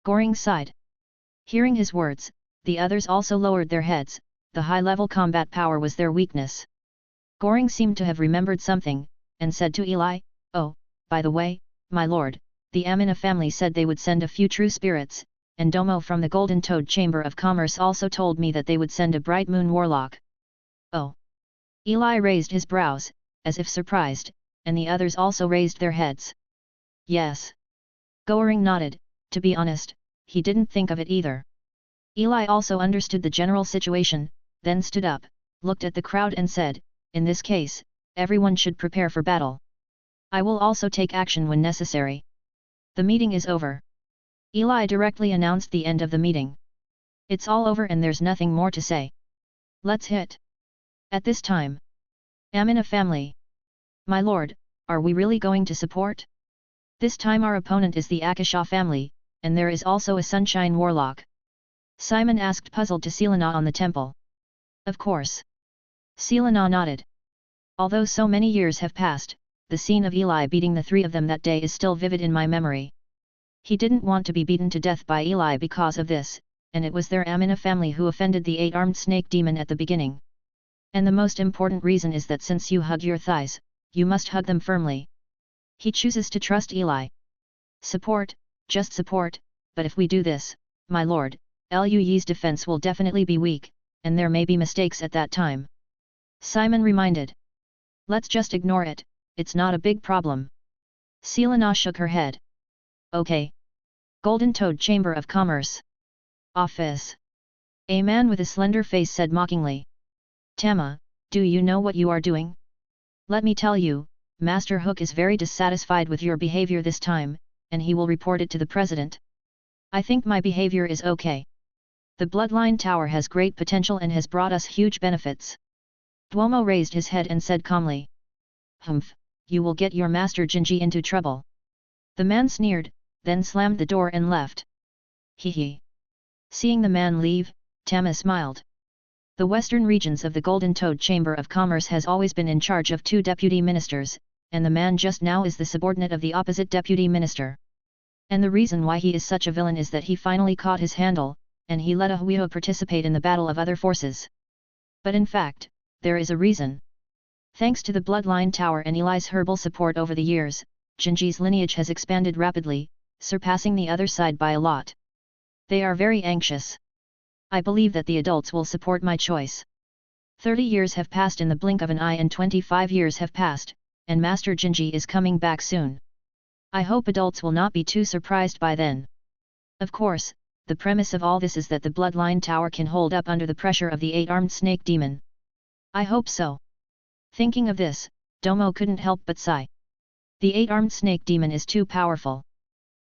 Goring sighed. Hearing his words, the others also lowered their heads. The high-level combat power was their weakness. Goring seemed to have remembered something, and said to Eli, Oh, by the way, my lord, the Amina family said they would send a few true spirits, and Domo from the Golden Toad Chamber of Commerce also told me that they would send a Bright Moon Warlock. Oh. Eli raised his brows, as if surprised, and the others also raised their heads. Yes. Goring nodded. To be honest, he didn't think of it either. Eli also understood the general situation, then stood up, looked at the crowd and said, In this case, everyone should prepare for battle. I will also take action when necessary. The meeting is over. Eli directly announced the end of the meeting. It's all over and there's nothing more to say. Let's hit. At this time. Amina family. My lord, are we really going to support? This time our opponent is the Akasha family, and there is also a Sunshine Warlock. Simon asked puzzled to Selena on the temple. Of course. Selena nodded. Although so many years have passed, the scene of Eli beating the three of them that day is still vivid in my memory. He didn't want to be beaten to death by Eli because of this, and it was their Amina family who offended the 8-armed snake demon at the beginning. And the most important reason is that since you hug your thighs, you must hug them firmly. He chooses to trust Eli. Support, just support, but if we do this, my lord, Luyi's defense will definitely be weak, and there may be mistakes at that time. Simon reminded. Let's just ignore it, it's not a big problem. Selena shook her head. Okay. Golden Toad Chamber of Commerce. Office. A man with a slender face said mockingly. Tama, do you know what you are doing? Let me tell you, Master Hook is very dissatisfied with your behavior this time, and he will report it to the president. I think my behavior is okay. The Bloodline Tower has great potential and has brought us huge benefits. Duomo raised his head and said calmly. Humph, you will get your Master Jinji into trouble. The man sneered, then slammed the door and left. Hee. Seeing the man leave, Tama smiled. The western regions of the Golden Toad Chamber of Commerce has always been in charge of 2 deputy ministers, and the man just now is the subordinate of the opposite deputy minister. And the reason why he is such a villain is that he finally caught his handle, and he let a Huiho participate in the battle of other forces. But in fact, there is a reason. Thanks to the Bloodline Tower and Eli's herbal support over the years, Jinji's lineage has expanded rapidly, surpassing the other side by a lot. They are very anxious. I believe that the adults will support my choice. 30 years have passed in the blink of an eye and 25 years have passed, and Master Jinji is coming back soon. I hope adults will not be too surprised by then. Of course, the premise of all this is that the Bloodline Tower can hold up under the pressure of the 8-armed snake demon. I hope so. Thinking of this, Domo couldn't help but sigh. The 8-armed snake demon is too powerful.